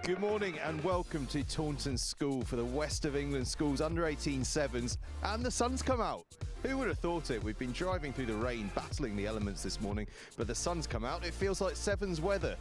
Good morning and welcome to Taunton School for the West of England Schools Under-18 Sevens, and the sun's come out. Who would have thought it? We've been driving through the rain, battling the elements this morning, but the sun's come out. It feels like Sevens weather.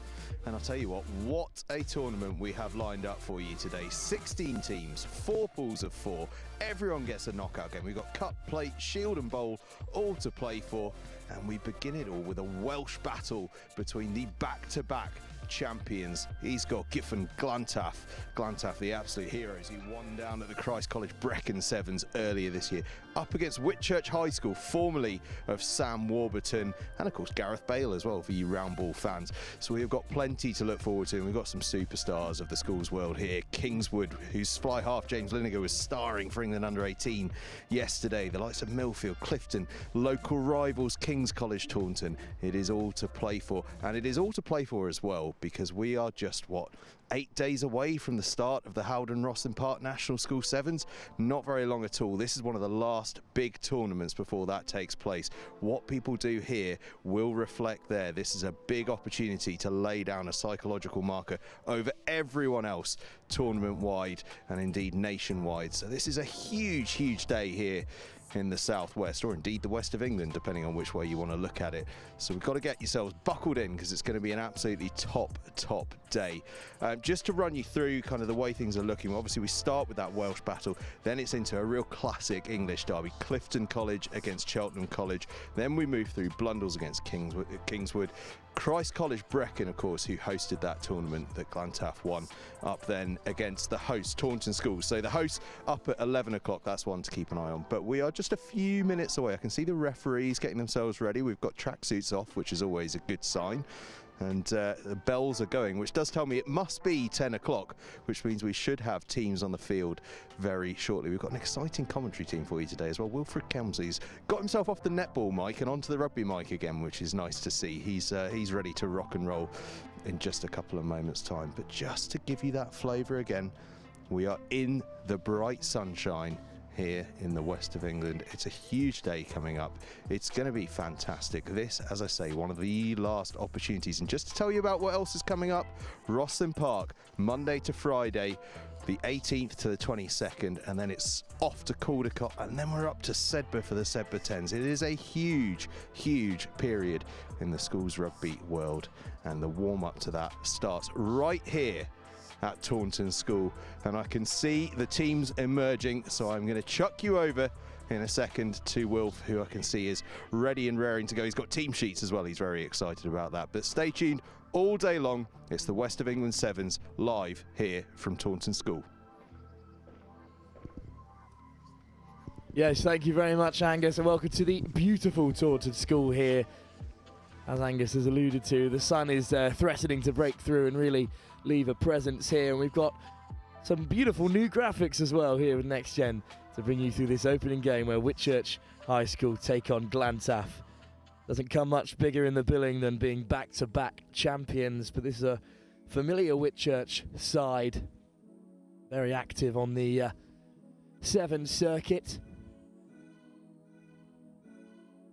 And I'll tell you what a tournament we have lined up for you today. 16 teams, 4 pools of 4. Everyone gets a knockout game. We've got cup, plate, shield and bowl, all to play for. And we begin it all with a Welsh battle between the back-to-back champions, Ysgol, Gyfun, Glantaf. Glantaf, the absolute heroes who won down at the Christ College Brecon Sevens earlier this year, up against Whitchurch High School, formerly of Sam Warburton, and of course Gareth Bale as well for you round ball fans. So we've got plenty to look forward to, and we've got some superstars of the schools world here. Kingswood, whose fly half James Lineker was starring for England Under-18 yesterday. The likes of Millfield, Clifton, local rivals King's College Taunton. It is all to play for, and it is all to play for as well, because we are just, 8 days away from the start of the Howden Rossum Park National School Sevens. Not very long at all. This is one of the last big tournaments before that takes place. What people do here will reflect there. This is a big opportunity to lay down a psychological marker over everyone else tournament-wide and indeed nationwide. So this is a huge, huge day here in the southwest, or indeed the west of England, depending on which way you want to look at it. So we've got to get yourselves buckled in, because it's going to be an absolutely top day. Just to run you through kind of the way things are looking, obviously we start with that Welsh battle, then it's into a real classic English derby, Clifton College against Cheltenham College, then we move through Blundell's against Kingswood, Christ College Brecon, of course, who hosted that tournament that Glantaf won, up then against the host, Taunton Schools. So the hosts up at 11 o'clock, that's one to keep an eye on. But we are just a few minutes away. I can see the referees getting themselves ready. We've got tracksuits off, which is always a good sign. and the bells are going, which does tell me it must be 10 o'clock, which means we should have teams on the field very shortly. We've got an exciting commentary team for you today as well. Wilfred Kelmsley's got himself off the netball mic and onto the rugby mic again, which is nice to see. He's ready to rock and roll in just a couple of moments' time. But just to give you that flavour again, we are in the bright sunshine here in the west of England. It's a huge day coming up. It's going to be fantastic. This, as I say, one of the last opportunities. And just to tell you about what else is coming up, Rosslyn Park, Monday to Friday, the 18th to the 22nd, and then it's off to Caldecott, and then we're up to Sedbergh for the Sedbergh 10s. It is a huge, huge period in the schools rugby world, and the warm-up to that starts right here at Taunton School, and I can see the teams emerging, so I'm going to chuck you over in a second to Wilf, who I can see is ready and raring to go. He's got team sheets as well. He's very excited about that. But stay tuned all day long. It's the West of England Sevens live here from Taunton School. Yes, thank you very much, Angus, and welcome to the beautiful Taunton School here. As Angus has alluded to, the sun is threatening to break through and really leave a presence here, and we've got some beautiful new graphics as well here with Next Gen to bring you through this opening game where Whitchurch High School take on Glantaf. Doesn't come much bigger in the billing than being back-to-back champions, but this is a familiar Whitchurch side, very active on the Sevens circuit.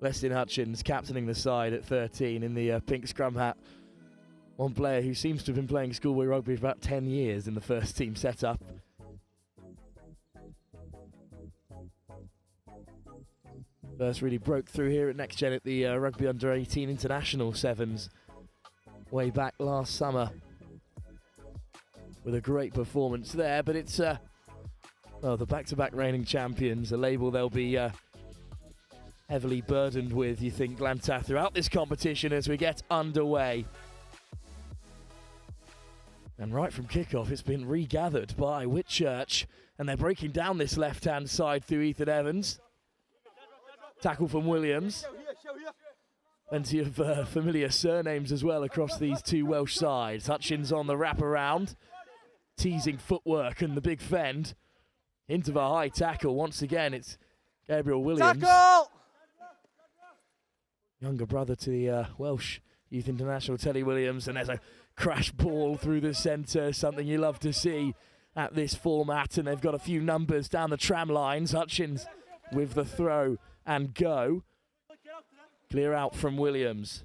Weston Hutchins captaining the side at 13 in the pink scrum hat. One player who seems to have been playing schoolboy rugby for about 10 years in the first team setup. First really broke through here at Next Gen at the Rugby Under-18 International Sevens way back last summer with a great performance there, but it's well, the back-to-back reigning champions, a label they'll be heavily burdened with, you think, Glantaf throughout this competition as we get underway. And right from kickoff, it's been regathered by Whitchurch, and they're breaking down this left-hand side through Ethan Evans. Tackle from Williams. Plenty of familiar surnames as well across these two Welsh sides. Hutchins on the wraparound, teasing footwork and the big fend. Into the high tackle once again. It's Gabriel Williams. Tackle! Younger brother to the Welsh Youth International Teddy Williams, and there's a crash ball through the centre, something you love to see at this format, and they've got a few numbers down the tram lines. Hutchins with the throw and go. Clear out from Williams.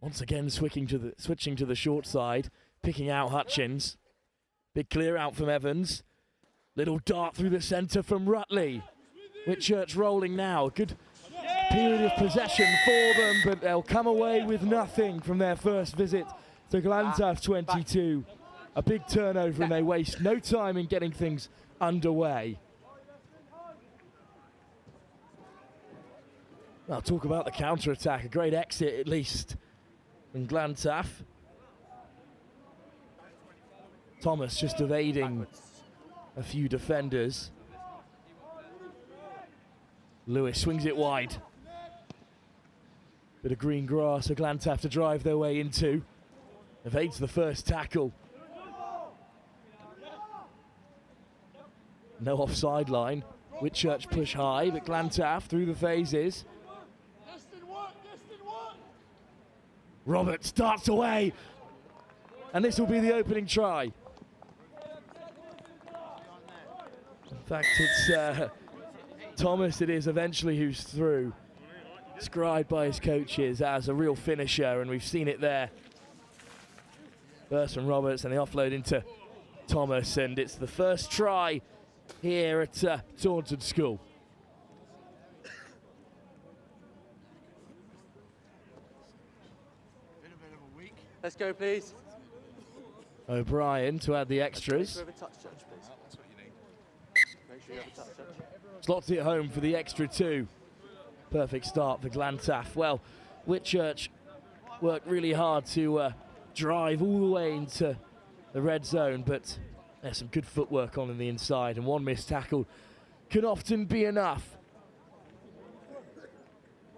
Once again switching to the short side, picking out Hutchins. Big clear out from Evans. Little dart through the centre from Rutley. Whitchurch rolling now. Good period of possession for them, but they'll come away with nothing from their first visit to Glantaf 22. A big turnover, and they waste no time in getting things underway. I'll talk about the counter-attack, a great exit at least from Glantaf. Thomas just evading a few defenders. Lewis swings it wide. Bit of green grass for Glantaf to drive their way into. Evades the first tackle. No offside line. Whitchurch push high, but Glantaf through the phases. Roberts darts away, and this will be the opening try. In fact, it's Thomas it is eventually who's through. Described by his coaches as a real finisher, and we've seen it there. First from Roberts, and the offload into Thomas, and it's the first try here at Taunton School. Let's go, please. O'Brien to add the extras. Slots it home for the extra two. Perfect start for Glantaf. Well, Whitchurch worked really hard to drive all the way into the red zone, but there's some good footwork on the inside, and one missed tackle can often be enough.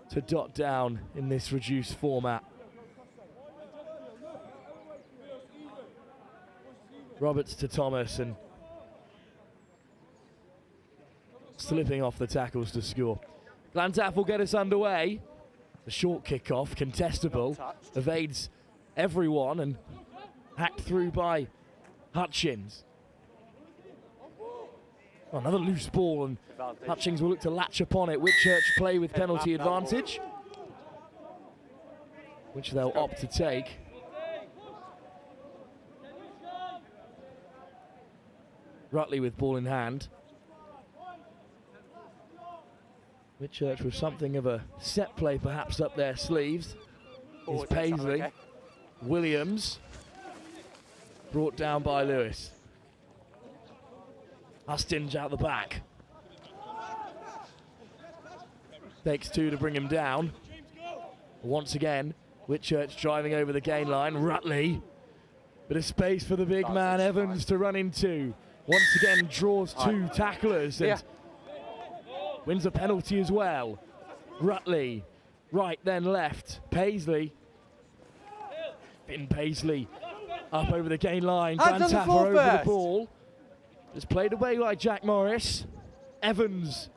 to dot down in this reduced format. Roberts to Thomas, and slipping off the tackles to score. Glantaf will get us underway. The short kick-off, contestable, evades everyone and hacked through by Hutchins. Oh, another loose ball, and Hutchins will look to latch upon it. Whitchurch play with penalty advantage, which they'll opt to take. Rutley with ball in hand. Whitchurch with something of a set play perhaps up their sleeves. Is Paisley. Okay. Williams brought down by Lewis. Hustinge out the back. Takes two to bring him down. Once again, Whitchurch driving over the gain line. Rutley. Bit of space for the big man Evans to run into. Once again draws two tacklers and wins a penalty as well. Rutley, right then left. Paisley. Paisley up over the gain line. Glantaf over the ball. Just played away by Jack Morris. Evans.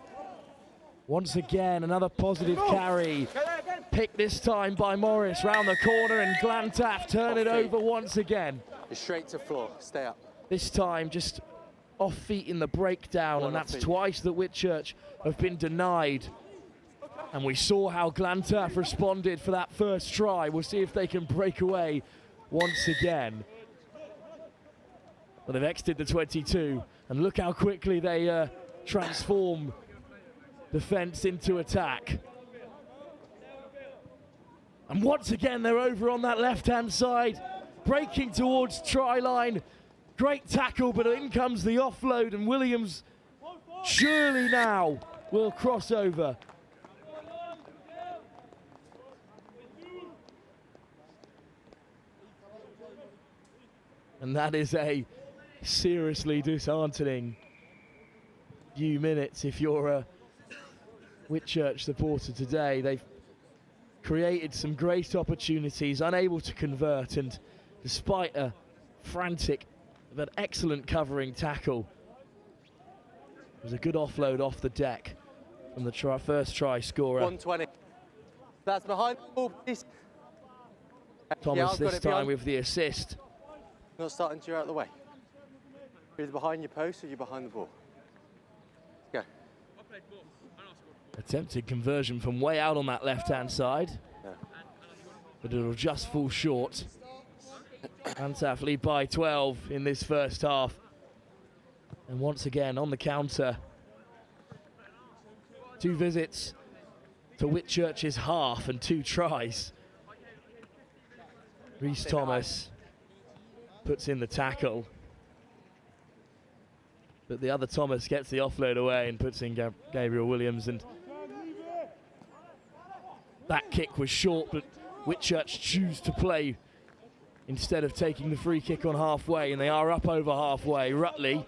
Once again, another positive carry. Picked this time by Morris round the corner, and Glantaf turn it over once again. Straight to floor, stay up. This time just off feet in the breakdown, and that's twice that Whitchurch have been denied. And we saw how Glantaf responded for that first try. We'll see if they can break away once again. Well, they've exited the 22, and look how quickly they transform defence into attack. And once again, they're over on that left-hand side, breaking towards try line. Great tackle, but in comes the offload, and Williams surely now will cross over. And that is a seriously disheartening few minutes if you're a Whitchurch supporter today. They've created some great opportunities, unable to convert, and despite a frantic but excellent covering tackle, it was a good offload off the deck from the first try scorer. 120. That's behind the ball, please. Thomas this time with the assist. Not starting to, you're out of the way. You're either behind your post or you're behind the ball. Go. Attempted conversion from way out on that left-hand side. No. But it'll just fall short. Glantaf lead by 12 in this first half. And once again on the counter. Two visits to Whitchurch's half and two tries. Rhys Thomas puts in the tackle. But the other Thomas gets the offload away and puts in Gabriel Williams. And that kick was short, but Whitchurch choose to play instead of taking the free kick on halfway, and they are up over halfway. Rutley.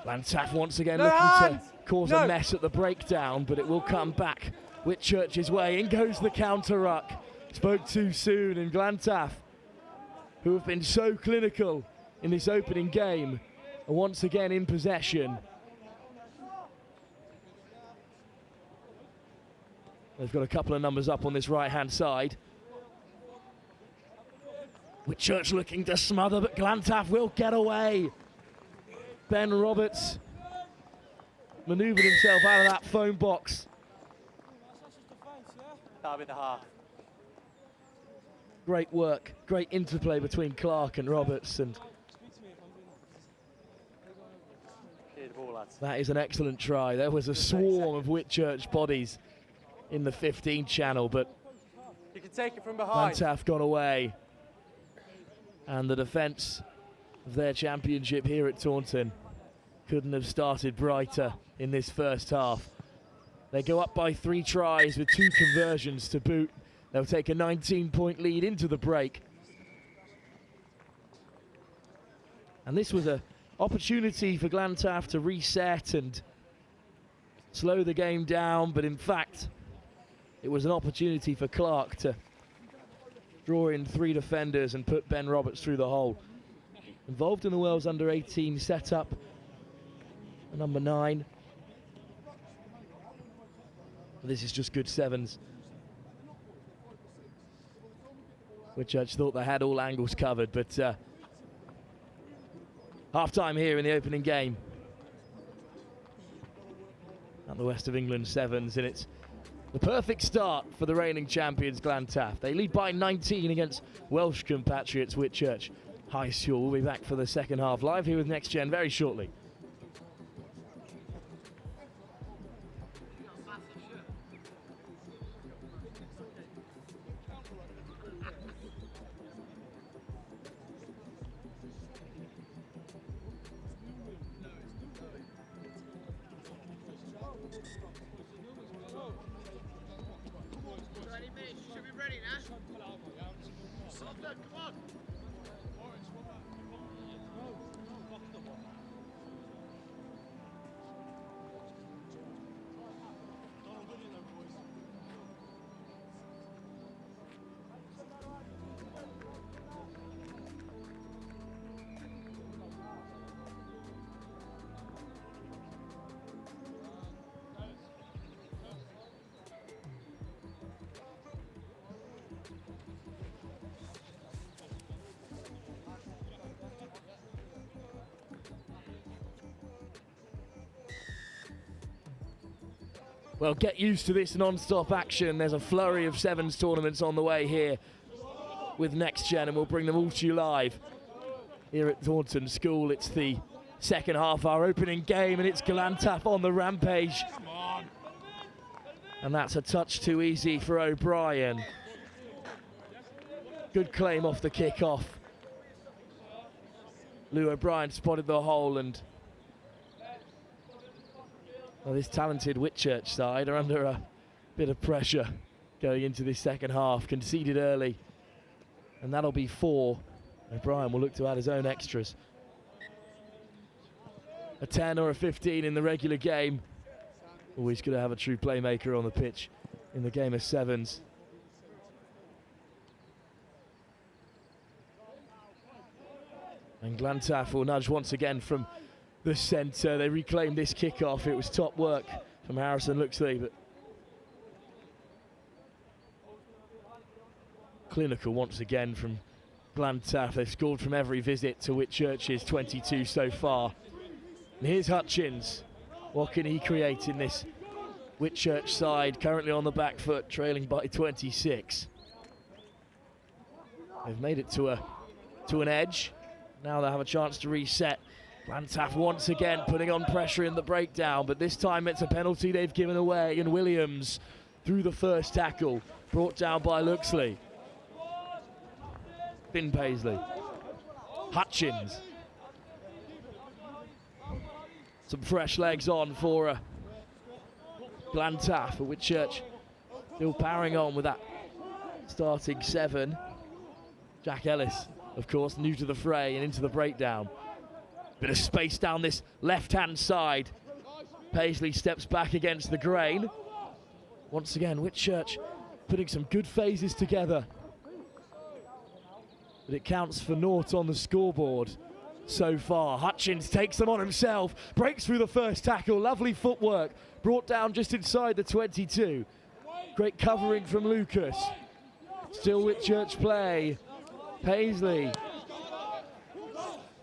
Glantaf once again looking to cause a mess at the breakdown, but it will come back Whitchurch's way. In goes the counter ruck. Spoke too soon, and Glantaf, who have been so clinical in this opening game, are once again in possession. They've got a couple of numbers up on this right-hand side. Whitchurch looking to smother, but Glantaf will get away. Ben Roberts manoeuvred himself out of that phone box. That'll be the half. Great work, great interplay between Clark and Roberts, and that is an excellent try. There was a swarm of Whitchurch bodies in the 15 channel, but you can take it from behind. Glantaf got away. And the defence of their championship here at Taunton couldn't have started brighter in this first half. They go up by 3 tries with 2 conversions to boot. They'll take a 19-point lead into the break. And this was an opportunity for Glantaf to reset and slow the game down, but in fact, it was an opportunity for Clark to draw in 3 defenders and put Ben Roberts through the hole. Involved in the Wales under-18 setup, number 9. This is just good sevens. Whitchurch thought they had all angles covered, but half-time here in the opening game. At the West of England sevens, and it's the perfect start for the reigning champions Glantaf. They lead by 19 against Welsh compatriots Whitchurch High School. We'll be back for the second half, live here with Next Gen very shortly. Well, get used to this non-stop action. There's a flurry of sevens tournaments on the way here with Next Gen, and we'll bring them all to you live here at Taunton School. It's the second half, our opening game, and it's Glantaf on the rampage. And that's a touch too easy for O'Brien. Good claim off the kick-off. Lou O'Brien spotted the hole, and well, this talented Whitchurch side are under a bit of pressure going into this second half. Conceded early, and that'll be 4. O'Brien will look to add his own extras. A 10 or a 15 in the regular game. Always good to have a true playmaker on the pitch in the game of sevens. And Glantaf will nudge once again from the centre. They reclaimed this kick-off. It was top work from Harrison Luxley, but clinical once again from Glantaf. They've scored from every visit to Whitchurch's 22 so far. And here's Hutchins. What can he create in this Whitchurch side, currently on the back foot, trailing by 26? They've made it to an edge. Now they have a chance to reset. Glantaf once again putting on pressure in the breakdown, but this time it's a penalty they've given away, and Williams through the first tackle, brought down by Luxley. Finn Paisley. Hutchins. Some fresh legs on for Glantaf, for Whitchurch still powering on with that starting 7. Jack Ellis, of course, new to the fray and into the breakdown. Bit of space down this left-hand side. Paisley steps back against the grain. Once again, Whitchurch putting some good phases together. But it counts for naught on the scoreboard so far. Hutchins takes them on himself, breaks through the first tackle, lovely footwork, brought down just inside the 22. Great covering from Lucas. Still Whitchurch play. Paisley.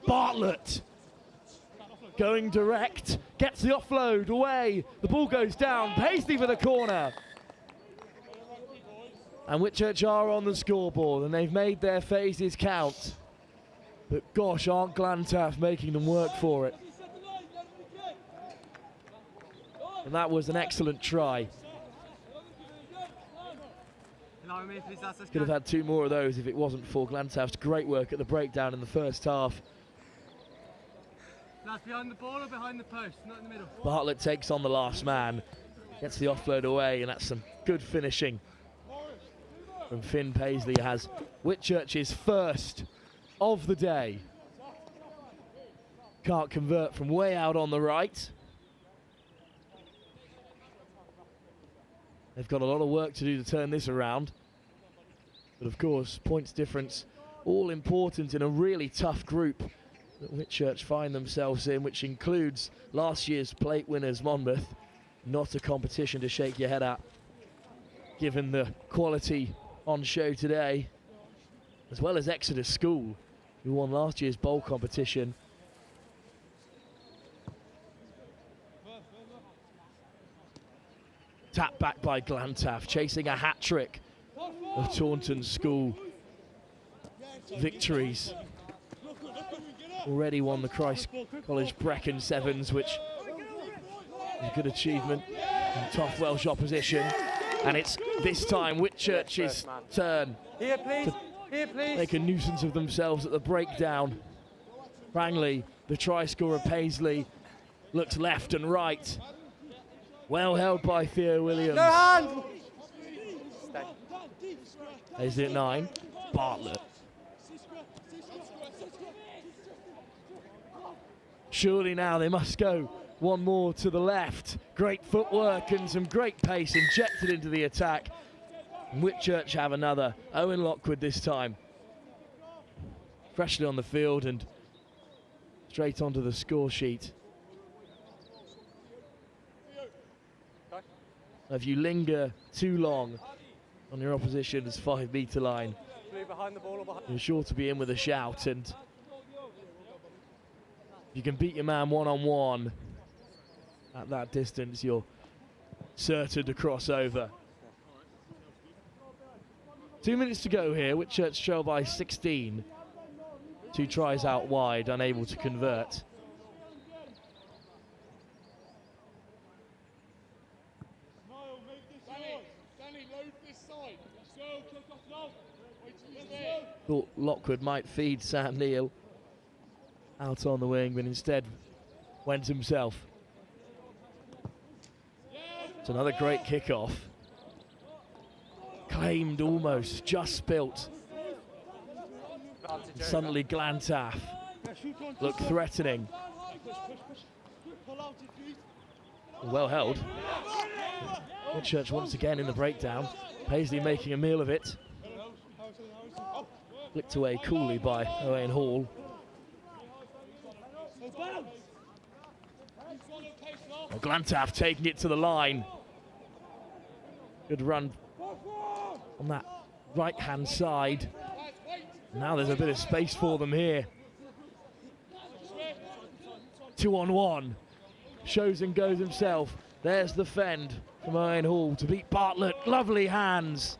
Bartlett. Going direct, gets the offload away. The ball goes down. Paisley for the corner. And Whitchurch are on the scoreboard, and they've made their phases count. But gosh, aren't Glantaf making them work for it. And that was an excellent try. Could have had 2 more of those if it wasn't for Glantaf's great work at the breakdown in the first half. That's behind the ball or behind the post, not in the middle. Bartlett takes on the last man, gets the offload away, and that's some good finishing from Finn Paisley. Has Whitchurch's first of the day. Can't convert from way out on the right. They've got a lot of work to do to turn this around. But of course, points difference, all important in a really tough group that Whitchurch find themselves in, which includes last year's plate winners Monmouth. Not a competition to shake your head at, given the quality on show today, as well as Exeter School, who won last year's bowl competition. Tap back by Glantaf, chasing a hat-trick of Taunton School victories. Already won the Christ College Brecon Sevens, which is a good achievement in tough Welsh opposition. And it's this time Whitchurch's turn to make a nuisance of themselves at the breakdown. Rangley, the try scorer Paisley, looks left and right. Well held by Theo Williams. No hand! Is it 9? Bartlett. Surely now they must go one more to the left. Great footwork and some great pace injected into the attack. And Whitchurch have another. Owen Lockwood this time. Freshly on the field and straight onto the score sheet. If you linger too long on your opposition's 5 metre line, you're sure to be in with a shout, and if you can beat your man one-on-one at that distance, you're certain to cross over. 2 minutes to go here. Whitchurch trail by 16. 2 tries out wide, unable to convert. Thought Lockwood might feed Sam Neal out on the wing, but instead went himself. It's another great kickoff. Claimed almost, just spilt. And suddenly Glantaf looked threatening. Well held. Whitchurch once again in the breakdown. Paisley making a meal of it. Flicked away coolly by Owain Hall. Glantaf taking it to the line. Good run on that right-hand side. Now there's a bit of space for them here. 2-on-1. Shows and goes himself. There's the fend from Owain Hall to beat Bartlett. Lovely hands.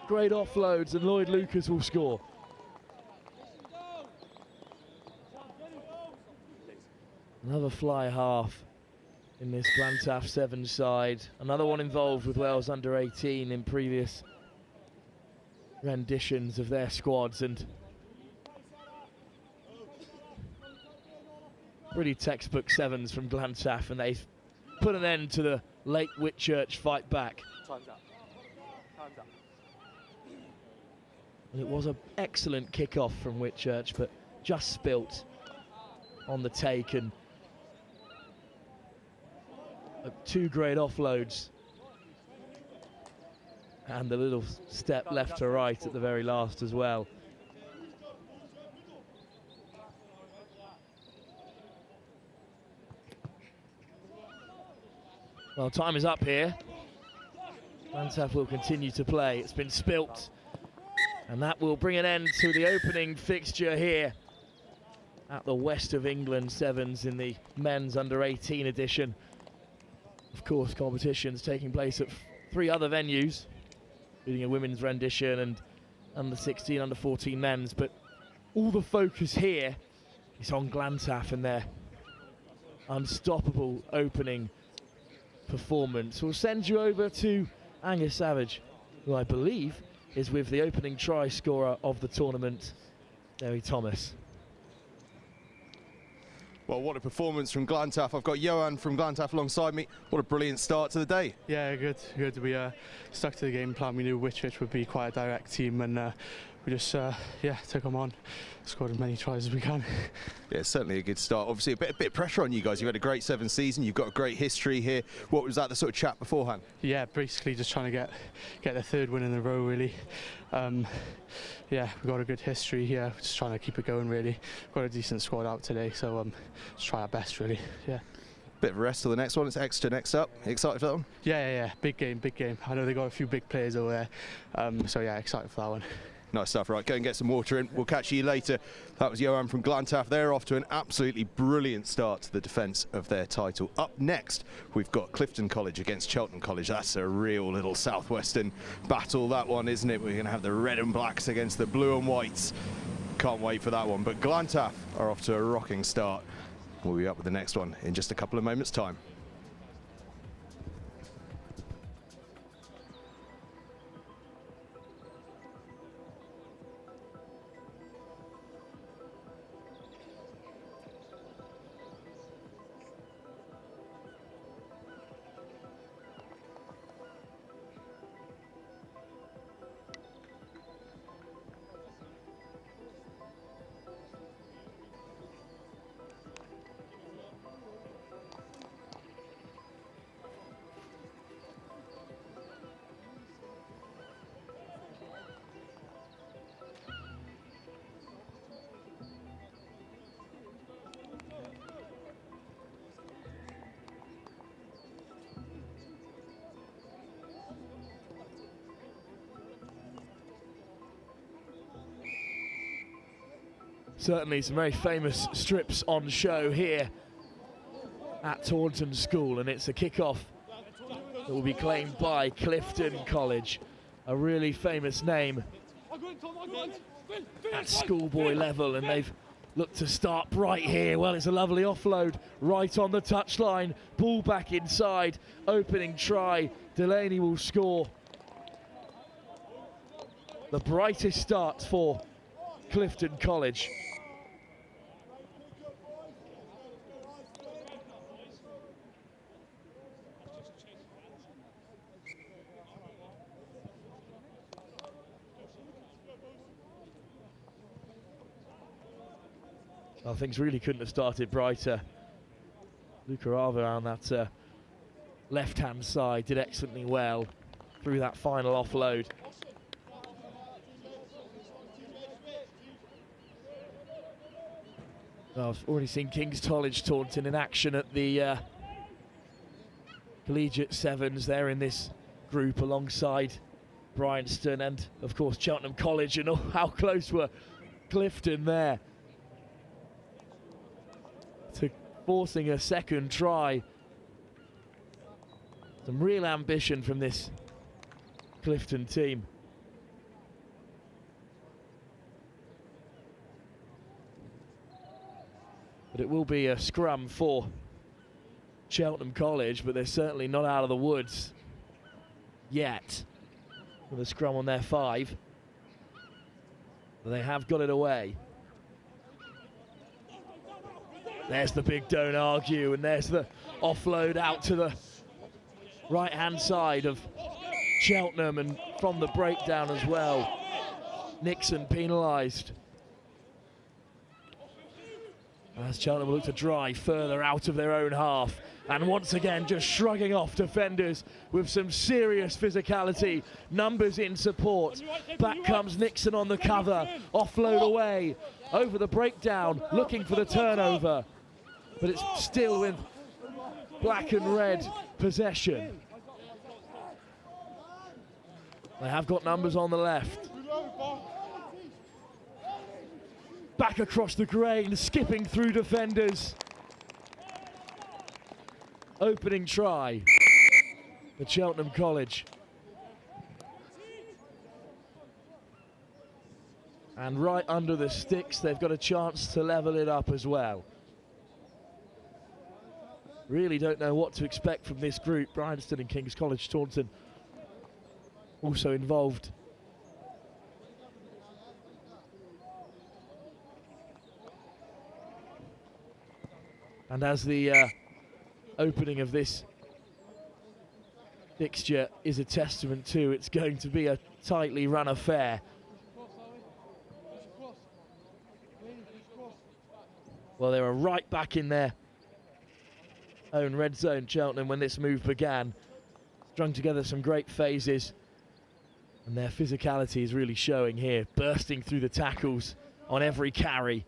Great offloads, and Lloyd Lucas will score. Another fly half in this Glantaf 7 side. Another one involved with Wales under 18 in previous renditions of their squads, and pretty textbook 7s from Glantaf, and they've put an end to the late Whitchurch fight back. Time's up. Time's up. And it was an excellent kickoff from Whitchurch, but just spilt on the take, and 2 great offloads. And the little step left to right at the very last as well. Well, time is up here. Glantaf will continue to play. It's been spilt. And that will bring an end to the opening fixture here at the West of England Sevens in the men's under 18 edition. Of course, competitions taking place at 3 other venues, including a women's rendition and under 16, under 14 men's. But all the focus here is on Glantaf and their unstoppable opening performance. We'll send you over to Angus Savage, who I believe is with the opening try scorer of the tournament, Derry Thomas. Well, what a performance from Glantaf. I've got Johan from Glantaf alongside me. What a brilliant start to the day. Yeah, good. We stuck to the game plan. We knew Whitchurch would be quite a direct team, and we just took them on, scored as many tries as we can. Yeah, certainly a good start. Obviously, a bit of pressure on you guys. You've had a great 7th season. You've got a great history here. What was that, the sort of chat beforehand? Yeah, basically just trying to get the 3rd win in a row, really. Yeah, we've got a good history here. Just trying to keep it going, really. Got a decent squad out today, so just try our best, really. Yeah. Bit of a rest till the next one. It's Exeter next up. Excited for that one? Yeah. Big game. I know they got a few big players over there, so yeah, excited for that one. Nice stuff. Right, go and get some water in. We'll catch you later. That was Johan from Glantaf. They're off to an absolutely brilliant start to the defence of their title. Up next, we've got Clifton College against Cheltenham College. That's a real little southwestern battle, that one, isn't it? We're going to have the red and blacks against the blue and whites. Can't wait for that one. But Glantaf are off to a rocking start. We'll be up with the next one in just a couple of moments' time. Certainly some very famous strips on show here at Taunton School, and it's a kick-off that will be claimed by Clifton College, a really famous name at schoolboy level, and they've looked to start bright here. Well, it's a lovely offload right on the touchline, ball back inside, opening try, Delaney will score. The brightest start for Clifton College. Well, things really couldn't have started brighter. Luca Arva on that left-hand side did excellently well through that final offload. Well, I've already seen King's College Taunton in action at the Collegiate Sevens. They're in this group alongside Bryanston and, of course, Cheltenham College, and how close were Clifton there to forcing a second try. Some real ambition from this Clifton team. But it will be a scrum for Cheltenham College, but they're certainly not out of the woods yet with a scrum on their 5. But they have got it away. There's the big don't argue, and there's the offload out to the right-hand side of Cheltenham, and from the breakdown as well. Nixon penalised. As Cheltenham look to drive further out of their own half, and once again just shrugging off defenders with some serious physicality. Numbers in support. Back comes Nixon on the cover. Offload away over the breakdown, looking for the turnover. But it's still with black and red possession. They have got numbers on the left. Back across the grain, skipping through defenders. Opening try for Cheltenham College. And right under the sticks, they've got a chance to level it up as well. Really don't know what to expect from this group. Bryanston and King's College Taunton also involved. And as the opening of this fixture is a testament to, it's going to be a tightly run affair. Well, they were right back in their own red zone, Cheltenham, when this move began. Strung together some great phases, and their physicality is really showing here, bursting through the tackles on every carry.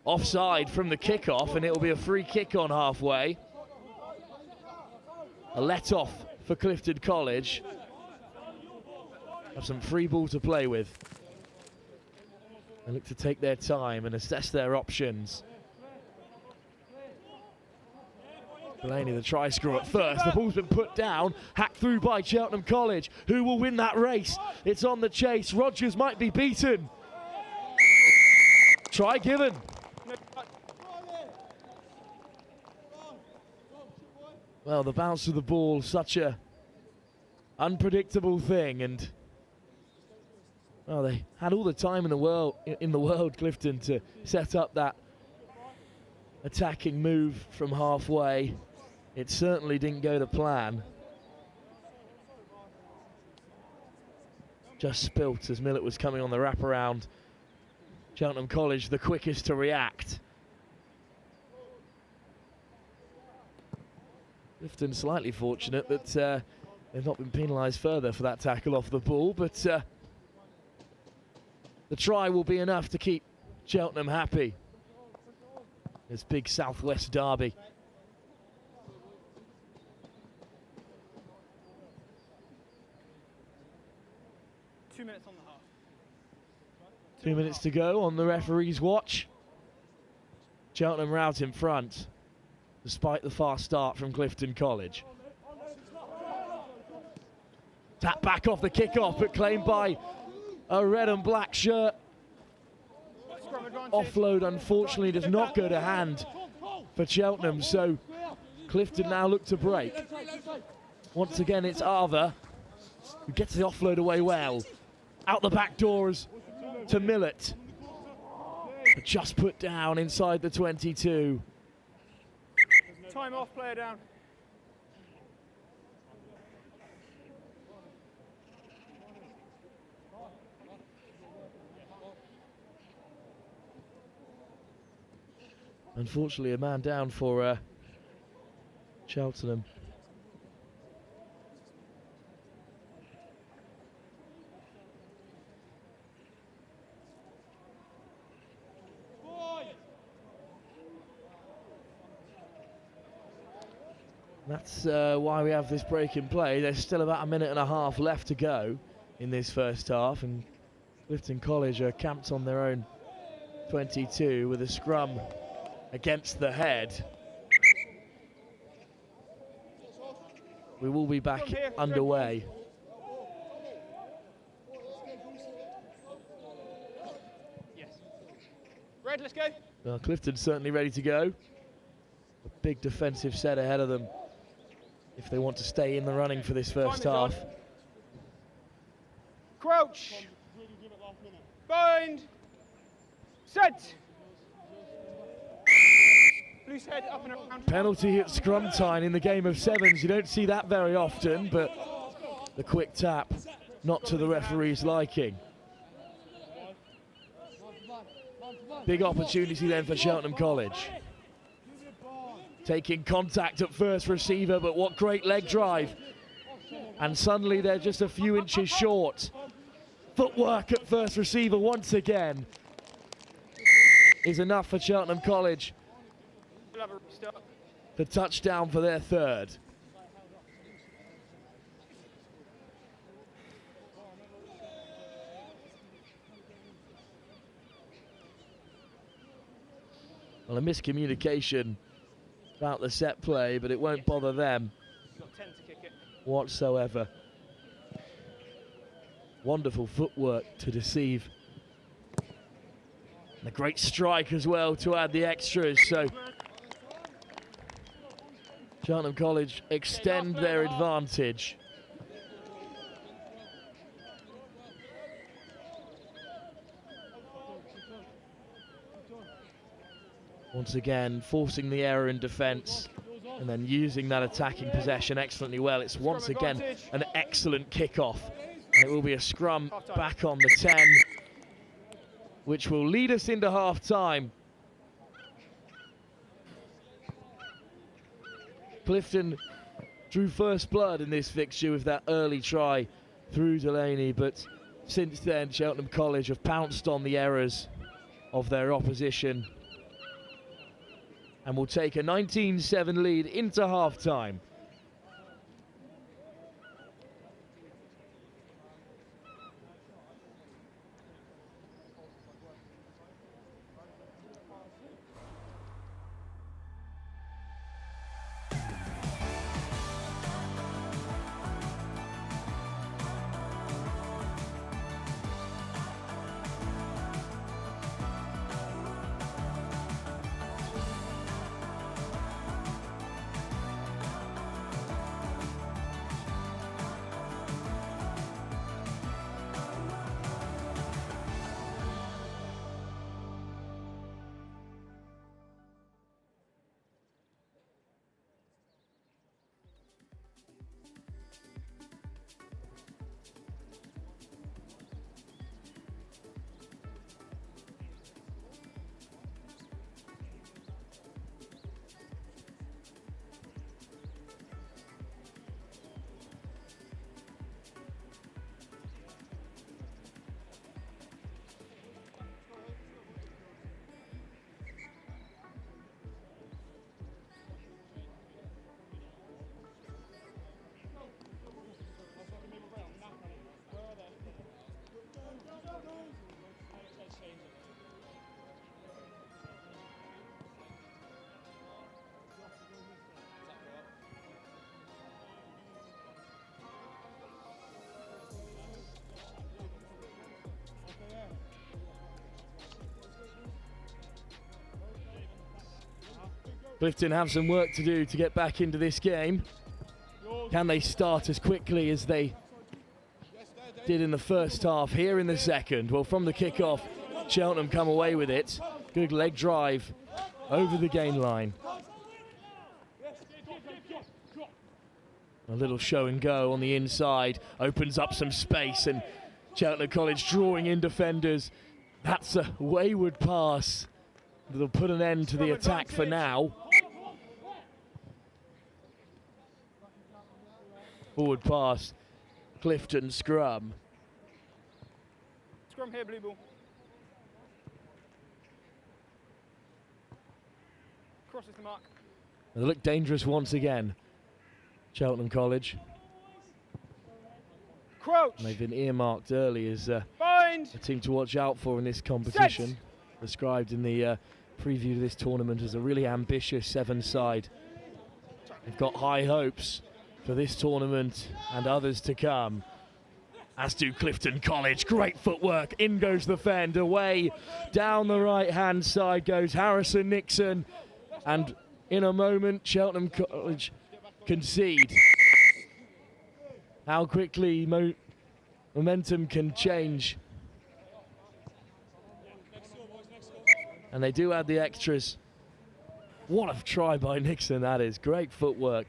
Offside from the kickoff, and it'll be a free kick on halfway. A let-off for Clifton College. Have some free ball to play with. They look to take their time and assess their options. Delaney, the try scorer at first. The ball's been put down, hacked through by Cheltenham College. Who will win that race? It's on the chase. Rogers might be beaten. Try given. Well, the bounce of the ball, such a unpredictable thing, and well, they had all the time in the world, Clifton, to set up that attacking move from halfway. It certainly didn't go to plan. Just spilt as Millett was coming on the wraparound. Cheltenham College the quickest to react. Clifton slightly fortunate that they've not been penalised further for that tackle off the ball, but the try will be enough to keep Cheltenham happy. This big Southwest derby. Two minutes on the half. 2 minutes to go on the referee's watch. Cheltenham rout in front, despite the fast start from Clifton College. Tap back off the kickoff, but claimed by a red and black shirt. Offload, unfortunately, does not go to hand for Cheltenham, so Clifton now look to break. Once again, it's Arthur who gets the offload away well. Out the back doors to Millett. Just put down inside the 22. Time off, player down. Unfortunately, a man down for Cheltenham. That's why we have this break in play. There's still about a minute and a half left to go in this first half, and Clifton College are camped on their own 22 with a scrum against the head. We will be back underway. Yes. Red, let's go. Well, Clifton's certainly ready to go. A big defensive set ahead of them if they want to stay in the running for this first half. Crouch. Bind. Set. Loose head up and around. Penalty at scrum time in the game of sevens. You don't see that very often, but the quick tap not to the referee's liking. Big opportunity then for Cheltenham College. Taking contact at first receiver, but what great leg drive. And suddenly they're just a few inches short. Footwork at first receiver once again is enough for Cheltenham College. The touchdown for their third. Well, a miscommunication about the set play, but it won't bother them whatsoever. Wonderful footwork to deceive. And a great strike as well to add the extras, so Cheltenham College extend their advantage. Once again, forcing the error in defence and then using that attacking possession excellently well. It's once again an excellent kickoff. It will be a scrum back on the 10, which will lead us into half-time. Clifton drew first blood in this fixture with that early try through Delaney, but since then Cheltenham College have pounced on the errors of their opposition and will take a 19-7 lead into half-time. Clifton have some work to do to get back into this game. Can they start as quickly as they did in the first half here in the second? Well, from the kick-off, Cheltenham come away with it. Good leg drive over the gain line. A little show and go on the inside, opens up some space, and Cheltenham College drawing in defenders. That's a wayward pass that'll put an end to the attack for now. Forward pass, Clifton scrum. Scrum here, blue ball. Crosses the mark. They look dangerous once again, Cheltenham College. Crouch. And they've been earmarked early as a team to watch out for in this competition. Set. Described in the preview of this tournament as a really ambitious seven-side. They've got high hopes for this tournament and others to come, as do Clifton College. Great footwork, in goes the fend, away down the right-hand side goes Harrison Nixon, and in a moment Cheltenham College concede. How quickly momentum can change. And they do add the extras. What a try by Nixon that is. Great footwork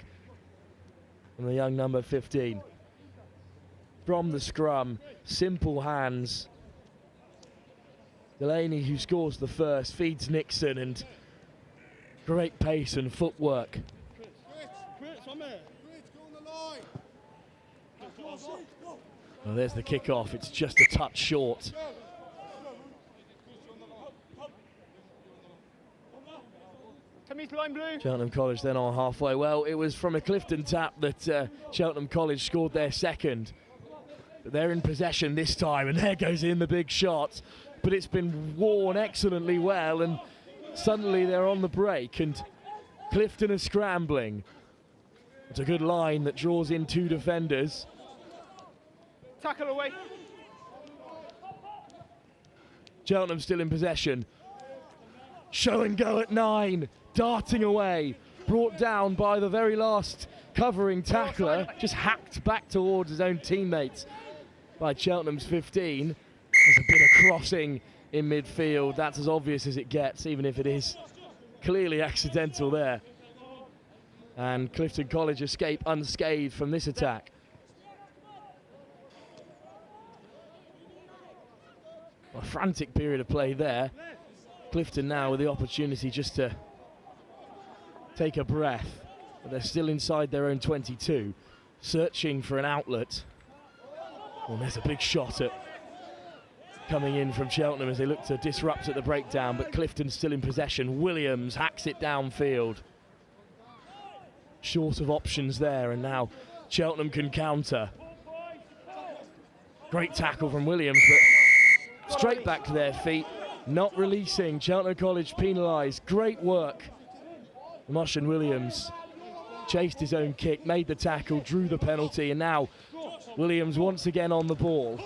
from the young number 15. From the scrum, simple hands. Delaney, who scores the first, feeds Nixon, and great pace and footwork. Well, there's the kick-off. It's just a touch short. Line blue. Cheltenham College then on halfway. Well, it was from a Clifton tap that Cheltenham College scored their second. But they're in possession this time, and there goes in the big shot. But it's been worn excellently well, and suddenly they're on the break, and Clifton are scrambling. It's a good line that draws in two defenders. Tackle away. Cheltenham still in possession. Show and go at 9. Darting away, brought down by the very last covering tackler, just hacked back towards his own teammates by Cheltenham's 15. There's a bit of crossing in midfield. That's as obvious as it gets, even if it is clearly accidental there. And Clifton College escape unscathed from this attack. A frantic period of play there. Clifton now with the opportunity just to take a breath, but they're still inside their own 22, searching for an outlet. Well, there's a big shot at coming in from Cheltenham as they look to disrupt at the breakdown, but Clifton still in possession. Williams hacks it downfield. Short of options there, and now Cheltenham can counter. Great tackle from Williams, but straight back to their feet, not releasing. Cheltenham College penalised. Great work. Moshan Williams chased his own kick, made the tackle, drew the penalty, and now Williams once again on the ball.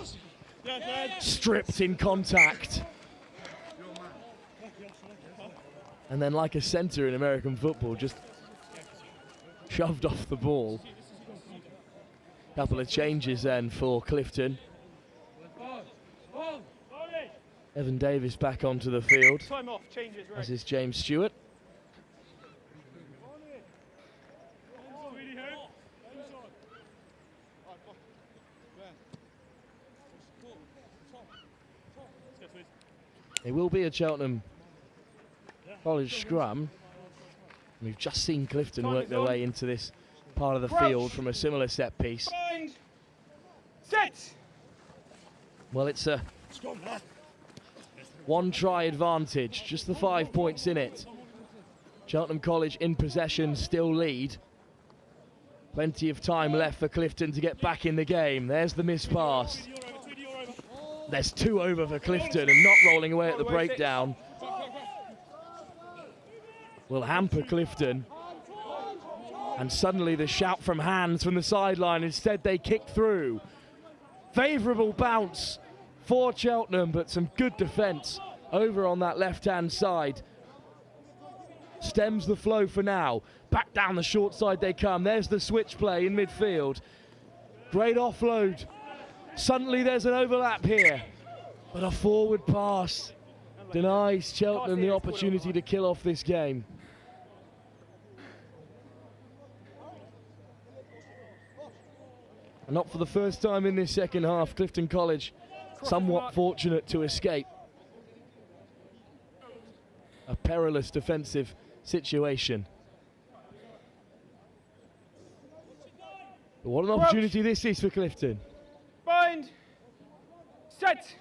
Stripped in contact. And then, like a centre in American football, just shoved off the ball. Couple of changes then for Clifton. Evan Davis back onto the field, Time off, changes, right. as is James Stewart. It will be a Cheltenham College scrum. We've just seen Clifton work their way into this part of the field from a similar set piece. Bind. Set. Well, it's a one try advantage, just the 5 points in it. Cheltenham College in possession, still lead. Plenty of time left for Clifton to get back in the game. There's the miss pass. There's 2 over for Clifton, and not rolling away at the breakdown will hamper Clifton. And suddenly the shout from hands from the sideline. Instead they kick through. Favourable bounce for Cheltenham, but some good defence over on that left-hand side. Stems the flow for now. Back down the short side they come. There's the switch play in midfield. Great offload. Suddenly there's an overlap here, but a forward pass denies Cheltenham the opportunity to kill off this game. And not for the first time in this second half, Clifton College somewhat fortunate to escape a perilous defensive situation. But what an opportunity this is for Clifton. Bind. Set.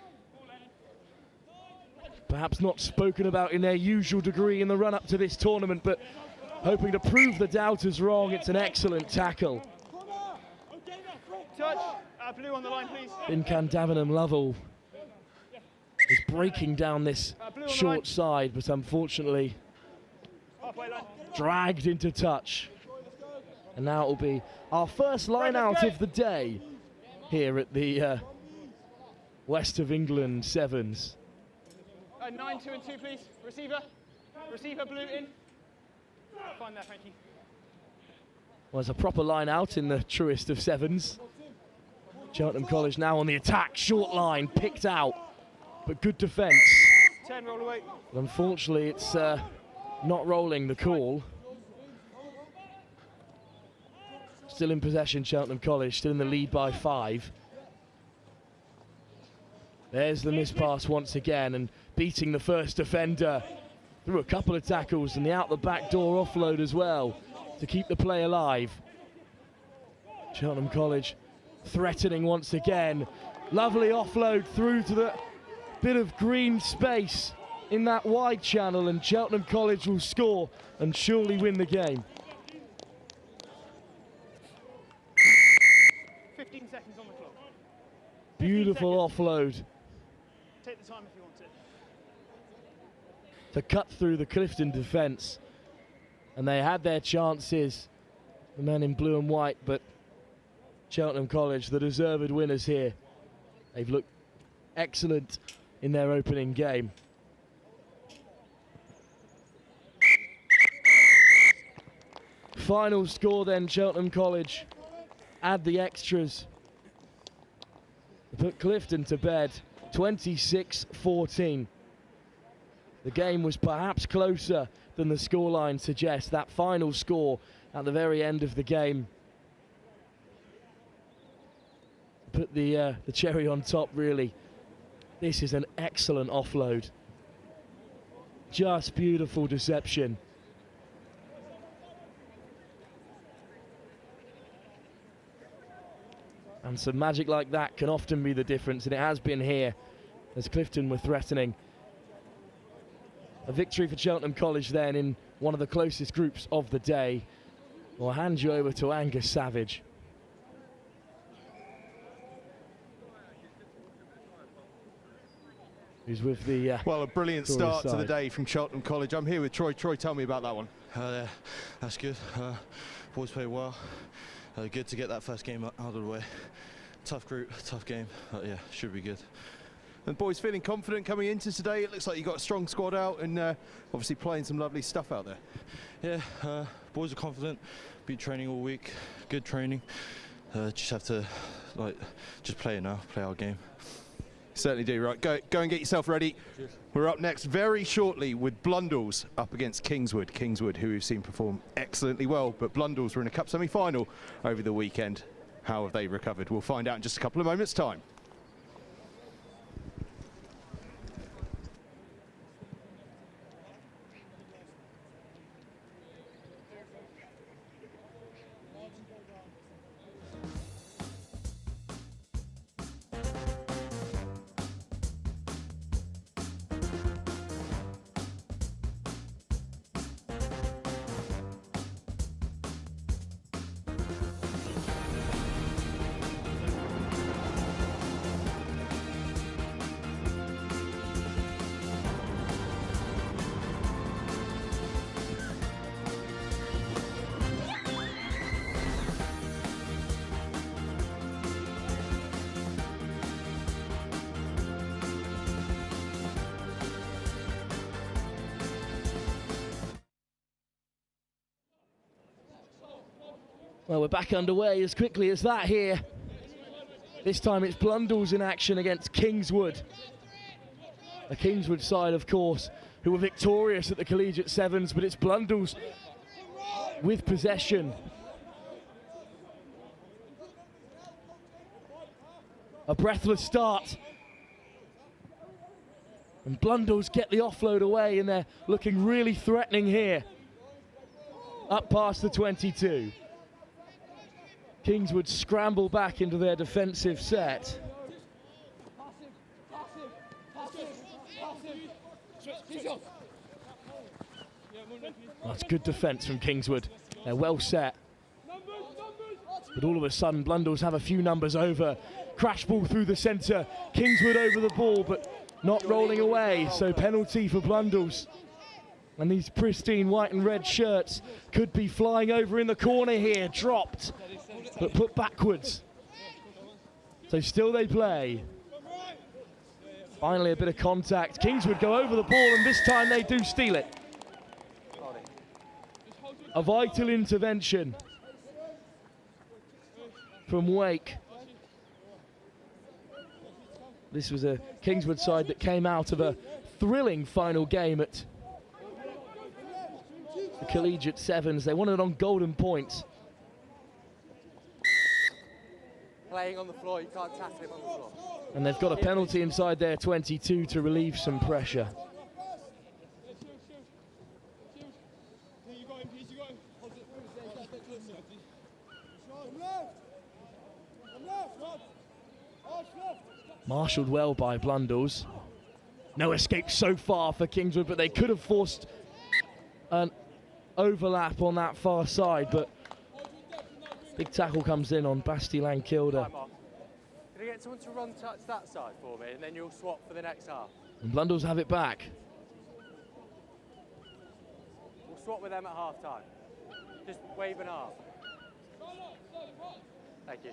Perhaps not spoken about in their usual degree in the run-up to this tournament, but hoping to prove the doubters wrong. It's an excellent tackle. Touch. Blue on the line, please. Incandavenham Lovell is breaking down this short side, but unfortunately Halfway line. dragged into touch. And now it will be our first line out of the day here at the West of England Sevens. 9, 2 and 2, please. Receiver. Receiver, blue in. Fine there, thank you. Well, it's a proper line out in the truest of sevens. Cheltenham College now on the attack. Short line, picked out, but good defence. 10, roll away. But unfortunately, it's not rolling the call. Still in possession, Cheltenham College, still in the lead by 5. There's the miss pass once again, and beating the first defender through a couple of tackles, and the out the back door offload as well to keep the play alive. Cheltenham College threatening once again. Lovely offload through to the bit of green space in that wide channel, and Cheltenham College will score and surely win the game. 15 seconds on the clock. Beautiful offload Take the time if you want it. to cut through the Clifton defence, and they had their chances, the men in blue and white, but Cheltenham College, the deserved winners here. They've looked excellent in their opening game. Final score then, Cheltenham College add the extras to put Clifton to bed, 26-14. The game was perhaps closer than the scoreline suggests. That final score at the very end of the game put the cherry on top, really, This is an excellent offload. Just beautiful deception. And some magic like that can often be the difference, and it has been here as Clifton were threatening. A victory for Cheltenham College then in one of the closest groups of the day. I'll hand you over to Angus Savage. Who's with the well, a brilliant start to the day from Cheltenham College. I'm here with Troy. Troy, tell me about that one. Yeah, that's good. Boys played well. Good to get that first game out of the way. Tough group, tough game. Yeah, should be good. And boys feeling confident coming into today? It looks like you got a strong squad out and obviously playing some lovely stuff out there. Yeah, boys are confident. Been training all week. Good training. Just have to just play it now. Play our game. Certainly do. Right, go and get yourself ready. Cheers. We're up next very shortly with Blundell's up against Kingswood. Kingswood, who we've seen perform excellently well, but Blundell's were in a cup semi-final over the weekend. How have they recovered? We'll find out in just a couple of moments' time. Well, we're back underway as quickly as that here. This time it's Blundell's in action against Kingswood. A Kingswood side, of course, who were victorious at the Collegiate Sevens, but it's Blundell's with possession. A breathless start. And Blundell's get the offload away, and they're looking really threatening here. Up past the 22. Kingswood scramble back into their defensive set. That's good defence from Kingswood. They're well set. But all of a sudden, Blundell's have a few numbers over. Crash ball through the centre. Kingswood over the ball, but not rolling away. So penalty for Blundell's. And these pristine white and red shirts could be flying over in the corner here. Dropped, but put backwards. So still they play. Finally a bit of contact. Kingswood go over the ball, and this time they do steal it. A vital intervention from Wake. This was a Kingswood side that came out of a thrilling final game at the Collegiate Sevens. They won it on golden points. Playing on the floor, you can't tackle him on the floor. And they've got a penalty inside their 22 to relieve some pressure. Marshalled well by Blundell's. No escape so far for Kingswood, but they could have forced an overlap on that far side, but big tackle comes in on Basti Lankilder. Can I get someone to run touch that side for me, and then you'll swap for the next half? And Blundell's have it back. We'll swap with them at half time. Just wave an arm. Thank you.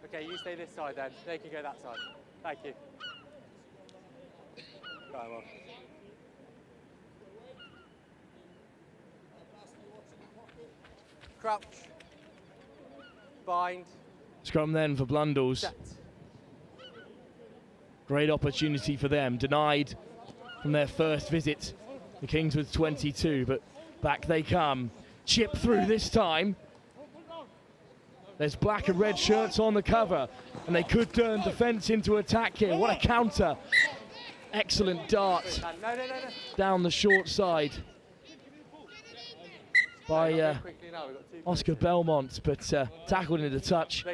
Okay, you stay this side then. They can go that side. Thank you. Right, well. Crouch. Bind. Scrum then for Blundell's. Set. Great opportunity for them. Denied from their first visit. The Kingswood 22, but back they come. Chip through this time. There's black and red shirts on the cover, and they could turn defence into attack here. What a counter. Excellent dart down the short side by Oscar Belmont, but tackled into touch.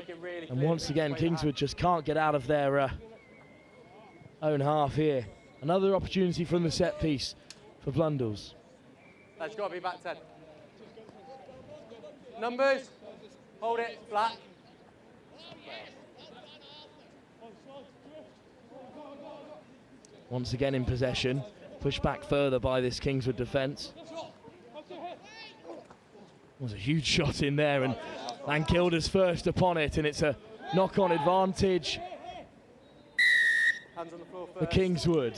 And once again, Kingswood just can't get out of their own half here. Another opportunity from the set piece for Blundell's. That's got to be back 10. Numbers. Hold it, black. Once again in possession, pushed back further by this Kingswood defence. Was a huge shot in there, and Lankilder's first upon it, and it's a knock-on advantage Hands on the floor first. for Kingswood.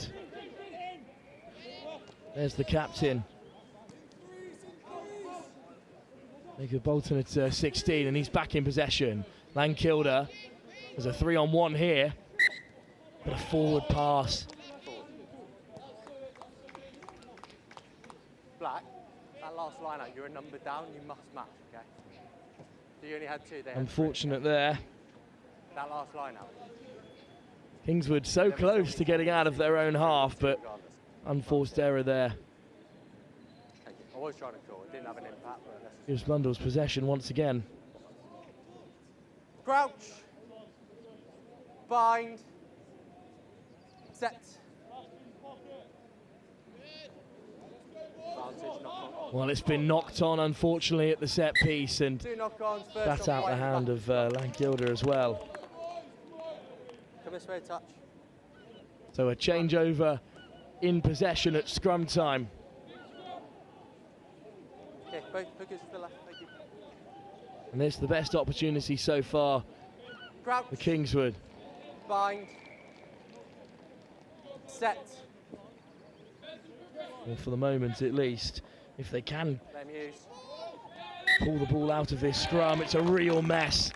There's the captain. Jacob Bolton at 16, and he's back in possession. Lankilder, there's a 3-on-1 here, but a forward pass. Black, that last line out, you're a number down, you must match, okay? So you only had 2 there. Unfortunate there. That last line out. Kingswood so close to getting out of their own half, but unforced error there. I was trying to call, it didn't have an impact, but let's Here's Blundell's possession once again. crouch. Bind. Set. Advantage, knock on. Well, it's been knocked on, unfortunately, at the set piece, and 2 knock-ons, first that's on out the white, hand back. of Lankilder as well. Come this way, touch. So a changeover in possession at scrum time. Okay, both hookers to the left, thank you. And this is the best opportunity so far Crouch. for Kingswood. Bind. Set. Well, for the moment at least, if they can Let him use. pull the ball out of this scrum, it's a real mess.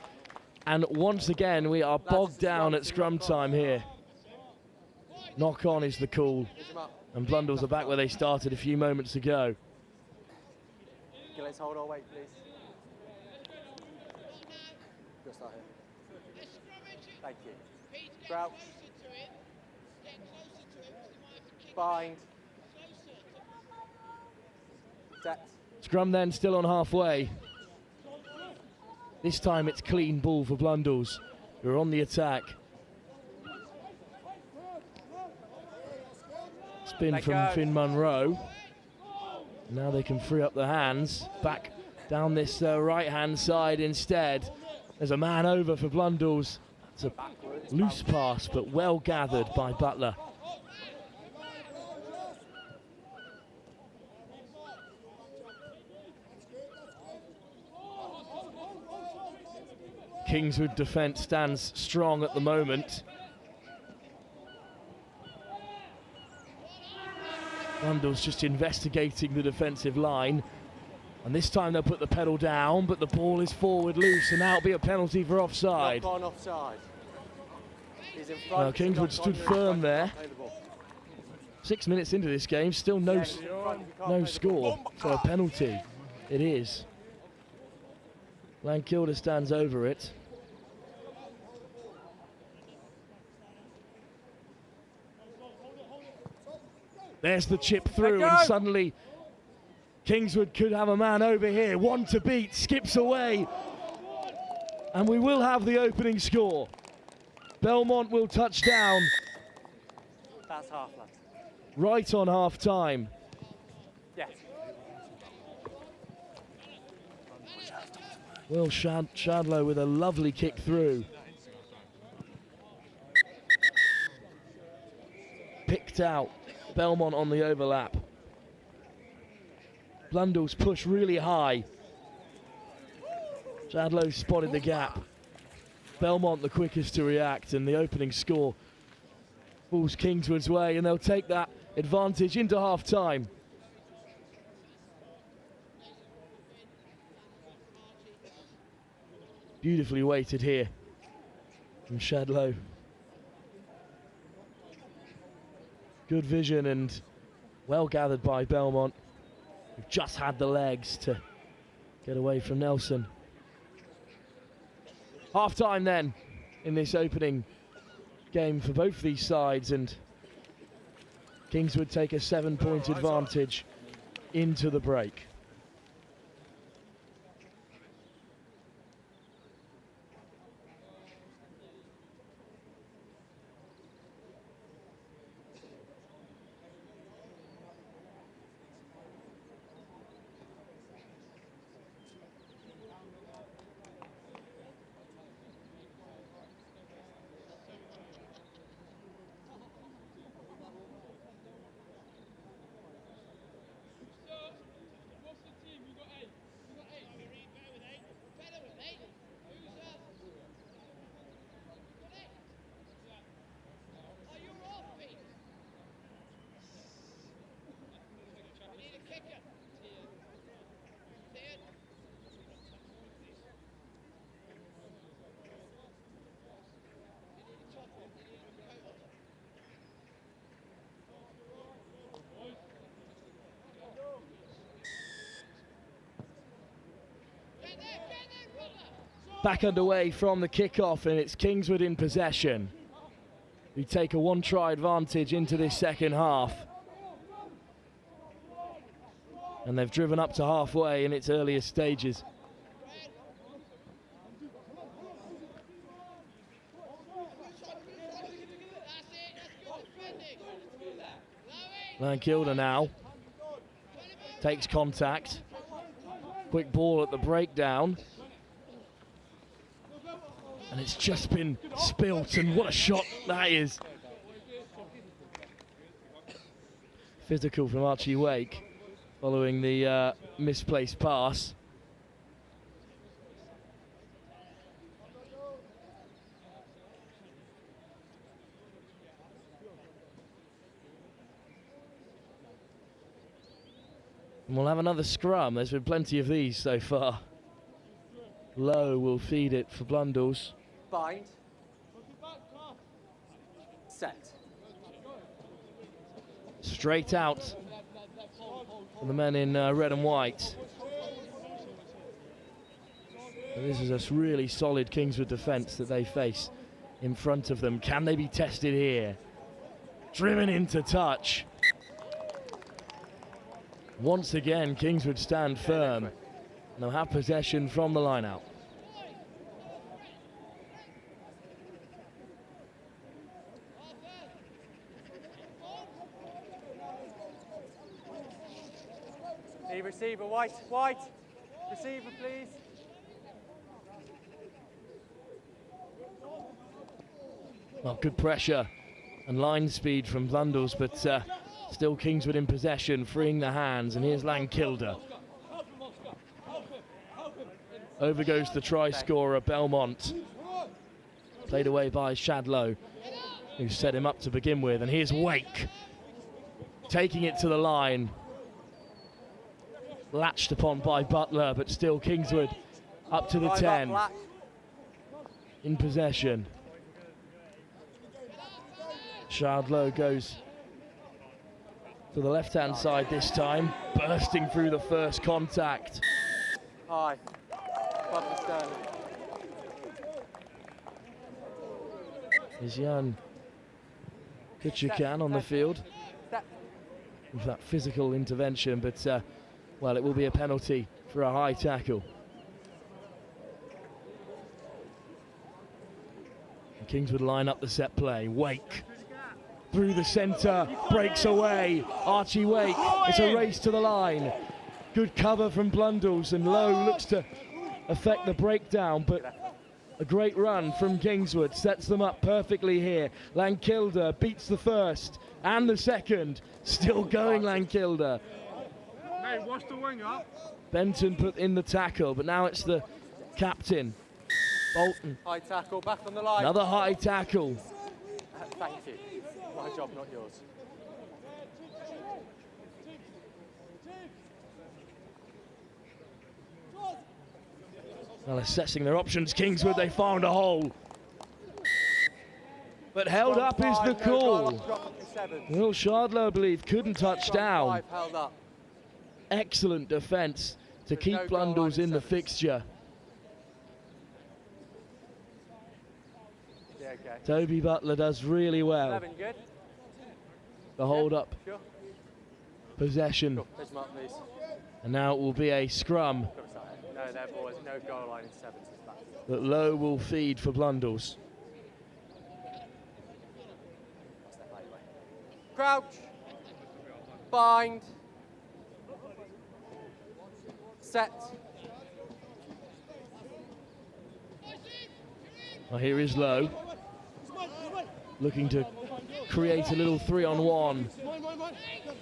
And once again, we are bogged down at scrum time here. Knock on is the call, Use him up. and Blundell's are back where they started a few moments ago. Okay, let's hold our weight, please. Just start here. Thank you. Crouch. Bind. Set. Scrum then still on halfway. This time it's clean ball for Blundell's, who are on the attack. Spin Let from go. Finn Munro. Now they can free up the hands. Back down this right-hand side instead. There's a man over for Blundell's. It's a Backwards. loose pass, but well gathered by Butler. Kingswood defence stands strong at the moment. Blundell's just investigating the defensive line. And this time they'll put the pedal down, but the ball is forward loose, and that'll be a penalty for offside. Knock on offside. He's in front. Well, Kingswood knock stood on, you're in firm front, there. play the ball. 6 minutes into this game, still no, Yeah, he's in front, you can't play no the score. ball. So a penalty it is. Lankilder stands over it. There's the chip through, Let and go. suddenly Kingswood could have a man over here. 1 to beat, skips away. And we will have the opening score. Belmont will touch down That's half, lads. right on half time. Yes. Will Shadlow with a lovely kick through. Picked out. Belmont on the overlap. Blundell's push really high. Shadlow spotted the gap. Belmont the quickest to react, and the opening score falls Kingswood's way, and they'll take that advantage into half time. Beautifully weighted here from Shadlow. Good vision and well gathered by Belmont, who've just had the legs to get away from Nelson. Half time then in this opening game for both these sides, and Kingswood take a 7-point advantage into the break. Back underway from the kickoff, and it's Kingswood in possession. We take a one-try advantage into this second half. And they've driven up to halfway in its earliest stages. Lankilder now takes contact. Quick ball at the breakdown. And it's just been spilt, and what a shot that is. Physical from Archie Wake following the misplaced pass. And we'll have another scrum. There's been plenty of these so far. Low will feed it for Blundell's. Bind. Set. Straight out for the men in red and white. And this is a really solid Kingswood defence that they face in front of them. Can they be tested here? Driven into touch. Once again, Kingswood stand firm. They'll have possession from the line-out. Need receiver, White, White. Receiver, please. Well, good pressure and line speed from Blundell's, but still Kingswood in possession, freeing the hands, and here's Lankilder. Over goes the try scorer, Belmont. Played away by Shadlow, who set him up to begin with, and here's Wake. Taking it to the line. Latched upon by Butler, but still Kingswood up to the 10. In possession. Shadlow goes to the left-hand side this time, bursting through the first contact. High. Above the sternum. Is Jan Kuchukan on the field with that physical intervention, but well, it will be a penalty for a high tackle. And Kingswood line up the set play. Wake through the centre, breaks away. Archie Wake, it's a race to the line. Good cover from Blundell's, and Lowe looks to affect the breakdown, but a great run from Kingswood sets them up perfectly here. Lankilder beats the first and the second. Still going, Lankilder. Hey, watch the wing up. Benton put in the tackle, but now it's the captain, Bolton. High tackle, back on the line. Another high tackle. Thank you. My job, not yours. Well, assessing their options, Kingswood, they found a hole. But held up is the call. Will Shadlow, I believe, couldn't touch down. Held up. Excellent defence to keep Blundell's in the fixture. Okay. Toby Butler does really well 11, good. to hold up Sure. possession. Cool. Pitch them up, please. And now it will be a scrum Come aside. No, there, boys. No goal line in 7s. It's back. that Lowe will feed for Blundell's. Step out your way. Crouch. Bind. Set. Well, here is Lowe, looking to create a little 3-on-1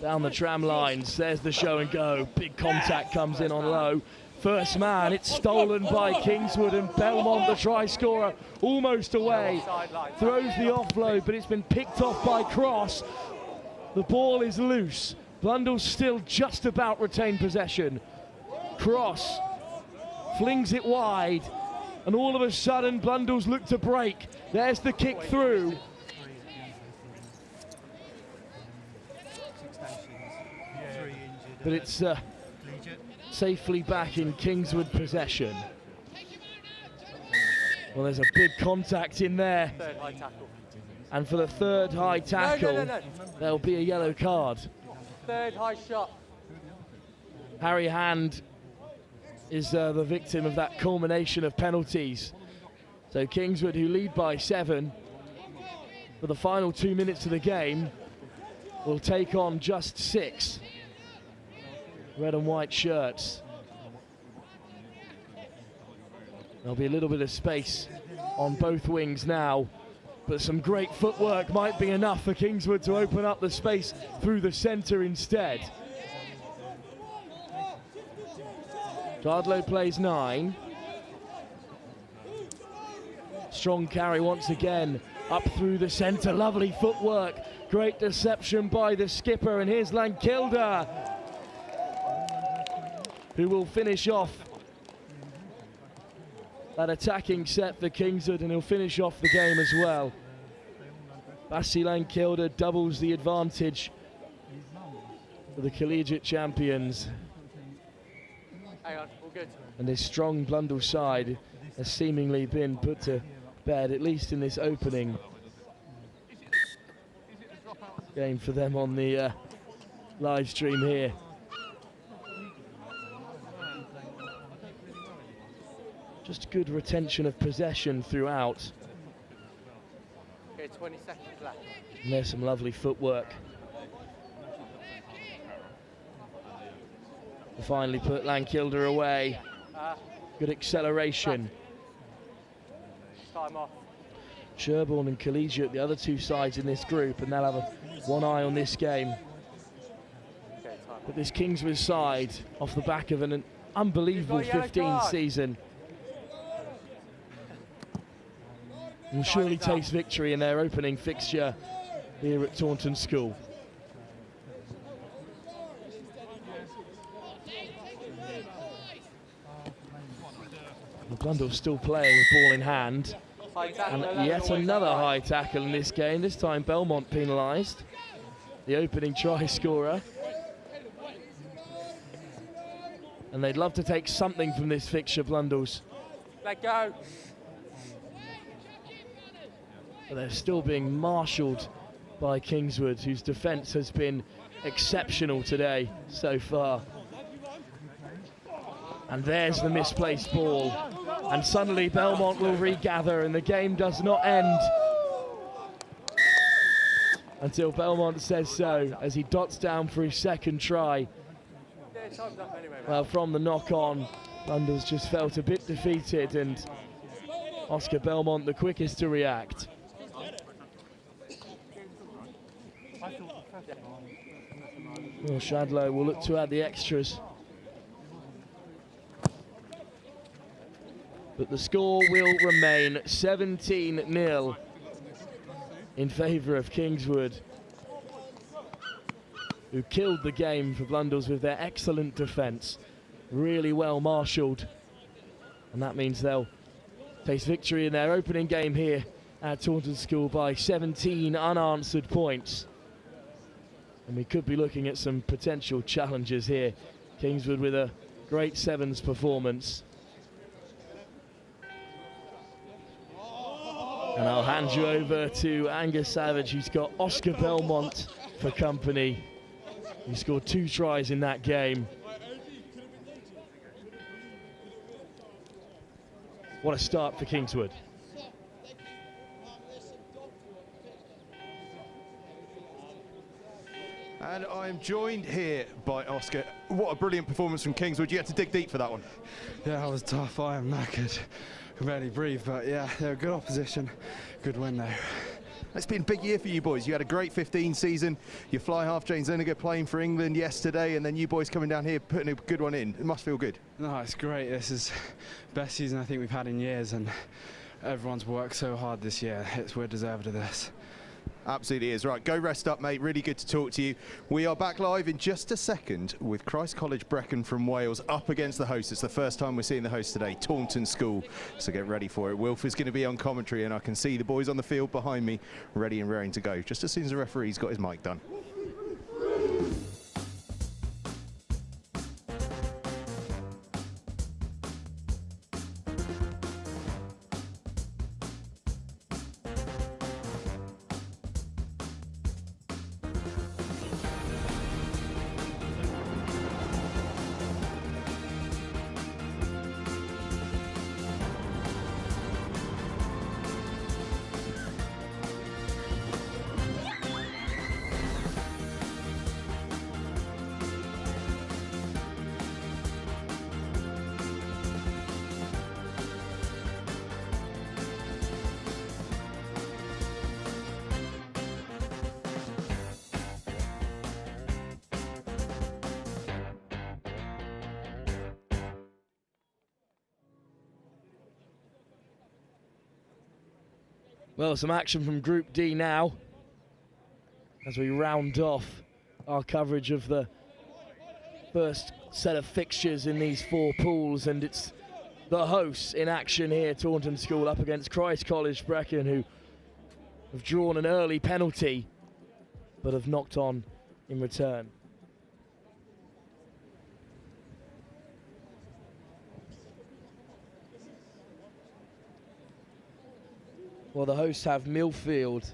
down the tram lines. There's the show and go. Big contact comes in on Lowe. First man, it's stolen by Kingswood, and Belmont, the try scorer, almost away. Throws the offload, but it's been picked off by Cross. The ball is loose. Blundell still just about retained possession. Cross flings it wide, and all of a sudden Blundell's look to break. There's the kick through. But it's safely back in Kingswood possession. Well, there's a big contact in there. Third high tackle. And for the third high tackle, No. there'll be a yellow card. Third high shot. Harry Hand is the victim of that culmination of penalties. So Kingswood, who lead by 7 for the final 2 minutes of the game, will take on just 6. Red and white shirts. There'll be a little bit of space on both wings now, but some great footwork might be enough for Kingswood to open up the space through the centre instead. Gardlow plays 9. Strong carry once again up through the centre. Lovely footwork. Great deception by the skipper. And here's Lankilder, who will finish off that attacking set for Kingswood, and he'll finish off the game as well. Bassi Lankilder doubles the advantage for the Collegiate champions. Hang on, all good. And this strong Blundell side has seemingly been put to bed, at least in this opening game for them on the live stream here. Just good retention of possession throughout. Okay, 20 seconds left. And there's some lovely footwork to finally put Lankilder away. Good acceleration. Time off. Sherborne and Collegiate, the other two sides in this group, and they'll have one eye on this game. Okay, time But this Kingswood side, off the back of an unbelievable 15 season, will surely taste victory in their opening fixture here at Taunton School. Blundell still playing with ball in hand. And yet another high tackle in this game, this time Belmont penalised, the opening try scorer. And they'd love to take something from this fixture, Blundell's. Let go. But they're still being marshalled by Kingswood, whose defence has been exceptional today so far. And there's the misplaced ball. And suddenly Belmont will regather, and the game does not end until Belmont says so, as he dots down for his second try. Yeah, time's up anyway, man. Well, from the knock-on, Blundell's just felt a bit defeated, and Oscar Belmont the quickest to react. Well, Shadlow will look to add the extras. But the score will remain 17-0 in favour of Kingswood, who killed the game for Blundell's with their excellent defence. Really well marshalled. And that means they'll taste victory in their opening game here at Taunton School by 17 unanswered points. And we could be looking at some potential challenges here. Kingswood with a great sevens performance. And I'll hand you over to Angus Savage, who's got Oscar Belmont for company. He scored 2 tries in that game. What a start for Kingswood. And I'm joined here by Oscar. What a brilliant performance from Kingswood. You had to dig deep for that one. Yeah, that was tough. I am knackered. Can barely breathe, but yeah, they're a good opposition. Good win though. It's been a big year for you boys. You had a great 15 season. Your fly half James Lineker playing for England yesterday, and then you boys coming down here putting a good one in. It must feel good. No, it's great. This is best season I think we've had in years, and everyone's worked so hard this year. We're deserved of this. Absolutely is. Right, go rest up, mate. Really good to talk to you. We are back live in just a second with Christ College Brecon from Wales up against the host. It's the first time we're seeing the host today, Taunton School. So get ready for it. Wilf is going to be on commentary, and I can see the boys on the field behind me ready and raring to go, just as soon as the referee's got his mic done. Well, some action from Group D now as we round off our coverage of the first set of fixtures in these 4 pools, and it's the hosts in action here, Taunton School up against Christ College Brecon, who have drawn an early penalty but have knocked on in return. Well, the hosts have Millfield,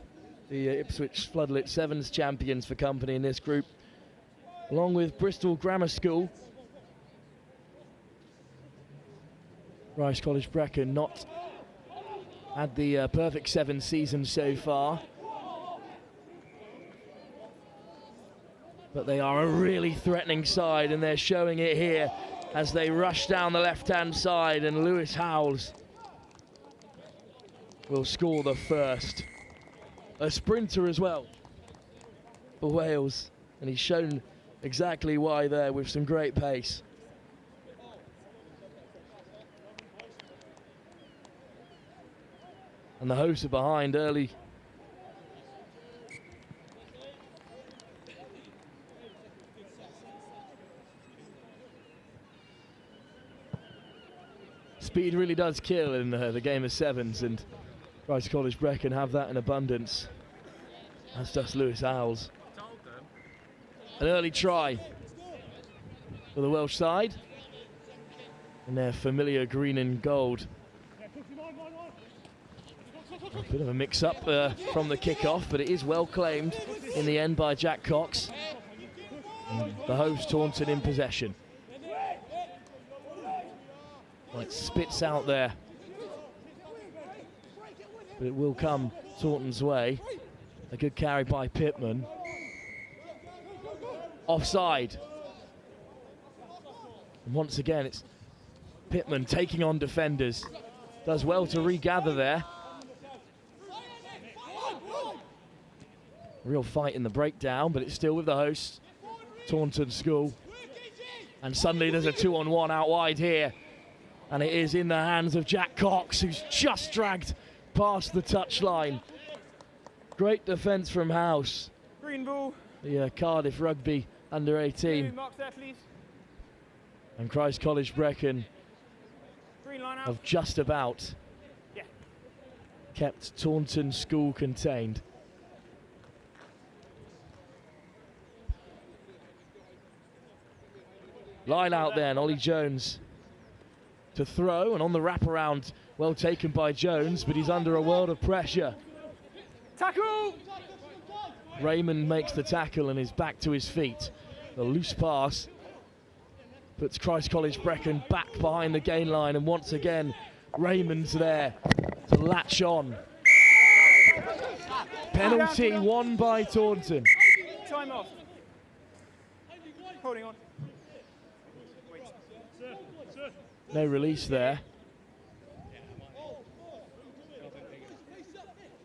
the Ipswich Floodlit Sevens champions, for company in this group, along with Bristol Grammar School. Christ College Brecon not had the perfect 7 season so far, but they are a really threatening side, and they're showing it here as they rush down the left-hand side, and Lewis Howells will score the first. A sprinter as well for Wales, and he's shown exactly why there with some great pace. And the hosts are behind early. Speed really does kill in the game of sevens, and Christ College Brecon have that in abundance, as does Lewis Howells. An early try for the Welsh side in their familiar green and gold. A bit of a mix-up from the kick-off, but it is well claimed in the end by Jack Cox. And the host Taunton in possession. It spits out there, but it will come Taunton's way. A good carry by Pittman. Offside. And once again, it's Pittman taking on defenders. Does well to regather there. Real fight in the breakdown, but it's still with the hosts, Taunton School. And suddenly there's a 2-on-1 out wide here. And it is in the hands of Jack Cox, who's just dragged past the touchline. Great defence from House. Green ball. The Cardiff Rugby under 18. Mark there, please. And Christ College Brecon Green line out. have just about kept Taunton School contained. Line out there, and Ollie Jones to throw, and on the wraparound Well taken by Jones, but he's under a world of pressure. Tackle! Raymond makes the tackle and is back to his feet. The loose pass puts Christ College Brecon back behind the gain line, and once again Raymond's there to latch on. Penalty won by Taunton. Time off. Holding on. No release there.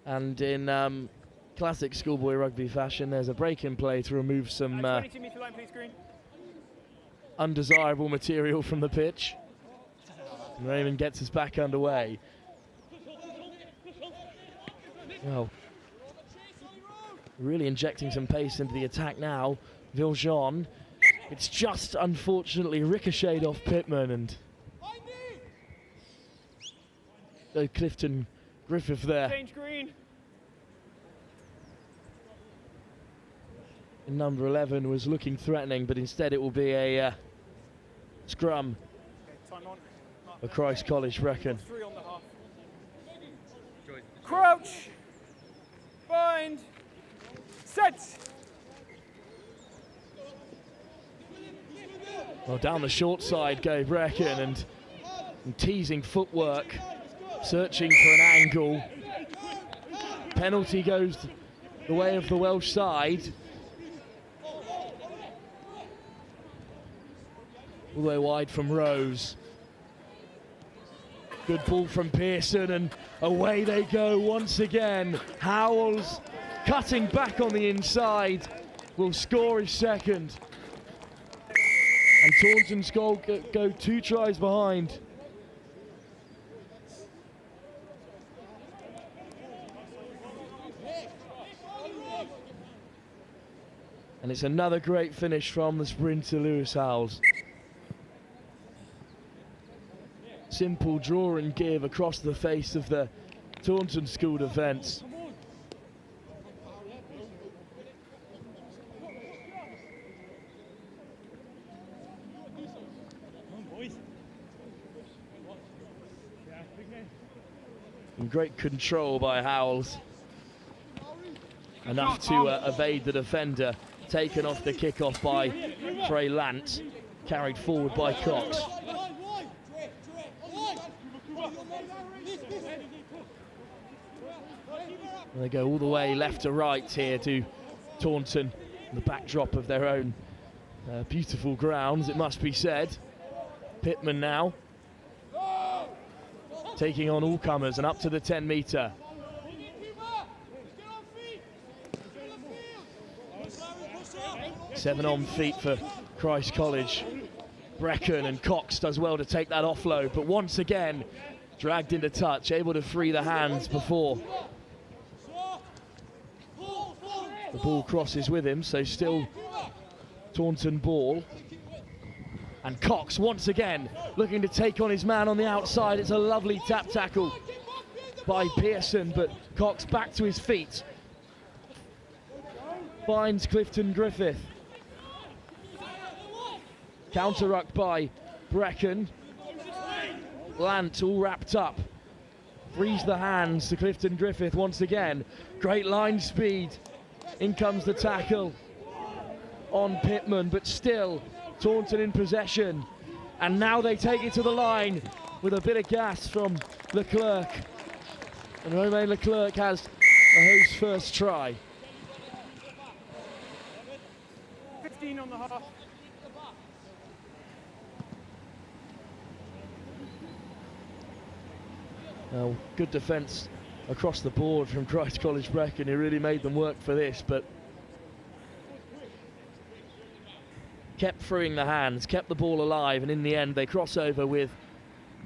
And in classic schoolboy rugby fashion, there's a break in play to remove some 22-metre line, please, Green. undesirable material from the pitch. And Raymond gets us back underway. Well, really injecting some pace into the attack now. Viljean. It's just unfortunately ricocheted off Pittman, and Clifton Griffith there. Change Green. And number 11 was looking threatening, but instead it will be a scrum Time on. for Christ College Brecon. 3 on the half. Crouch. Bind. Set. Well, down the short side go Brecon, and teasing footwork, searching for an angle. Penalty goes the way of the Welsh side. All the way wide from Rose. Good ball from Pearson, and away they go once again. Howells cutting back on the inside will score his second. And Taunton's goal go 2 tries behind. And it's another great finish from the sprinter Lewis Howells. Simple draw and give across the face of the Taunton school defence. And great control by Howells. Enough to evade the defender. Taken off the kickoff by Trey Lant. Carried forward by Cox. And they go all the way left to right here to Taunton, the backdrop of their own beautiful grounds, it must be said. Pittman now taking on all comers and up to the 10 metre. Seven on feet for Christ College Brecon, and Cox does well to take that offload, but once again dragged into touch, able to free the hands before the ball crosses with him, so still Taunton ball. And Cox once again looking to take on his man on the outside. It's a lovely tap tackle by Pearson, but Cox back to his feet. Finds Clifton Griffith. Counter ruck by Brecon. Glant all wrapped up. Frees the hands to Clifton Griffith once again. Great line speed. In comes the tackle on Pittman, but still Taunton in possession. And now they take it to the line with a bit of gas from Leclerc. And Romain Leclerc has the host's first try. 15 on the half. Now, good defence across the board from Christ College Brecon. He really made them work for this, but kept freeing the hands, kept the ball alive, and in the end they cross over with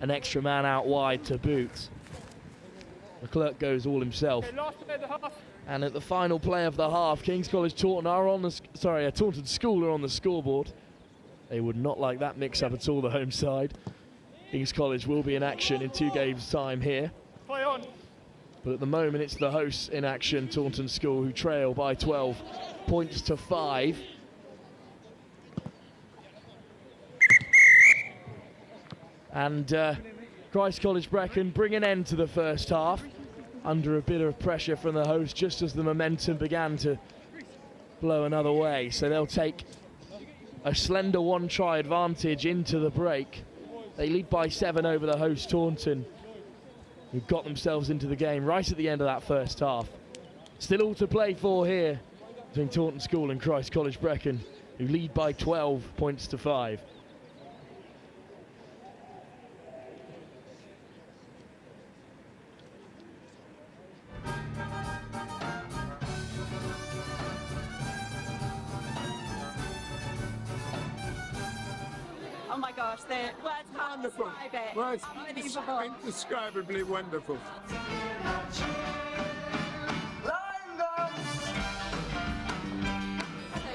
an extra man out wide to boot. Leclerc goes all himself. Okay, last play of the half. And at the final play of the half, King's College Taunton are on the Taunton School are on the scoreboard. They would not like that mix-up at all, the home side. King's College will be in action in 2 games' time here. Play on. But at the moment, it's the hosts in action, Taunton School, who trail by 12 points to 5. And Christ College Brecon bring an end to the first half under a bit of pressure from the host just as the momentum began to blow another way. So they'll take a slender one-try advantage into the break. They lead by 7 over the host Taunton, who got themselves into the game right at the end of that first half. Still all to play for here between Taunton School and Christ College Brecon, who lead by 12 points to 5. Oh my gosh, the words can't describe it. Words Unbelievable. indescribably wonderful.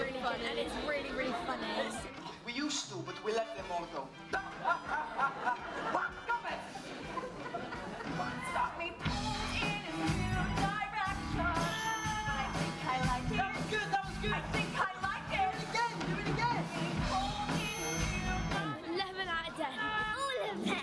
Really fun, and it's really, really funny. We used to, but we let them all go. Stop me in a new direction. I think I like it. That was good, that was good. I think I like it. Do it again. 11 out of 10. All of them.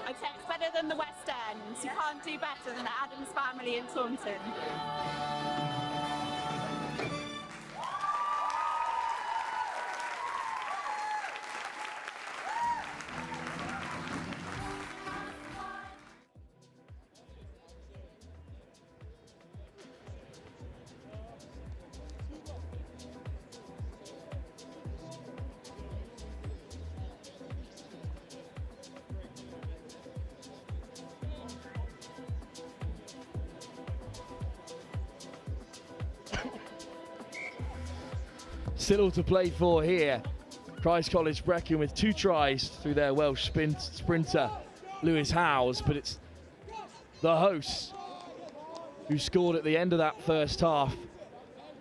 I'd say it's better than the West End. You can't do better than the Adams family in Taunton. Still all to play for here. Christ College Brecon with 2 tries through their Welsh sprinter, Lewis Howes, but it's the hosts who scored at the end of that first half,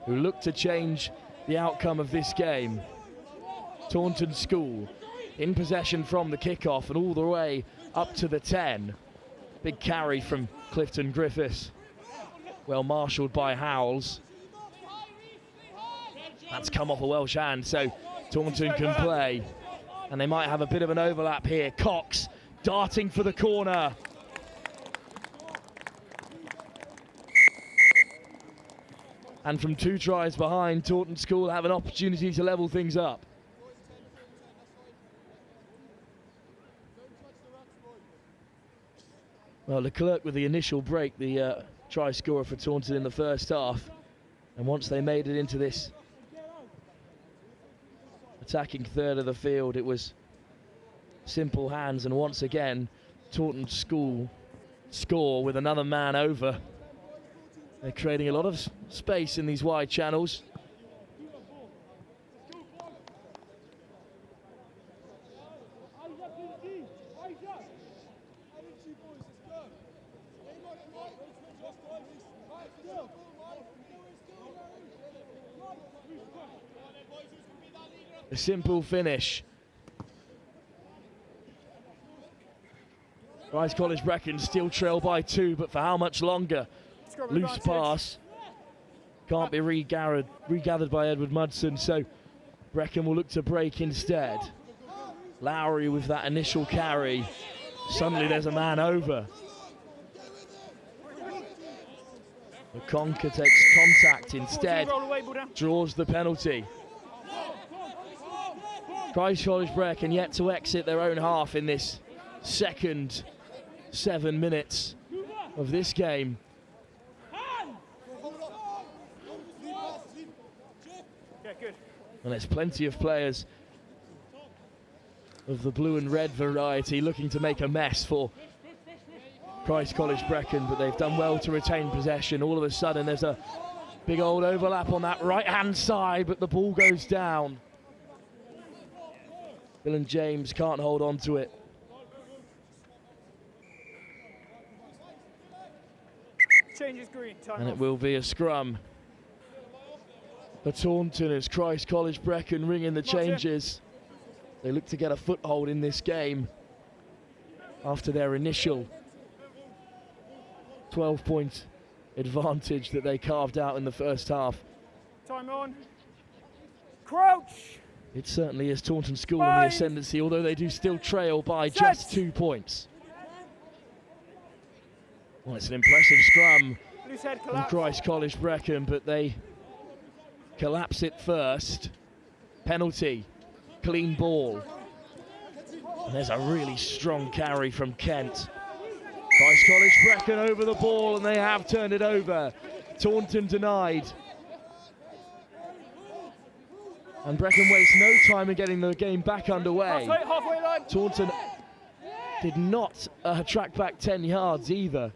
who looked to change the outcome of this game. Taunton School in possession from the kickoff and all the way up to the 10. Big carry from Clifton Griffiths, well marshalled by Howells. That's come off a Welsh hand, so Taunton can play. And they might have a bit of an overlap here. Cox darting for the corner. And from 2 tries behind, Taunton School have an opportunity to level things up. Well, Leclerc with the initial break, the try scorer for Taunton in the first half. And once they made it into this attacking third of the field, it was simple hands, and once again Taunton School score with another man over. They're creating a lot of space in these wide channels. A simple finish. Christ College Brecon still trail by 2, but for how much longer? Loose pass. Can't be regathered by Edward Mudson, so Brecon will look to break instead. Lowry with that initial carry. Suddenly there's a man over. Conker takes contact instead, draws the penalty. Christ College Brecon yet to exit their own half in this second 7 minutes of this game. And there's plenty of players of the blue and red variety looking to make a mess for Christ College Brecon, but they've done well to retain possession. All of a sudden there's a big old overlap on that right hand side, but the ball goes down. Dylan James can't hold on to it. Changes green. Time And off. it will be a scrum for Taunton as Christ College Brecon ring in the changes. They look to get a foothold in this game after their initial 12-point advantage that they carved out in the first half. Time on. Crouch. It certainly is Taunton School in the ascendancy, although they do still trail by just 2 points. Well, it's an impressive scrum from Christ College Brecon, but they collapse it first. Penalty, clean ball. And there's a really strong carry from Kent. Christ College Brecon over the ball, and they have turned it over. Taunton denied. And Brecon wastes no time in getting the game back underway. Taunton did not track back 10 yards either.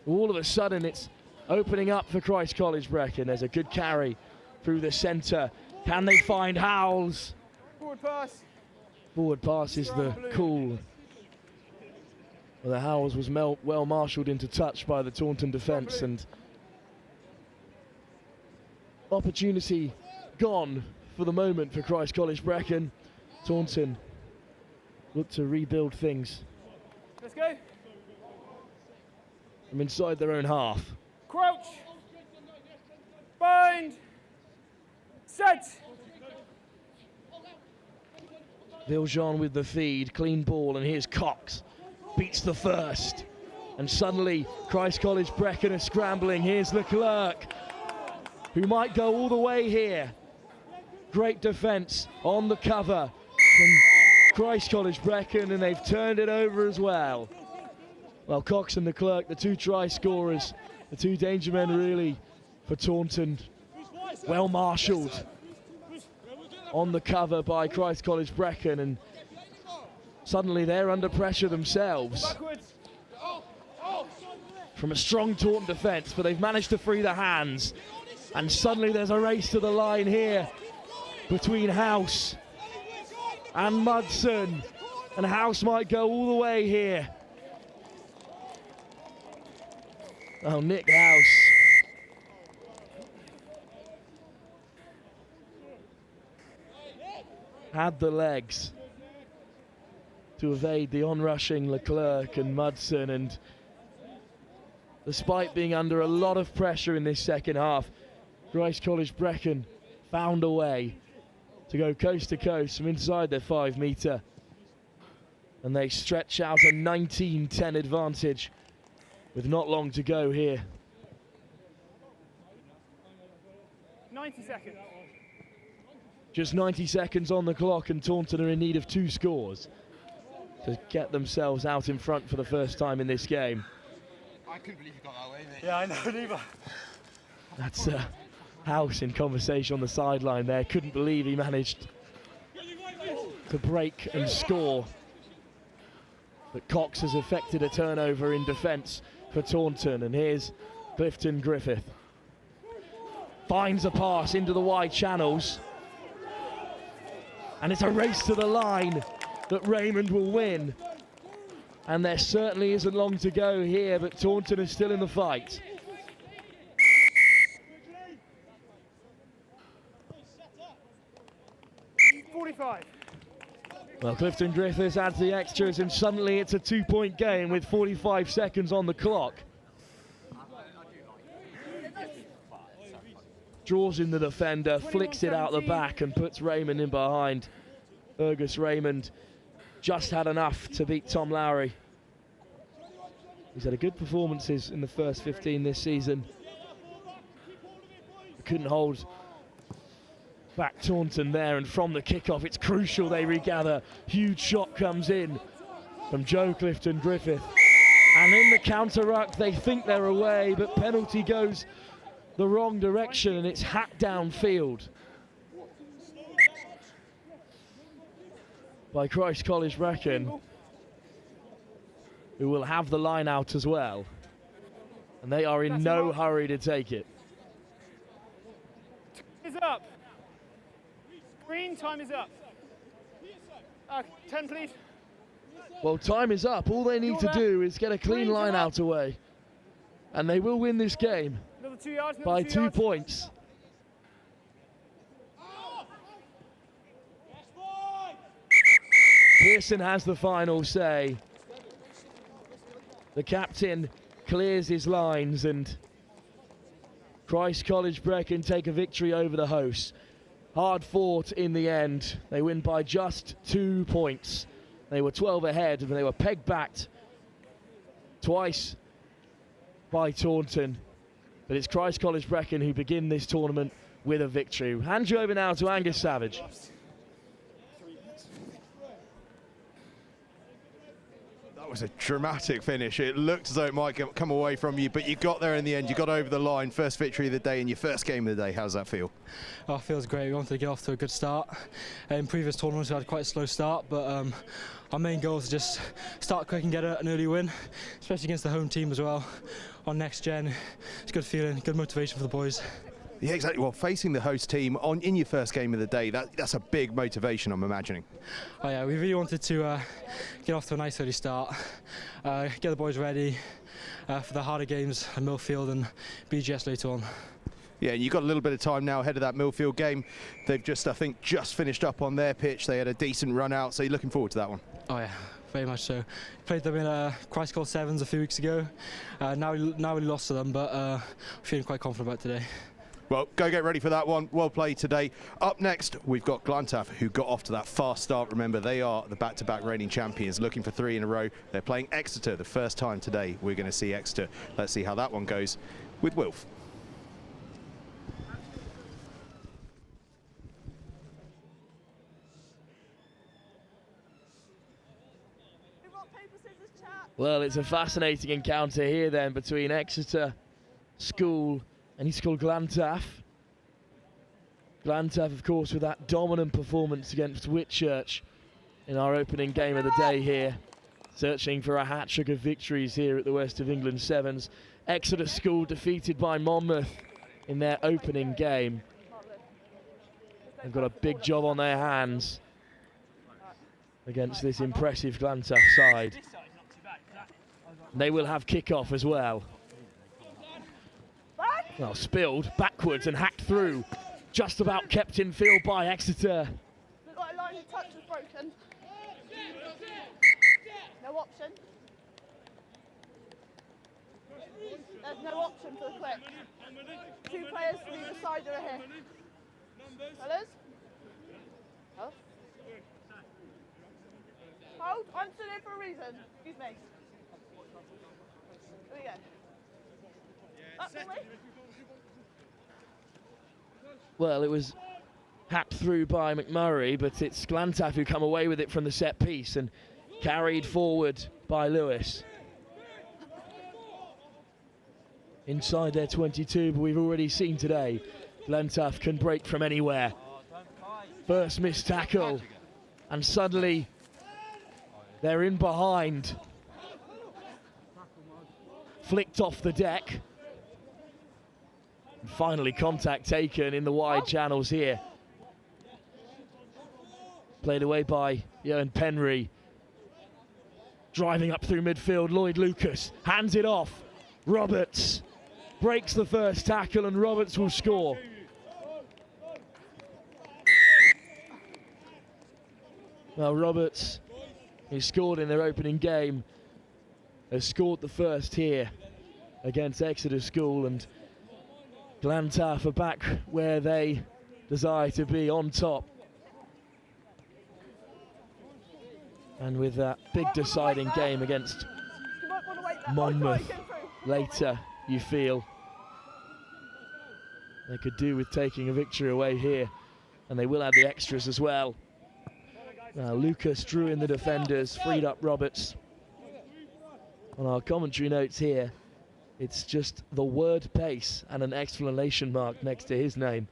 All of a sudden it's opening up for Christ College Brecon. There's a good carry through the centre. Can they find Howells? Forward pass. Forward pass is the call. Well, the Howells was well marshalled into touch by the Taunton defence, and opportunity gone for the moment for Christ College Brecon. Taunton look to rebuild things. Let's go. From inside their own half. Crouch. Bind. Set. Viljean with the feed, clean ball, and here's Cox. Beats the first. And suddenly, Christ College Brecon are scrambling. Here's Leclerc, who might go all the way here. Great defence on the cover from Christ College Brecon, and they've turned it over as well. Well, Cox and Leclerc, the two try scorers, the two danger men really for Taunton. Well marshalled on the cover by Christ College Brecon, and suddenly they're under pressure themselves from a strong Taunton defence, but they've managed to free the hands. And suddenly there's a race to the line here between House and Mudson, and House might go all the way here. Oh, Nick House. Had the legs to evade the onrushing Leclerc and Mudson, and despite being under a lot of pressure in this second half, Christ College Brecon found a way to go coast to coast from inside their 5 metre, and they stretch out a 19-10 advantage with not long to go here. 90 seconds. Just 90 seconds on the clock, and Taunton are in need of 2 scores to get themselves out in front for the first time in this game. I couldn't believe you got that way, mate. Yeah, I know, neither. That's House in conversation on the sideline there. Couldn't believe he managed to break and score. But Cox has effected a turnover in defence for Taunton, and here's Clifton Griffith. Finds a pass into the wide channels, and it's a race to the line that Raymond will win. And there certainly isn't long to go here, but Taunton is still in the fight. Well, Clifton Griffiths adds the extras, and suddenly it's a 2-point game with 45 seconds on the clock. Draws in the defender, flicks it out the back and puts Raymond in behind. Fergus Raymond just had enough to beat Tom Lowry. He's had a good performances in the first 15 this season. Couldn't hold back Taunton there, and from the kickoff it's crucial they regather. Huge shot comes in from Joe Clifton Griffith, and in the counter-ruck they think they're away, but penalty goes the wrong direction and it's hacked downfield by Christ College Brecon, who will have the line out as well, and they are in no hurry to take it. Is up. Green, time is up. 10, please. Well, time is up. All they need to do is get a clean line out away, and they will win this game by 2 points. Pearson has the final say. The captain clears his lines, and Christ College Brecon take a victory over the hosts. Hard fought in the end. They win by just 2 points. They were 12 ahead, and they were pegged back twice by Taunton. But it's Christ College Brecon who begin this tournament with a victory. Hand you over now to Angus Savage. That was a dramatic finish. It looked as though it might come away from you, but you got there in the end. You got over the line. First victory of the day in your first game of the day. How does that feel? Oh, it feels great. We wanted to get off to a good start. In previous tournaments we had quite a slow start, but our main goal is to just start quick and get an early win, especially against the home team as well. On next gen, it's a good feeling, good motivation for the boys. Yeah, exactly. Well, facing the host team in your first game of the day, that's a big motivation, I'm imagining. Oh yeah, we really wanted to get off to a nice early start, get the boys ready for the harder games at Millfield and BGS later on. Yeah, and you've got a little bit of time now ahead of that Millfield game. They've just finished up on their pitch. They had a decent run out, so you're looking forward to that one. Oh yeah, very much so. Played them in Christ College Sevens a few weeks ago. Now we lost to them, but feeling quite confident about today. Well, go get ready for that one. Well played today. Up next, we've got Glantaf, who got off to that fast start. Remember, they are the back-to-back reigning champions, looking for 3 in a row. They're playing Exeter the first time today. We're going to see Exeter. Let's see how that one goes with Wilf. Well, it's a fascinating encounter here then between Exeter School and Ysgol Glantaf. Glantaf, of course, with that dominant performance against Whitchurch in our opening game of the day here, searching for a hat-trick of victories here at the West of England Sevens. Exeter School defeated by Monmouth in their opening game. They've got a big job on their hands against this impressive Glantaf side. They will have kick-off as well. Well, spilled backwards and hacked through. Just about kept in field by Exeter. Looked like a line of touch was broken. No option. There's no option for the clip. 2 players from either side are here. Fellas? Huh? Hold, I'm stood here for a reason. Excuse me. Here we go. That's the way. Well, it was hacked through by McMurray, but it's Glantaf who come away with it from the set piece and carried forward by Lewis. Inside their 22, but we've already seen today, Glantaf can break from anywhere. First missed tackle, and suddenly they're in behind. Flicked off the deck. And finally contact taken in the wide channels here. Played away by Johan Penry. Driving up through midfield, Lloyd Lucas hands it off. Roberts breaks the first tackle and Roberts will score. Well, Roberts, who scored in their opening game, has scored the first here against Exeter School, and Glantaf are back where they desire to be, on top. And with that big deciding game against Monmouth later, you feel they could do with taking a victory away here, and they will add the extras as well. Now Lucas drew in the defenders, freed up Roberts. On our commentary notes here, it's just the word pace and an exclamation mark next to his name.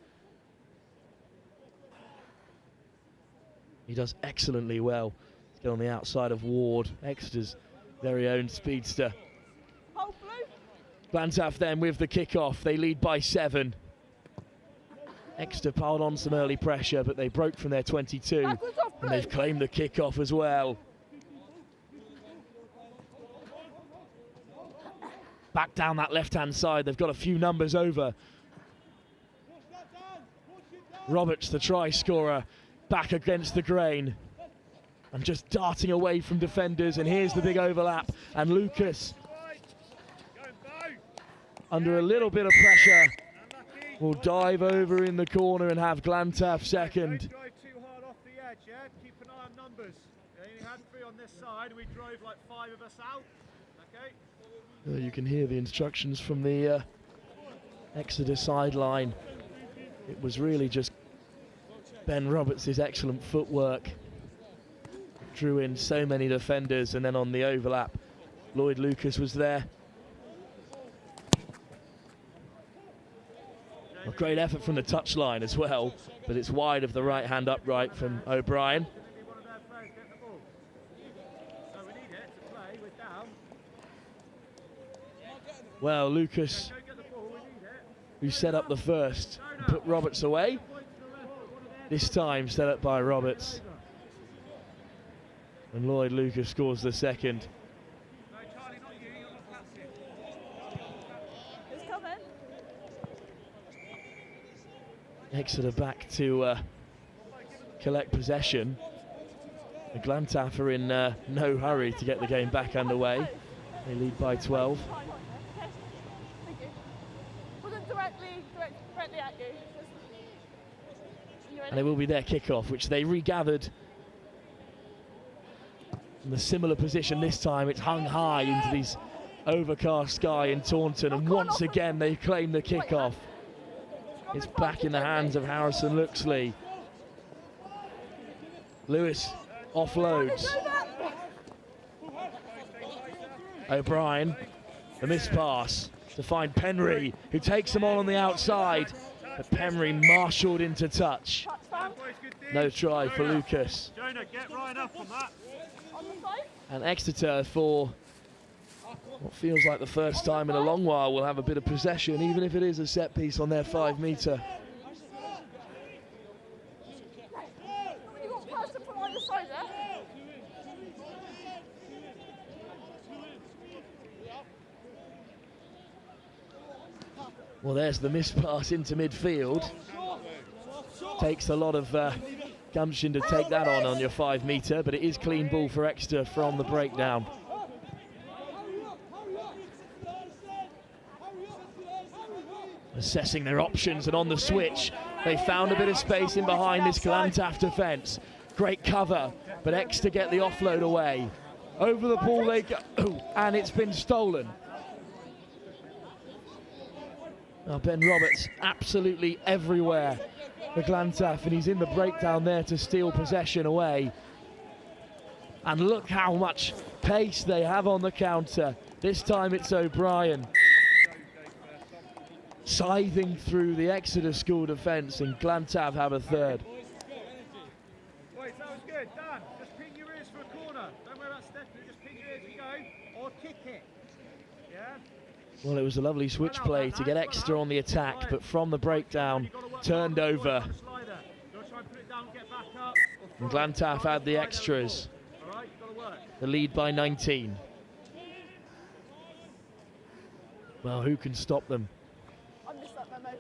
He does excellently well. Let's get on the outside of Ward, Exeter's very own speedster. Glantaf then with the kick-off. They lead by 7. Exeter piled on some early pressure, but they broke from their 22, and they've claimed the kick-off as well. Back down that left-hand side, they've got a few numbers over. Roberts, the try scorer, back against the grain and just darting away from defenders, and here's the big overlap, and Lucas under a little bit of pressure, will dive over in the corner and have Glantaf second. Don't drive too hard off the edge, yeah? Keep an eye on numbers. Yeah, you had 3 on this side, we drove like 5 of us out. Okay? You can hear the instructions from the Exeter sideline. It was really just Ben Roberts' excellent footwork. Drew in so many defenders, and then on the overlap, Lloyd Lucas was there. A great effort from the touchline as well, but it's wide of the right-hand upright from O'Brien. Well, Lucas, who set up the first, put Roberts away. This time set up by Roberts. And Lloyd Lucas scores the second. Exeter back to collect possession. The Glantaf are in no hurry to get the game back underway. They lead by 12. Wasn't directly at you. And it will be their kickoff, which they regathered in a similar position this time. It's hung high into this overcast sky in Taunton, and once again they claim the kickoff. It's back in the hands of Harrison Luxley. Lewis offloads. O'Brien, the missed pass to find Penry, who takes them on the outside. But Penry marshalled into touch. No try for Lucas. And Exeter, for what feels like the first time in a long while, will have a bit of possession, even if it is a set piece on their 5 metre. Well, there's the missed pass into midfield. Takes a lot of gumption to take that on your 5 metre, but it is clean ball for Exeter from the breakdown. Assessing their options, and on the switch, they found a bit of space in behind this Glantaf defence. Great cover, but Exeter get the offload away. Over the ball they go, and it's been stolen. Now Ben Roberts absolutely everywhere for Glantaf, and he's in the breakdown there to steal possession away. And look how much pace they have on the counter. This time it's O'Brien scything through the Exeter school defence, and Glantaf have a third. Wait, that was good. Dan, just ping your ears for a corner. Don't worry about stepping, just ping your ears and go, or kick it. Yeah? Well, it was a lovely switch play to get Exeter on the attack, but from the breakdown, turned over. And Glantaf had the extras. The lead by 19. Well, who can stop them? I missed that memo.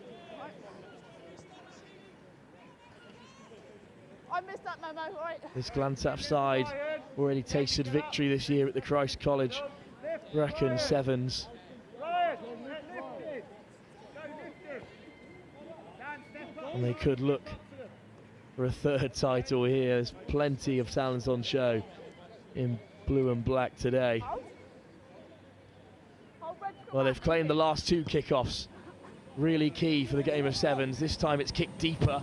I missed that memo, right? This Glantaf side already tasted victory this year at the Christ College Brecon Sevens. And they could look for a third title here. There's plenty of talent on show in blue and black today. Well, they've claimed the last 2 kickoffs. Really key for the game of sevens. This time it's kicked deeper.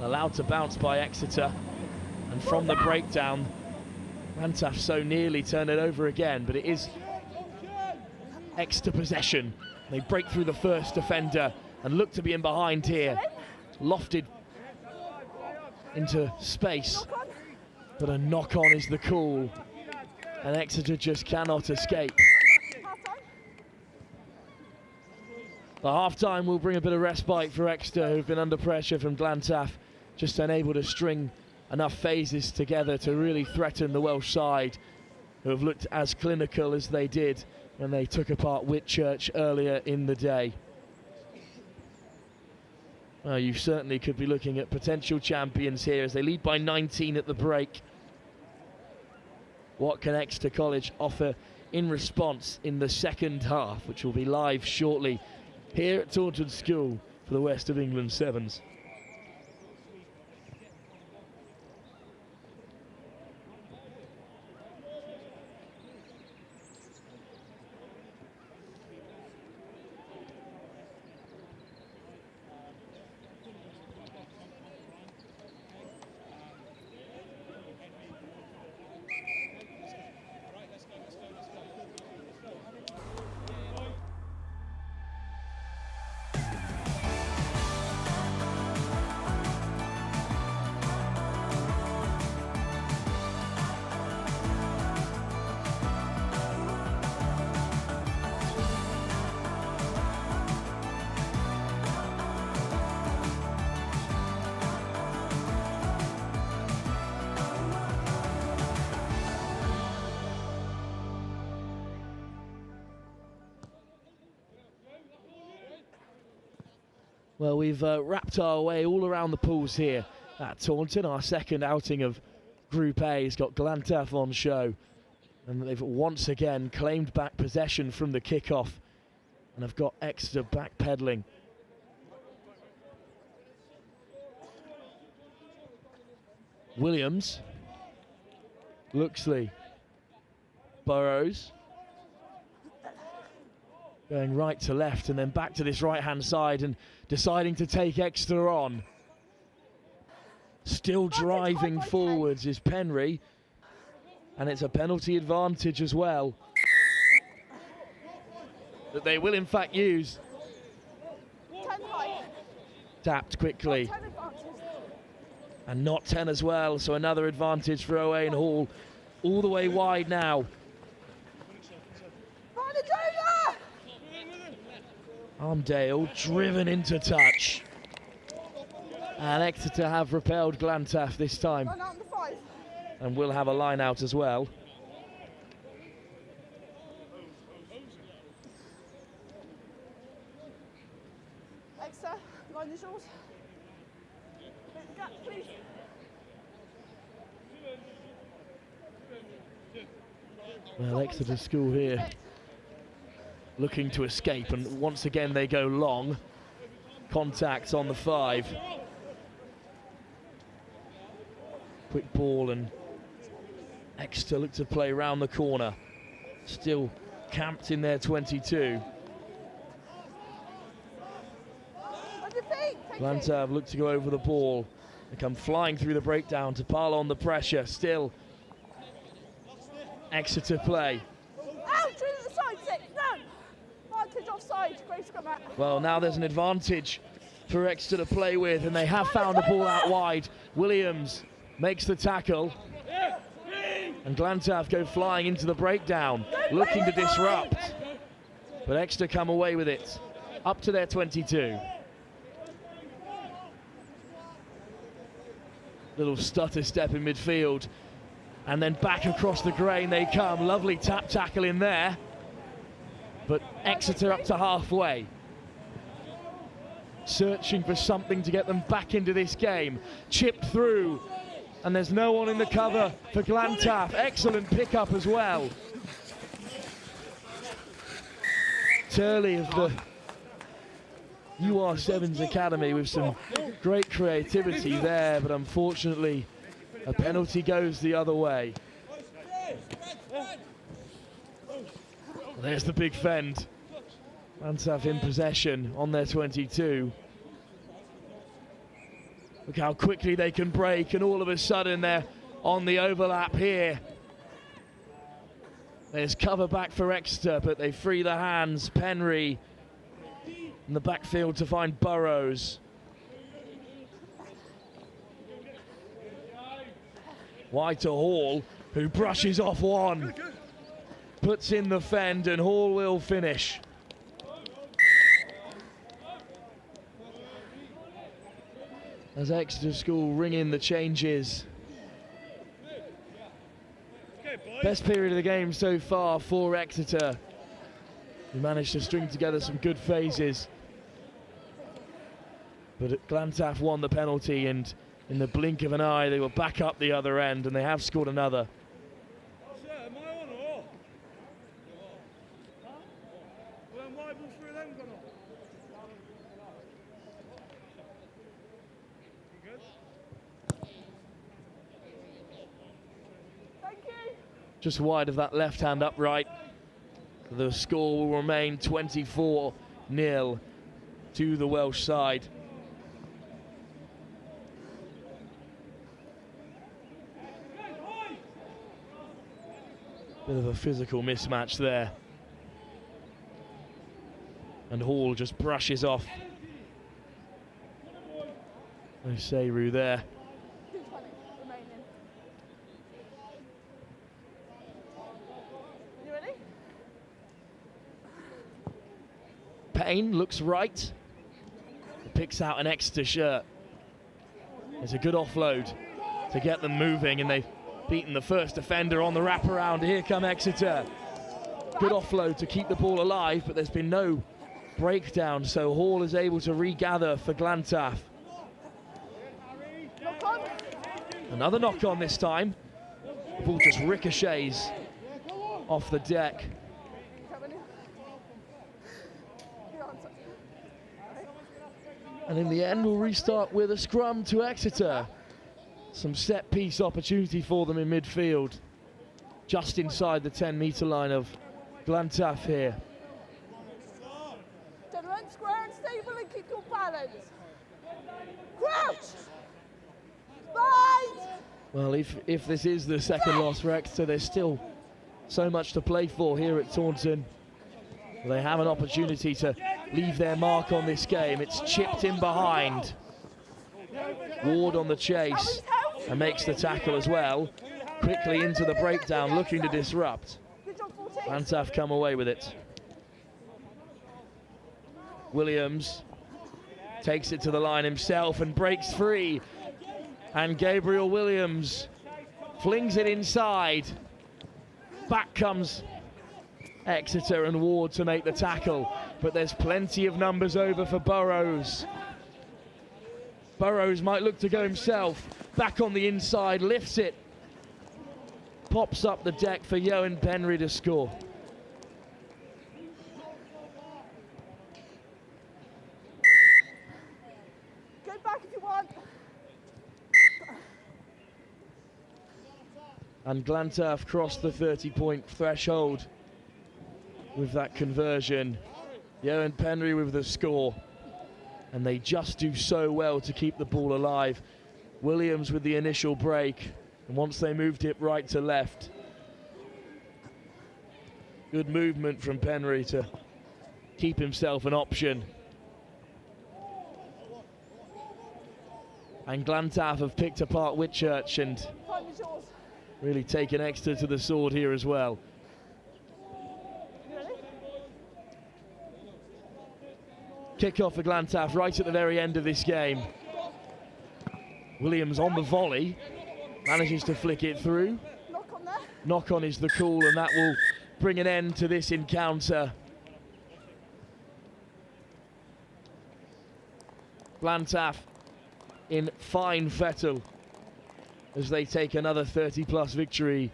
Allowed to bounce by Exeter. And from the breakdown, Glantaf so nearly turned it over again, but it is Exeter possession. They break through the first defender and look to be in behind here. Lofted into space, but a knock-on is the call, and Exeter just cannot escape. The half-time will bring a bit of respite for Exeter, who've been under pressure from Glantaf, just unable to string enough phases together to really threaten the Welsh side, who have looked as clinical as they did when they took apart Whitchurch earlier in the day. Well, you certainly could be looking at potential champions here as they lead by 19 at the break. What can Exeter College offer in response in the second half, which will be live shortly here at Taunton School for the West of England Sevens. Well, we've wrapped our way all around the pools here at Taunton. Our second outing of Group A has got Glantaf on show. And they've once again claimed back possession from the kickoff and have got Exeter backpedaling. Williams, Luxley, Burrows. Going right to left and then back to this right-hand side and deciding to take Exeter on. Still driving forwards is Penry, and it's a penalty advantage as well that they will in fact use. Tapped quickly. And not 10 as well, so another advantage for Owain Hall. All the way wide now. Armdale driven into touch. And Exeter have repelled Glantaf this time. And will have a line out as well. Exeter, line is yours. Make the gap, please. Well, Exeter School here looking to escape, and once again they go long. Contacts on the 5. Quick ball, and Exeter look to play round the corner. Still camped in their 22. Glantaf look to go over the ball. They come flying through the breakdown to pile on the pressure. Still Exeter play. Offside, great scrum out. Well, now there's an advantage for Exeter to play with, and they have found the ball out wide. Williams makes the tackle, and Glantaf go flying into the breakdown, looking to disrupt. But Exeter come away with it, up to their 22. Little stutter step in midfield, and then back across the grain they come. Lovely tap tackle in there. But Exeter up to halfway, searching for something to get them back into this game. Chipped through, and there's no one in the cover for Glantaf. Excellent pickup as well. Turley of the UR7's Academy with some great creativity there, but unfortunately a penalty goes the other way. There's the big fend. Glantaf in possession on their 22. Look how quickly they can break, and all of a sudden they're on the overlap here. There's cover back for Exeter, but they free the hands. Penry in the backfield to find Burrows. Wide to Hall, who brushes off one. Puts in the fend, and Hall will finish. As Exeter School ring in the changes. Best period of the game so far for Exeter, who managed to string together some good phases. But Glantaf won the penalty, and in the blink of an eye they were back up the other end, and they have scored another. just wide of that left-hand upright. The score will remain 24-0 to the Welsh side. Bit of a physical mismatch there. And Hall just brushes off. No Seyru there. You ready? Payne looks right. Picks out an Exeter shirt. It's a good offload to get them moving, and they've beaten the first defender on the wraparound. Here come Exeter. Good offload to keep the ball alive, but there's been no breakdown, so Hall is able to regather for Glantaf. Another knock on this time. The ball just ricochets off the deck. And in the end, we'll restart with a scrum to Exeter. Some set piece opportunity for them in midfield. Just inside the 10-metre line of Glantaf here. Gentlemen, square and stable and keep your balance. Crouch! Bind! Well, if this is the second loss for Exeter, there's still so much to play for here at Taunton. They have an opportunity to leave their mark on this game. It's chipped in behind. Ward on the chase and makes the tackle as well. Quickly into the breakdown, looking to disrupt. Glantaf come away with it. Williams takes it to the line himself and breaks free. And Gabriel Williams flings it inside. Back comes Exeter and Ward to make the tackle, but there's plenty of numbers over for Burrows. Burrows might look to go himself. Back on the inside, lifts it. Pops up the deck for Ioan Penry to score. Go back if you want. And Glantaf crossed the 30-point threshold with that conversion. Ioan Penry with the score. And they just do so well to keep the ball alive. Williams with the initial break. And once they moved it right to left. Good movement from Penry to keep himself an option. And Glantaf have picked apart Whitchurch and really taken Exeter to the sword here as well. Kick-off for Glantaf right at the very end of this game. Williams on the volley, manages to flick it through. Knock on is the call, and that will bring an end to this encounter. Glantaf in fine fettle as they take another 30-plus victory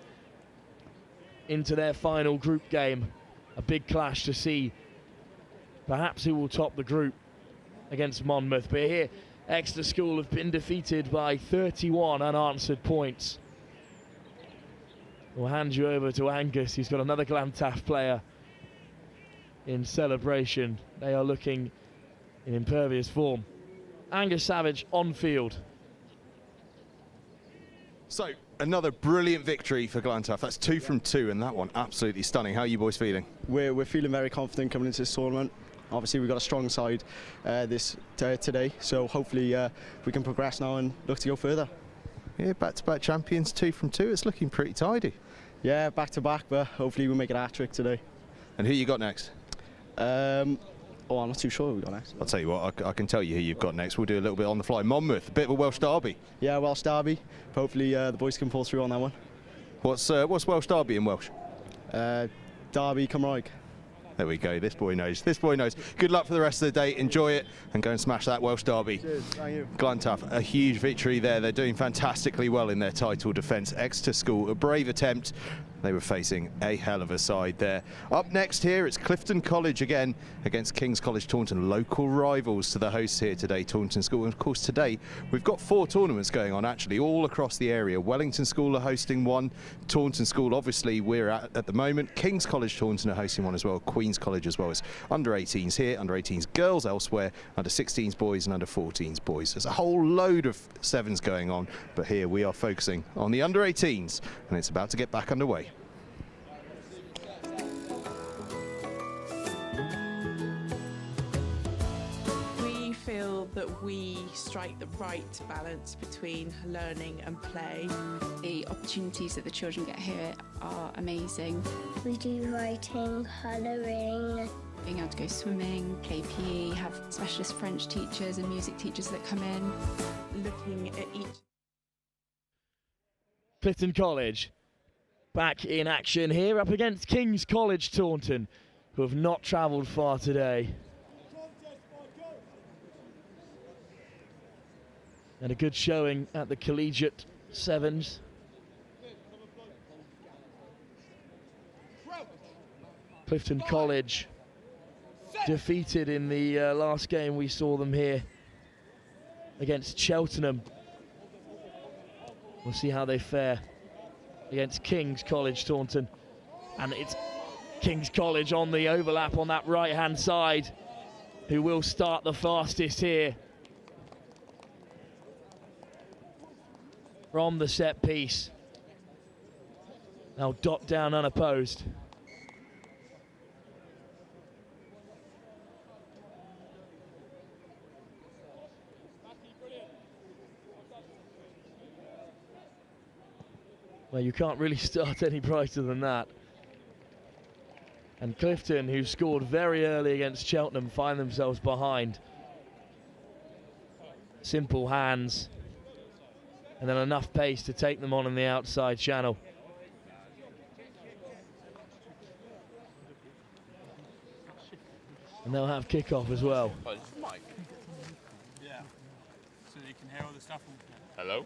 into their final group game. A big clash to see perhaps who will top the group against Monmouth. But here, Exeter School have been defeated by 31 unanswered points. We'll hand you over to Angus. He's got another Glantaf player in celebration. They are looking in impervious form. Angus Savage on field. So, another brilliant victory for Glantaf. That's 2 from 2, and that one absolutely stunning. How are you boys feeling? We're feeling very confident coming into this tournament. Obviously, we've got a strong side today, so hopefully we can progress now and look to go further. Yeah, back-to-back champions, 2 from 2. It's looking pretty tidy. Yeah, back-to-back, but hopefully we'll make it a hat-trick today. And who you got next? Oh, I'm not too sure who we got next. I'll tell you what, I can tell you who you've got next. We'll do a little bit on the fly. Monmouth, a bit of a Welsh derby. Yeah, Welsh derby. Hopefully the boys can pull through on that one. What's Welsh derby in Welsh? Derby Cymraeg. There we go. This boy knows. This boy knows. Good luck for the rest of the day. Enjoy it and go and smash that Welsh derby. Cheers. Thank you. Glantaf, a huge victory there. They're doing fantastically well in their title defence. Exeter School, a brave attempt. They were facing a hell of a side there. Up next here, it's Clifton College again against King's College Taunton, local rivals to the hosts here today, Taunton School. And of course today we've got 4 tournaments going on actually all across the area. Wellington School are hosting one, Taunton School obviously we're at the moment, King's College Taunton are hosting one as well, Queen's College as well as under 18s here, under 18s girls elsewhere, under 16s boys and under 14s boys. There's a whole load of 7s going on, but here we are focusing on the under 18s and it's about to get back underway. That we strike the right balance between learning and play. The opportunities that the children get here are amazing. We do writing, colouring. Being able to go swimming, play PE, have specialist French teachers and music teachers that come in. Looking at each. Clifton College back in action here up against King's College Taunton, who have not travelled far today. And a good showing at the Collegiate 7s. Clifton College defeated in the last game we saw them here against Cheltenham. We'll see how they fare against King's College Taunton. And it's King's College on the overlap on that right-hand side, who will start the fastest here. From the set piece. Now dot down unopposed. Well, you can't really start any brighter than that. And Clifton, who scored very early against Cheltenham, find themselves behind. Simple hands. And then enough pace to take them on the outside channel. And they'll have kickoff as well. Yeah. So you can hear all the stuff. Hello?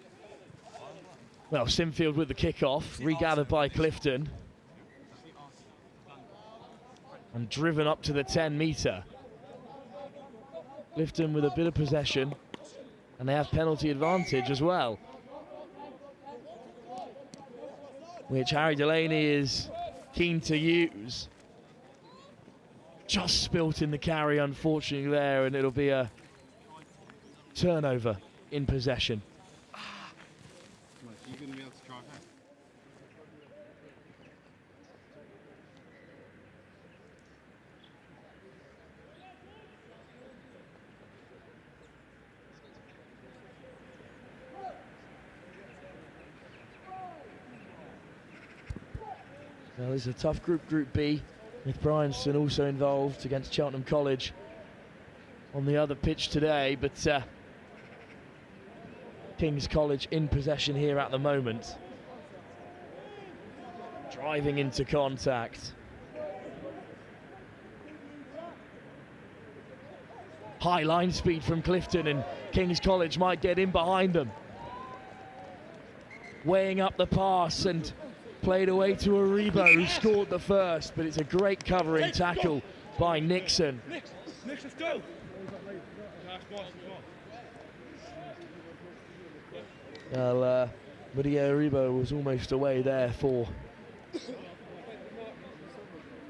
Well, Simfield with the kickoff, regathered by Clifton. And driven up to the 10-metre. Clifton with a bit of possession. And they have penalty advantage as well, which Harry Delaney is keen to use. Just spilt in the carry, unfortunately, there, and it'll be a turnover in possession. You're going to be able to drive out. Well, this is a tough group, Group B, with Bryanston also involved against Cheltenham College on the other pitch today, but King's College in possession here at the moment. Driving into contact. High line speed from Clifton, and King's College might get in behind them. Weighing up the pass and played away to Aribo, who scored the first, but it's a great covering tackle by Nixon. Nix, let's go. Well, Maria Aribo was almost away there for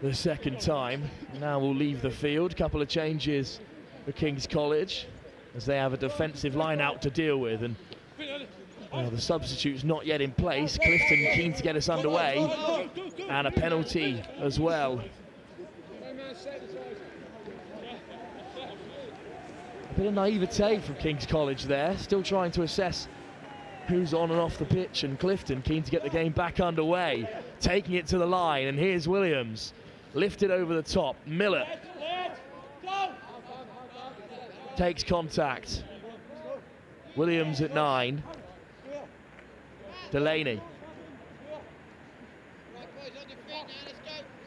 the second time. Now we'll leave the field. Couple of changes for King's College as they have a defensive line out to deal with, and the substitute's not yet in place. Clifton keen to get us underway, and a penalty as well. A bit of naivete from King's College there, still trying to assess who's on and off the pitch, and Clifton keen to get the game back underway, taking it to the line, and here's Williams, lifted over the top. Miller takes contact. Williams at 9. Delaney.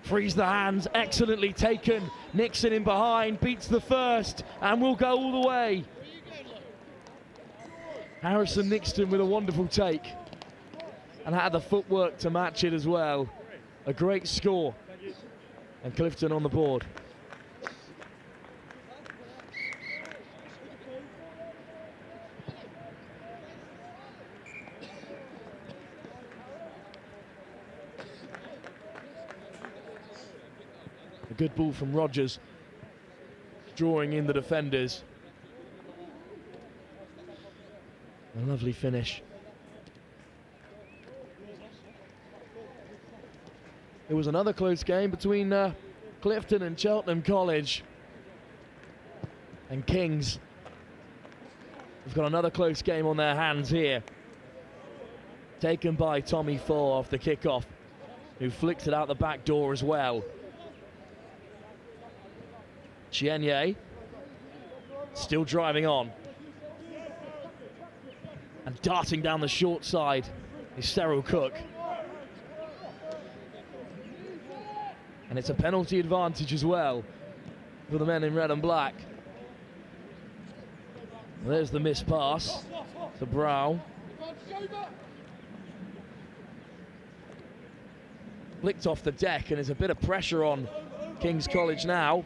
Frees the hands, excellently taken. Nixon in behind, beats the first, and will go all the way. Harrison Nixon with a wonderful take, and had the footwork to match it as well. a great score. And Clifton on the board. A good ball from Rogers, drawing in the defenders. A lovely finish. It was another close game between Clifton and Cheltenham College. And Kings have got another close game on their hands here. Taken by Tommy Four off the kickoff, who flicked it out the back door as well. Chienye still driving on. And darting down the short side is Cyril Cook. And it's a penalty advantage as well for the men in red and black. And there's the missed pass to Brow. Flicked off the deck, and there's a bit of pressure on King's College now.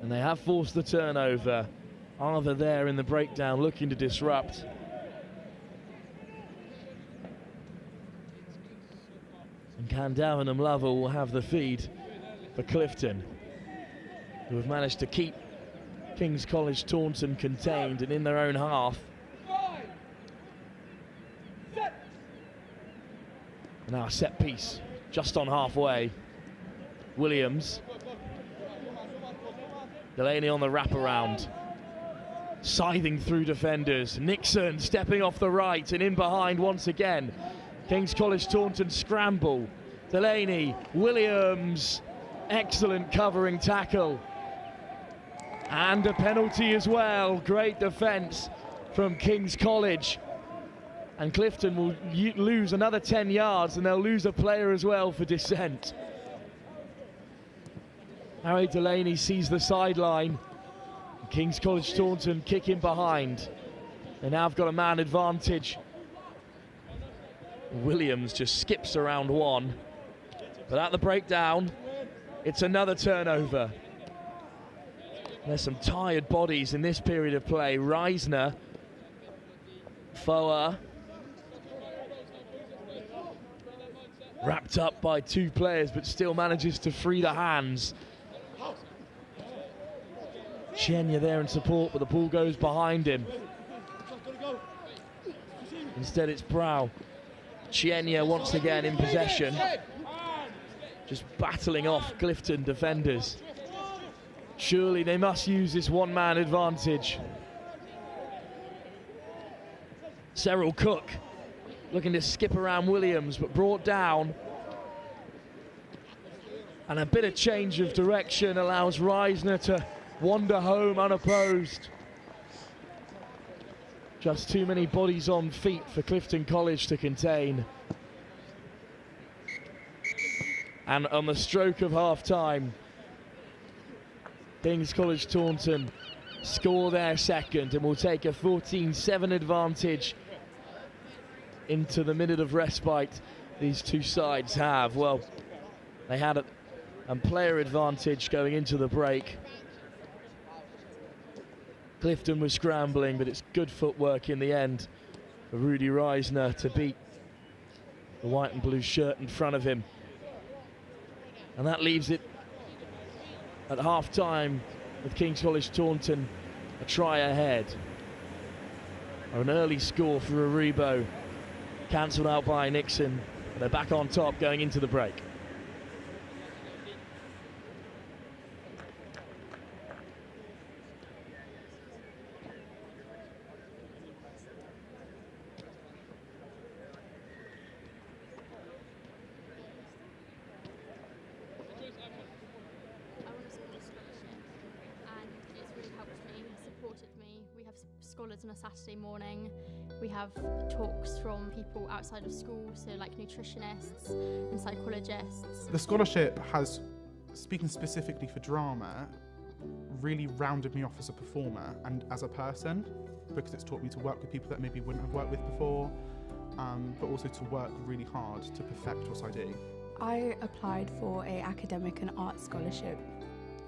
And they have forced the turnover. Arthur there in the breakdown looking to disrupt. And Candavan and Lovell will have the feed for Clifton, who have managed to keep King's College Taunton contained and in their own half. Now a set piece just on halfway. Williams. Delaney on the wraparound. Scything through defenders. Nixon stepping off the right and in behind once again. King's College Taunton scramble. Delaney, Williams. Excellent covering tackle. And a penalty as well. Great defence from King's College. And Clifton will lose another 10 yards, and they'll lose a player as well for dissent. Harry Delaney sees the sideline. King's College Taunton kicking behind. They now have got a man advantage. Williams just skips around one. But at the breakdown, it's another turnover. There's some tired bodies in this period of play. Reisner, Foa, wrapped up by two players, but still manages to free the hands. Chienye there in support, but the ball goes behind him. Instead it's Brow. Chienye once again in possession. Just battling off Clifton defenders. Surely they must use this one-man advantage. Cyril Cook looking to skip around Williams, but brought down. And a bit of change of direction allows Reisner to wander home unopposed. Just too many bodies on feet for Clifton College to contain. And on the stroke of half-time, King's College Taunton score their second and will take a 14-7 advantage into the minute of respite these two sides have. Well, they had a player advantage going into the break. Clifton was scrambling, but it's good footwork in the end for Rudy Reisner to beat the white and blue shirt in front of him. And that leaves it at half-time with King's College Taunton a try ahead. An early score for Aribo, cancelled out by Nixon. They're back on top going into the break. Scholars on a Saturday morning. We have talks from people outside of school, so like nutritionists and psychologists. The scholarship has, speaking specifically for drama, really rounded me off as a performer and as a person. because it's taught me to work with people that maybe wouldn't have worked with before, but also to work really hard to perfect what I do. I applied for an academic and art scholarship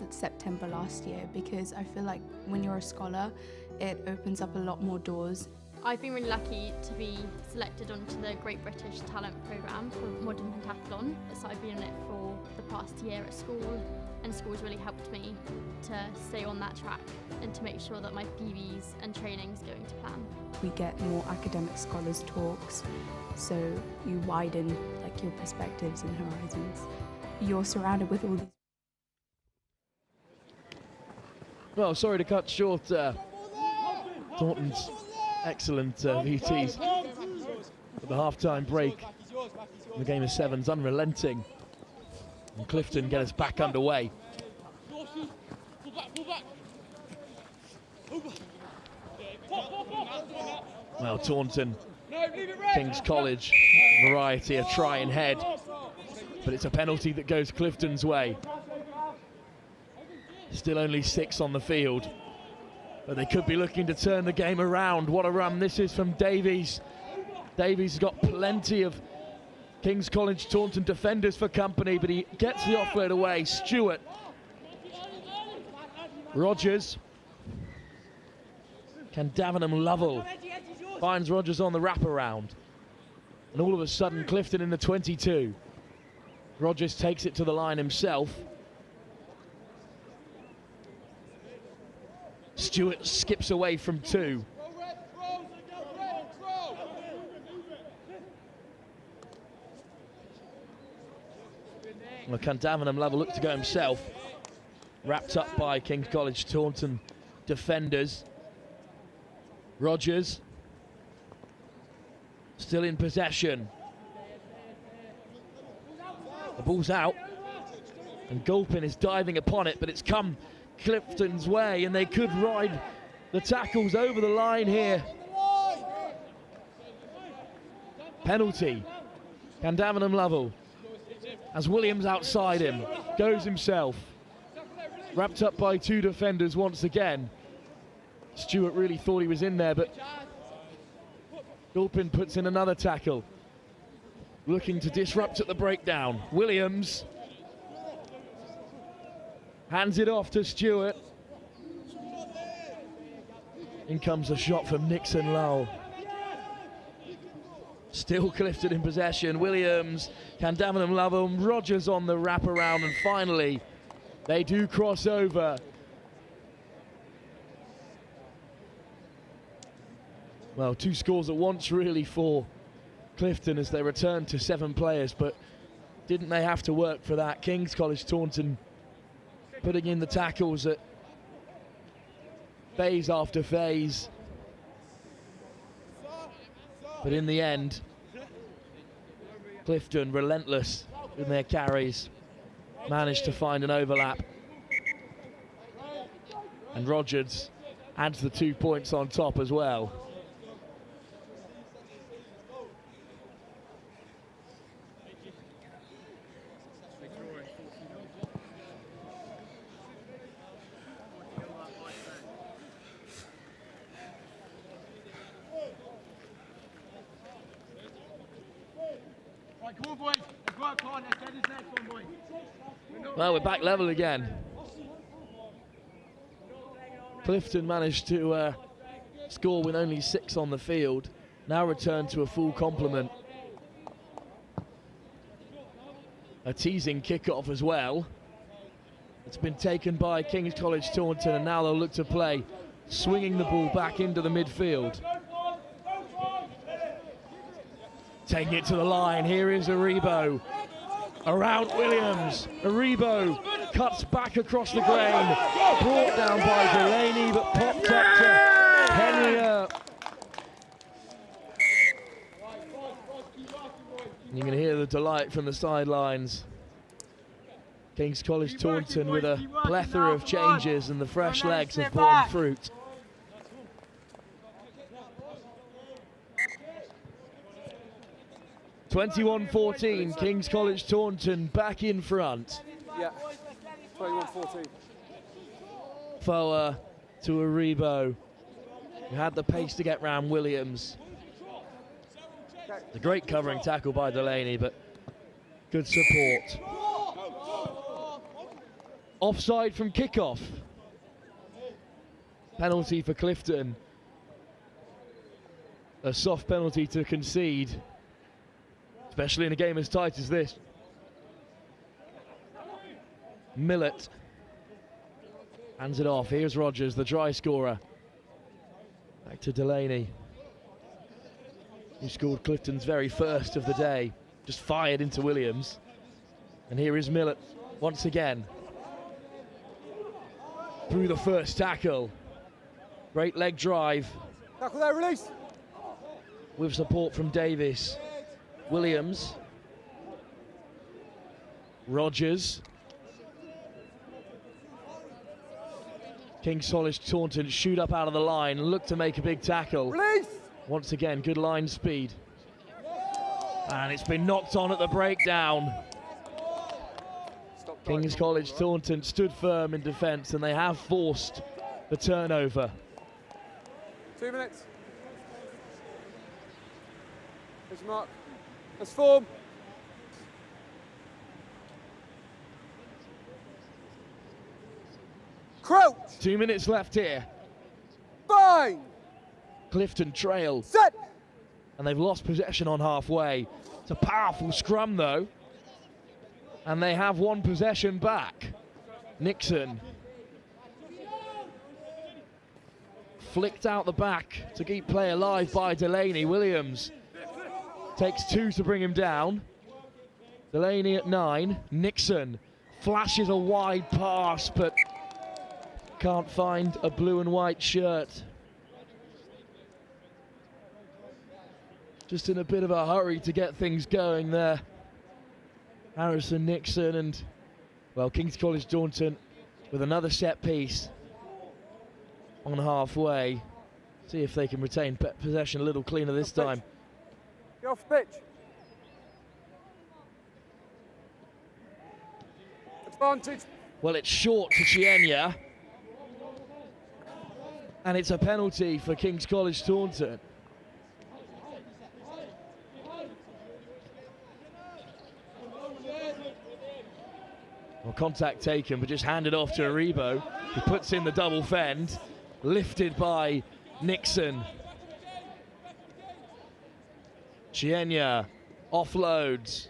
in September last year because I feel like when you're a scholar, it opens up a lot more doors. I've been really lucky to be selected onto the Great British Talent Programme for Modern Pentathlon. So I've been in it for the past year at school, and school's really helped me to stay on that track and to make sure that my PBs and training's going to plan. We get more academic scholars talks, so you widen like your perspectives and horizons. You're surrounded with all these. Well, sorry to cut short Taunton's excellent VTs. But the half-time break, the game of sevens unrelenting. And Clifton get us back underway. Well, Taunton, King's College, variety of try and head. But it's a penalty that goes Clifton's way. Still only 6 on the field. But they could be looking to turn the game around. What a run this is from Davies. Davies has got plenty of King's College Taunton defenders for company, but he gets the offload away. Stewart. Rogers. Can Davenham Lovell finds Rogers on the wraparound. And all of a sudden, Clifton in the 22. Rogers takes it to the line himself. Stewart skips away from 2. Well, can Davenham Lovell look to go himself? Wrapped up by King's College Taunton defenders. Rogers still in possession. The ball's out, and Gulpin is diving upon it, but it's come Clifton's way, and they could ride the tackles over the line here. Penalty. Can Davenham Lovell, as Williams outside him, goes himself. Wrapped up by 2 defenders once again. Stewart really thought he was in there, but Gulpin puts in another tackle. Looking to disrupt at the breakdown. Williams hands it off to Stewart. In comes a shot from Nixon Lowell. Still Clifton in possession. Williams, can Davenham Lovell, Rogers on the wraparound, and finally they do cross over. Well, 2 scores at once really for Clifton as they return to 7 players, but didn't they have to work for that? King's College Taunton putting in the tackles at phase after phase. But in the end, Clifton, relentless in their carries, managed to find an overlap. And Rogers adds the 2 points on top as well. Well, we're back level again. Clifton managed to score with only 6 on the field. Now returned to a full complement. A teasing kickoff as well. It's been taken by King's College Taunton, and now they'll look to play, swinging the ball back into the midfield. Taking it to the line, here is Aribo. Around Williams, Aribo cuts back across the grain, brought down by Delaney, but popped up to Henry. You can hear the delight from the sidelines. King's College Taunton with a plethora of changes, and the fresh legs have borne fruit. (21-14), King's College Taunton back in front. Yeah, 21-14. Foa to Aribo. who had the pace to get round Williams. A great covering tackle by Delaney, but good support. Offside from kickoff. Penalty for Clifton. A soft penalty to concede, especially in a game as tight as this. Millett hands it off. Here's Rogers, the try scorer. Back to Delaney, who scored Clifton's very first of the day. Just fired into Williams. And here is Millett once again. Through the first tackle. Great leg drive. Tackle there, release. With support from Davis. Williams. Rogers. King's College Taunton shoot up out of the line, look to make a big tackle. Release. Once again, good line speed. And it's been knocked on at the breakdown. King's College Taunton stood firm in defence and they have forced the turnover. 2 minutes. There's your mark. Let's form. Crouch. 2 minutes left here. Bind. Clifton trail. Set. And they've lost possession on halfway. It's a powerful scrum though. And they have one possession back. Nixon. Flicked out the back to keep play alive by Delaney. Williams takes two to bring him down. Delaney at 9. Nixon flashes a wide pass, but can't find a blue and white shirt. Just in a bit of a hurry to get things going there. Harrison Nixon and, well, King's College Taunton with another set piece on halfway. See if they can retain possession a little cleaner this time. Get off pitch. Advantage. Well, it's short to Chienya. And it's a penalty for King's College Taunton. Well, contact taken, but just handed off to Aribo, who puts in the double fend, lifted by Nixon. Chienya offloads.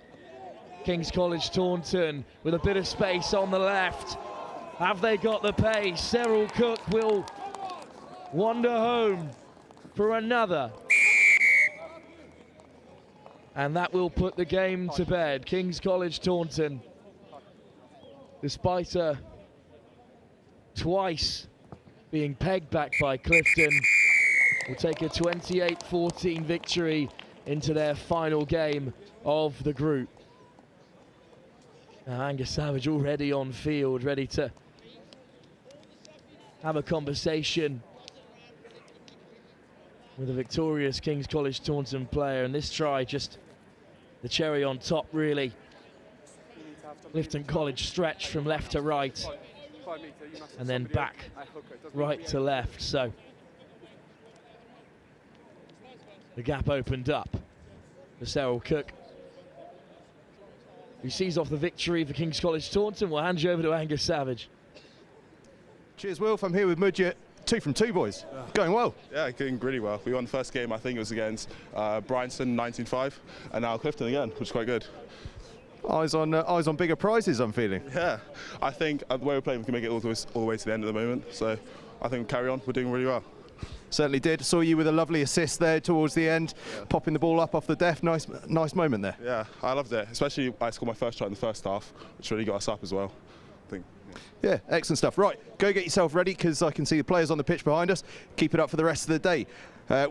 King's College Taunton with a bit of space on the left. Have they got the pace? Cyril Cook will wander home for another. And that will put the game to bed. King's College Taunton, despite twice being pegged back by Clifton, will take a 28-14 victory into their final game of the group. Now Angus Savage already on field, ready to have a conversation with a victorious King's College Taunton player, and this try just the cherry on top, really. Clifton College stretch from left to right and then back right to left, so the gap opened up for Cyril Cook, who sees off the victory for King's College Taunton. We'll hand you over to Angus Savage. Cheers, Wilf. I'm here with Mudgett. 2 from 2, boys. Going well. Yeah, going really well. We won the first game, I think it was against Bryanston, 19-5, and now Clifton again, which is quite good. Eyes on bigger prizes, I'm feeling. Yeah, I think the way we're playing, we can make it all the way to the end at the moment. So I think carry on. We're doing really well. Certainly did. Saw you with a lovely assist there towards the end, popping the ball up off the def. Nice moment there. Yeah, I loved it. Especially I scored my first try in the first half, which really got us up as well, I think. Yeah, excellent stuff. Right, go get yourself ready, because I can see the players on the pitch behind us. Keep it up for the rest of the day.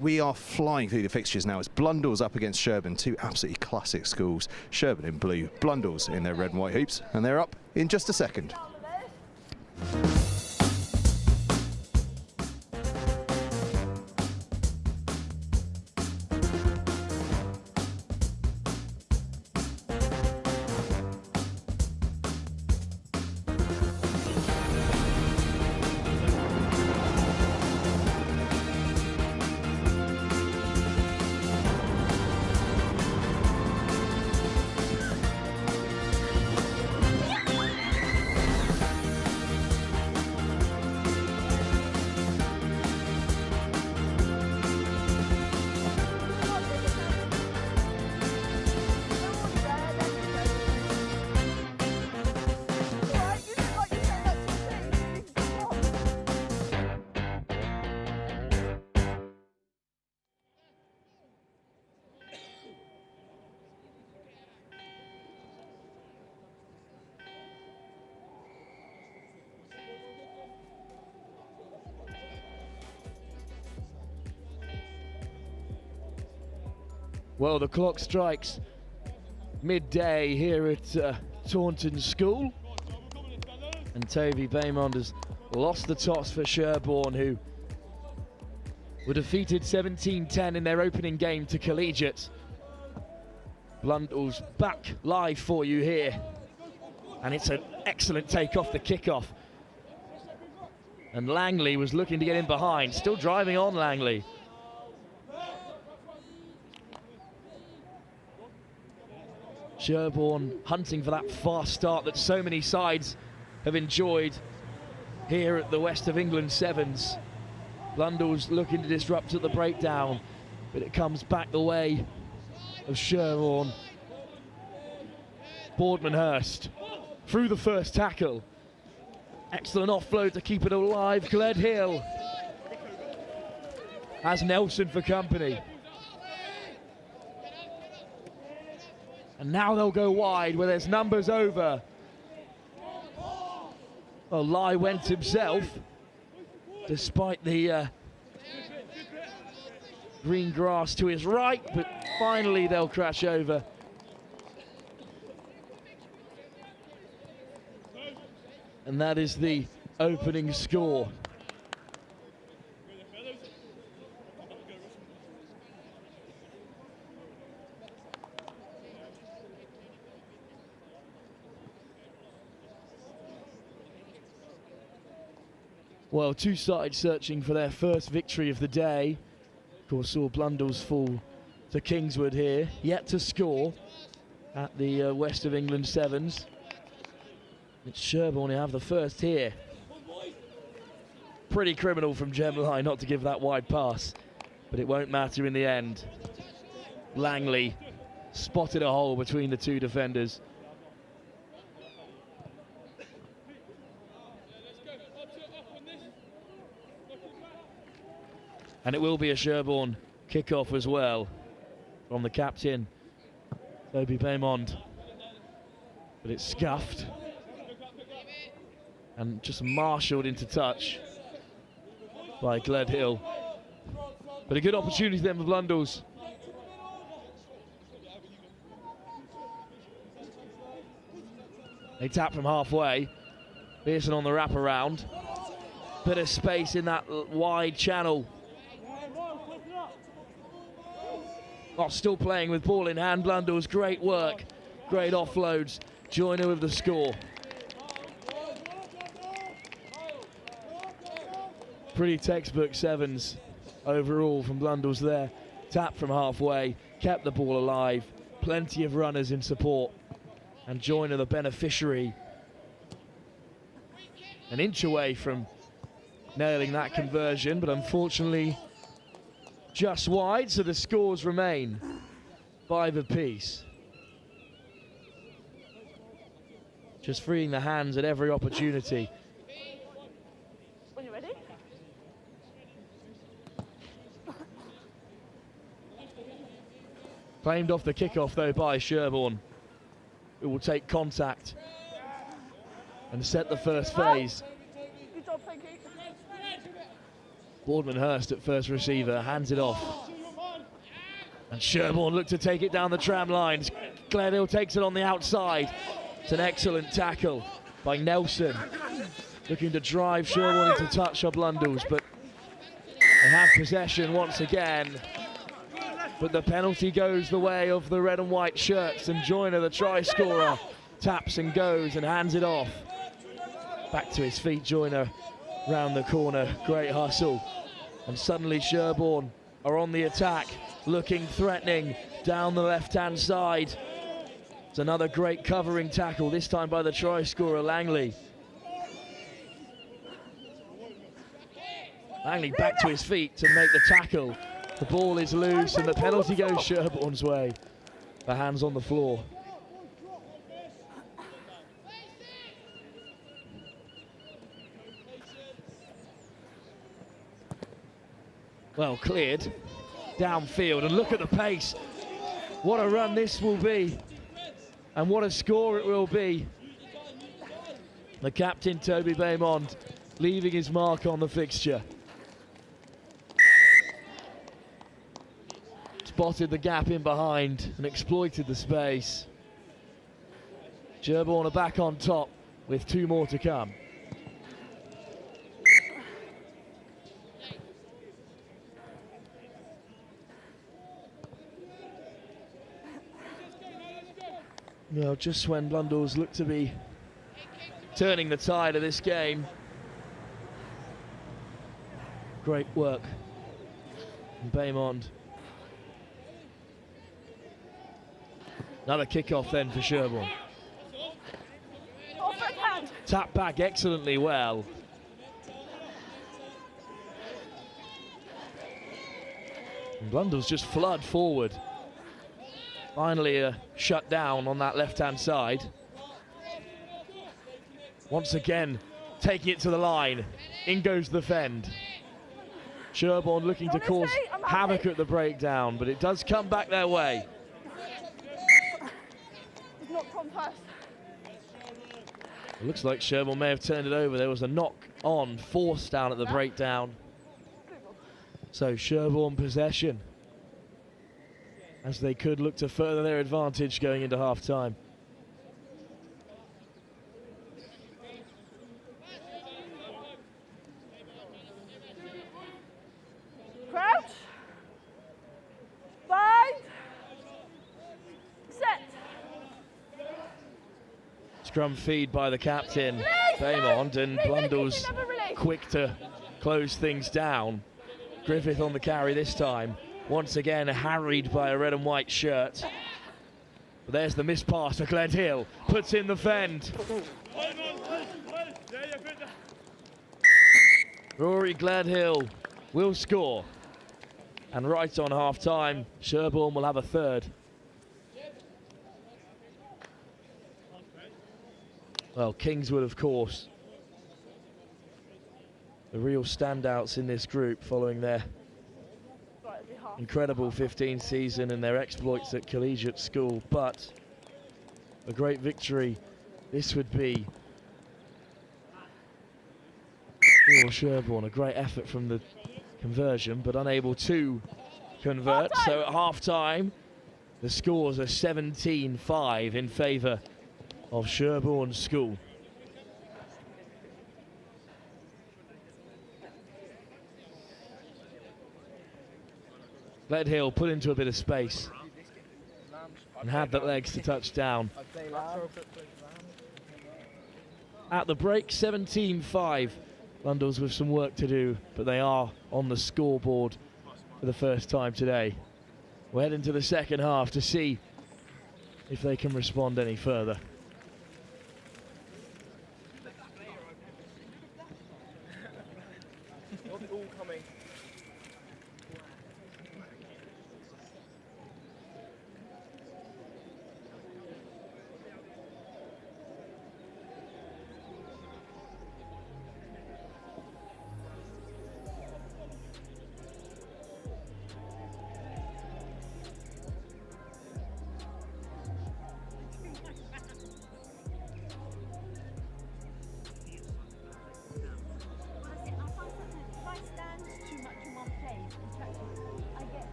We are flying through the fixtures now. It's Blundell's up against Sherborne, 2 absolutely classic schools. Sherborne in blue, Blundell's in their red and white hoops, and they're up in just a second. Well, the clock strikes midday here at Taunton School. And Toby Baymond has lost the toss for Sherborne, who were defeated 17-10 in their opening game to Collegiate. Blundell's back live for you here. And it's an excellent take off the kickoff. And Langley was looking to get in behind, still driving on Langley. Sherborne hunting for that fast start that so many sides have enjoyed here at the West of England Sevens. Blundell's looking to disrupt at the breakdown, but it comes back the way of Sherborne. Boardmanhurst through the first tackle. Excellent offload to keep it alive. Gledhill has Nelson for company. And now they'll go wide where there's numbers over. Well, Lai went himself, despite the green grass to his right, but finally they'll crash over. And that is the opening score. Well, two sides searching for their first victory of the day. Of course, saw Blundell's fall to Kingswood here, yet to score at the West of England Sevens. It's Sherborne who have the first here. Pretty criminal from Gemini not to give that wide pass, but it won't matter in the end. Langley spotted a hole between the two defenders. And it will be a Sherborne kickoff as well from the captain, Toby Baymond. But it's scuffed and just marshalled into touch by Gledhill. But a good opportunity then for Blundell's. They tap from halfway. Pearson on the wraparound. Bit of space in that wide channel. Oh, still playing with ball in hand. Blundell's great work, great offloads. Joyner with the score. Pretty textbook sevens overall from Blundell's there. Tap from halfway, kept the ball alive. Plenty of runners in support. And Joyner the beneficiary. An inch away from nailing that conversion, but unfortunately just wide, so the scores remain 5 apiece. Just freeing the hands at every opportunity. Are you ready? Claimed off the kickoff though by Sherborne, who will take contact and set the first phase. Good job, thank you. Boardmanhurst at first receiver, hands it off. And Sherborne look to take it down the tram lines. Glenhill takes it on the outside. It's an excellent tackle by Nelson. Looking to drive Sherborne into touch of Blundell's, but they have possession once again. But the penalty goes the way of the red and white shirts, and Joyner, the try scorer, taps and goes and hands it off. Back to his feet, Joyner. Round the corner, great hustle, and suddenly Sherborne are on the attack, looking threatening down the left-hand side. It's another great covering tackle, this time by the try scorer Langley. Langley back to his feet to make the tackle. The ball is loose and the penalty goes Sherborne's way. The hands on the floor. Well cleared, downfield, and look at the pace. What a run this will be, and what a score it will be. The captain, Toby Baymond, leaving his mark on the fixture. It's spotted the gap in behind and exploited the space. Sherborne are back on top with 2 more to come. Well, just when Blundell's look to be turning the tide of this game. Great work from Baymond. Another kick-off then for Sherborne. Tap back excellently well. And Blundell's just flood forward. Finally shut down on that left-hand side. Once again, taking it to the line. In goes the fend. Sherborne looking to cause havoc at the breakdown, but it does come back their way. Not Tom first. It looks like Sherborne may have turned it over. There was a knock on, forced down at the breakdown. So Sherborne possession, as they could look to further their advantage going into half-time. Crouch. Bind. Set. Scrum feed by the captain, Baymond, and Blundell's quick to close things down. Griffith on the carry this time. Once again harried by a red and white shirt. But there's the missed pass to Glantaf. Puts in the fend. Rory Glantaf will score. And right on half-time, Sherborne will have a third. Well, Kingswood, of course, the real standouts in this group following their incredible 15th season and their exploits at Collegiate school, but a great victory this would be for Sherborne. A great effort from the conversion, but unable to convert. So at half-time, the scores are 17-5 in favour of Sherborne School. Gledhill put into a bit of space and had the legs to touch down. At the break, 17-5. Blundell's with some work to do, but they are on the scoreboard for the first time today. We'll head into the second half to see if they can respond any further.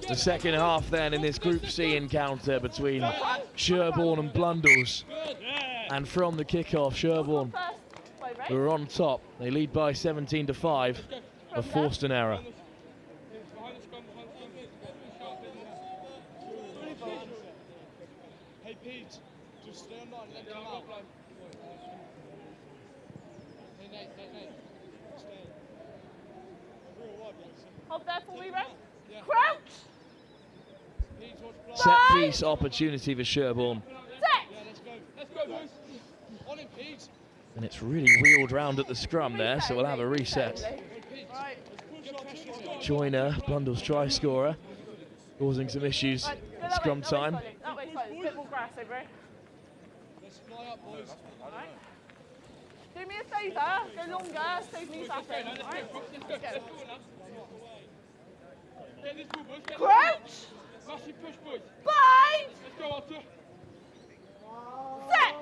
The second half then in this Group C encounter between Sherborne and Blundell's. And from the kickoff, Sherborne, who are on top, they lead by 17-5, have forced an error. Hey Pete, just stay on line, let them out. Hey Nate, stay. Real wide, Hold there for me, Ray. Crouch! Set piece opportunity for Sherborne. Let's go, boys. On him, Pete. And it's really wheeled round at the scrum there, so we'll have a reset. Joyner, Blundell's try scorer, causing some issues at scrum time. That way, slightly. A bit more grass over it. Let's fly up, boys. Right. Do me a favour, go longer, save me fapping. Right? Let's go. Crouch! Massive push, boys. Bind! Let's go, Arthur. Set!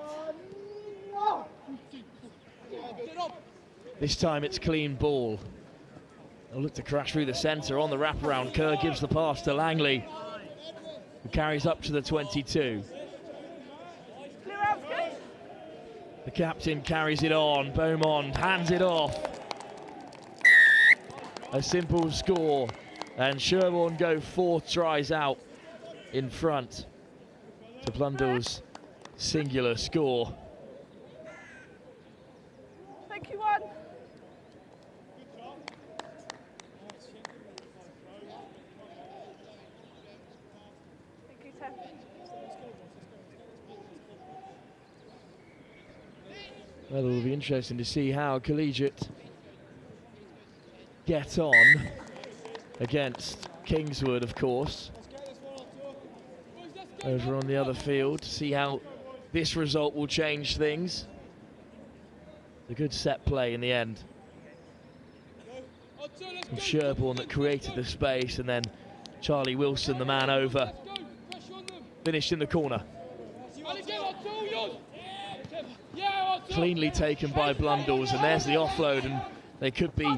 This time it's clean ball. They'll look to crash through the centre on the wraparound. Kerr gives the pass to Langley, who carries up to the 22. The captain carries it on. Beaumont hands it off. A simple score, and Sherborne go 4 tries out in front to Blundell's singular score. Thank you, one. Thank you, 10. Well, it will be interesting to see how Collegiate get on against Kingswood, of course, over on the other field, to see how this result will change things. A good set play in the end. From Sherborne that created the space, and then Charlie Wilson, the man over, finished in the corner. Cleanly taken by Blundell's, and there's the offload, and they could be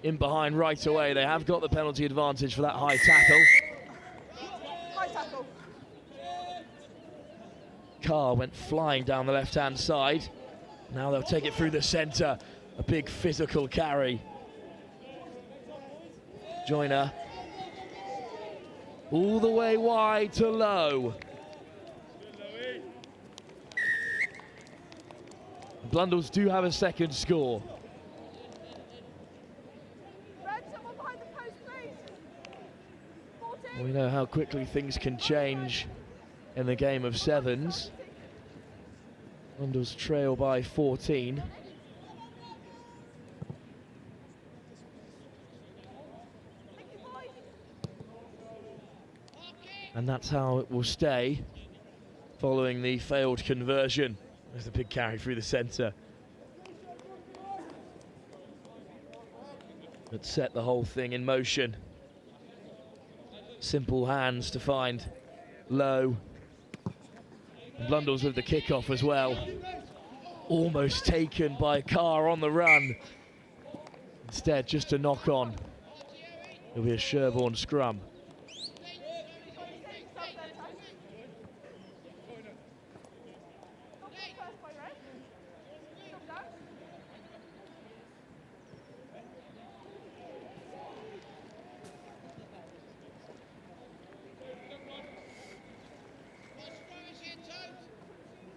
in behind right away. They have got the penalty advantage for that high tackle. High tackle. Carr went flying down the left-hand side. Now they'll take it through the centre. A big physical carry. Joyner. All the way wide to Low. Blundell's do have a second score. Red, someone behind the post, please. 14. We know how quickly things can change in the game of sevens. Blundell's trail by 14. And that's how it will stay following the failed conversion. There's a big carry through the centre. That set the whole thing in motion. Simple hands to find Low. Blundell's with the kickoff as well. Almost taken by Carr on the run. Instead, just a knock on. It'll be a Sherborne scrum.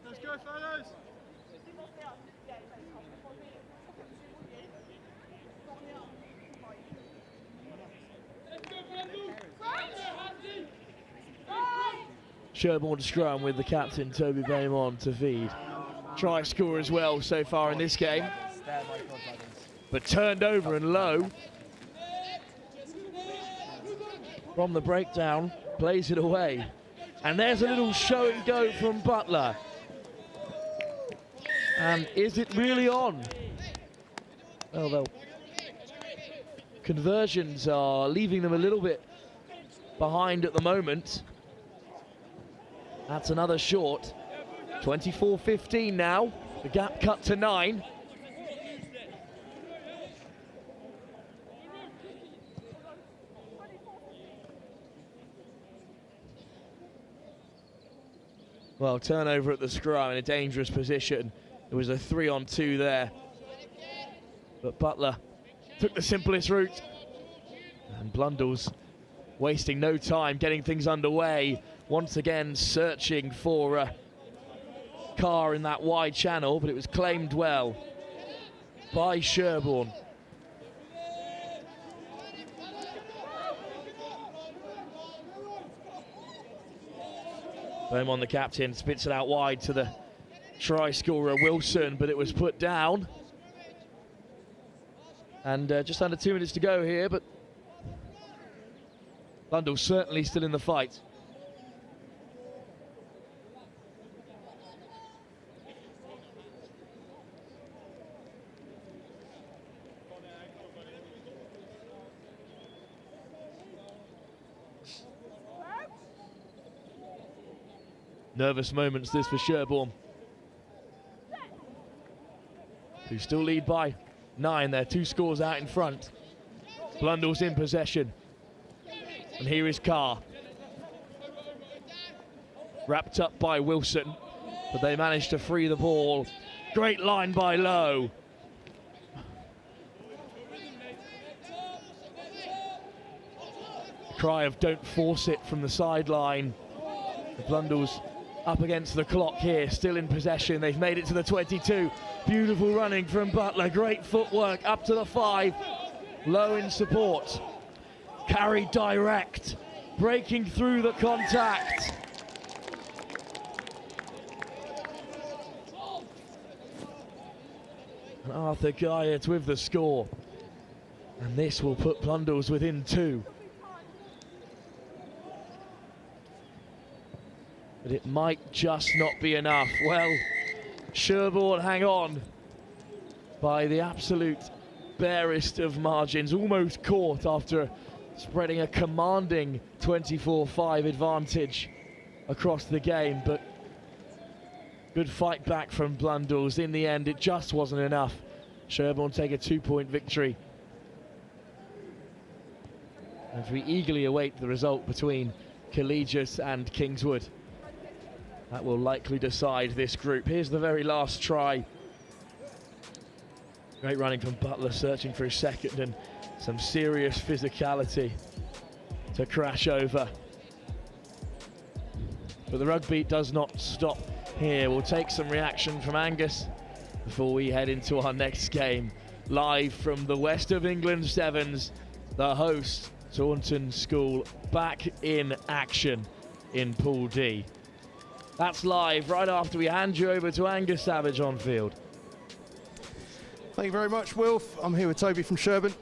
Let's go, fellas. Sherborne scrum with the captain, Toby Beaumont, to feed. Try score as well so far in this game. But turned over and Low. From the breakdown, plays it away. And there's a little show and go from Butler. And is it really on? Well, conversions are leaving them a little bit behind at the moment. That's another short. 24-15 now. The gap cut to 9. Well, turnover at the scrum in a dangerous position. There was a 3-on-2 there. But Butler took the simplest route. And Blundell's wasting no time getting things underway. Once again searching for Carr in that wide channel, but it was claimed well by Sherborne. Beaumont, the captain, spits it out wide to the try scorer Wilson, but it was put down. And just under 2 minutes to go here, but Blundell certainly still in the fight. Nervous moments this for Sherborne, who still lead by 9. They're 2 scores out in front. Blundell's in possession. And here is Carr. Wrapped up by Wilson, but they managed to free the ball. Great line by Lowe. Cry of don't force it from the sideline. Blundell's up against the clock here, still in possession. They've made it to the 22. Beautiful running from Butler, great footwork up to the 5. Low in support. Carried direct, breaking through the contact. And Arthur Gyfun with the score. And this will put Blundell's within 2. But it might just not be enough. Well, Sherborne hang on by the absolute barest of margins, almost caught after spreading a commanding 24-5 advantage across the game, but good fight back from Blundell's. In the end, it just wasn't enough. Sherborne take a 2-point victory. As we eagerly await the result between Collegiate and Kingswood. That will likely decide this group. Here's the very last try. Great running from Butler, searching for his second, and some serious physicality to crash over. But the rugby does not stop here. We'll take some reaction from Angus before we head into our next game. Live from the West of England Sevens, the host, Taunton School, back in action in Pool D. That's live right after we hand you over to Angus Savage on field. Thank you very much, Wilf. I'm here with Toby from Sherborne.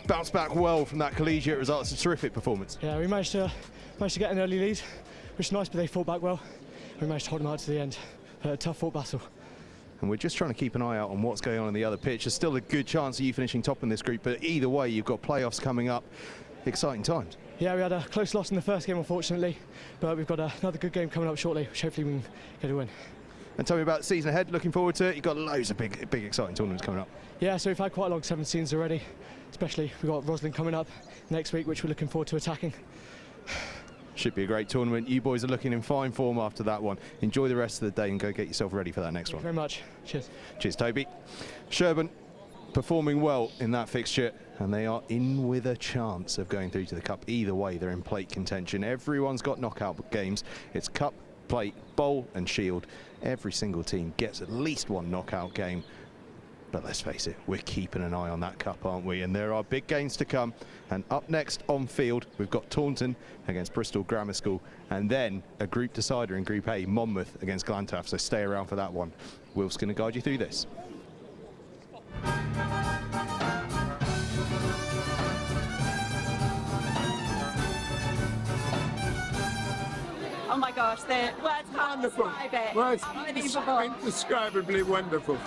Bounced back well from that collegiate result. It's a terrific performance. Yeah, we managed to get an early lead, which is nice, but they fought back well. We managed to hold them out to the end. A tough fought battle. And we're just trying to keep an eye out on what's going on in the other pitch. There's still a good chance of you finishing top in this group, but either way, you've got playoffs coming up. Exciting times. Yeah, we had a close loss in the first game, unfortunately, but we've got another good game coming up shortly, which hopefully we can get a win. And tell me about the season ahead, looking forward to it. You've got loads of big exciting tournaments coming up. Yeah, so we've had quite a long 17s already, especially we've got Roslyn coming up next week, which we're looking forward to attacking. Should be a great tournament. You boys are looking in fine form after that one. Enjoy the rest of the day and go get yourself ready for that next one. Thank you very much. Cheers. Cheers, Toby. Sherborne performing well in that fixture, and they are in with a chance of going through to the cup. Either way, they're in plate contention. Everyone's got knockout games. It's cup, plate, bowl and shield. Every single team gets at least one knockout game. But let's face it, we're keeping an eye on that cup, aren't we? And there are big games to come. And up next on field, we've got Taunton against Bristol Grammar School, and then a group decider in Group A, Monmouth against Glantaf. So stay around for that one. Will's going to guide you through this. Oh my gosh, the words can't describe it. Words Unbelievable. indescribably wonderful.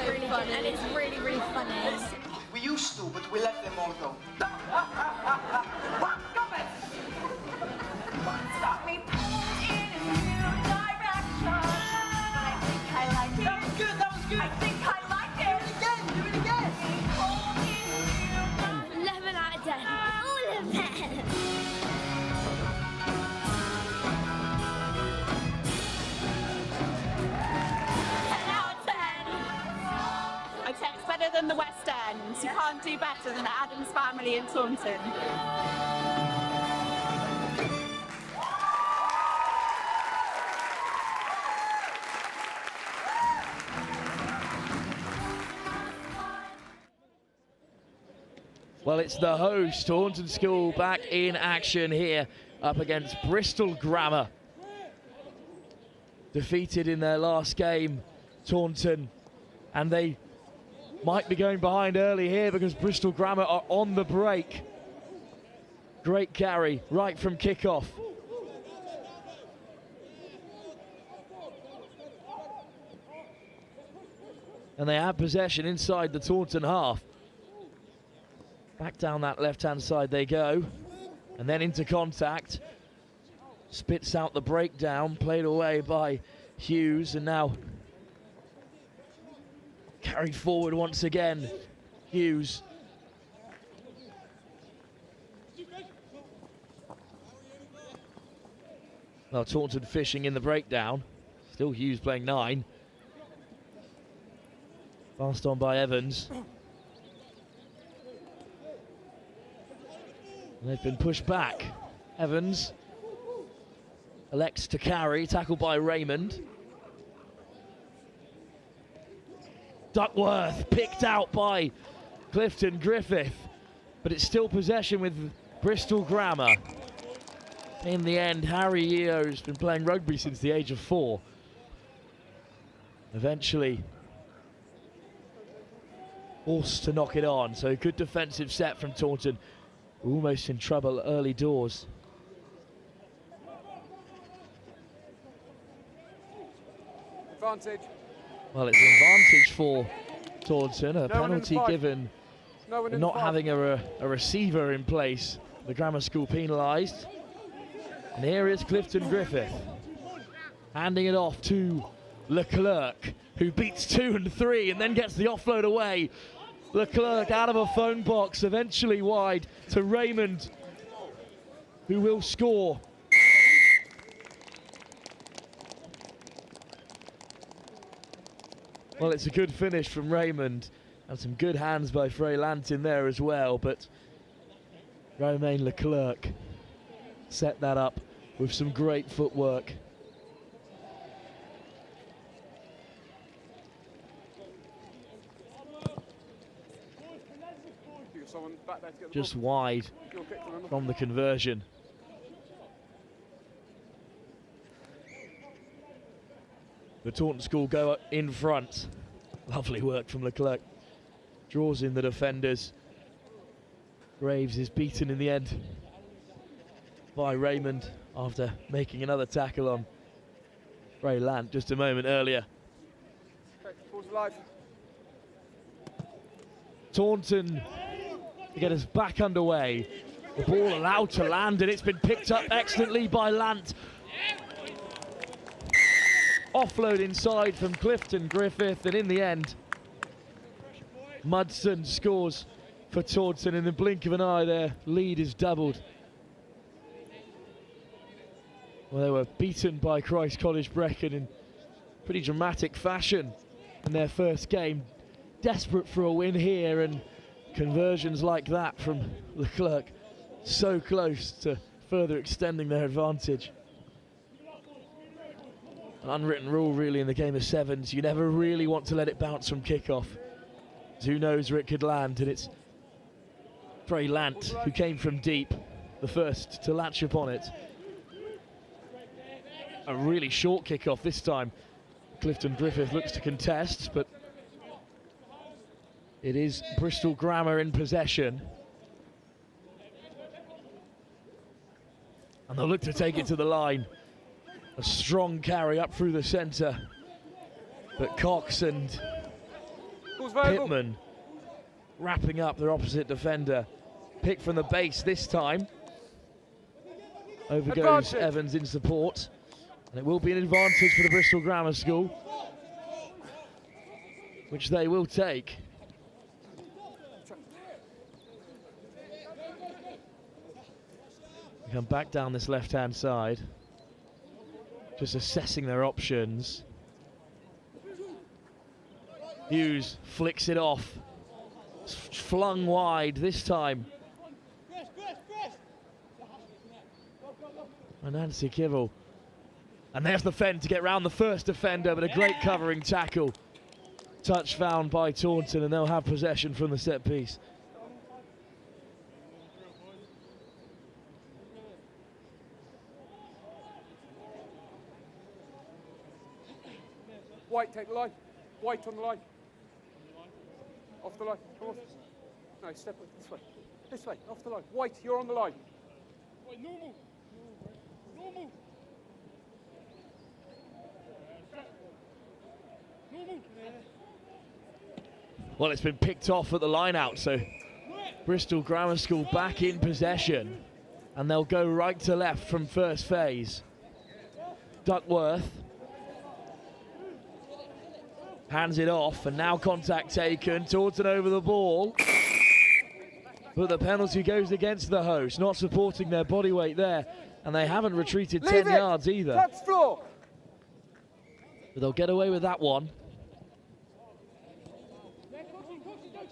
Really fun, and it's really, really funny. We used to, but we let them all go. What? Come it! Stop me in a new direction. I think I like it. That was good, that was good. I think I like it. Do it again. 11 out of 10. All of them. 10 out of 10. I'd say it's better than the West End. You can't do better than the Adams family in Taunton. Well, it's the host, Taunton School, back in action here up against Bristol Grammar. Defeated in their last game, Taunton, and they might be going behind early here because Bristol Grammar are on the break. Great carry right from kickoff. And they have possession inside the Taunton half. Back down that left-hand side they go. And then into contact. Spits out the breakdown, played away by Hughes, and now carried forward once again. Hughes. Well, Taunton fishing in the breakdown. Still Hughes playing 9. Passed on by Evans. And they've been pushed back. Evans elects to carry, tackled by Raymond. Duckworth picked out by Clifton Griffith, but it's still possession with Bristol Grammar. In the end, Harry Yeo's been playing rugby since the age of 4. Eventually forced to knock it on, so good defensive set from Taunton. Almost in trouble early doors. Advantage. Well, it's an advantage for Taunton. A penalty given for not having a receiver in place. The grammar school penalised. And here is Clifton Griffith handing it off to Leclerc, who beats 2 and 3 and then gets the offload away. Leclerc out of a phone box, eventually wide to Raymond, who will score. Well, it's a good finish from Raymond, and some good hands by Freylant in there as well, but Romain Leclerc set that up with some great footwork. Just wide from the conversion. The Taunton School go in front. Lovely work from Leclerc. Draws in the defenders. Graves is beaten in the end by Raymond after making another tackle on Freylant just a moment earlier. Taunton to get us back underway. The ball allowed to land, and it's been picked up excellently by Lant. Offload inside from Clifton Griffith, and in the end, Mudson scores for Taunton. In the blink of an eye, their lead is doubled. Well, they were beaten by Christ College Brecon in pretty dramatic fashion in their first game. Desperate for a win here, and conversions like that from Leclerc so close to further extending their advantage. An unwritten rule really in the game of sevens, you never really want to let it bounce from kickoff. Who knows where it could land, and it's Freylant who came from deep, the first to latch upon it. A really short kickoff this time. Clifton Griffith looks to contest, but it is Bristol Grammar in possession. And they'll look to take it to the line. A strong carry up through the centre. But Cox and Pittman wrapping up their opposite defender. Pick from the base this time. Over goes Evans in support. And it will be an advantage for the Bristol Grammar School, which they will take. We come back down this left-hand side, just assessing their options. Hughes flicks it off, flung wide this time. And Nancy Kivell. And there's the fend to get round the first defender, but a great covering tackle. Touch found by Taunton, and they'll have possession from the set piece. White, take the line. White on the line. Off the line. Come off. No, step this way. This way, off the line. White, you're on the line. White, normal. Normal. Normal. Well, it's been picked off at the line out, so Bristol Grammar School back in possession, and they'll go right to left from first phase. Duckworth hands it off, and now contact taken. Taunton over the ball, but the penalty goes against the host, not supporting their body weight there, and they haven't retreated 10 yards either. Touch floor. But they'll get away with that one.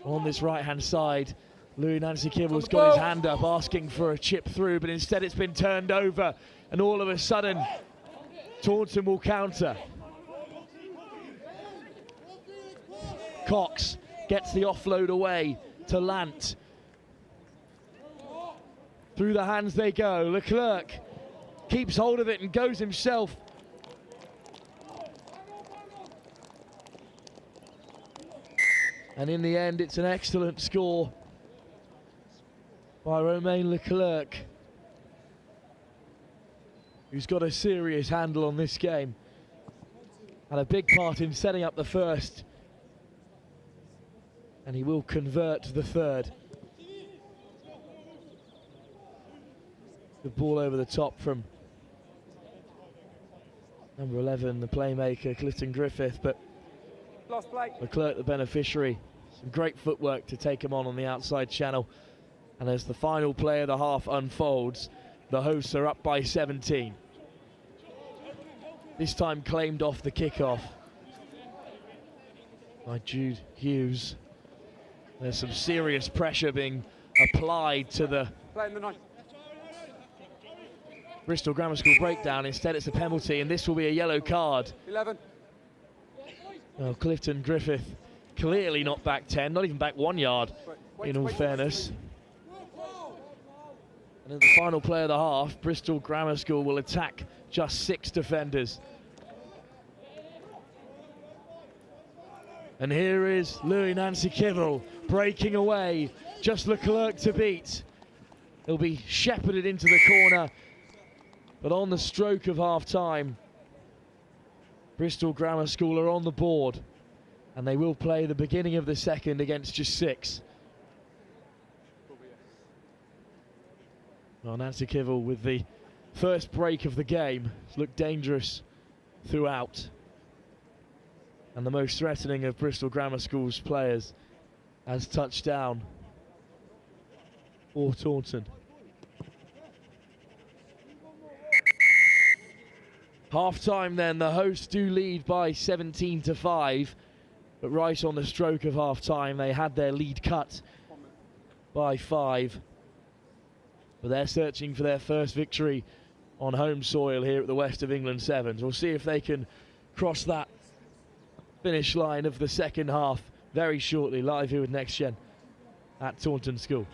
On this right-hand side, Louis Nancy Kibble's got his hand up, asking for a chip through, but instead it's been turned over, and all of a sudden, Taunton will counter. Cox gets the offload away to Lant. Through the hands they go. Leclerc keeps hold of it and goes himself. And in the end, it's an excellent score by Romain Leclerc, who's got a serious handle on this game. Had a big part in setting up the first. And he will convert the third. The ball over the top from number 11, the playmaker, Clifton Griffith, but Leclerc the beneficiary. Some great footwork to take him on the outside channel. And as the final play of the half unfolds, the hosts are up by 17. This time claimed off the kickoff by Jude Hughes. There's some serious pressure being applied to the Bristol Grammar School breakdown. Instead it's a penalty, and this will be a yellow card. 11. Well, Clifton Griffith clearly not back 10, not even back 1 yard, in all fairness. And in the final play of the half, Bristol Grammar School will attack just 6 defenders. And here is Louis Nancy Kibble breaking away, just Leclerc to beat. He'll be shepherded into the corner, but on the stroke of half-time, Bristol Grammar School are on the board, and they will play the beginning of the second against just 6. Well, Nancy Kibble with the first break of the game. It's looked dangerous throughout. And the most threatening of Bristol Grammar School's players has touched down for Taunton. Half-time then, the hosts do lead by 17-5, but right on the stroke of half-time, they had their lead cut by 5. But they're searching for their first victory on home soil here at the West of England Sevens. We'll see if they can cross that finish line of the second half very shortly, live here with Next Gen at Taunton School.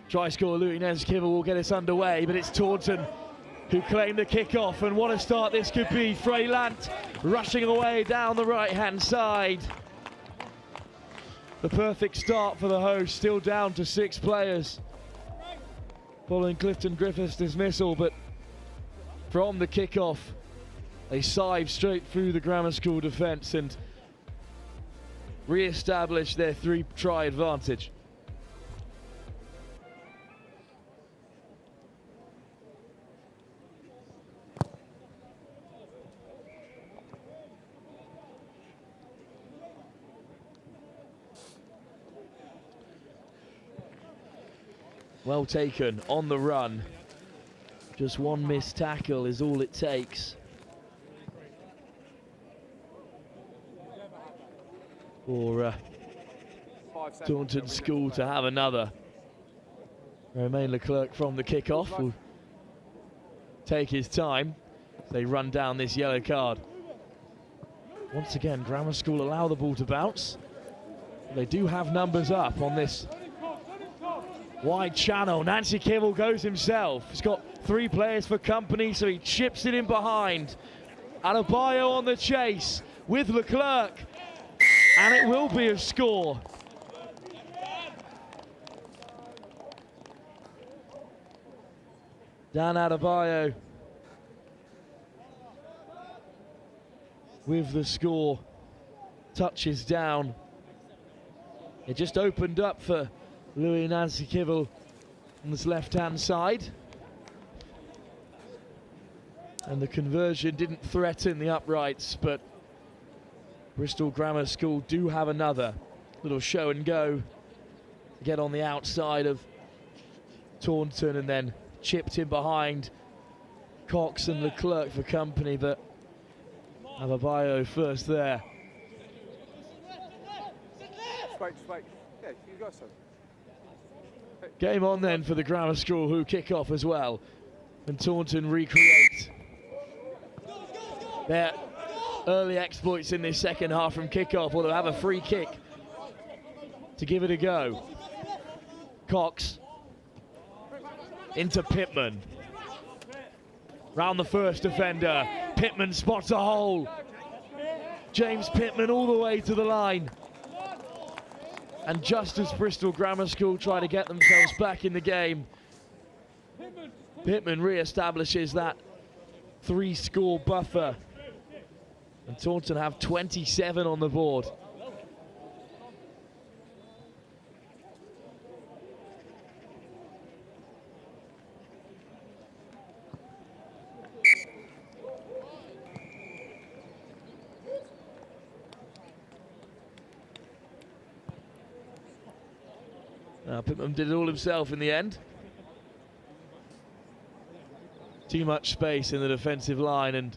Try scorer Louis Ysgol will get us underway, but it's Taunton who claim the kick-off, and what a start this could be. Glant rushing away down the right-hand side. The perfect start for the host, still down to 6 players following Clifton Griffith's dismissal, but from the kick-off, they sive straight through the grammar school defence and re-establish their 3-try advantage. Well taken, on the run. Just one missed tackle is all it takes for Taunton School to have another. Romain Leclerc from the kick-off will take his time as they run down this yellow card. Once again, Grammar School allow the ball to bounce. They do have numbers up on this wide channel. Nancy Kibble goes himself. He's got 3 players for company, so he chips it in behind. Adebayo on the chase with Leclerc, and it will be a score. Dan Adebayo with the score. Touches down. It just opened up for Louis Nancy Kibble on this left-hand side. And the conversion didn't threaten the uprights, but Bristol Grammar School do have another little show and go to get on the outside of Taunton, and then chipped in behind Cox and Leclerc for company, but Adebayo first there. Spike. Yeah, you got some. Game on then for the Grammar School, who kick off as well, and Taunton recreate their early exploits in this second half from kick-off, or they'll have a free kick to give it a go. Cox into Pittman. Round the first defender. Pittman spots a hole. James Pittman all the way to the line. And just as Bristol Grammar School try to get themselves back in the game, Pittman re-establishes that 3-score buffer. And Taunton have 27 on the board. Now Pittman did it all himself in the end. Too much space in the defensive line, and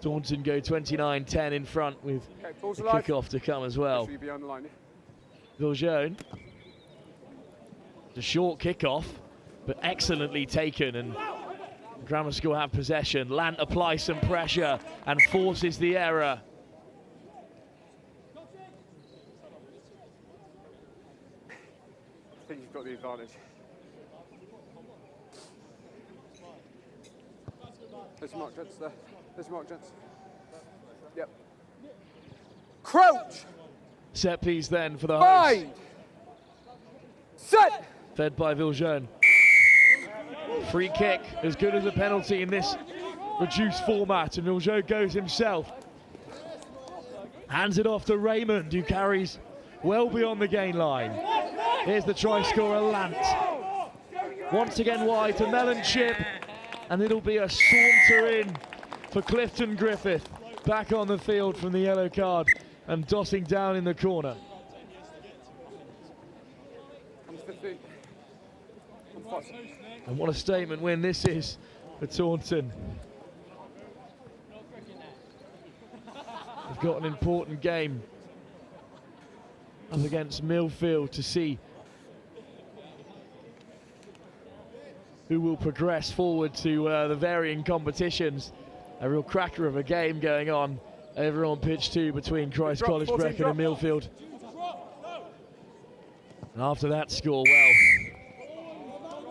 Taunton go 29-10 in front with the kick-off to come as well. Viljoen. It's a short kick-off, but excellently taken, and Grammar School have possession. Lant applies some pressure and forces the error. I think you've got the advantage. There's Mark Gents there. There's Mark Gents. Yep. Crouch! Set piece then for the host. Set! Fed by Viljoen. Free kick, as good as a penalty in this reduced format, and Viljoen goes himself. Hands it off to Raymond, who carries well beyond the gain line. Here's the try scorer, Lant. Once again wide to Mellon Chip, and it'll be a saunter in for Clifton Griffith. Back on the field from the yellow card and dossing down in the corner. And what a statement win this is for Taunton. They've got an important game up against Millfield to see who will progress forward to the varying competitions. A real cracker of a game going on over on pitch 2 between Christ College Brecon and Millfield. And after that score, well,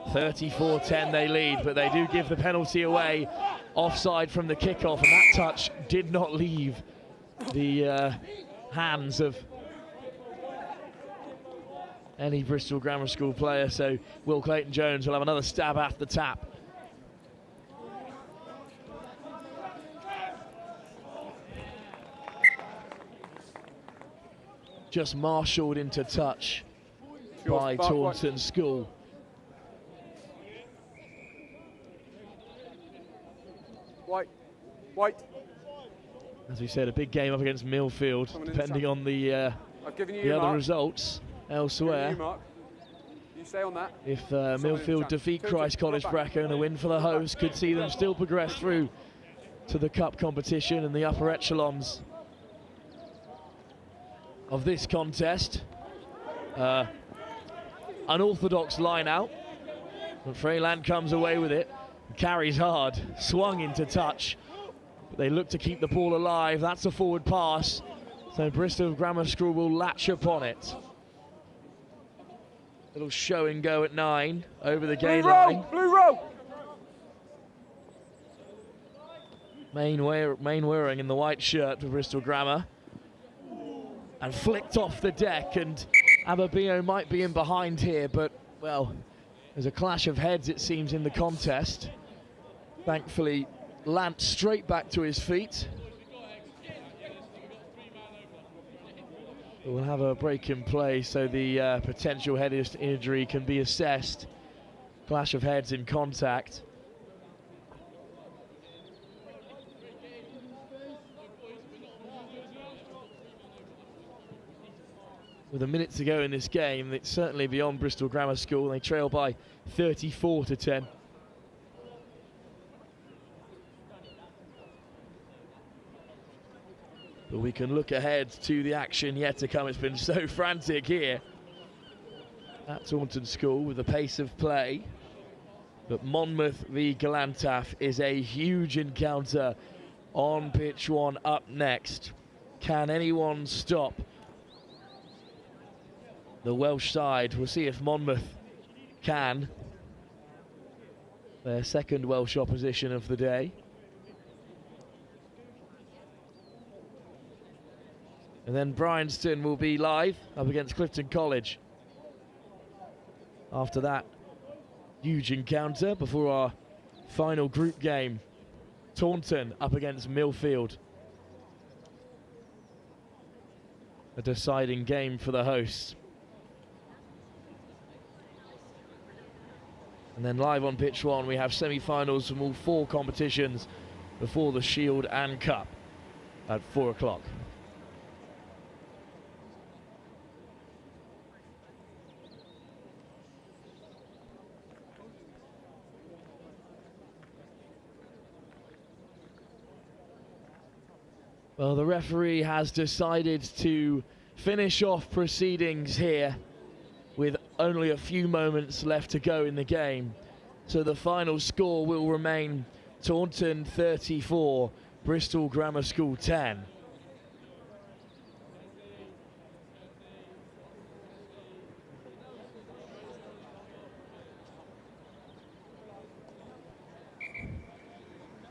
34-10 they lead, but they do give the penalty away. Offside from the kickoff, and that touch did not leave the hands of any Bristol Grammar School player, so Will Clayton-Jones will have another stab at the tap. Just marshalled into touch by Taunton School. White. As we said, a big game up against Millfield, depending on the other results elsewhere. You stay on that. If Millfield defeat Christ College Bracken and a win for the hosts, could see them still progress through to the cup competition and the upper echelons of this contest. Unorthodox line out, but Freyland comes away with it, carries hard, swung into touch, but they look to keep the ball alive. That's a forward pass, so Bristol Grammar School will latch upon it. Little show and go at 9 over the gate line. Blue row. Main wearing in the white shirt for Bristol Grammar, and flicked off the deck, and Ababio might be in behind here, but well, there's a clash of heads it seems in the contest. Thankfully, Glant straight back to his feet. We'll have a break in play so the potential head injury can be assessed. Clash of heads in contact. With a minute to go in this game, it's certainly beyond Bristol Grammar School. They trail by 34-10. But we can look ahead to the action yet to come. It's been so frantic here at Taunton School with the pace of play. But Monmouth v Glantaf is a huge encounter on pitch 1 up next. Can anyone stop the Welsh side? We'll see if Monmouth can. Their second Welsh opposition of the day. And then Bryanston will be live up against Clifton College. After that huge encounter before our final group game, Taunton up against Millfield. A deciding game for the hosts. And then live on pitch 1 we have semi-finals from all 4 competitions before the Shield and Cup at 4 o'clock. Well, the referee has decided to finish off proceedings here with only a few moments left to go in the game. So the final score will remain Taunton 34, Bristol Grammar School 10.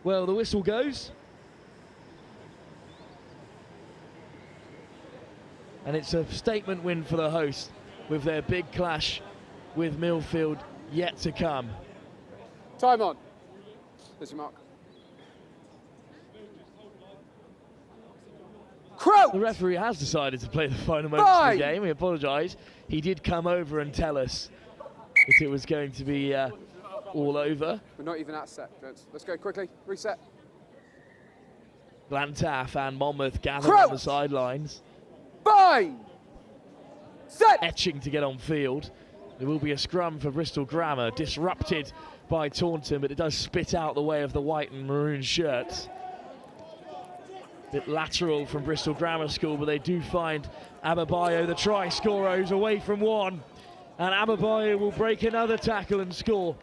Well, the whistle goes. And it's a statement win for the hosts with their big clash with Millfield yet to come. Time on. There's your mark. The referee has decided to play the final moments of the game. We apologise. He did come over and tell us that it was going to be all over. We're not even at set, gents. Let's go quickly. Reset. Glantaf and Monmouth gather on the sidelines. Fine. Set. Etching to get on field. There will be a scrum for Bristol Grammar, disrupted by Taunton, but it does spit out the way of the white and maroon shirts. Bit lateral from Bristol Grammar School, but they do find Ababayo, the try scorer, who's away from one. And Ababayo will break another tackle and score.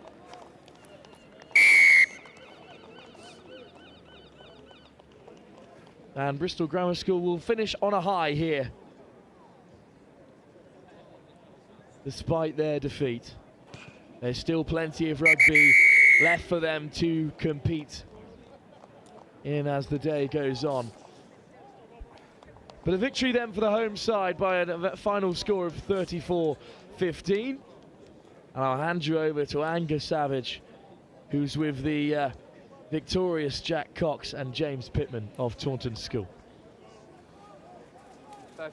And Bristol Grammar School will finish on a high here, despite their defeat. There's still plenty of rugby left for them to compete in as the day goes on. But a victory then for the home side by a final score of 34-15. And I'll hand you over to Angus Savage, who's with the victorious Jack Cox and James Pittman of Taunton School. 34-15.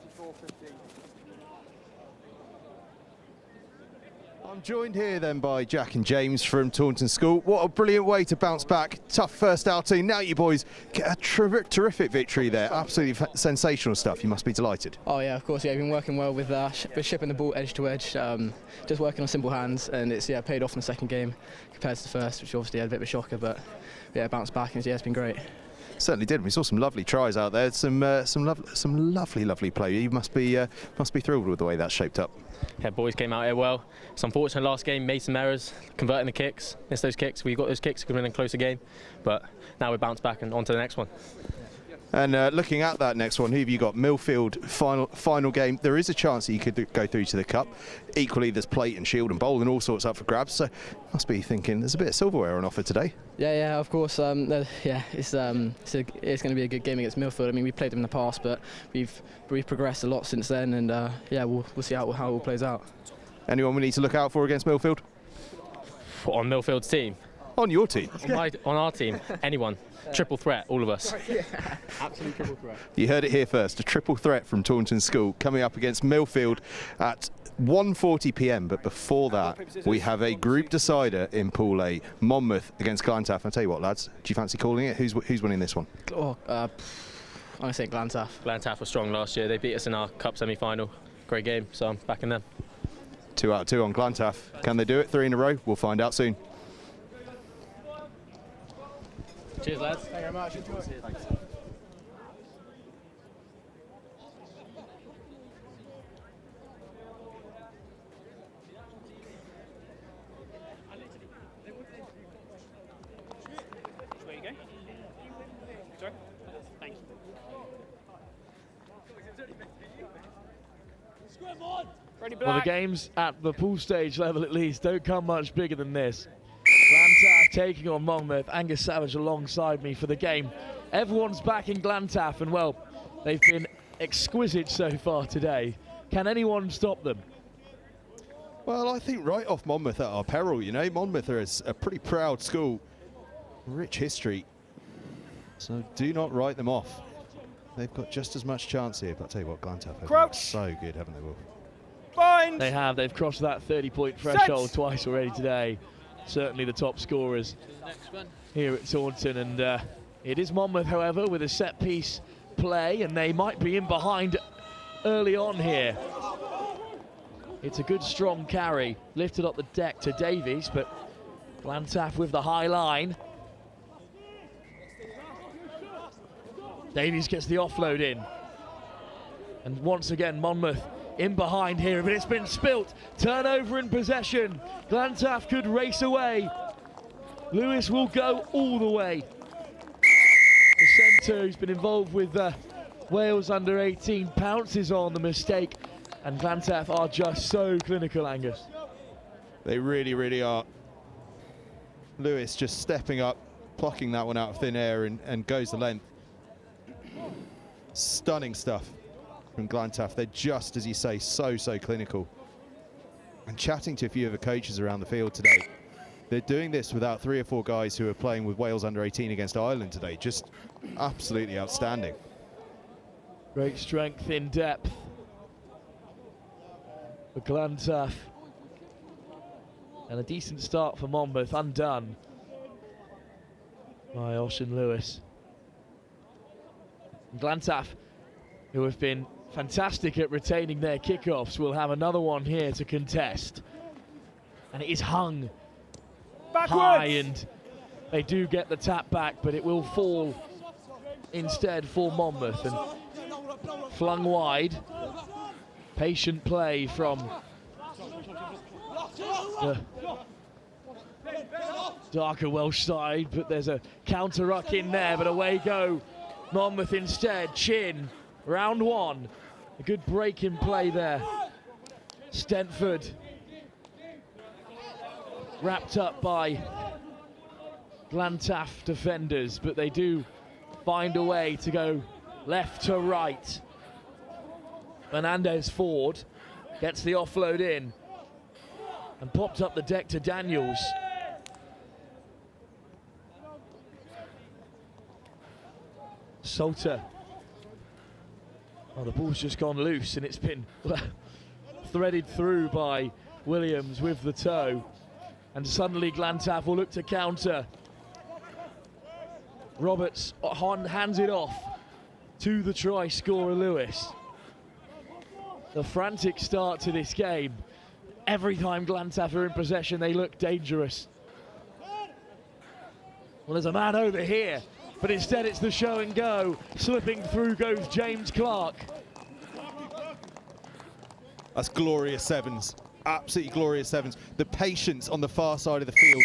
I'm joined here then by Jack and James from Taunton School. What a brilliant way to bounce back. Tough first outing. Now you boys get a terrific victory there. Absolutely sensational stuff. You must be delighted. Oh yeah, of course. Yeah, I've been working well with shipping the ball edge to edge, just working on simple hands, and it's paid off in the second game compared to the first, which obviously had a bit of a shocker, but yeah, bounced back and it's been great. Certainly did. We saw some lovely tries out there. Some lovely play. You must be thrilled with the way that's shaped up. Yeah, boys came out here well. It's unfortunate last game, made some errors, converting the kicks. Missed those kicks. We got those kicks, could have been a closer game, but now we bounce back and on to the next one. And looking at that next one, who have you got? Millfield, final game. There is a chance that you could go through to the cup. Equally, there's plate and shield and bowl and all sorts up for grabs. So must be thinking there's a bit of silverware on offer today. Yeah, of course. Yeah, it's going to be a good game against Millfield. I mean, we played them in the past, but we've progressed a lot since then, and yeah, we'll see how it all plays out. Anyone we need to look out for against Millfield? On Millfield's team? On your team? On our team, anyone. Triple threat, all of us. Absolute triple threat. You heard it here first. A triple threat from Taunton School coming up against Millfield at 1:40 p.m. But before that, we have a group decider in Pool A. Monmouth against Glantaf. I'll tell you what, lads. Do you fancy calling it? Who's winning this one? Oh, I'm going to say Glantaf. Glantaf was strong last year. They beat us in our cup semi-final. Great game, so I'm backing them. 2 out of 2 on Glantaf. Can they do it? 3 in a row? We'll find out soon. Cheers, lads. Thank you very much. Enjoy. Thanks. Where you go? Sorry? Thank you. Ready, Black. Well, the games at the pool stage level at least don't come much bigger than this. Glantaf taking on Monmouth. Angus Savage alongside me for the game. Everyone's back in Glantaf, and well, they've been exquisite so far today. Can anyone stop them? Well, I think right off Monmouth at our peril, you know. Monmouth are a pretty proud school. Rich history. So do not write them off. They've got just as much chance here, but I'll tell you what, Glantaf have been so good, haven't they, Will? Bind. They have. They've crossed that 30-point threshold twice already today. Certainly the top scorers here at Taunton, and it is Monmouth, however, with a set-piece play, and they might be in behind early on here. It's a good, strong carry, lifted up the deck to Davies, but Glantaf with the high line. Davies gets the offload in, and once again Monmouth in behind here, but it's been spilt. Turnover in possession. Glantaf could race away. Lewis will go all the way. The centre, who's been involved with Wales under 18, pounces on the mistake, and Glantaf are just so clinical, Angus. They really, really are. Lewis just stepping up, plucking that one out of thin air and goes the length. Stunning stuff from Glantaf. They're just, as you say, so clinical. And chatting to a few of the coaches around the field today, they're doing this without 3 or 4 guys who are playing with Wales under 18 against Ireland today. Just absolutely outstanding. Great strength in depth for Glantaf. And a decent start for Monmouth, undone by Ocean Lewis. And Glantaf, who have been fantastic at retaining their kickoffs, will have another one here to contest. And it is hung high, and they do get the tap back, but it will fall instead for Monmouth, and flung wide. Patient play from the darker Welsh side, but there's a counter ruck in there, but away go Monmouth instead. Chin, round one. A good break in play there. Stentford wrapped up by Glantaf defenders, but they do find a way to go left to right. Fernandez Ford gets the offload in and popped up the deck to Daniels. Salter. Oh, the ball's just gone loose and it's been threaded through by Williams with the toe. And suddenly Glantaf will look to counter. Roberts hands it off to the try scorer Lewis. The frantic start to this game. Every time Glantaf are in possession, they look dangerous. Well, there's a man over here, but instead it's the show and go. Slipping through goes James Clark. That's glorious sevens, absolutely glorious sevens. The patience on the far side of the field,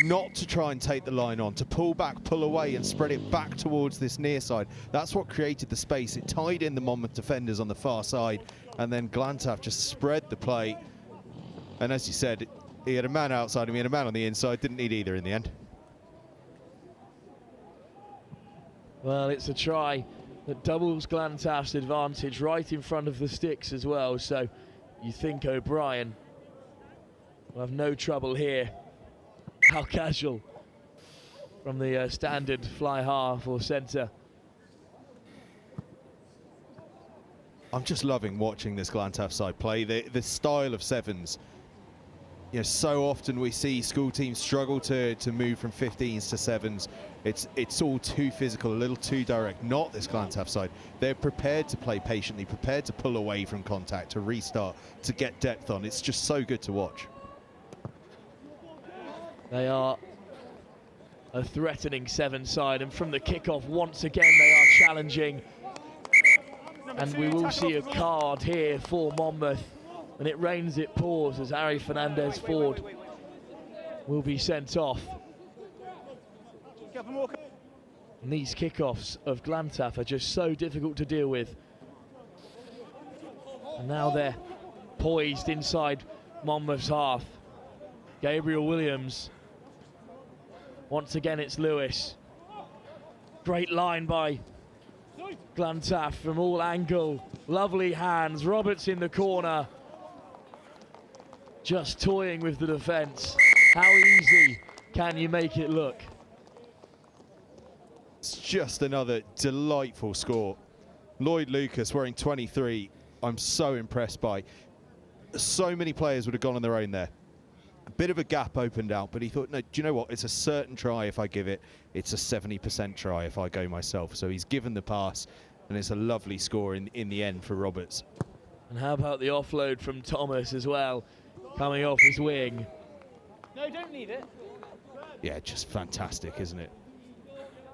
not to try and take the line on, to pull back, pull away and spread it back towards this near side. That's what created the space. It tied in the Monmouth defenders on the far side, and then Glantaf just spread the play. And as you said, he had a man outside him, he had a man on the inside, didn't need either in the end. Well, it's a try that doubles Glantaf's advantage right in front of the sticks as well, so you think O'Brien will have no trouble here. How casual from the standard fly half or centre. I'm just loving watching this Glantaf side play. The style of sevens, you know, so often we see school teams struggle to move from 15s to sevens. It's all too physical, a little too direct. Not this Glantaf side. They're prepared to play patiently, prepared to pull away from contact, to restart, to get depth on. It's just so good to watch. They are a threatening seven side, and from the kickoff once again they are challenging. And we will see a card here for Monmouth. When it rains, it pours, as Harry Fernandez Ford will be sent off. And these kickoffs of Glantaf are just so difficult to deal with. And now they're poised inside Monmouth's half. Gabriel Williams. Once again, it's Lewis. Great line by Glantaf from all angle. Lovely hands. Roberts in the corner. Just toying with the defence. How easy can you make it look? It's just another delightful score. Lloyd Lucas wearing 23, I'm so impressed by. So many players would have gone on their own there. A bit of a gap opened out, but he thought, no, do you know what? It's a certain try if I give it. It's a 70% try if I go myself. So he's given the pass, and it's a lovely score in the end for Roberts. And how about the offload from Thomas as well, coming off his wing? No, don't need it. Yeah, just fantastic, isn't it?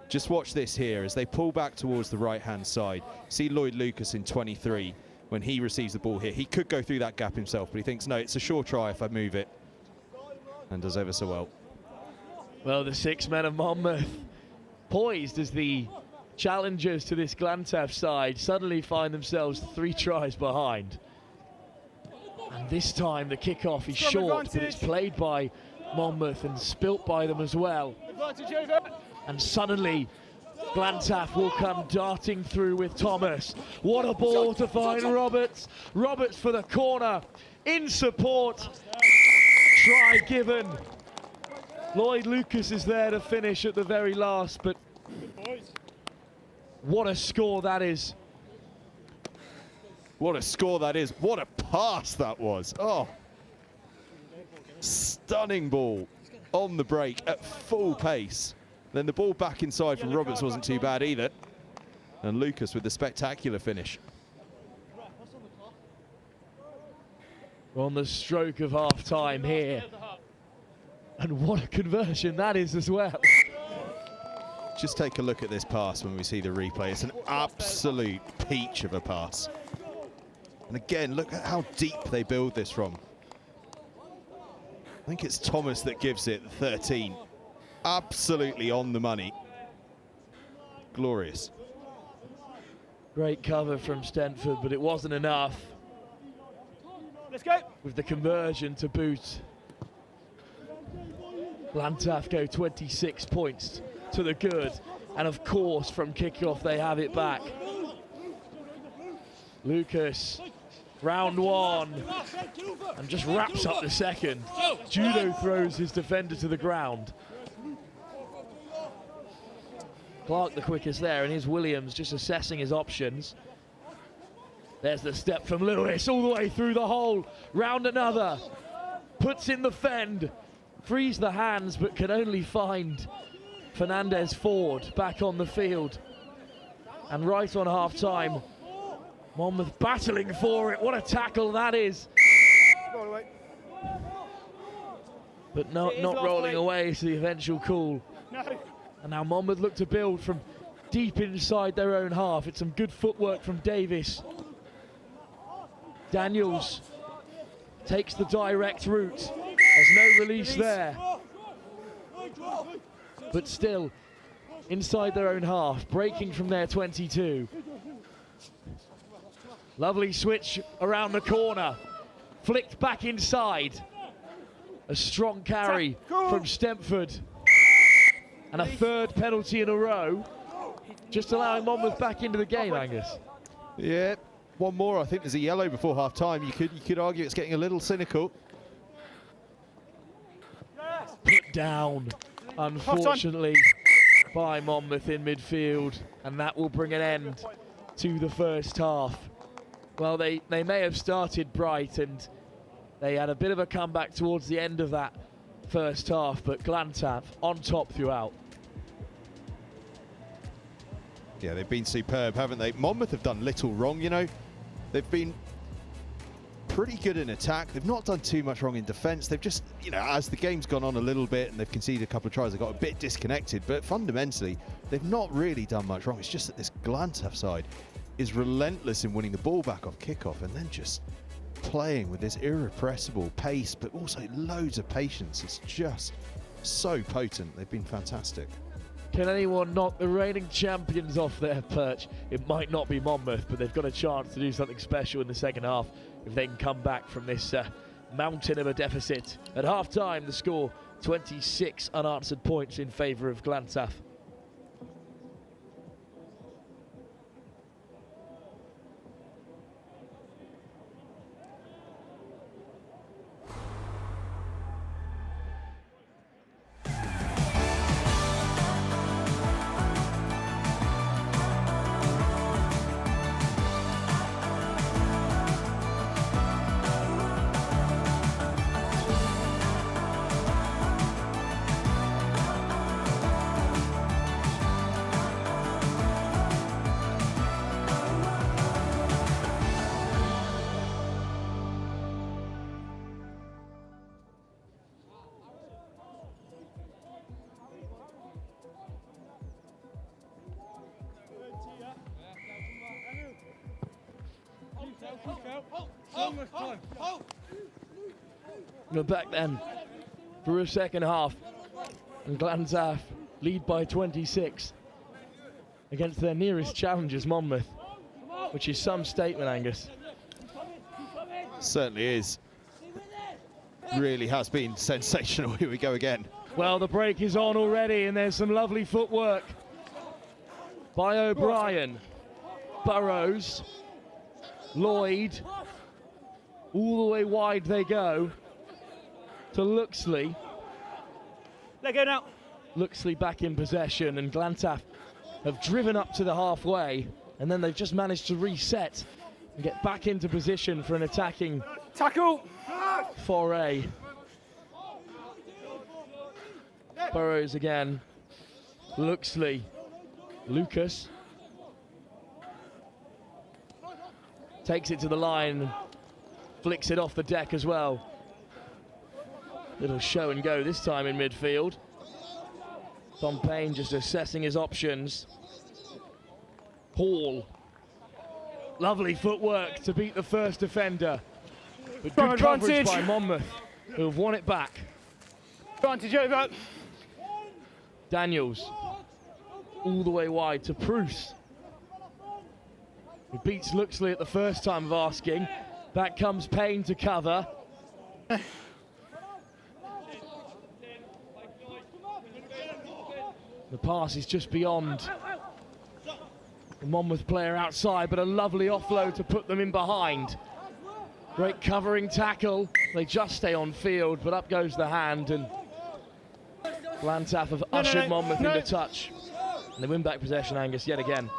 Just watch this here as they pull back towards the right-hand side. See Lloyd Lucas in 23 when he receives the ball here. He could go through that gap himself, but he thinks, no, it's a sure try if I move it. And does ever so well. Well, the six men of Monmouth, poised as the challengers to this Glantaf side, suddenly find themselves 3 tries behind. And this time the kickoff is short, but it's played by Monmouth and spilt by them as well. Advantage over. And suddenly Glantaf will come darting through with Thomas. What a ball to find Roberts. Roberts for the corner, in support. Try given. Lloyd Lucas is there to finish at the very last, but what a score that is. What a score that is. What a pass that was. Oh, stunning ball on the break at full pace. Then the ball back inside from Roberts wasn't too bad either. And Lucas with the spectacular finish. We're on the stroke of half time here. And what a conversion that is as well. Just take a look at this pass when we see the replay. It's an absolute peach of a pass. And again, look at how deep they build this from. I think it's Thomas that gives it 13. Absolutely on the money. Glorious. Great cover from Stenford, but it wasn't enough. Let's go. With the conversion to boot. Glantaf go 26 points to the good. And of course, from kickoff, they have it back. Lucas, round one, and just wraps up the second. Judo throws his defender to the ground. Clark the quickest there, and here's Williams just assessing his options. There's the step from Lewis all the way through the hole. Round another, puts in the fend, frees the hands, but can only find Fernandez Ford back on the field. And right on half time, Monmouth battling for it. What a tackle that is. But not rolling away to the eventual call. No. And now Monmouth look to build from deep inside their own half. It's some good footwork from Davis. Daniels takes the direct route. There's no release there. But still, inside their own half, breaking from their 22. Lovely switch around the corner. Flicked back inside. A strong carry from Stempford. And a third penalty in a row. Just allowing Monmouth back into the game, Angus. Yeah, one more. I think there's a yellow before half time. You could argue it's getting a little cynical. Put down, unfortunately, by Monmouth in midfield. And that will bring an end to the first half. Well, they may have started bright and they had a bit of a comeback towards the end of that first half, but Glantaf on top throughout. Yeah, they've been superb, haven't they? Monmouth have done little wrong, you know. They've been pretty good in attack. They've not done too much wrong in defence. They've just, you know, as the game's gone on a little bit and they've conceded a couple of tries, they've got a bit disconnected. But fundamentally, they've not really done much wrong. It's just that this Glantaf side is relentless in winning the ball back off kickoff and then just playing with this irrepressible pace, but also loads of patience. It's just so potent. They've been fantastic. Can anyone knock the reigning champions off their perch? It might not be Monmouth, but they've got a chance to do something special in the second half if they can come back from this mountain of a deficit. At half-time, the score, 26 unanswered points in favour of Glantaf. We're back then for a second half, and Glantaf lead by 26 against their nearest challengers, Monmouth, which is some statement, Angus. Certainly is. Really has been sensational. Here we go again. Well, the break is on already, and there's some lovely footwork by O'Brien, Burrows, Lloyd, all the way wide they go to Luxley. Let go now. Luxley back in possession, and Glantaf have driven up to the halfway, and then they've just managed to reset and get back into position for an attacking tackle foray. Burrows again, Luxley, Lucas takes it to the line, flicks it off the deck as well. Little show and go this time in midfield. Tom Payne just assessing his options. Hall, lovely footwork to beat the first defender, but good coverage by Monmouth, who have won it back. Advantage over. Daniels, all the way wide to Bruce, who beats Luxley at the first time of asking. Back comes Payne to cover. The pass is just beyond the Monmouth player outside, but a lovely offload to put them in behind. Great covering tackle. They just stay on field, but up goes the hand, and Glantaf have ushered Monmouth into touch. And they win back possession, Angus, yet again.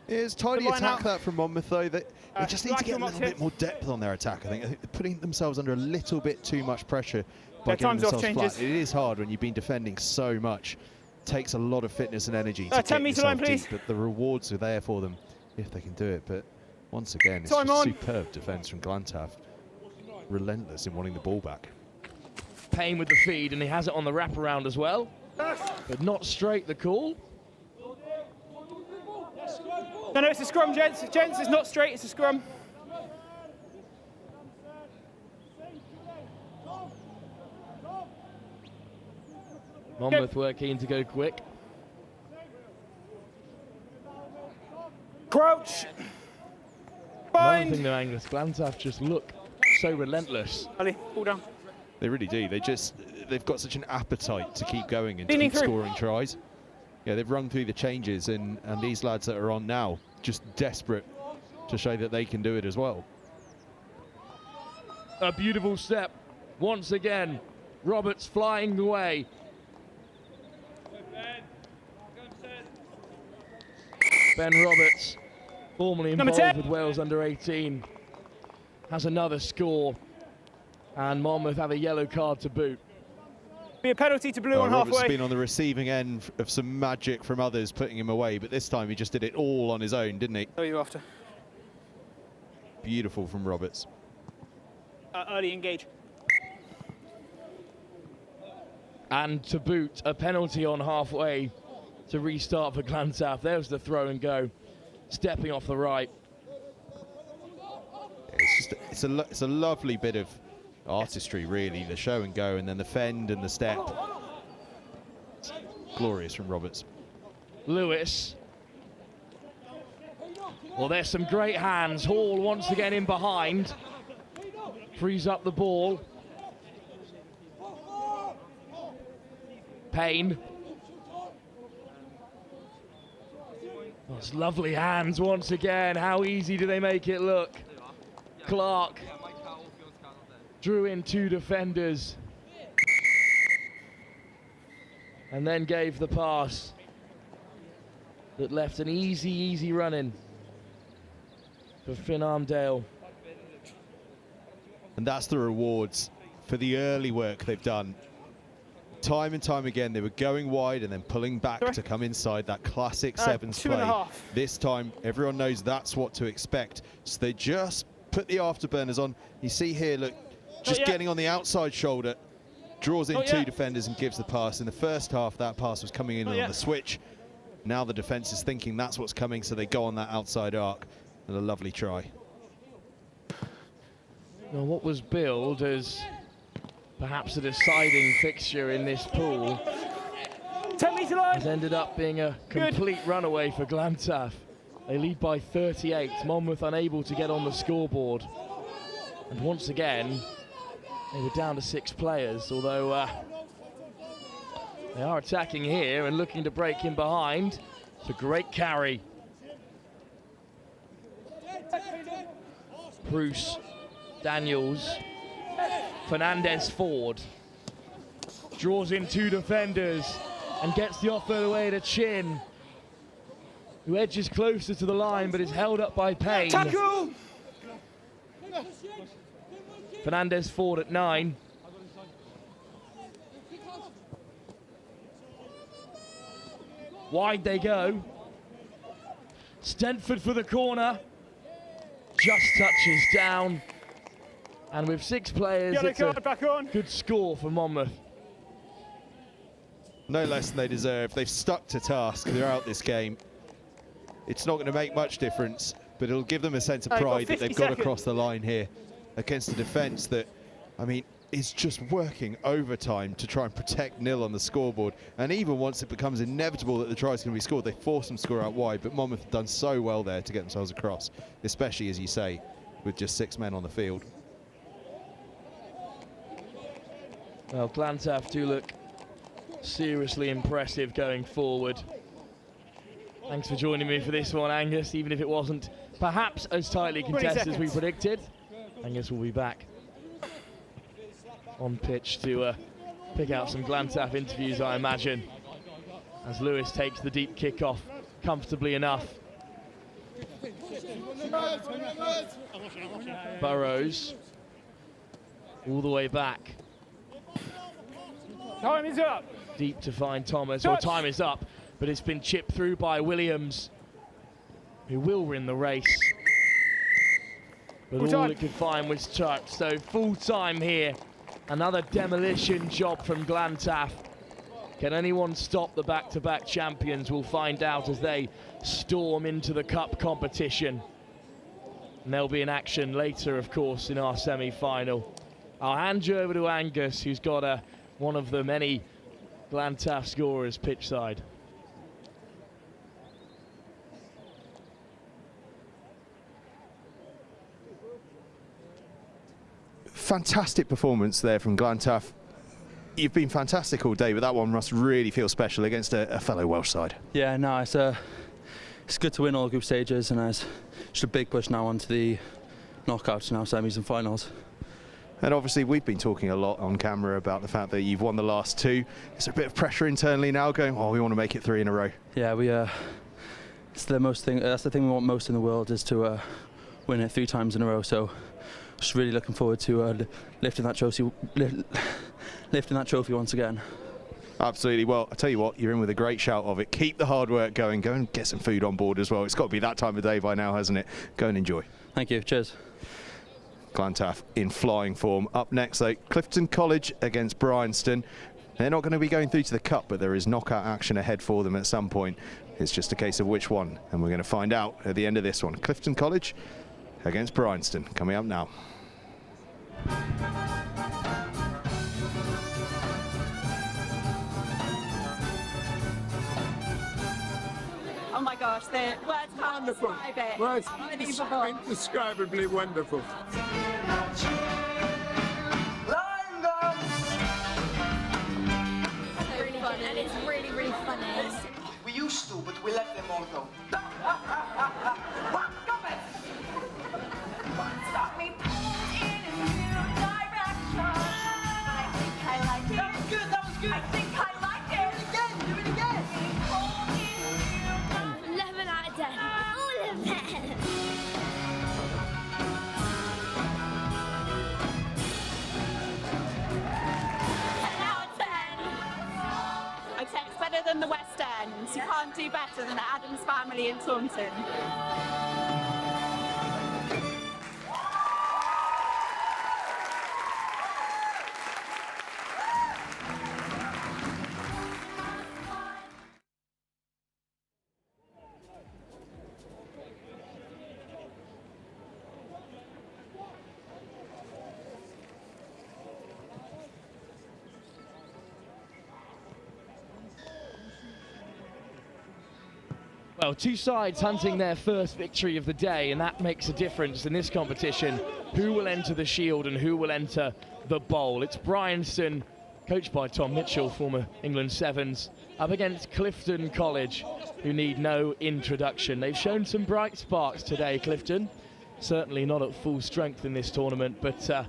It's tidy attack that from Monmouth, though. They just need to get a little bit more depth on their attack. I think they're putting themselves under a little bit too much pressure by getting themselves flat. It is hard when you've been defending so much. It takes a lot of fitness and energy to get yourself deep, but the rewards are there for them if they can do it. But once again, it's just superb defence from Glantaf. Relentless in wanting the ball back. Payne with the feed, and he has it on the wraparound as well, but not straight the call. No, it's a scrum, gents. Gents, it's not straight, it's a scrum. Monmouth were keen to go quick. Crouch. Another thing though, Angus, Glantaf just look so relentless. Ali, pull down. They really do. They've got such an appetite to keep going and to keep scoring tries. Yeah, they've run through the changes, and these lads that are on now, just desperate to show that they can do it as well. A beautiful step, once again. Roberts flying the way. Ben Roberts, formerly involved with Wales under-18, has another score, and Monmouth have a yellow card to boot. Be a penalty to Blue on halfway. Roberts has been on the receiving end of some magic from others putting him away, but this time he just did it all on his own, didn't he? What are you after? Beautiful from Roberts. Early engage. And to boot, a penalty on halfway to restart for Glantaf. There's the throw and go, stepping off the right. It's a lovely bit of artistry, really, the show and go, and then the fend and the step. It's glorious from Roberts. Lewis. Well, there's some great hands. Hall once again in behind. Frees up the ball. Payne. Oh, it's lovely hands once again. How easy do they make it look? Clark drew in two defenders and then gave the pass that left an easy run in for Finn Armdale. And that's the rewards for the early work they've done. Time and time again, they were going wide and then pulling back to come inside, that classic sevens play. This time, everyone knows that's what to expect. So they just put the afterburners on. You see here, look, just getting on the outside shoulder, draws in two defenders and gives the pass. In the first half, that pass was coming in on the switch. Now the defence is thinking that's what's coming, so they go on that outside arc. And a lovely try. Well, what was billed as perhaps a deciding fixture in this pool has ended up being a complete runaway for Glantaf. They lead by 38, Monmouth unable to get on the scoreboard. And once again, they were down to 6 players, although they are attacking here and looking to break in behind. It's a great carry. Bruce, Daniels, Fernandez Ford. Draws in two defenders and gets the offer away to Chin, who edges closer to the line but is held up by Payne. Tackle! Fernandez Ford at 9. Wide they go. Stenford for the corner. Just touches down. And with 6 players, it's a good score for Monmouth. No less than they deserve. They've stuck to task throughout this game. It's not going to make much difference, but it'll give them a sense of pride that they've got across the line here against a defence that, I mean, is just working overtime to try and protect nil on the scoreboard. And even once it becomes inevitable that the try is going to be scored, they force them to score out wide. But Monmouth have done so well there to get themselves across, especially, as you say, with just 6 men on the field. Well, Glantaf do look seriously impressive going forward. Thanks for joining me for this one, Angus, even if it wasn't perhaps as tightly contested as we predicted. Angus will be back on pitch to pick out some Glantaf interviews, I imagine, as Lewis takes the deep kick off comfortably enough. Burrows all the way back. Time is up. Deep to find Thomas. Well, time is up, but it's been chipped through by Williams, who will win the race. But all it could find was touch, so full time here. Another demolition job from Glantaf. Can anyone stop the back-to-back champions? We'll find out as they storm into the cup competition. And there'll be an action later, of course, in our semi-final. I'll hand you over to Angus, who's got one of the many Glantaf scorers pitch side. Fantastic performance there from Glantaf. You've been fantastic all day, but that one must really feel special against a fellow Welsh side. Yeah, no, it's good to win all group stages, and it's just a big push now onto the knockouts, now semis and finals. And obviously we've been talking a lot on camera about the fact that you've won the last two. Is there a bit of pressure internally now going, oh, we want to make it 3 in a row? Yeah, that's the thing we want most in the world, is to win it 3 times in a row. So just really looking forward to lifting that trophy once again. Absolutely. Well, I tell you what, you're in with a great shout of it. Keep the hard work going. Go and get some food on board as well. It's got to be that time of day by now, hasn't it? Go and enjoy. Thank you. Cheers. Glantaf in flying form. Up next, though, Clifton College against Bryanston. They're not going to be going through to the cup, but there is knockout action ahead for them at some point. It's just a case of which one, and we're going to find out at the end of this one. Clifton College against Bryanston, coming up now. Oh my gosh, the words can't describe it. Words Unbelievable. indescribably wonderful. Really fun, and it's really, really funny. We used to, but we let them all go. Stop me in a new direction. I think I like it. That was good, that was good. I think I like it. Do it again, do it again. 11 out of 10. All of them. I'd say it's better than the West End. You can't do better than Adam's family in Taunton. Well, two sides hunting their first victory of the day, and that makes a difference in this competition. Who will enter the Shield and who will enter the Bowl? It's Bryanston, coached by Tom Mitchell, former England Sevens, up against Clifton College, who need no introduction. They've shown some bright sparks today, Clifton. Certainly not at full strength in this tournament, but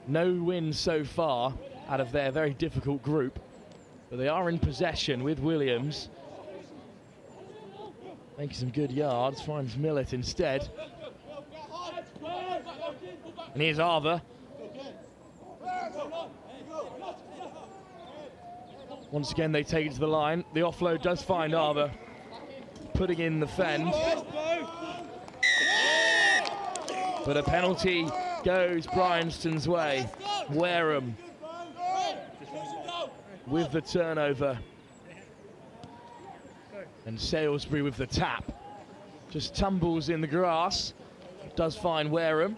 no wins so far out of their very difficult group. But they are in possession with Williams. Making some good yards, finds Millet instead. And here's Arthur. Once again, they take it to the line. The offload does find Arthur, putting in the fend. But a penalty goes Bryanston's way. Wareham with the turnover. And Salisbury with the tap. Just tumbles in the grass. Does find Wareham.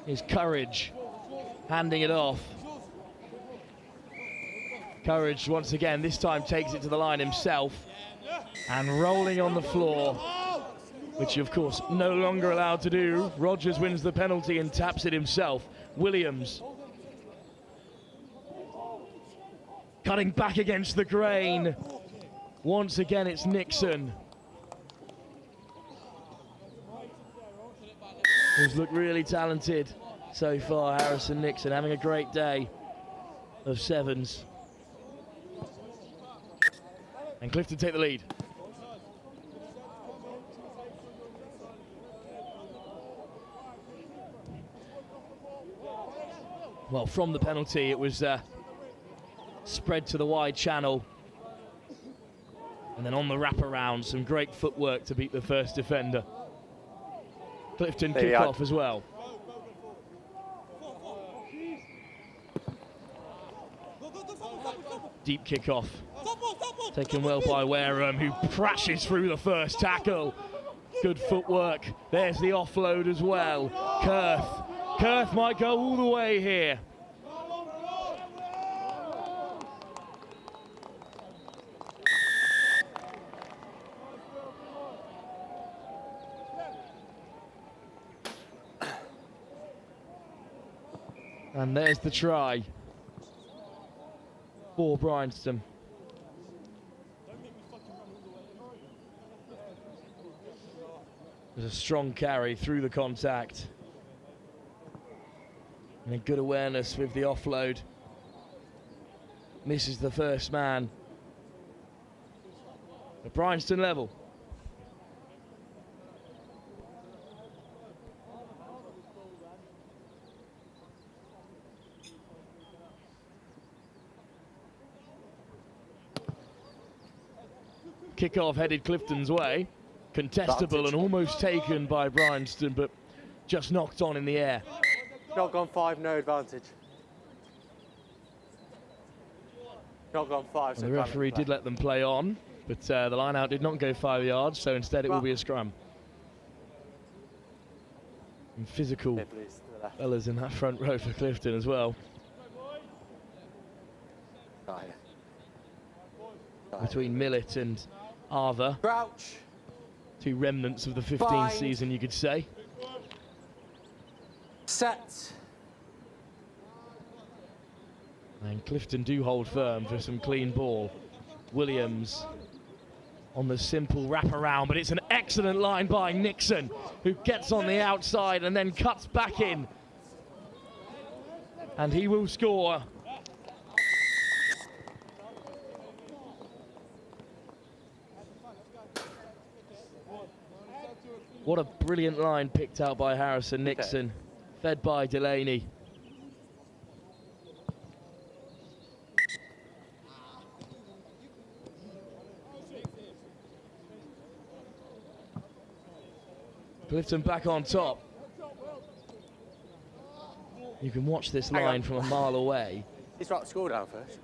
Here's Courage handing it off. Courage once again, this time takes it to the line himself. And rolling on the floor, which of course no longer allowed to do. Rogers wins the penalty and taps it himself. Williams Cutting back against the grain. Once again, it's Nixon, who's looked really talented so far. Harrison Nixon having a great day of sevens. And Clifton take the lead. Well, from the penalty, it was spread to the wide channel. And then on the wraparound, some great footwork to beat the first defender. Clifton kick off as well. Deep kick off. Taken well by Wareham, who crashes through the first tackle. Good footwork. There's the offload as well. Kurth might go all the way here. And there's the try for Bryanston. There's a strong carry through the contact. And a good awareness with the offload. Misses the first man. At Bryanston level. Kick-off headed Clifton's way. Contestable and almost taken by Bryanston, but just knocked on in the air. Not gone 5, no advantage. Not gone 5. So the referee did let them play on, but the line-out did not go 5 yards, so instead it will be a scrum. And physical fellas in that front row for Clifton as well. Between Millett and Arthur. Crouch. Two remnants of the 15 season, you could say. Set. And Clifton do hold firm for some clean ball. Williams on the simple wraparound, but it's an excellent line by Nixon, who gets on the outside and then cuts back in. And he will score. What a brilliant line picked out by Harrison Nixon, fed by Delaney. Clifton back on top. You can watch this line from a mile away. He's write the score down first.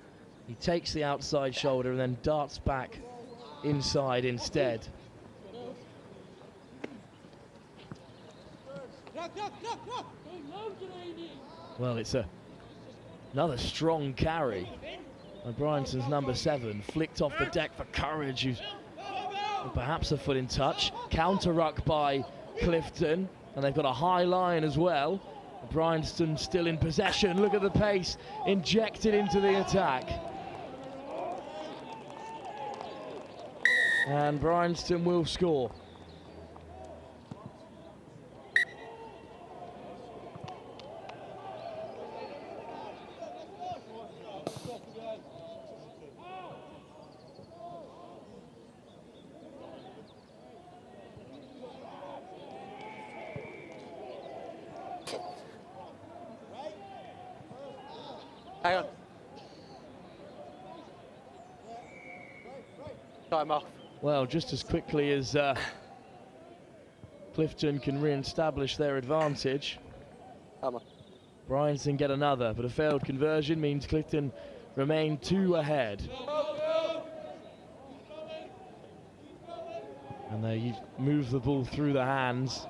He takes the outside shoulder and then darts back inside instead. Well, it's another strong carry. And Bryanston's number 7 flicked off the deck for Courage, who's perhaps a foot in touch. Counter-ruck by Clifton, and they've got a high line as well. Bryanston still in possession. Look at the pace injected into the attack. And Bryanston will score. Hang on. Time off. Well, just as quickly as Clifton can re-establish their advantage, Bryanston get another, but a failed conversion means Clifton remain 2 ahead. And they move the ball through the hands.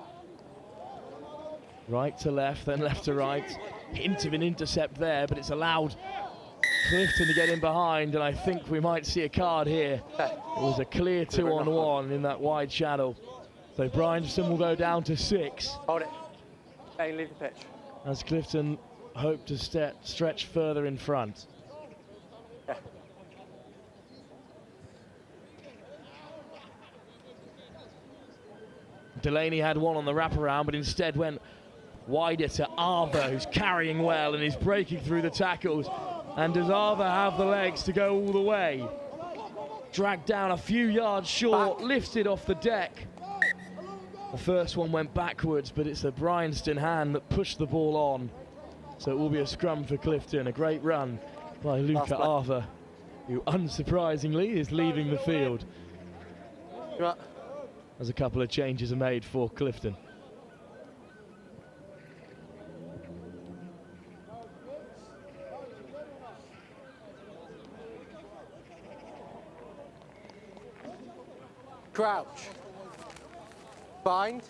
Right to left, then left to right. Hint of an intercept there, but it's allowed Clifton to get in behind, and I think we might see a card here. It was a clear 2-on-1 in that wide channel. So Bryanston will go down to 6. Hold it. Hey, leave the pitch. As Clifton hope to stretch further in front. Yeah. Delaney had one on the wraparound, but instead went wider to Arthur, who's carrying well and is breaking through the tackles. And does Arthur have the legs to go all the way? Dragged down a few yards short, lifted off the deck. The first one went backwards, but it's a Bryanston hand that pushed the ball on. So it will be a scrum for Clifton. A great run by Luca Arthur, who unsurprisingly is leaving the field. As a couple of changes are made for Clifton. Crouch. Bind.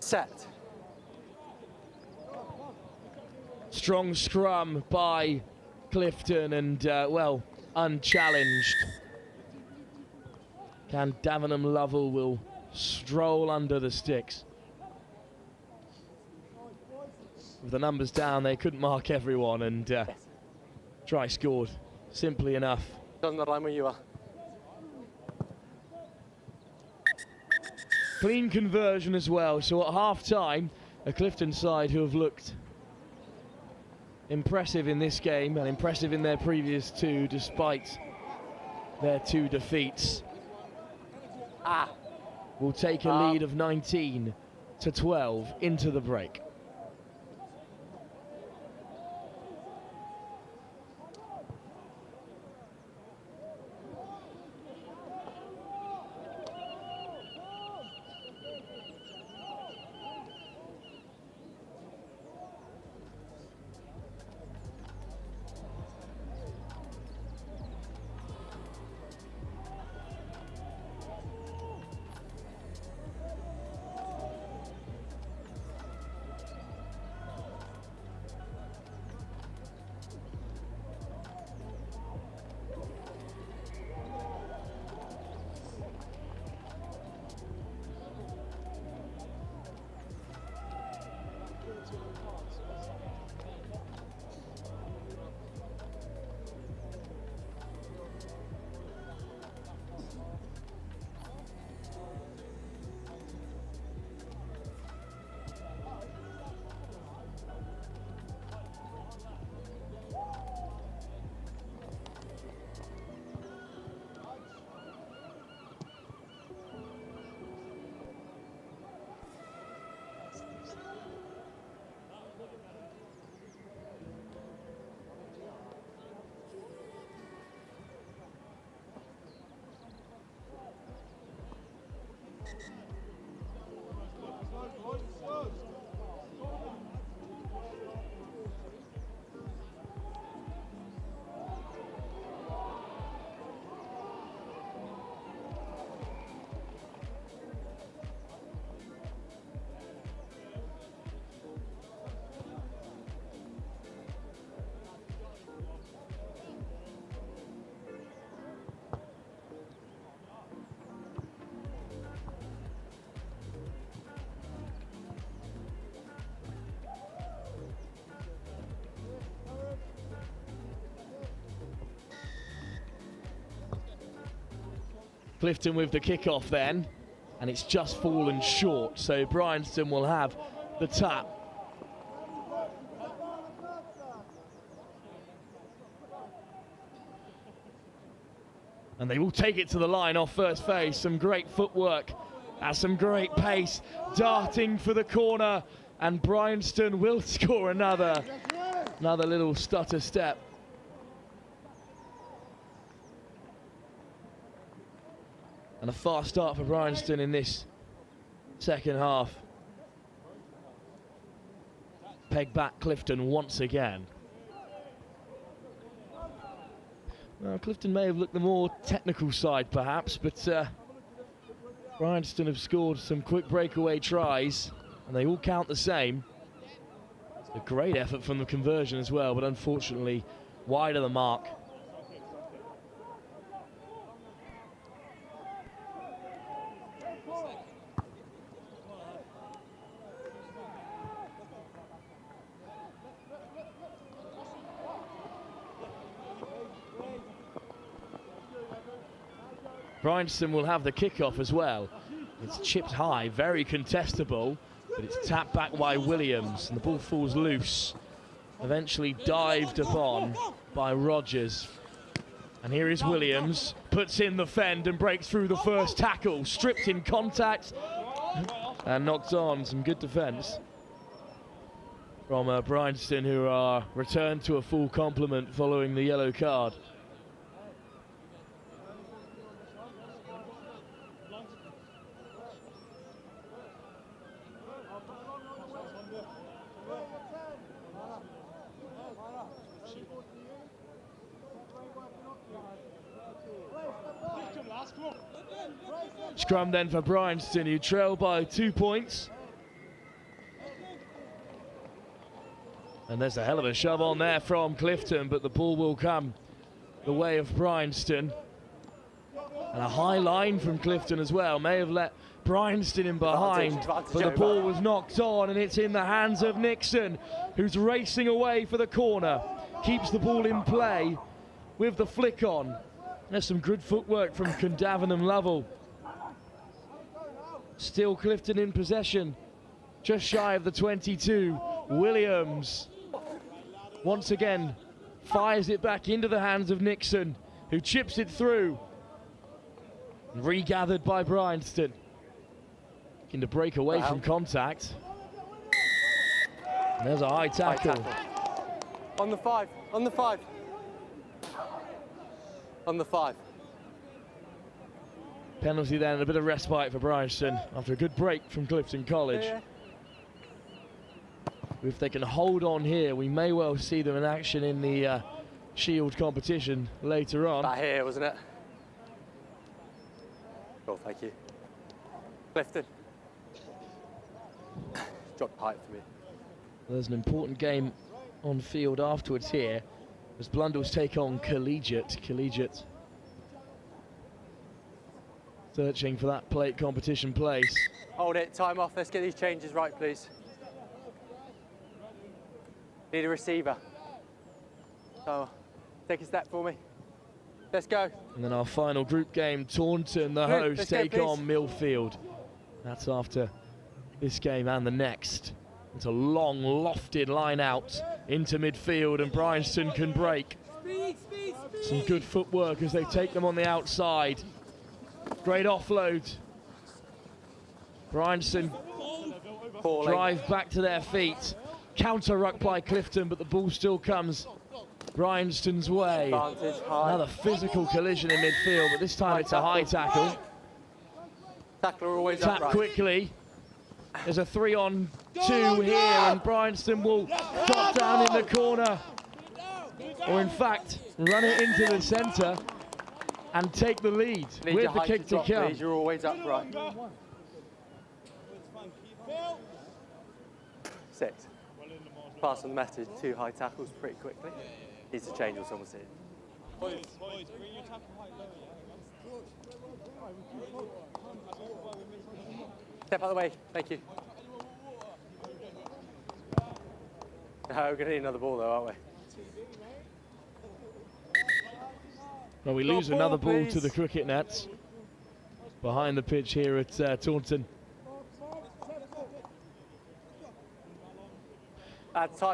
Set. Strong scrum by Clifton and, well, unchallenged. Can Davenham Lovell will stroll under the sticks. With the numbers down, they couldn't mark everyone, and try scored. Simply enough. Doesn't rhyme with you are. Clean conversion as well. So at half-time, a Clifton side who have looked impressive in this game and impressive in their previous two, despite their two defeats. Will take a lead of 19-12 into the break. Clifton with the kickoff then, and it's just fallen short, so Bryanston will have the tap. And they will take it to the line off first face. Some great footwork and some great pace, darting for the corner, and Bryanston will score another little stutter step. And a fast start for Bryanston in this second half. Peg back Clifton once again. Well, Clifton may have looked the more technical side perhaps, but Bryanston have scored some quick breakaway tries, and they all count the same. It's a great effort from the conversion as well, but unfortunately wide of the mark. Bryanston will have the kickoff as well. It's chipped high, very contestable, but it's tapped back by Williams, and the ball falls loose. Eventually dived upon by Rogers. And here is Williams, puts in the fend and breaks through the first tackle, stripped in contact and knocked on. Some good defence from Bryanston, who are returned to a full complement following the yellow card. Scrum then for Bryanston, who trail by 2 points. And there's a hell of a shove on there from Clifton, but the ball will come the way of Bryanston. And a high line from Clifton as well. May have let Bryanston in behind, but the ball was knocked on, and it's in the hands of Nixon, who's racing away for the corner. Keeps the ball in play with the flick on. There's some good footwork from Cundavan and Lovell. Still Clifton in possession, just shy of the 22. Williams, once again, fires it back into the hands of Nixon, who chips it through. Regathered by Bryanston. Looking to break away from contact. And there's a high tackle. On the 5, on the 5. On the 5. Penalty then, and a bit of respite for Bryanston after a good break from Clifton College. Yeah. If they can hold on here, we may well see them in action in the Shield competition later on. That here, wasn't it? Oh, thank you. Clifton. Dropped height for me. There's an important game on field afterwards here, as Blundell's take on Collegiate. Collegiate searching for that plate competition place. Hold it, time off. Let's get these changes right, please. Need a receiver. So, take a step for me. Let's go. And then our final group game, Taunton, the host, take on Millfield. That's after this game and the next. It's a long, lofted line out into midfield, and Bryanston can break. Some good footwork as they take them on the outside. Great offload. Bryanston drive back to their feet. Counter ruck by Clifton, but the ball still comes Bryanston's way. Another physical collision in midfield, but this time it's a high tackle. Tackler always Tap upright. quickly. There's a 3-on-2 here, and Bryanston will drop down in the corner. Or in fact, run it into the centre and take the lead with the kick to come. You're always upright. 6. Pass on the message, 2 high tackles pretty quickly. Needs to change or someone's here. Step out of the way, thank you. No, we're going to need another ball though, aren't we? Well, we lose another ball to the cricket nets behind the pitch here at Taunton.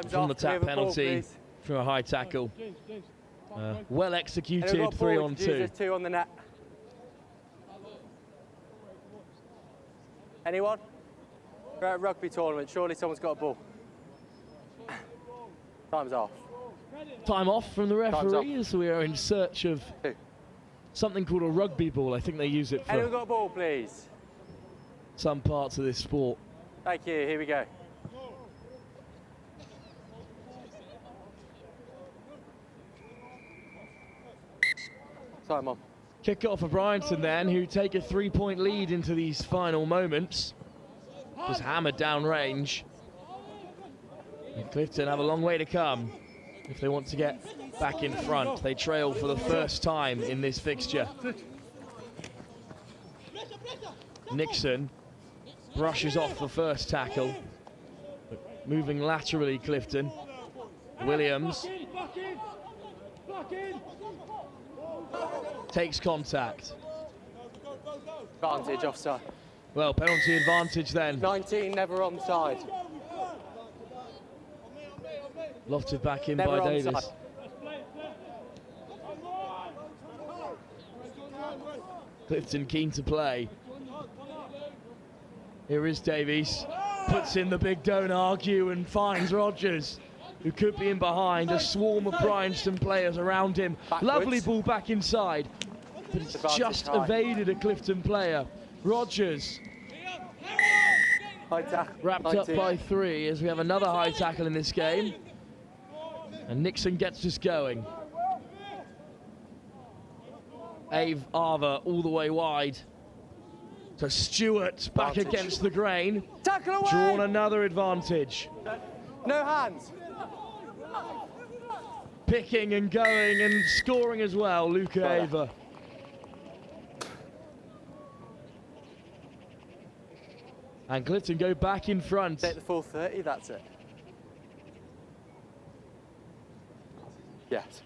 From the tap penalty for a high tackle. Well executed, 3-on-2. There's 2 on the net. Anyone? We're at a rugby tournament, surely someone's got a ball. Time's off. Time off from the referee as we are in search of something called a rugby ball. I think they use it Anyone for got a ball, please? some parts of this sport. Thank you, here we go. Time on. Kick off for Bryanston then, who take a 3-point lead into these final moments. Was hammered down range. And Clifton have a long way to come if they want to get back in front. They trail for the first time in this fixture. Nixon brushes off the first tackle. Moving laterally, Clifton. Williams takes contact. Advantage offside. Well, penalty advantage then. 19 never onside. Lofted back in Never by onside. Davis. Clifton keen to play. Here is Davies. Puts in the big don't argue and finds Rogers, who could be in behind. A swarm of Bryanston players around him. Backwards. Lovely ball back inside, but it's Advantage just high. evaded a Clifton player. Rogers High tackle. wrapped up 19. by 3 as we have another high tackle in this game. And Nixon gets us going. Ave Arva all the way wide to Stewart, back Advantage. against the grain. Tackle away! Drawn another advantage. No hands. Picking and going and scoring as well, Luca Got it. Ava. And Clifton go back in front. Take the full 30, that's it. Yes.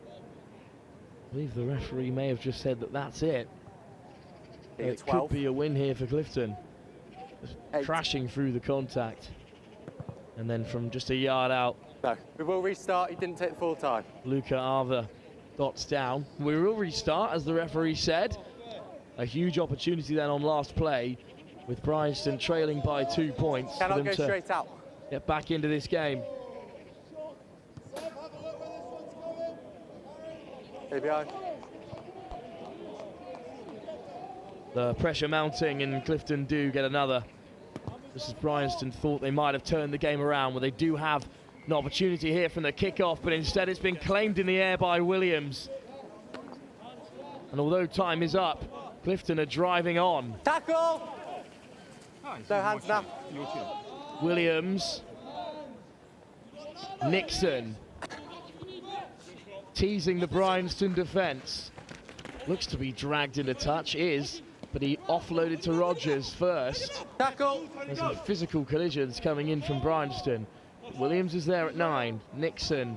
I believe the referee may have just said that that's it. It 12. could be a win here for Clifton. Just 8. crashing through the contact. And then from just a yard out, No, we will restart. He didn't take the full time. Luca Arva dots down. We will restart, as the referee said. A huge opportunity then on last play, with Bryanston trailing by 2 points. for Cannot them go to straight out. get back into this game. Stay behind. The pressure mounting, and Clifton do get another. Just as Bryanston thought they might have turned the game around, where they do have an opportunity here from the kickoff, but instead it's been claimed in the air by Williams. And although time is up, Clifton are driving on. Tackle! No hands now. Williams, Nixon, teasing the Bryanston defence. Looks to be dragged in a touch, but he offloaded to Rogers first. Tackle! There's some physical collisions coming in from Bryanston. Williams is there at 9. Nixon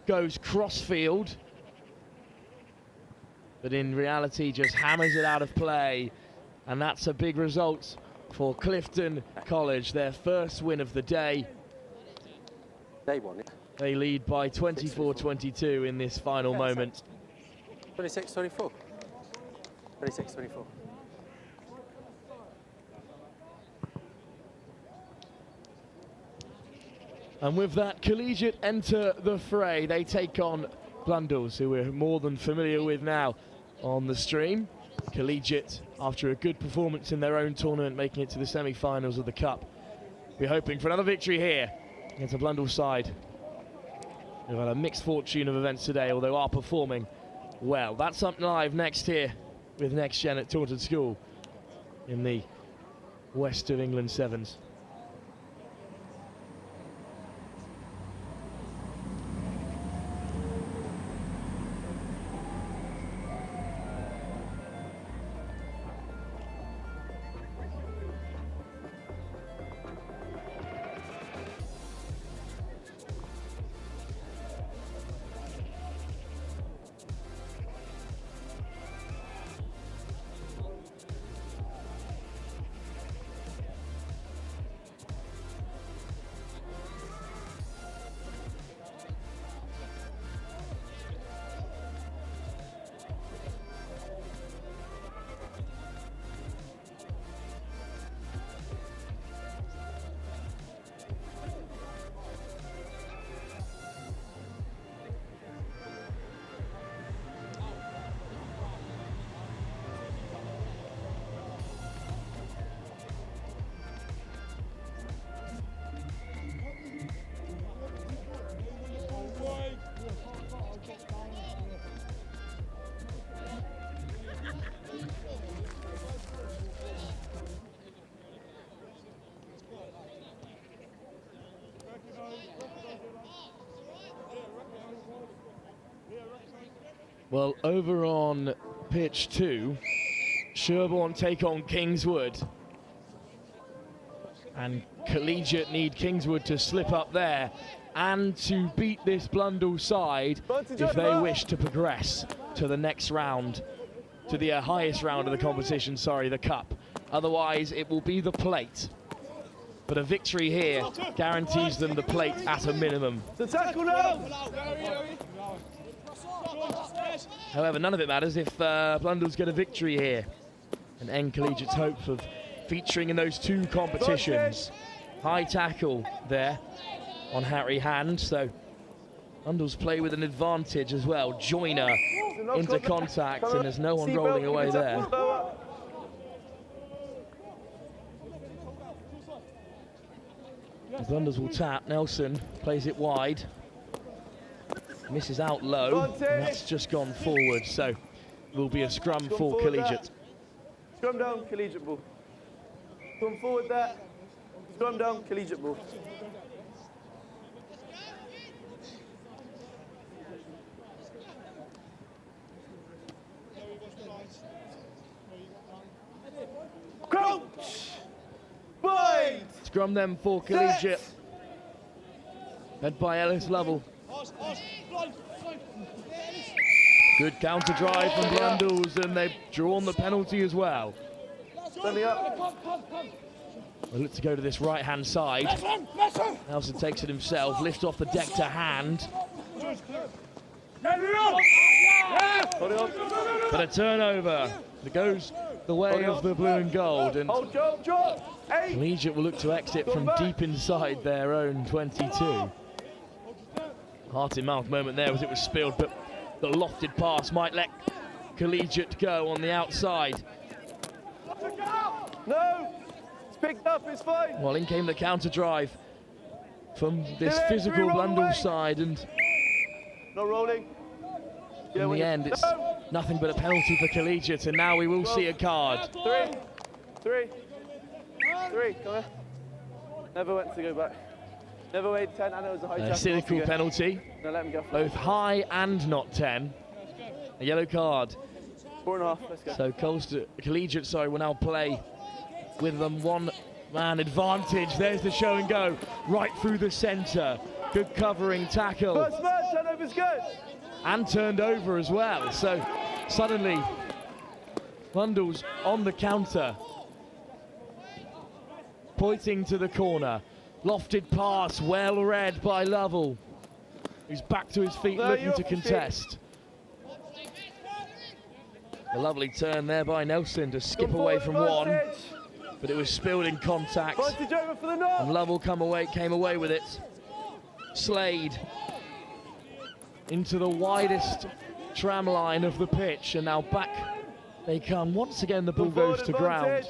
goes crossfield, but in reality just hammers it out of play. And that's a big result for Clifton College, their first win of the day. They won it. They lead by 24-22 in this final moment. 26-24. 26-24. And with that, Collegiate enter the fray. They take on Blundell, who we're more than familiar with now on the stream. Collegiate, after a good performance in their own tournament, making it to the semi-finals of the Cup. We're hoping for another victory here against the Blundell side. They've had a mixed fortune of events today, although are performing well. That's up live next here with Next Gen at Taunton School in the West of England Sevens. Well, over on pitch 2, Sherborne take on Kingswood. And Collegiate need Kingswood to slip up there and to beat this Blundell side if they wish to progress to the next round to the highest round of the competition, sorry, the cup. Otherwise, it will be the plate. But a victory here guarantees them the plate at a minimum. The tackle now! However, none of it matters if Blundell's get a victory here and end Collegiate's hopes of featuring in those two competitions. High tackle there on Harry Hand, so Blundell's play with an advantage as well. Joyner into contact, and there's no one rolling away there. Blundell's will tap. Nelson plays it wide. Misses out low, and that's just gone forward, so will be a scrum for Collegiate. Scrum down, Collegiate ball. Come forward there. Scrum down, Collegiate ball. Crouch! Bind! Scrum them for Collegiate. Led by Ellis Lovell. Good counter drive from Blundell's, and they've drawn the penalty as well. They look to go to this right-hand side. Nelson takes it himself, lift off the deck to Hand. But a turnover that goes the way of the blue and gold, and Collegiate will look to exit from deep inside their own 22. Heart in mouth moment there as it was spilled, but the lofted pass might let Collegiate go on the outside. No, it's picked up, it's fine. Well, in came the counter drive from this physical Blundell side, and no rolling. In the end, it's nothing but a penalty for Collegiate, and now we will see a card. Three, come here. Never went to go back. Never weighed 10, and it was a high chance. Cynical penalty. No, let him go. Both high and not 10. A yellow card. 4.5, let's go. So Collegiate, will now play with them one-man advantage. There's the show and go, right through the centre. Good covering tackle. First man, turnover's good. And turned over as well. So suddenly, Blundell's on the counter. Pointing to the corner. Lofted pass, well read by Lovell, who's back to his feet looking to contest. A lovely turn there by Nelson to skip away from one, but it was spilled in contact, and Lovell came away with it. Slade into the widest tram line of the pitch, and now back they come. Once again the ball goes to ground.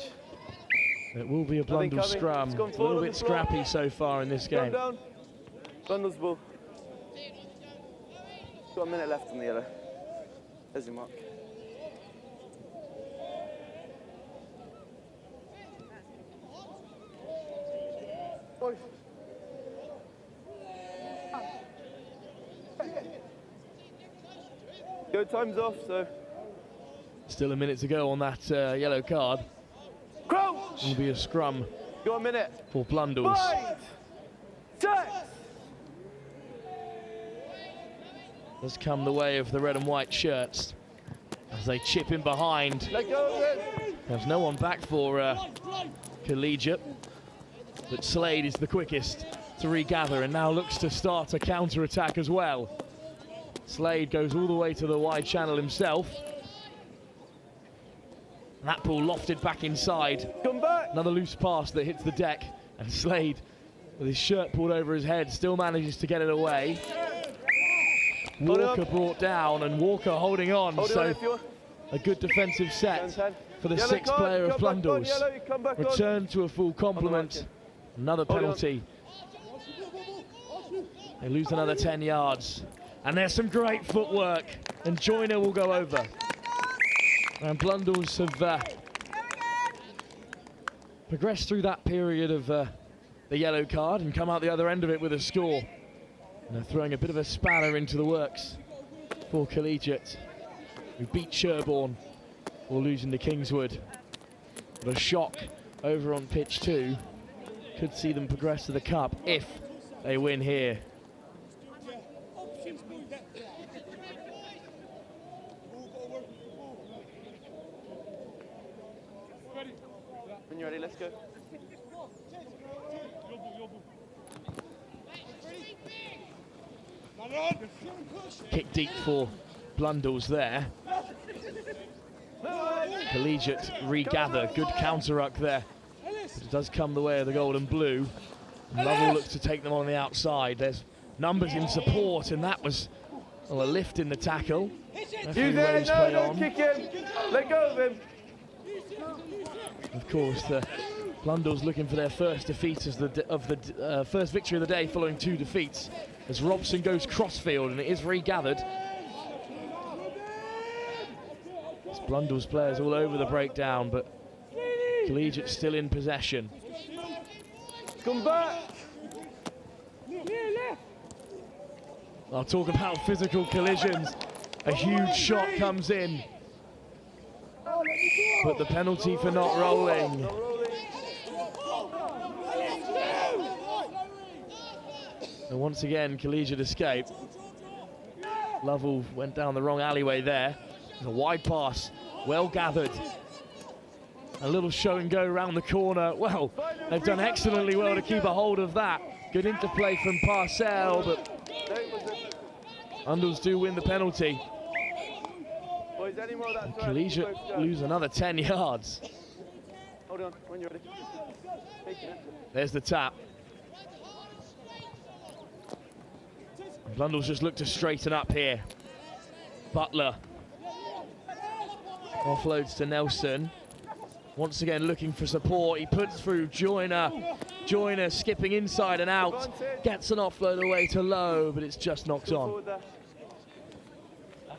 It will be a Blundell scrum. A little bit scrappy so far in this game. Blundell's ball. Got a minute left on the yellow. There's your mark. Go, time's off, so. Still a minute to go on that yellow card. Crouch! Will be a scrum. Got a minute. For Blundell's. Has come the way of the red and white shirts as they chip in behind. Let go of it. There's no one back for Collegiate, but Slade is the quickest to regather and now looks to start a counter-attack as well. Slade goes all the way to the wide channel himself. That ball lofted back inside. Come back. Another loose pass that hits the deck, and Slade, with his shirt pulled over his head, still manages to get it away. Walker brought down, and Walker holding on. So a good defensive set for the sixth player of Blundell's. Return to a full complement. Another penalty. They lose another 10 yards. And there's some great footwork, and Joyner will go over. And Blundell's have progressed through that period of the yellow card and come out the other end of it with a score. And they're throwing a bit of a spanner into the works for Collegiate, who beat Sherborne or losing to Kingswood. But a shock over on pitch 2 could see them progress to the cup if they win here. When you're ready, let's go. Kick deep for Blundell's there. Collegiate regather, good counter-ruck there. It does come the way of the gold and blue. Lovell looks to take them on the outside. There's numbers in support, and that was a lift in the tackle. You there? No, don't kick him. Let go of him. Of course, the Blundell's looking for their first defeat as the first victory of the day, following 2 defeats. As Robson goes crossfield, and it is regathered. It's Blundell's players all over the breakdown, but Collegiate still in possession. Come back. I'll talk about physical collisions. A huge shot comes in, but the penalty for not rolling. And once again, Collegiate escape. Lovell went down the wrong alleyway there. There's a wide pass, well gathered. A little show and go around the corner. Well, they've done excellently well to keep a hold of that. Good interplay from Parcell, but Undles do win the penalty. And Collegiate lose another 10 yards. Hold on, when you're ready. There's the tap. Blundell's just looked to straighten up here. Butler offloads to Nelson. Once again looking for support. He puts through Joyner. Joyner skipping inside and out. Gets an offload away to Lowe, but it's just knocked on. That's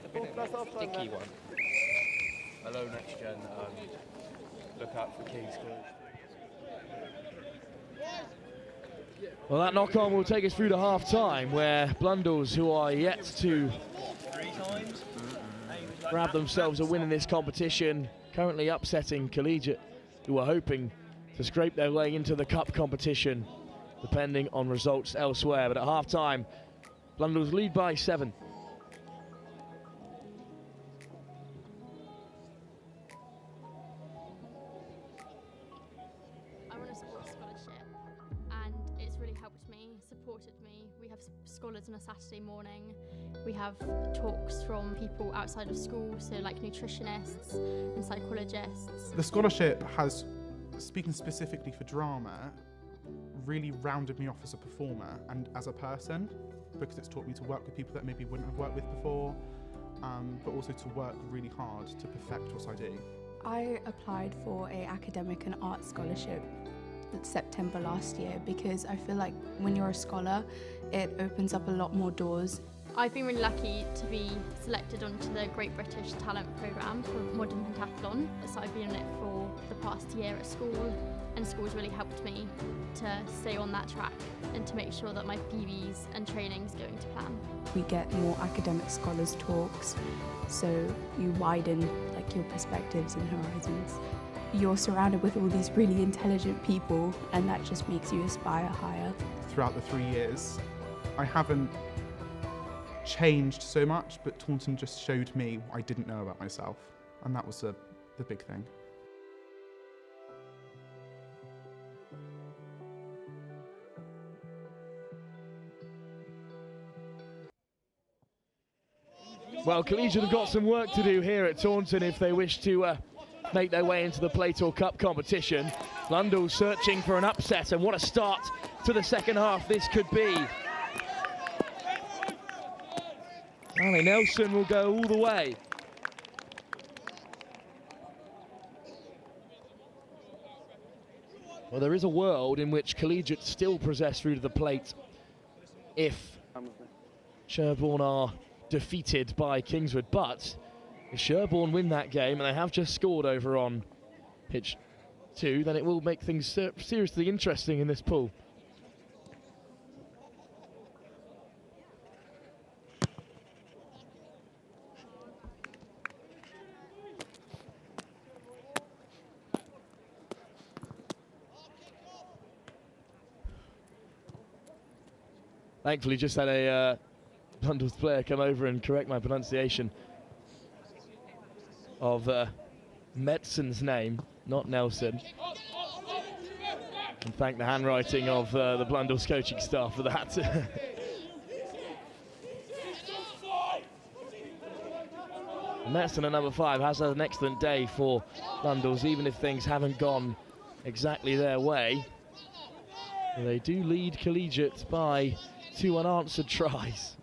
a bit of a sticky one. Hello, next gen. Look out for Kingswood. Well, that knock-on will take us through to half-time, where Blundell's, who are yet to grab themselves a win in this competition, currently upsetting Collegiate, who are hoping to scrape their way into the cup competition, depending on results elsewhere. But at half-time, Blundell's lead by 7. Scholars on a Saturday morning. We have talks from people outside of school, so like nutritionists and psychologists. The scholarship has, speaking specifically for drama, really rounded me off as a performer and as a person, because it's taught me to work with people that maybe wouldn't have worked with before, but also to work really hard to perfect what I do. I applied for an academic and art scholarship September last year because I feel like when you're a scholar, it opens up a lot more doors. I've been really lucky to be selected onto the Great British Talent Programme for Modern Pentathlon. So I've been in it for the past year at school, and school's really helped me to stay on that track and to make sure that my PBs and training's going to plan. We get more academic scholars talks, so you widen your perspectives and horizons. You're surrounded with all these really intelligent people, and that just makes you aspire higher. Throughout the 3 years, I haven't changed so much, but Taunton just showed me what I didn't know about myself, and that was the big thing. Well, Collegiate have got some work to do here at Taunton if they wish to make their way into the Playtour Cup competition. Blundell searching for an upset, and what a start to the second half this could be. Ali Nelson will go all the way. Well, there is a world in which Collegiate still possess through to the plate if Sherborne are defeated by Kingswood, but if Sherborne win that game, and they have just scored over on pitch 2, then it will make things seriously interesting in this pool. Thankfully, just had a Blundell's player come over and correct my pronunciation of Medson's name, not Nelson. And thank the handwriting of the Blundell's coaching staff for that. Metzen at number 5 has had an excellent day for Blundell's, even if things haven't gone exactly their way. They do lead Collegiate by 2 unanswered tries.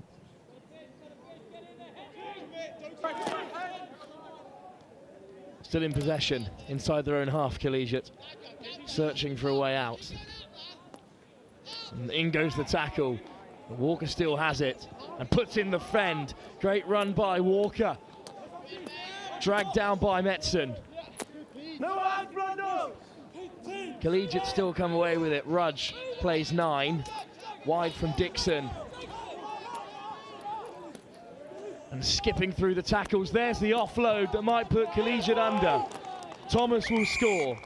Still in possession inside their own half, Collegiate, searching for a way out. And in goes the tackle. Walker still has it and puts in the fend. Great run by Walker. Dragged down by Metzen. Collegiate still come away with it. Rudge plays 9. Wide from Dixon. And skipping through the tackles, there's the offload that might put Collegiate under. Thomas will score.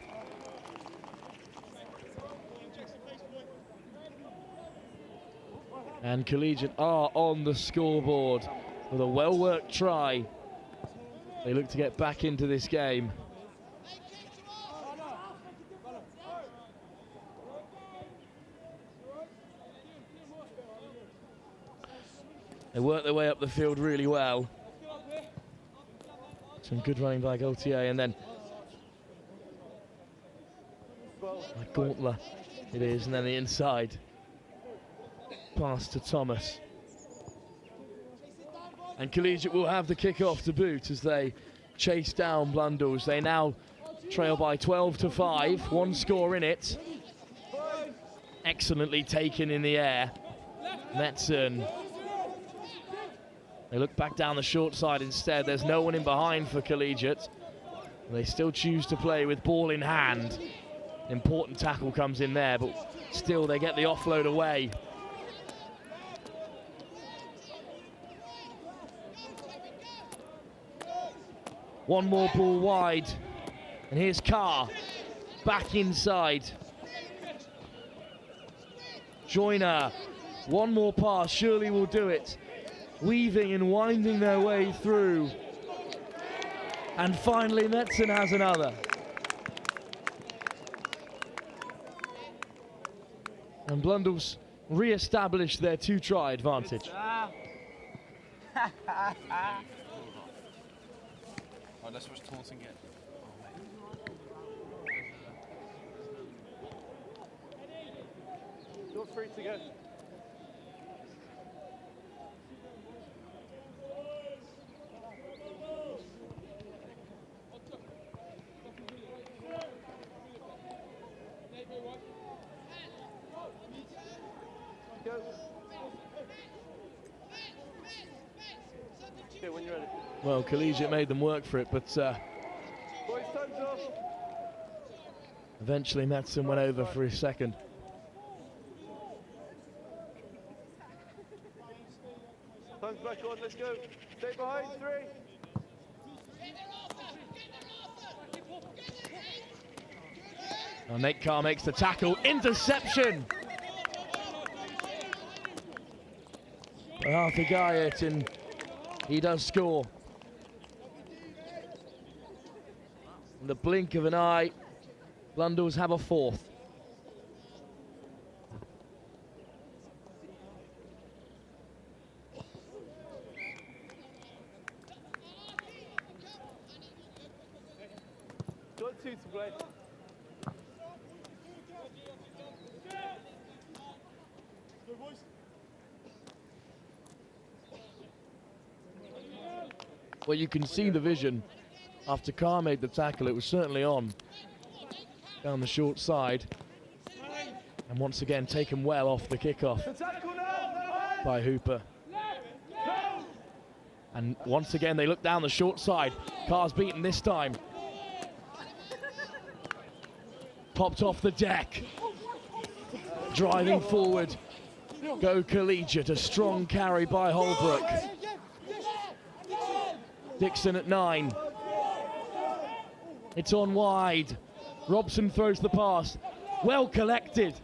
And Collegiate are on the scoreboard with a well-worked try. They look to get back into this game. They work their way up the field really well. Some good running by Gaultier, and then by Gauntler it is, and then the inside pass to Thomas. And Collegiate will have the kick-off to boot as they chase down Blundell's. They now trail by 12-5, 1 score in it. Excellently taken in the air. Metzen. They look back down the short side instead. There's no one in behind for Collegiate. They still choose to play with ball in hand. Important tackle comes in there, but still they get the offload away. One more ball wide, and here's Carr, back inside. Joyner, one more pass, surely will do it. Weaving and winding their way through. And finally Metzen has another. And Blundell's re-established their 2-try advantage. Oh, let's watch Taunton get. You're free to go. Go. Okay, when you're ready. Well, Collegiate made them work for it, but Boys, time's off. eventually Metzen went over for his second. Time's back on, let's go. Stay behind, 3. Now Nate Carr makes the tackle, interception! By Arthur Gyfun, and he does score. In the blink of an eye, Blundell's have a 4th. Got 2 to play. Well, you can see the vision. After Carr made the tackle, it was certainly on. Down the short side. And once again, taken well off the kickoff by Hooper. And once again, they look down the short side. Carr's beaten this time. Popped off the deck. Driving forward. Go Collegiate, a strong carry by Holbrook. Dixon at 9. It's on wide. Robson throws the pass. Well collected.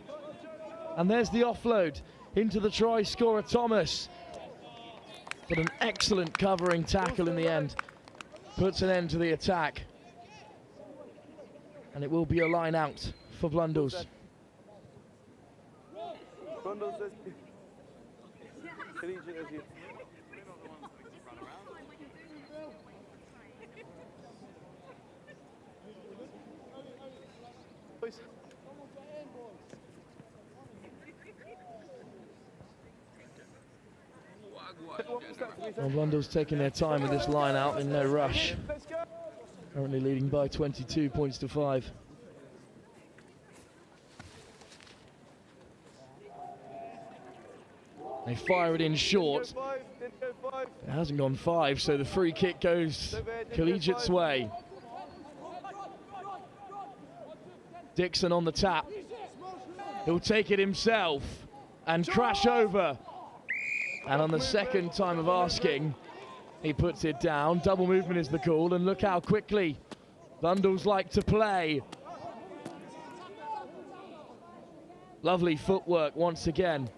And there's the offload into the try scorer Thomas. But an excellent covering tackle in the end. Puts an end to the attack. And it will be a line out for Blundell's. Blundell says Collegiate as you. Boys. Well, Blundell's taking their time with this line out in no rush. Currently leading by 22 points to 5. They fire it in short. It hasn't gone 5, so the free kick goes Collegiate's way. Dixon on the tap. He'll take it himself and crash over. And on the second time of asking, he puts it down. Double movement is the call, and look how quickly Blundell's like to play. Lovely footwork once again.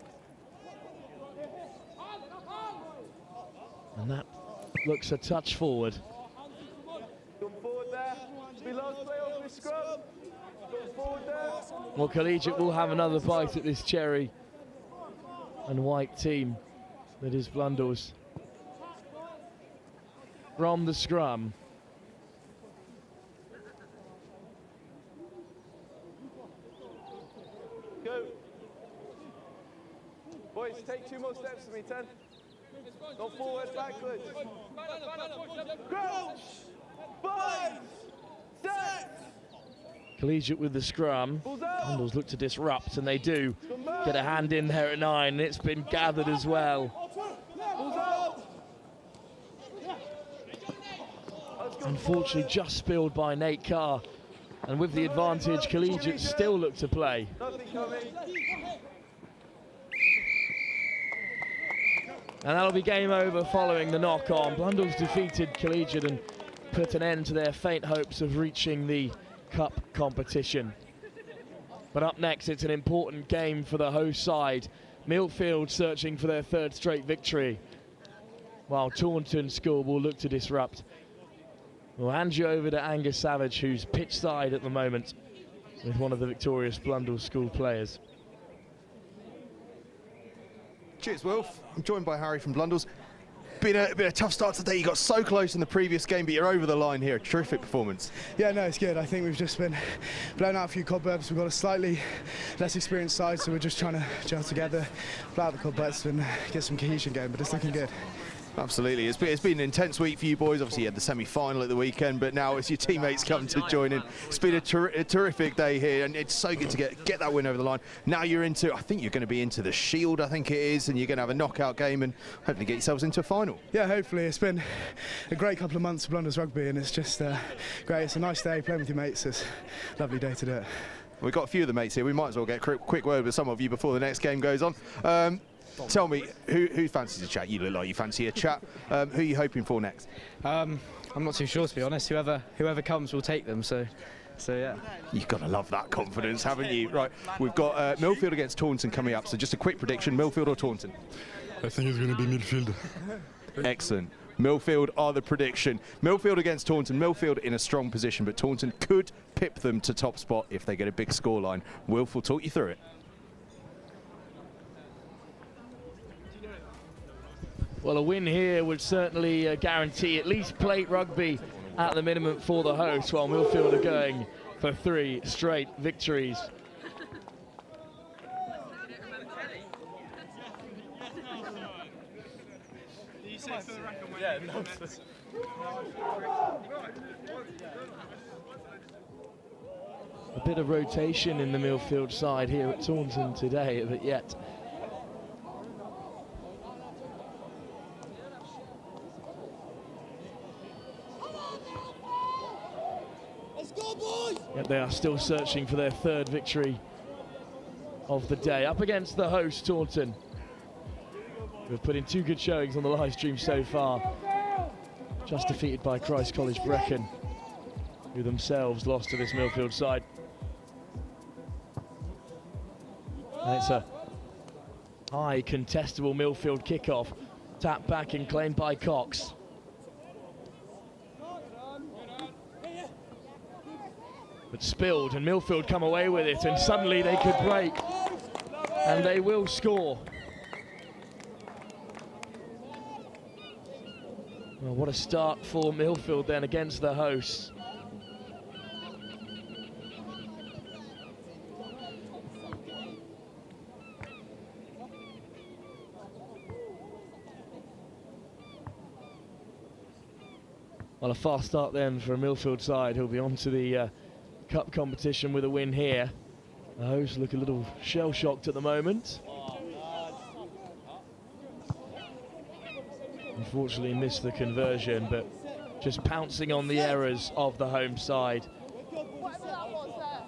And that looks a touch forward. Come forward there. We lost play off this scrum. Come forward there. Well, Collegiate will have another bite at this cherry and white team that is Blundell's. From the scrum. Go. Boys, take 2 more steps to me, 10. Not forward, backwards. Crouch. 5, 6. Collegiate with the scrum. Blundell's look to disrupt, and they do get a hand in there at 9. It's been gathered as well. Unfortunately, just spilled by Nate Carr. And with the advantage, Collegiate still look to play. And that'll be game over following the knock-on. Blundell's defeated Collegiate and put an end to their faint hopes of reaching the cup competition. But up next, it's an important game for the host side. Millfield searching for their 3rd straight victory, while Taunton School will look to disrupt. We'll hand you over to Angus Savage, who's pitch side at the moment with one of the victorious Blundell School players. Cheers, Wilf. I'm joined by Harry from Blundell's. Been a tough start today. You got so close in the previous game, but you're over the line here. A terrific performance. Yeah, no, it's good. I think we've just been blown out a few cobwebs. We've got a slightly less experienced side, so we're just trying to gel together, blow out the cobwebs and get some cohesion going, but it's looking good. Absolutely. It's been an intense week for you boys. Obviously, you had the semi-final at the weekend, but now as your teammates come to join in, it's been a terrific day here, and it's so good to get that win over the line. Now you're into, I think you're going to be into the Shield, I think it is, and you're going to have a knockout game and hopefully get yourselves into a final. Yeah, hopefully. It's been a great couple of months for Blundell's rugby, and it's just great. It's a nice day playing with your mates. It's a lovely day to do it. We've got a few of the mates here. We might as well get a quick word with some of you before the next game goes on. Tell me, who fancies a chat? You look like you fancy a chat. Who are you hoping for next? I'm not too sure, to be honest. Whoever comes will take them, so yeah. You've got to love that confidence, haven't you? Right, we've got Millfield against Taunton coming up, so just a quick prediction, Millfield or Taunton? I think it's going to be Millfield. Excellent. Millfield are the prediction. Millfield against Taunton. Millfield in a strong position, but Taunton could pip them to top spot if they get a big scoreline. Wilf will talk you through it. Well, a win here would certainly guarantee at least plate rugby at the minimum for the hosts, while Millfield are going for 3 straight victories. A bit of rotation in the Millfield side here at Taunton today, but yet they are still searching for their 3rd victory of the day. Up against the host, Taunton, who have put in 2 good showings on the live stream so far. Just defeated by Christ College Brecon, who themselves lost to this Millfield side. And it's a high contestable Millfield kickoff. Tapped back and claimed by Cox. But spilled, and Millfield come away with it, and suddenly they could break. And And they will score. Well, what a start for Millfield then against the hosts. Well, a fast start then for a Millfield side who'll be on to the cup competition with a win here. The hosts look a little shell-shocked at the moment. Unfortunately missed the conversion, but just pouncing on the errors of the home side. Whatever that was there.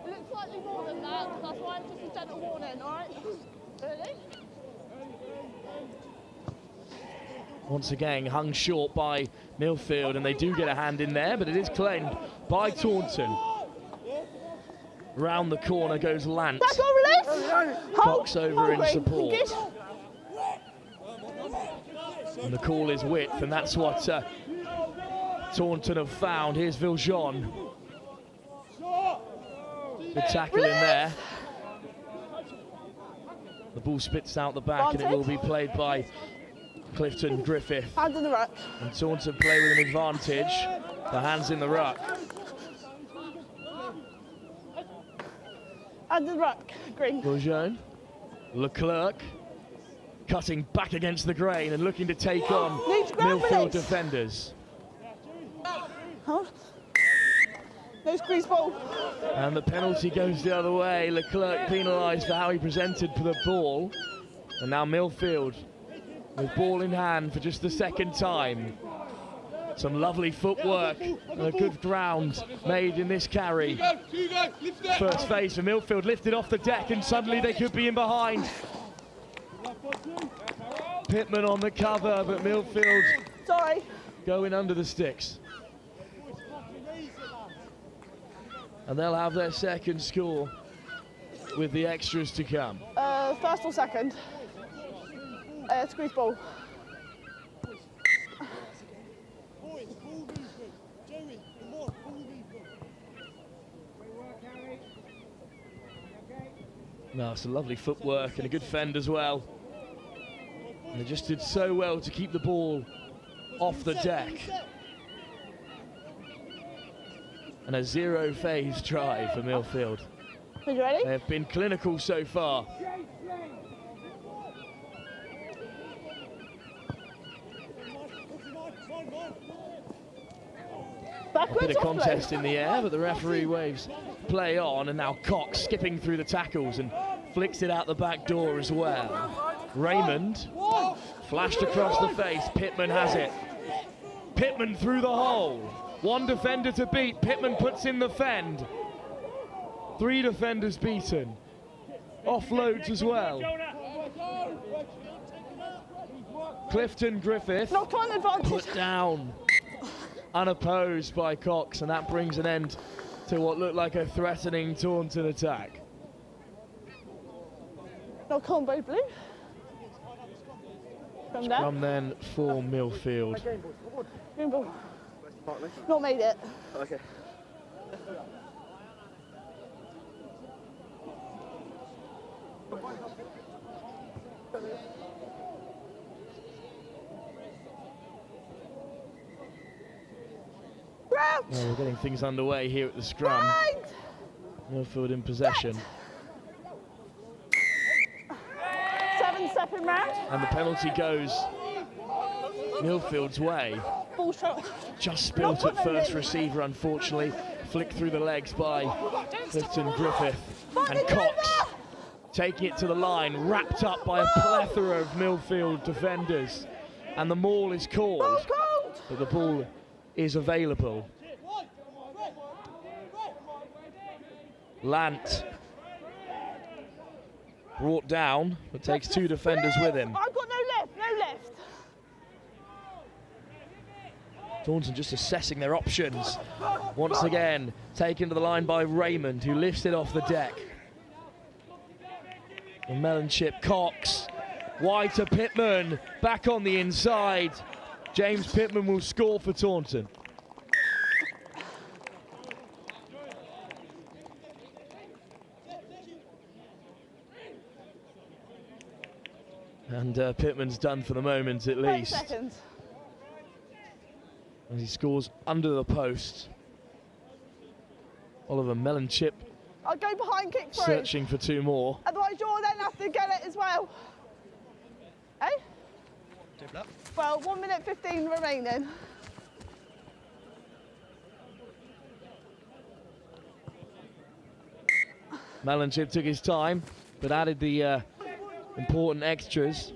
It looks slightly more than that, that's why I'm just a gentle warning, alright? Really? Once again, hung short by Millfield, and they do get a hand in there, but it is claimed by Taunton. Round the corner goes Lant. Cox over in support. And the call is width, and that's what Taunton have found. Here's Viljean. Good tackle in there. The ball spits out the back, and it will be played by Clifton Griffith. Hands in the ruck. And Taunton play with an advantage. The hands in the ruck. Hands in the ruck. Green. Viljean. Leclerc cutting back against the grain and looking to take on Millfield defenders. Huh? No squeeze ball. And the penalty goes the other way. Leclerc penalised for how he presented for the ball. And now Millfield with ball in hand for just the second time. Some lovely footwork and a good ground made in this carry. First phase for Millfield, lifted off the deck, and suddenly they could be in behind. Pittman on the cover, but Millfield going under the sticks. And they'll have their second score with the extras to come. First or second? Squeeze ball. No, it's a lovely footwork and a good fend as well. And they just did so well to keep the ball off the deck. And a zero phase try for Millfield. Are you ready? They have been clinical so far. Backwards, a bit of contest in the air, but the referee waves play on, and now Cox skipping through the tackles and flicks it out the back door as well. Raymond flashed across the face. Pittman has it. Pittman through the hole. One defender to beat. Pittman puts in the fend. Three defenders beaten. Offloads as well. Clifton Griffith put down, unopposed by Cox, and that brings an end to what looked like a threatening Taunton attack. No combo blue. Scrum then for Millfield. Green ball. Not made it. Okay. Well, we're getting things underway here at the scrum. Millfield in possession. 7-second round. And the penalty goes Millfield's way. Ball shot. Just spilt at first receiver, unfortunately. Flicked through the legs by Clifton Griffith. And Cox taking it to the line, wrapped up by a plethora of Millfield defenders. And the maul is called, but the ball is available. Lant brought down, but takes two defenders with him. I've got no left, no left. Taunton just assessing their options. Once again, taken to the line by Raymond, who lifts it off the deck. And melon chip Cox, wide to Pittman, back on the inside. James Pittman will score for Taunton. And Pittman's done for the moment at 30 least. seconds. As he scores under the post. Oliver Mellenchip I'll go behind, kick through. searching for 2 more. Otherwise you'll then have to get it as well. Eh? Well, 1 minute 15 remaining. Mellenchip took his time, but added the important extras.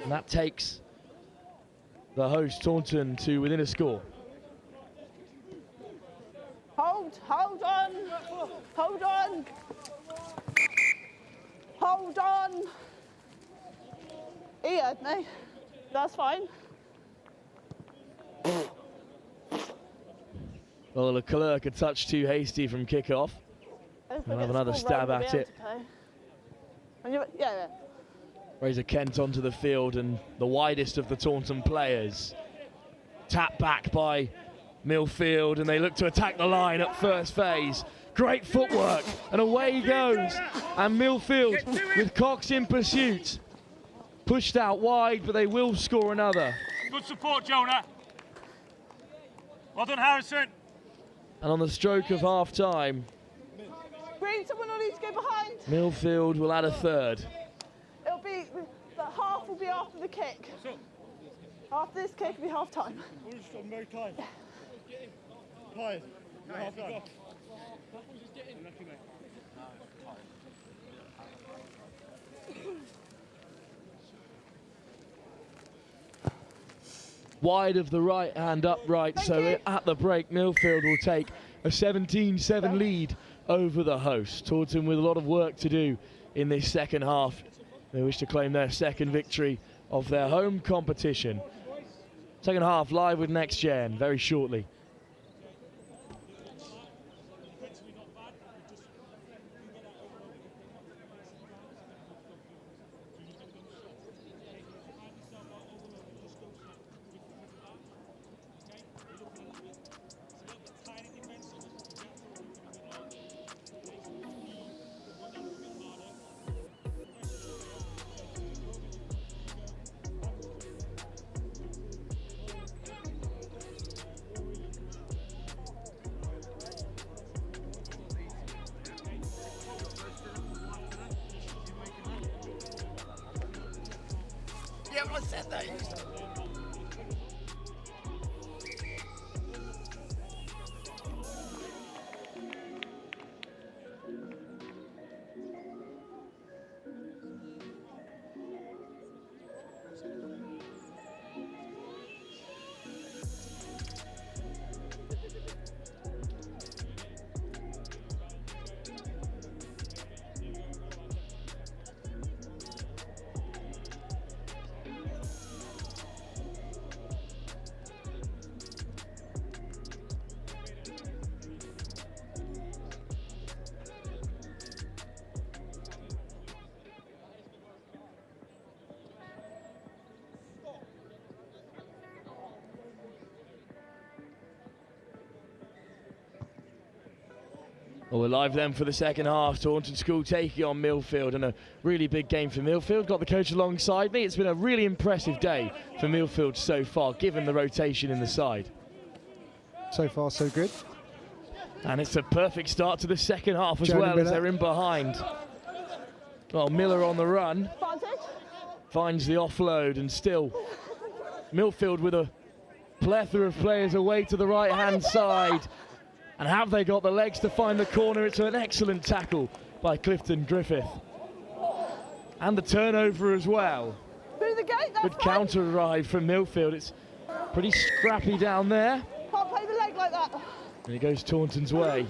And that takes the host, Taunton, to within a score. Hold on, hold on. Hold on. He heard me. That's fine. Well, Leclerc a touch too hasty from kick-off. We'll have another stab at it. Yeah. Razor Kent onto the field, and the widest of the Taunton players. Tap back by Millfield, and they look to attack the line at first phase. Great footwork, and away he goes. And Millfield with Cox in pursuit. Pushed out wide, but they will score another. Good support, Jonah. Well done, Harrison. And on the stroke of half-time, Green, someone will need to go behind. Millfield will add a third. It'll be, the half will be after the kick. After this kick, it'll be half time. Very tired. Tired. Half done. Wide of the right hand upright, so at the break, Millfield will take a 17-7 lead over the host. Taunton with a lot of work to do in this second half. They wish to claim their second victory of their home competition. Second half live with Next Gen very shortly. Well, we're live then for the second half. Taunton School taking on Millfield, and a really big game for Millfield. Got the coach alongside me. It's been a really impressive day for Millfield so far, given the rotation in the side. So far, so good. And it's a perfect start to the second half as well, as they're in behind. Well, Miller on the run. Finds the offload, and still Millfield with a plethora of players away to the right-hand side. And have they got the legs to find the corner? It's an excellent tackle by Clifton Griffith. And the turnover as well. Through the gate, that's Good counter arrive from Millfield. It's pretty scrappy down there. Can't play the leg like that. And it goes Taunton's way.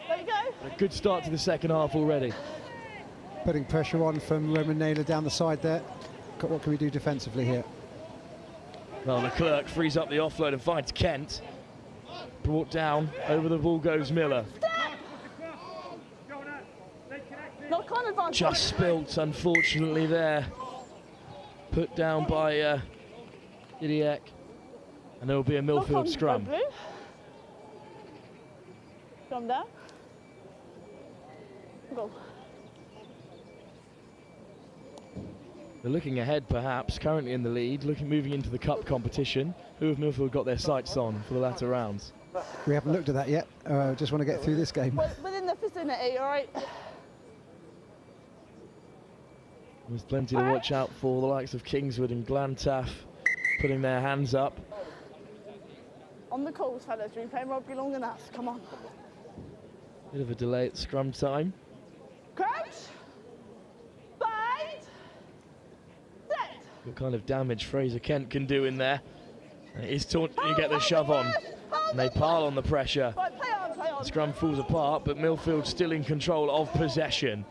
There you go. A good start to the second half already. Putting pressure on from Roman Naylor down the side there. What can we do defensively here? Well, Leclerc frees up the offload and finds Kent. Brought down, over the ball goes Miller. Not con advantage. Just spilt, unfortunately, there. Put down by Didiek. And there will be a Millfield scrum. Scrum down. Go. They're looking ahead, perhaps, currently in the lead, moving into the cup competition. Who have Millfield got their sights on for the latter rounds? We haven't looked at that yet. Just want to get through this game. Within the vicinity, all right? There's plenty to watch out for, the likes of Kingswood and Glantaf putting their hands up. On the calls, fellas. We've been playing rugby long enough. Come on. Bit of a delay at scrum time. Crouch. Bind. Set. What kind of damage Fraser Kent can do in there. And it is Taunton who get the shove on. And they pile on the pressure. Right, play on, play on. The scrum falls apart, but Millfield still in control of possession.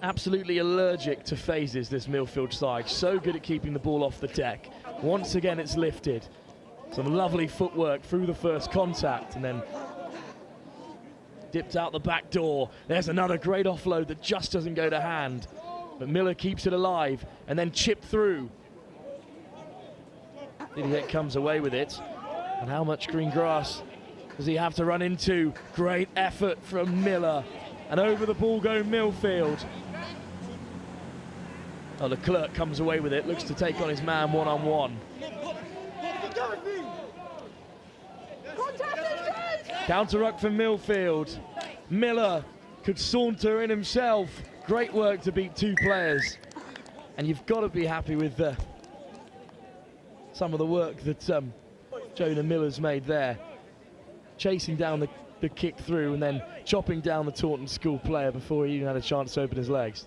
Absolutely allergic to phases, this Millfield side. So good at keeping the ball off the deck. Once again, it's lifted. Some lovely footwork through the first contact, and then dipped out the back door. There's another great offload that just doesn't go to hand. But Miller keeps it alive, and then chipped through. Idiot comes away with it. And how much green grass does he have to run into? Great effort from Miller. And over the ball go Millfield. Oh, the clerk comes away with it, looks to take on his man one-on-one. Counter-ruck from Millfield. Miller could saunter in himself. Great work to beat two players. And you've got to be happy with some of the work that Jonah Miller's made there. Chasing down the kick through and then chopping down the Taunton School player before he even had a chance to open his legs.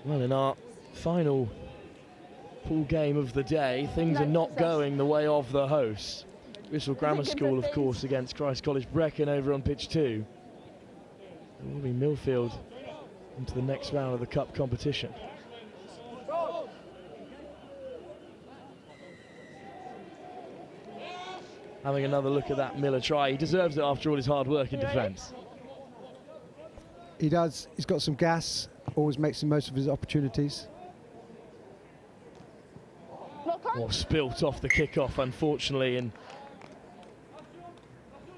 Well, in our final pool game of the day, things are not going the way of the hosts. Bristol Grammar School, of course, against Christ College Brecon over on pitch 2. It will be Millfield into the next round of the cup competition. Having another look at that Miller try. He deserves it after all his hard work in defence. He does. He's got some gas. Always makes the most of his opportunities. Or spilt off the kickoff, unfortunately, and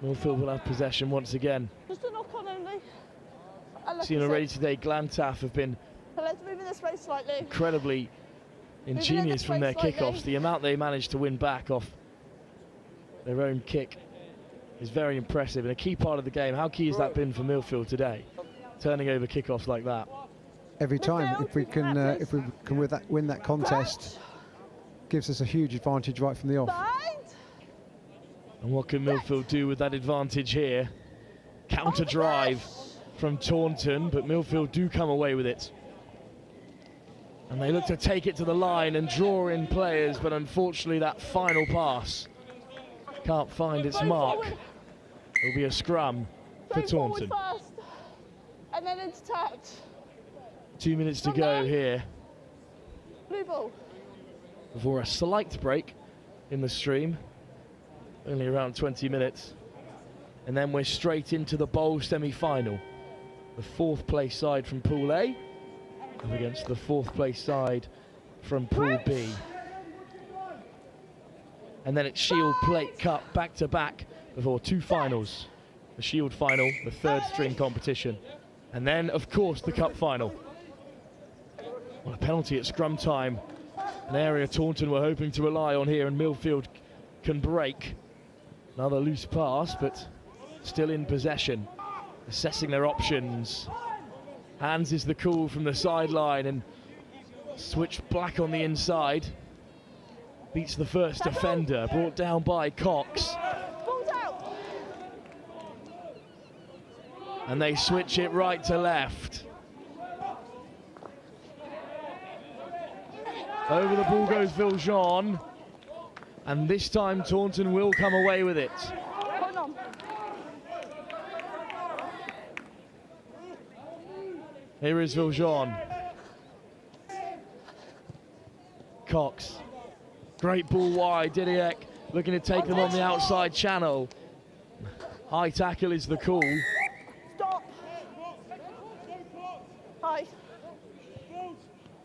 Millfield will have possession once again. Just a knock on only. Seen already today, Glantaf have been Let's move in this way slightly. incredibly ingenious from their kickoffs. The amount they managed to win back off their own kick is very impressive, and a key part of the game. How key has that been for Millfield today? Turning over kickoffs like that. Every time, if we can win that contest, gives us a huge advantage right from the off. And what can Millfield do with that advantage here? Counter drive from Taunton, but Millfield do come away with it. And they look to take it to the line and draw in players, but unfortunately that final pass can't find its mark. It'll be a scrum for Taunton. First, and then into touch. 2 minutes to go here Blue ball. before a slight break in the stream. Only around 20 minutes. And then we're straight into the bowl semi-final. The fourth place side from Pool A up against the fourth place side from Pool B. And then it's Shield Plate Cup back to back before two finals. The Shield final, the third string competition. And then, of course, the Cup final. Well, a penalty at scrum time. An area Taunton were hoping to rely on here, and Millfield can break. Another loose pass, but still in possession. Assessing their options. Hands is the call from the sideline, and switch black on the inside. Beats the first defender, brought down by Cox. And they switch it right to left. Over the ball goes Viljean. And this time Taunton will come away with it. Here is Viljean. Cox. Great ball wide, Didier looking to take them on the outside channel. High tackle is the call. Stop. Hi.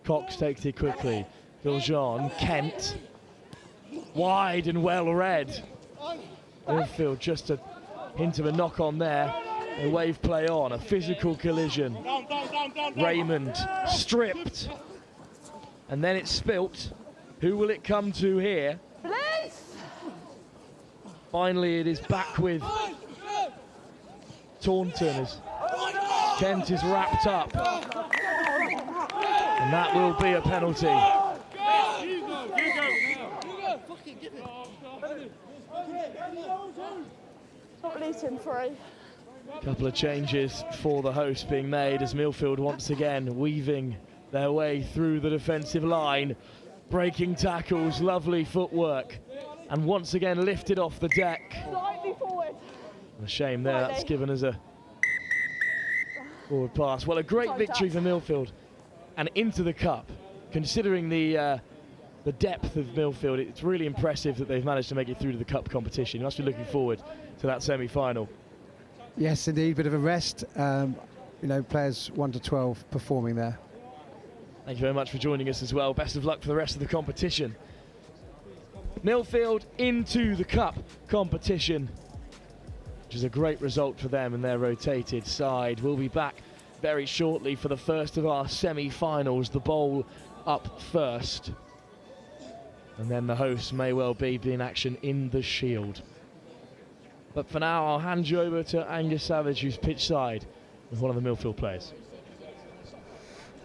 Cox takes it quickly. Biljon, Kent, wide and well read. Millfield just a hint of a knock on there. A wave play on, a physical collision. Raymond stripped. And then it's spilt. Who will it come to here? Finally it is back with Taunton as Kent is wrapped up. And that will be a penalty. Not Luton free. Couple of changes for the host being made as Millfield once again weaving their way through the defensive line. Breaking tackles, lovely footwork, and once again lifted off the deck. Slightly forward. A shame there, that's given us a forward pass. Well, a great victory for Millfield and into the cup. Considering the depth of Millfield, it's really impressive that they've managed to make it through to the cup competition. You must be looking forward to that semi-final. Yes, indeed, bit of a rest. You know, players 1 to 12 performing there. Thank you very much for joining us as well. Best of luck for the rest of the competition. Millfield into the cup competition, which is a great result for them and their rotated side. We'll be back very shortly for the first of our semi-finals, the bowl up first. And then the hosts may well be in action in the Shield. But for now, I'll hand you over to Angus Savage, who's pitch side with one of the Millfield players.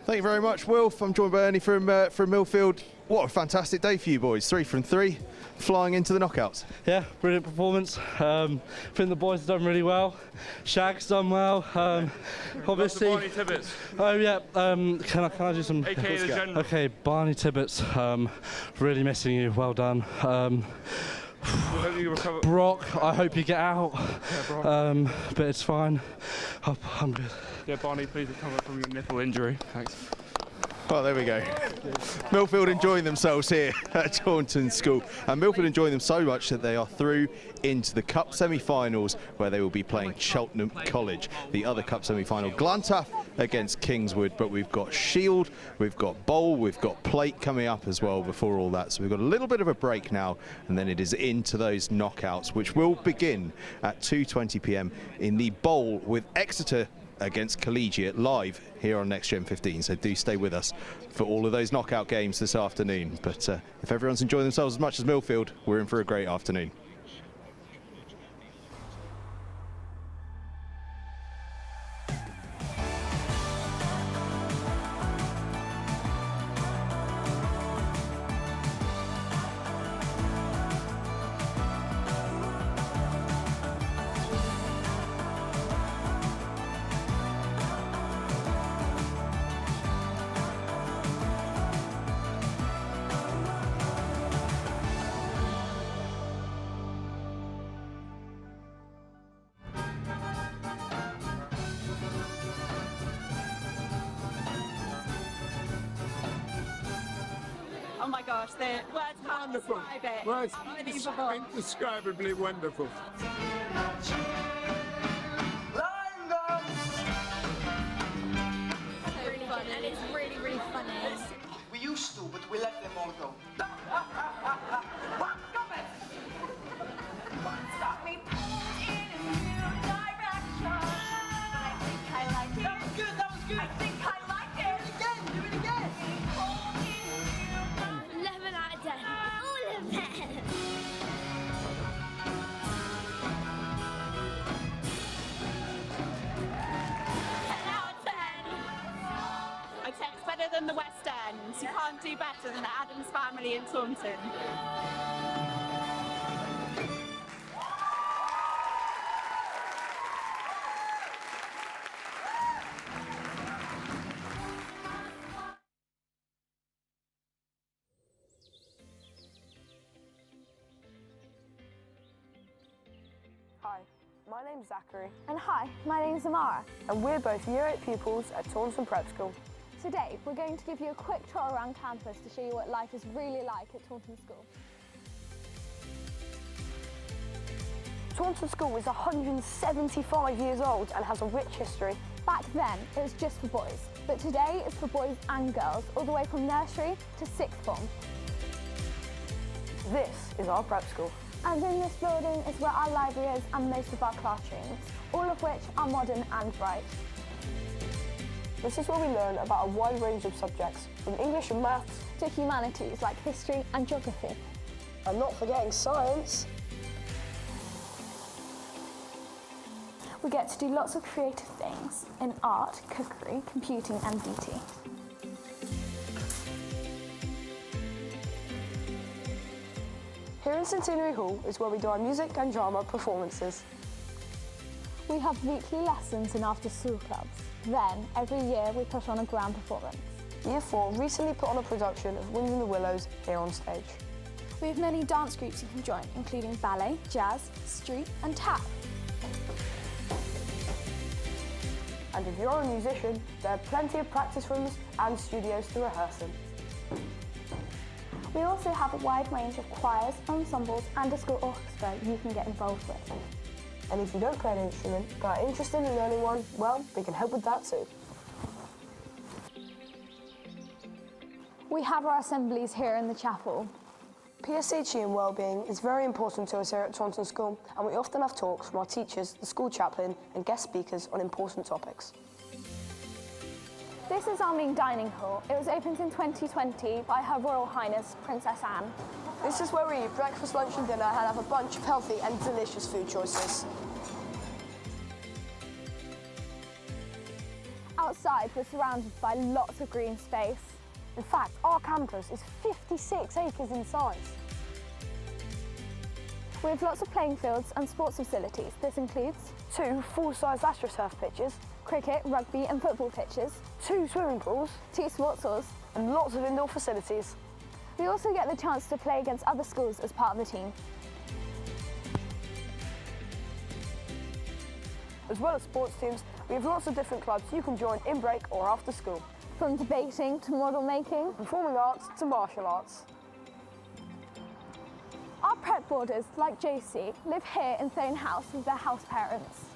Thank you very much, Wilf. I'm joined by Ernie from Millfield. What a fantastic day for you boys. 3 from 3, flying into the knockouts. Yeah, brilliant performance. I think the boys have done really well. Shag's done well. Obviously. Barney Tibbets. Oh yeah. Can I do some? AKA the General. Okay, Barney Tibbets. Really missing you. Well done. Brock, I hope you get out. Yeah, but it's fine. I'm good. Yeah, Barney, please recover from your nipple injury. Thanks. Well, there we go. Millfield enjoying themselves here at Taunton School. And Millfield enjoying them so much that they are through into the Cup semi-finals, where they will be playing Cheltenham College. The other Cup semi-final, Glantaf against Kingswood. But we've got Shield, we've got Bowl, we've got Plate coming up as well before all that. So we've got a little bit of a break now, and then it is into those knockouts, which will begin at 2:20 p.m. in the Bowl with Exeter against Collegiate live here on Next Gen 15. So do stay with us for all of those knockout games this afternoon. But if everyone's enjoying themselves as much as Millfield, we're in for a great afternoon. Oh my gosh, the words can't describe it. Words Unbelievable. indescribably wonderful. Really fun, and it's really, really funny. We used to, but we let them all go. What? Come it! Stop me pulled in a new direction. I think I like it. That was good, that was good. I think I like it. Do it again. 11 out of 10. All of them. Exeter's better than the West Ends. You can't do better than the Adams family in Taunton. Hi, my name's Zachary. And hi, my name's Amara. And we're both Year 8 pupils at Taunton Prep School. Today, we're going to give you a quick tour around campus to show you what life is really like at Taunton School. Taunton School is 175 years old and has a rich history. Back then, it was just for boys, but today it's for boys and girls, all the way from nursery to sixth form. This is our prep school. And in this building is where our library is and most of our classrooms, all of which are modern and bright. This is where we learn about a wide range of subjects, from English and maths to humanities like history and geography. And not forgetting science. We get to do lots of creative things in art, cookery, computing and beauty. Here in Centenary Hall is where we do our music and drama performances. We have weekly lessons in after-school clubs. Then, every year, we put on a grand performance. Year 4 recently put on a production of Wind in the Willows here on stage. We have many dance groups you can join, including ballet, jazz, street and tap. And if you're a musician, there are plenty of practice rooms and studios to rehearse in. We also have a wide range of choirs, ensembles and a school orchestra you can get involved with. And if you don't play an instrument but are interested in learning one, well, we can help with that too. We have our assemblies here in the chapel. PSHE and wellbeing is very important to us here at Taunton School, and we often have talks from our teachers, the school chaplain and guest speakers on important topics. This is our main dining hall. It was opened in 2020 by Her Royal Highness Princess Anne. This is where we eat breakfast, lunch and dinner and have a bunch of healthy and delicious food choices. Outside, we're surrounded by lots of green space. In fact, our campus is 56 acres in size. We have lots of playing fields and sports facilities. This includes 2 full-size AstroTurf pitches, cricket, rugby and football pitches, 2 swimming pools, 2 sports halls, and lots of indoor facilities. We also get the chance to play against other schools as part of the team. As well as sports teams, we have lots of different clubs you can join in break or after school. From debating to model making, performing arts to martial arts. Our prep boarders, like Josie, live here in Thone House with their house parents.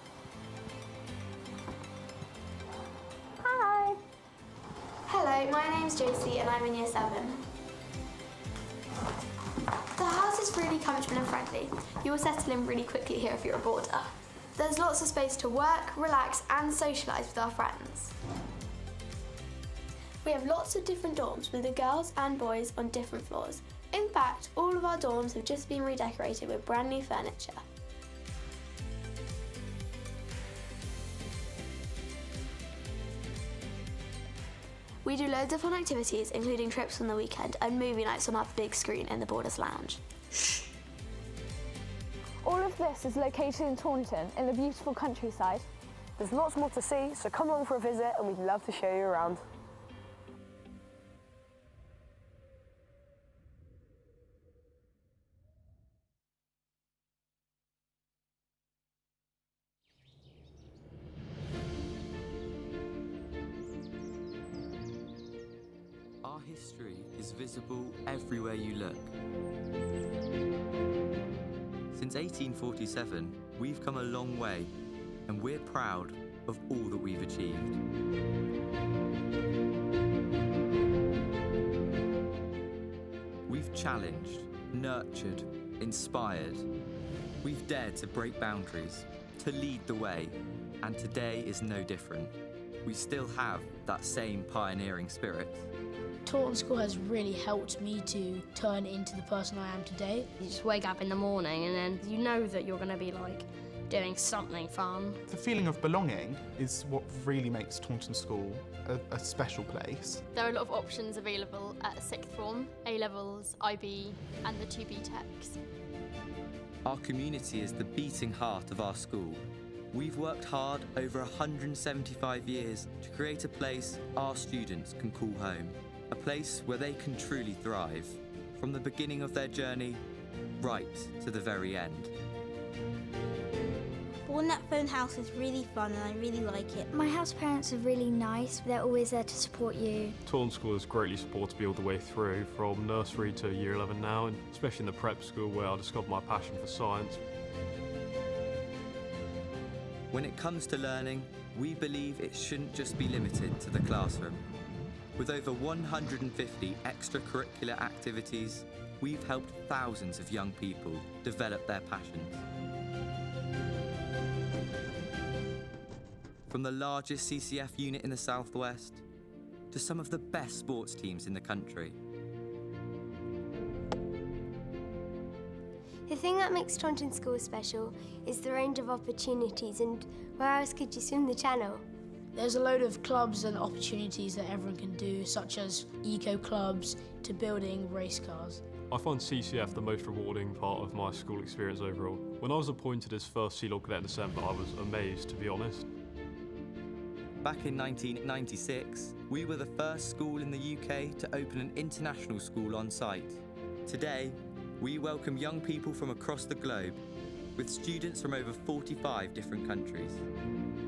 Hi! Hello, my name's Josie and I'm in Year 7. The house is really comfortable and friendly. You will settle in really quickly here if you're a boarder. There's lots of space to work, relax and socialise with our friends. We have lots of different dorms with the girls and boys on different floors. In fact, all of our dorms have just been redecorated with brand new furniture. We do loads of fun activities, including trips on the weekend and movie nights on our big screen in the Boarders Lounge. All of this is located in Taunton, in the beautiful countryside. There's lots more to see, so come along for a visit and we'd love to show you around. Our history is visible everywhere you look. Since 1847, we've come a long way, and we're proud of all that we've achieved. We've challenged, nurtured, inspired. We've dared to break boundaries, to lead the way, and today is no different. We still have that same pioneering spirit. Taunton School has really helped me to turn into the person I am today. You just wake up in the morning and then you know that you're going to be like doing something fun. The feeling of belonging is what really makes Taunton School a special place. There are a lot of options available at sixth form, A-levels, IB and the 2B techs. Our community is the beating heart of our school. We've worked hard over 175 years to create a place our students can call home. A place where they can truly thrive, from the beginning of their journey, right to the very end. Boarding at Thone House is really fun and I really like it. My house parents are really nice, they're always there to support you. Taunton School has greatly supported me all the way through, from nursery to year 11 now, and especially in the prep school where I discovered my passion for science. When it comes to learning, we believe it shouldn't just be limited to the classroom. With over 150 extracurricular activities, we've helped thousands of young people develop their passions. From the largest CCF unit in the Southwest to some of the best sports teams in the country. The thing that makes Taunton School special is the range of opportunities, and where else could you swim the channel? There's a load of clubs and opportunities that everyone can do, such as eco clubs to building race cars. I find CCF the most rewarding part of my school experience overall. When I was appointed as first Sea Lord Cadet in December, I was amazed, to be honest. Back in 1996, we were the first school in the UK to open an international school on site. Today, we welcome young people from across the globe, with students from over 45 different countries.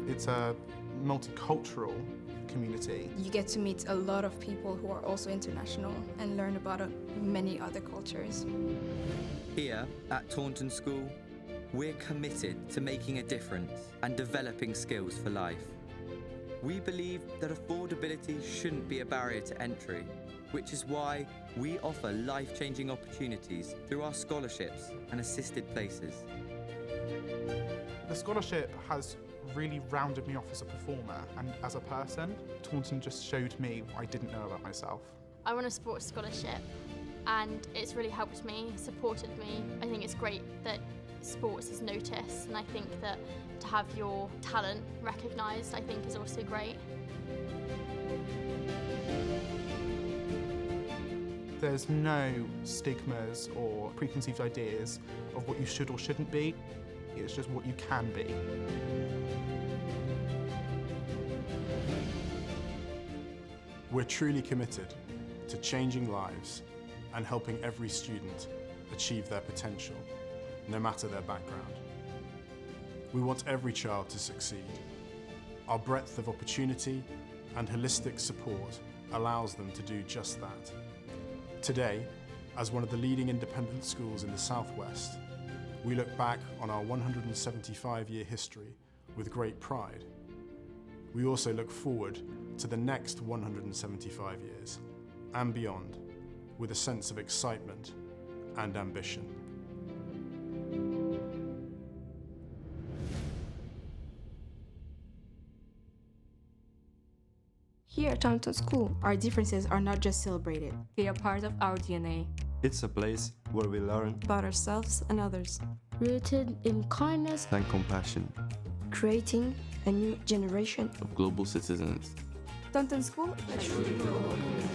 It's a multicultural community. You get to meet a lot of people who are also international and learn about many other cultures. Here at Taunton School, we're committed to making a difference and developing skills for life. We believe that affordability shouldn't be a barrier to entry, which is why we offer life-changing opportunities through our scholarships and assisted places. The scholarship has really rounded me off as a performer and as a person. Taunton just showed me what I didn't know about myself. I won a sports scholarship and it's really helped me, supported me. I think it's great that sports is noticed, and I think that to have your talent recognised, I think is also great. There's no stigmas or preconceived ideas of what you should or shouldn't be. It's just what you can be. We're truly committed to changing lives and helping every student achieve their potential, no matter their background. We want every child to succeed. Our breadth of opportunity and holistic support allows them to do just that. Today, as one of the leading independent schools in the Southwest, we look back on our 175-year history with great pride. We also look forward to the next 175 years and beyond with a sense of excitement and ambition. Here at Taunton School, our differences are not just celebrated. They are part of our DNA. It's a place where we learn About ourselves and others. Rooted in kindness and compassion. Creating a new generation of global citizens. Taunton School, a truly global community.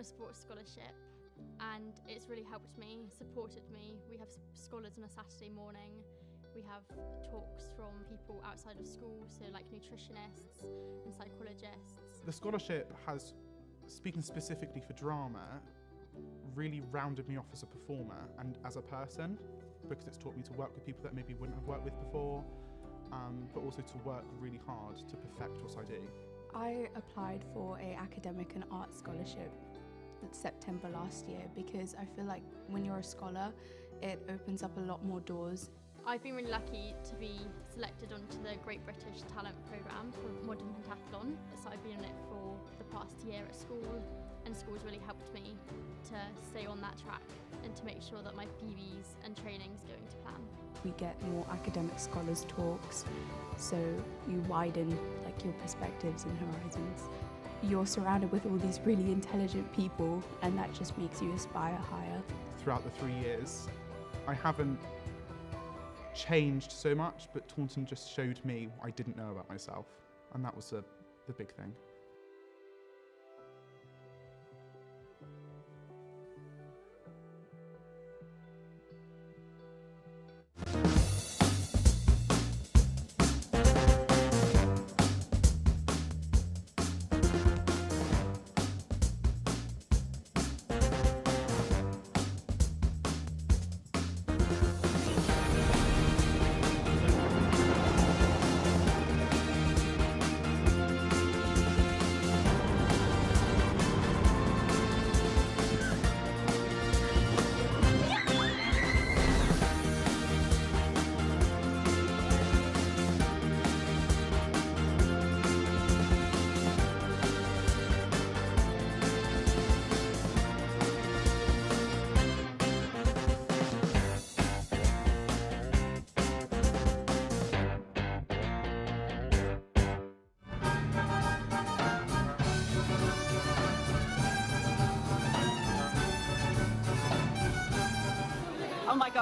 Sports scholarship, and it's really helped me, supported me. We have scholars on a Saturday morning. We have talks from people outside of school, so like nutritionists and psychologists. The scholarship has, speaking specifically for drama, really rounded me off as a performer and as a person, because it's taught me to work with people that maybe wouldn't have worked with before, but also to work really hard to perfect what I do. I applied for an academic and art scholarship September last year because I feel like when you're a scholar, it opens up a lot more doors. I've been really lucky to be selected onto the Great British Talent Programme for Modern Pentathlon. So I've been on it for the past year at school, and school's really helped me to stay on that track and to make sure that my PBs and training's going to plan. We get more academic scholars talks, so you widen like your perspectives and horizons. You're surrounded with all these really intelligent people, and that just makes you aspire higher. Throughout the 3 years, I haven't changed so much, but Taunton just showed me what I didn't know about myself, and that was the big thing.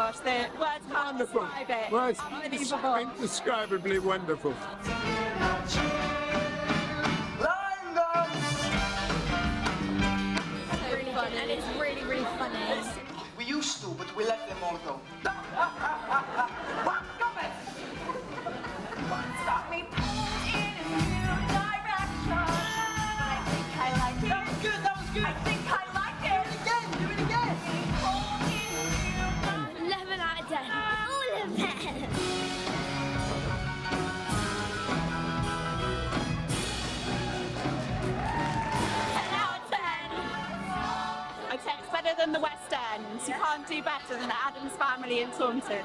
gosh, the words can't describe it. Words Unbelievable. indescribably wonderful. Really fun, and it's really, really funny. We used to, but we let them all go. Stop me pulled in a new direction. But I think I like it. That was good, that was good. I think I like it. Do it again, do it again. 11 out of 10. All of them. 10 out of 10. I'd say it's better than the West End. You can't do better than the Adams family in Taunton.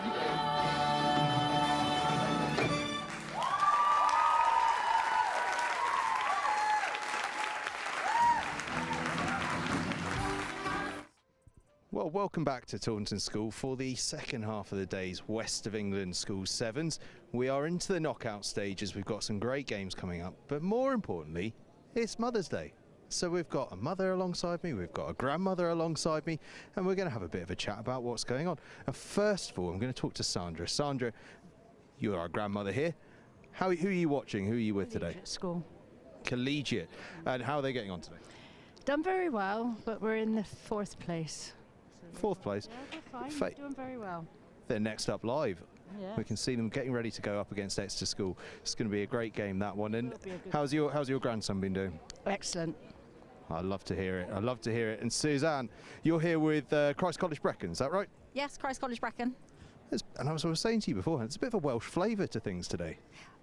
Well, welcome back to Taunton School for the second half of the day's West of England School Sevens. We are into the knockout stages. We've got some great games coming up, but more importantly, it's Mother's Day. So we've got a mother alongside me, we've got a grandmother alongside me, and we're going to have a bit of a chat about what's going on. And first of all, I'm going to talk to Sandra. Sandra, you're our grandmother here. Who are you watching? Who are you with today? School. Collegiate. And how are they getting on today? Done very well, but we're in the 4th place. Fourth place. Yeah, they're fine. Doing very well. They're next up live. Yeah. We can see them getting ready to go up against Exeter School. It's going to be a great game, that one. And how's your grandson been doing? Excellent. I love to hear it. I love to hear it. And Suzanne, you're here with Christ College Brecon, is that right? Yes, Christ College Brecon. And as I was saying to you beforehand, it's a bit of a Welsh flavour to things today.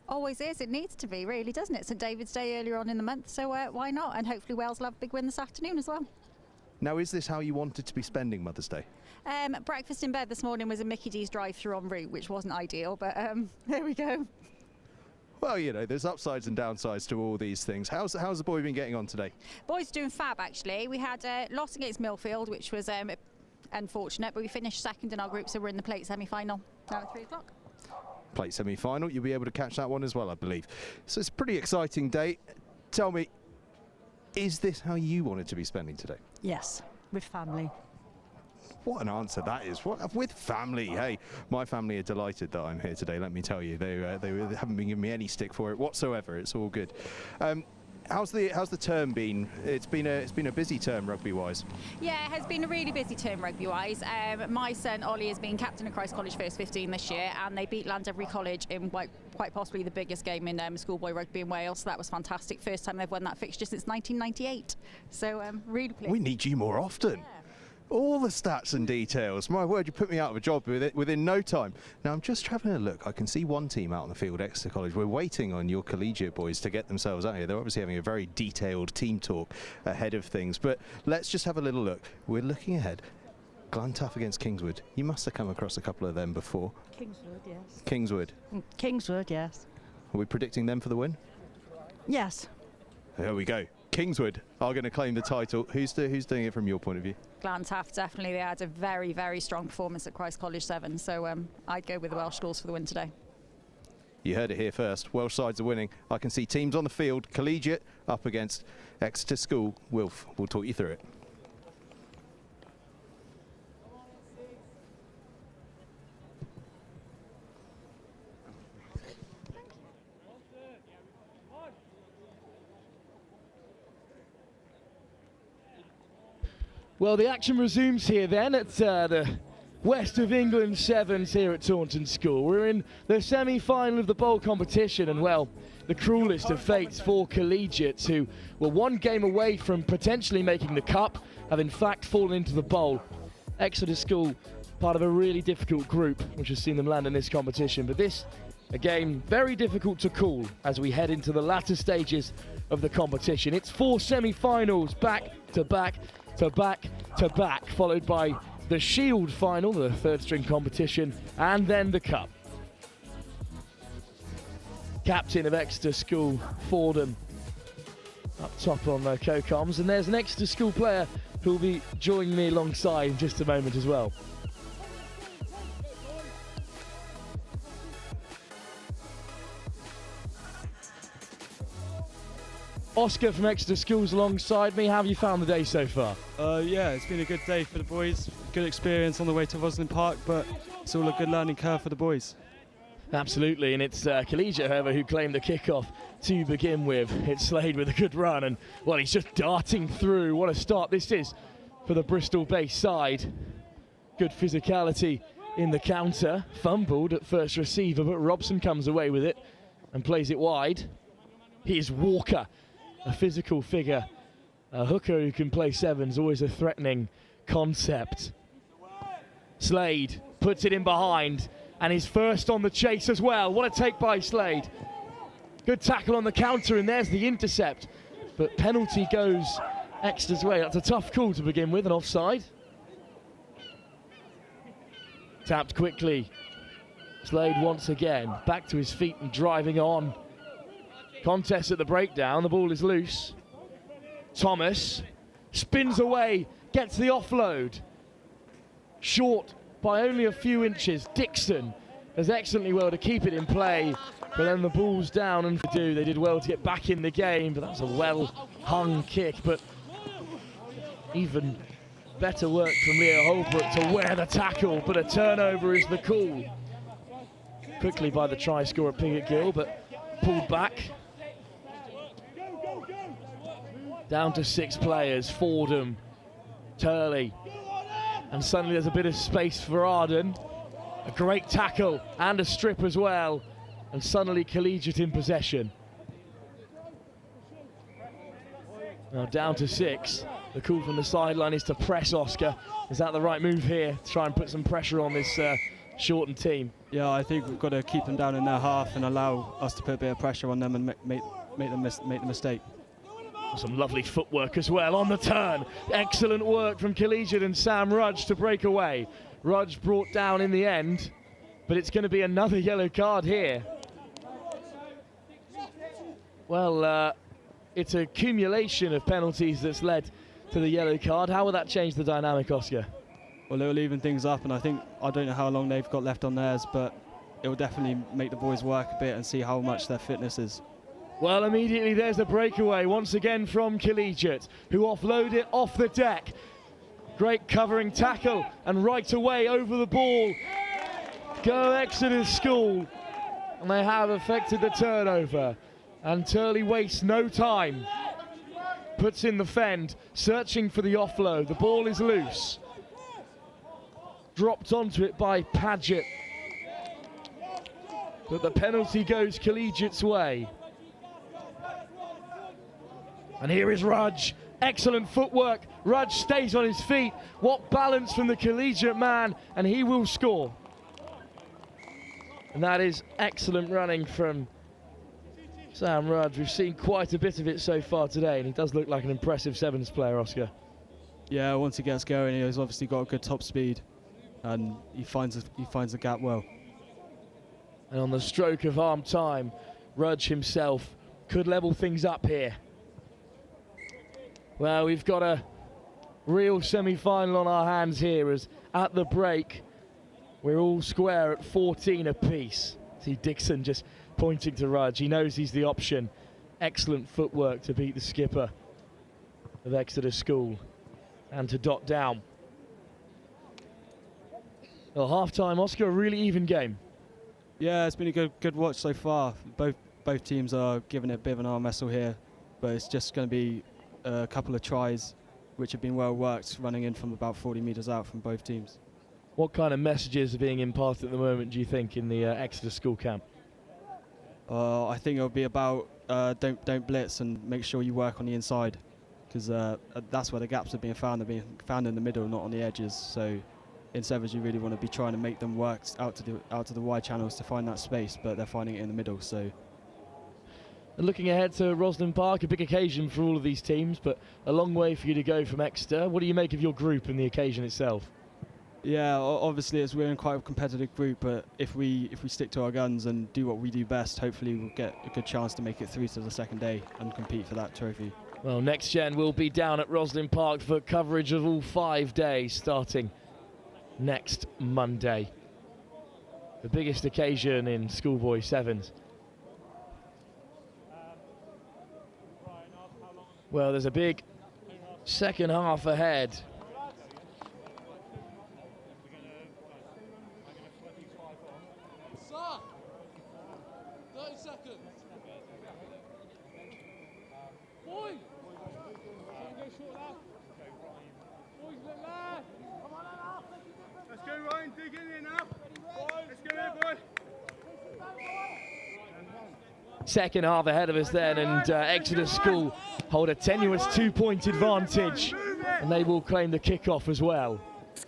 Always is. It needs to be, really, doesn't it? St David's Day earlier on in the month, so why not? And hopefully Wales will have a big win this afternoon as well. Now, is this how you wanted to be spending Mother's Day? Breakfast in bed this morning was a Mickey D's drive-through en route, which wasn't ideal, but there we go. Well, you know, there's upsides and downsides to all these things. How's the boy been getting on today? Boys doing fab, actually. We had a loss against Millfield, which was unfortunate, but we finished second in our group, so we're in the plate semi-final now at 3 o'clock. Plate semi-final, you'll be able to catch that one as well, I believe. So it's a pretty exciting day. Tell me, is this how you wanted to be spending today? Yes, with family. What an answer that is. With family. Hey, my family are delighted that I'm here today, let me tell you. They haven't been giving me any stick for it whatsoever. It's all good. How's the term been? It's been a busy term rugby-wise. Yeah, it has been a really busy term rugby-wise. My son Ollie has been captain of Christ College First 15 this year, and they beat Llandovery College in quite possibly the biggest game in schoolboy rugby in Wales. So that was fantastic. First time they've won that fixture since 1998. So really pleased. We need you more often. Yeah. All the stats and details. My word, you put me out of a job within no time. Now, I'm just having a look. I can see one team out on the field, Exeter College. We're waiting on your Collegiate boys to get themselves out here. They're obviously having a very detailed team talk ahead of things. But let's just have a little look. We're looking ahead. Glantaf against Kingswood. You must have come across a couple of them before. Kingswood, yes. Kingswood. Kingswood, yes. Are we predicting them for the win? Yes. There we go. Kingswood are going to claim the title. Who's doing it from your point of view? Glantaf, definitely. They had a very, very strong performance at Christ College 7, so I'd go with the Welsh schools for the win today. You heard it here first. Welsh sides are winning. I can see teams on the field. Collegiate up against Exeter School. Wilf will talk you through it. Well, the action resumes here then at the West of England Sevens here at Taunton School. We're in the semi-final of the bowl competition, and well, the cruelest of fates for Collegiate, who were one game away from potentially making the cup, have in fact fallen into the bowl. Exeter School, part of a really difficult group, which has seen them land in this competition, but this, a game very difficult to call as we head into the latter stages of the competition. It's 4 semi-finals back to back to back to back, followed by the Shield final, the third string competition, and then the Cup. Captain of Exeter School, Fordham, up top on the co-coms, and there's an Exeter School player who will be joining me alongside in just a moment as well. Oscar from Exeter Schools alongside me. How have you found the day so far? Yeah, it's been a good day for the boys. good experience on the way to Roslyn Park, but it's all a good learning curve for the boys. Absolutely, and it's Collegiate, however, who claimed the kickoff to begin with. It's Slade with a good run, and, well, he's just darting through. What a start this is for the Bristol-based side. Good physicality in the counter. Fumbled at first receiver, but Robson comes away with it and plays it wide. Here's Walker, a physical figure. A hooker who can play sevens, always a threatening concept. Slade puts it in behind, and he's first on the chase as well. What a take by Slade. Good tackle on the counter, and there's the intercept. But penalty goes Exeter's way. That's a tough call to begin with, an offside. Tapped quickly. Slade once again, back to his feet and driving on. Contest at the breakdown, the ball is loose. Thomas spins away, gets the offload. Short by only a few inches. Dixon does excellently well to keep it in play, but then the ball's down, and they did well to get back in the game, but that's a well-hung kick. But even better work from Leo Holbrook to wear the tackle, but a turnover is the call. Quickly by the try scorer Piggott Gill, but pulled back. Down to 6 players, Fordham, Turley, and suddenly there's a bit of space for Arden. A great tackle and a strip as well, and suddenly Collegiate in possession. Now down to 6. The call from the sideline is to press Oscar. Is that the right move here to try and put some pressure on this shortened team? Yeah, I think we've got to keep them down in their half and allow us to put a bit of pressure on them and make the mistake. Some lovely footwork as well on the turn. Excellent work from Collegiate and Sam Rudge to break away. Rudge brought down in the end, but it's going to be another yellow card here. Well, it's an accumulation of penalties that's led to the yellow card. How will that change the dynamic, Oscar? Well, it will even things up, and I don't know how long they've got left on theirs, but it will definitely make the boys work a bit and see how much their fitness is. Well, immediately there's the breakaway once again from Collegiate, who offload it off the deck. Great covering tackle, and right away over the ball. Go Exeter School, and they have affected the turnover. And Turley wastes no time. Puts in the fend, searching for the offload. The ball is loose. Dropped onto it by Paget. But the penalty goes Collegiate's way. And here is Rudge. Excellent footwork. Rudge stays on his feet. What balance from the Collegiate man, and he will score. And that is excellent running from Sam Rudge. We've seen quite a bit of it so far today, and he does look like an impressive sevens player, Oscar. Yeah, once he gets going, he's obviously got a good top speed, and he finds the gap well. And on the stroke of arm time, Rudge himself could level things up here. Well, we've got a real semi-final on our hands here, as at the break we're all square at 14 apiece. See Dixon just pointing to Rudge. He knows he's the option. Excellent footwork to beat the skipper of Exeter School and to dot down. Well, half-time, Oscar, a really even game. Yeah, it's been a good watch so far. Both teams are giving it a bit of an arm wrestle here, but it's just going to be a couple of tries which have been well worked, running in from about 40 metres out from both teams. What kind of messages are being imparted at the moment, do you think, in the Exeter School camp? I think it'll be about don't blitz and make sure you work on the inside, because that's where the gaps are being found. They're being found in the middle, not on the edges. So in sevens, you really want to be trying to make them work out to the wide channels to find that space, but they're finding it in the middle. So. And looking ahead to Roslyn Park, a big occasion for all of these teams, but a long way for you to go from Exeter. What do you make of your group and the occasion itself? Yeah, obviously we're in quite a competitive group, but if we stick to our guns and do what we do best, hopefully we'll get a good chance to make it through to the second day and compete for that trophy. Well, Next Gen will be down at Roslyn Park for coverage of all 5 days, starting next Monday. The biggest occasion in schoolboy sevens. Well, there's a big second half ahead. Let's go, Ryan, dig in here now. Let's go here, boy. Second half ahead of us then, and Exeter School hold a tenuous 2-point advantage, and they will claim the kickoff as well.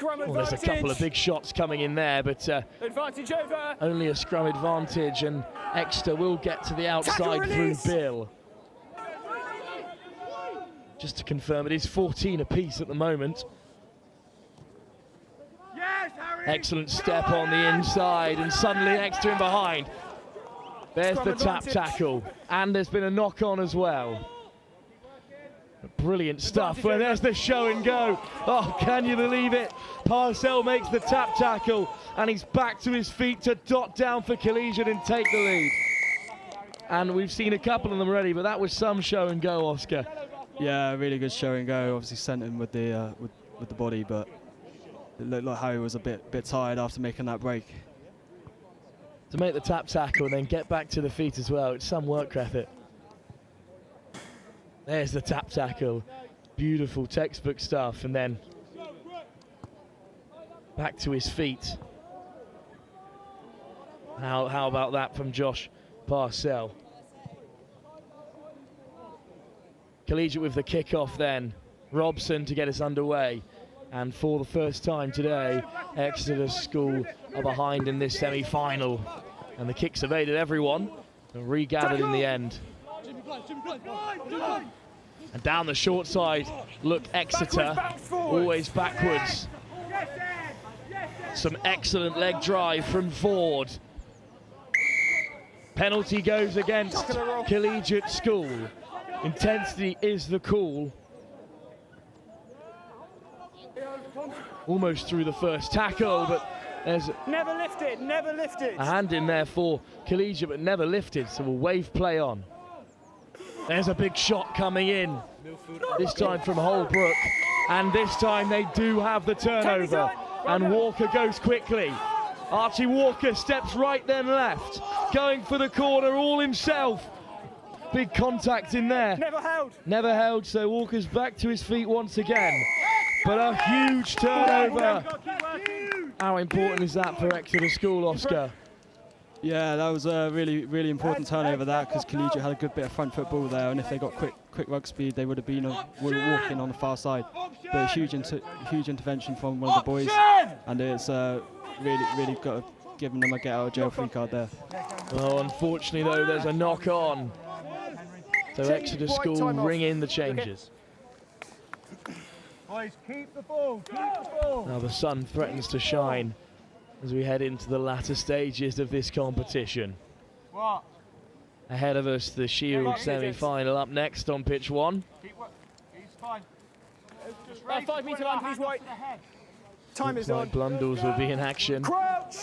Well, there's a couple of big shots coming in there, but Advantage over. only a scrum advantage, and Exeter will get to the outside through Bill. Just to confirm, it is 14 apiece at the moment. Yes, Harry. Excellent step on the inside, and suddenly Exeter in behind. There's the tap tackle, and there's been a knock on as well. Brilliant stuff. Well, there's the show and go. Oh, can you believe it? Parcell makes the tap tackle, and he's back to his feet to dot down for Collegiate and take the lead. And we've seen a couple of them already, but that was some show and go, Oscar. Yeah, really good show and go. Obviously sent him with the body, but it looked like Harry was a bit tired after making that break. To make the tap tackle and then get back to the feet as well, it's some work effort. There's the tap tackle. Beautiful textbook stuff, and then back to his feet. How about that from Josh Parcell? Collegiate with the kickoff then. Robson to get us underway. And for the first time today, Exeter School are behind in this semi-final. And the kicks evaded everyone and regathered in the end. And down the short side, look Exeter, always backwards. Some excellent leg drive from Ford. Penalty goes against Collegiate School. Intensity is the call. Almost through the first tackle, but there's Never lifted, never lifted. a hand in there for Collegiate, but never lifted, so we'll wave play on. There's a big shot coming in, this time from Holbrook, and this time they do have the turnover, and Walker goes quickly. Archie Walker steps right then left, going for the corner all himself. Big contact in there. Never held. Never held, so Walker's back to his feet once again. But a huge turnover. How important is that for Exeter School, Oscar? Yeah, that was a really important turnover that, because Collegiate had a good bit of front foot ball there, and if they got quick rug speed, they would have been walking on the far side. But a huge intervention from one of the boys, and it's really got given them a get out of jail free card there. Well, unfortunately though, there's a knock on. So Exeter School ring in the changes. Boys, keep the ball, keep the ball. Now the sun threatens to shine as we head into the latter stages of this competition. What? Ahead of us, the Shield semi-final up next on pitch 1. He's fine. 5 metre line, please, White. Time is Looks on. like Blundell's will be in action. Crouch.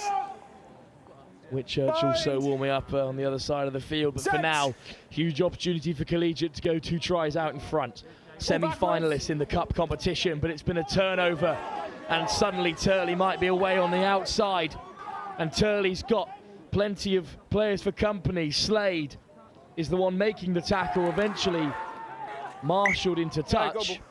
Whitchurch also warming up on the other side of the field, but for now, huge opportunity for Collegiate to go 2 tries out in front. Semi-finalists in the cup competition, but it's been a turnover, and suddenly Turley might be away on the outside, and Turley's got plenty of players for company. Slade is the one making the tackle, eventually marshalled into touch.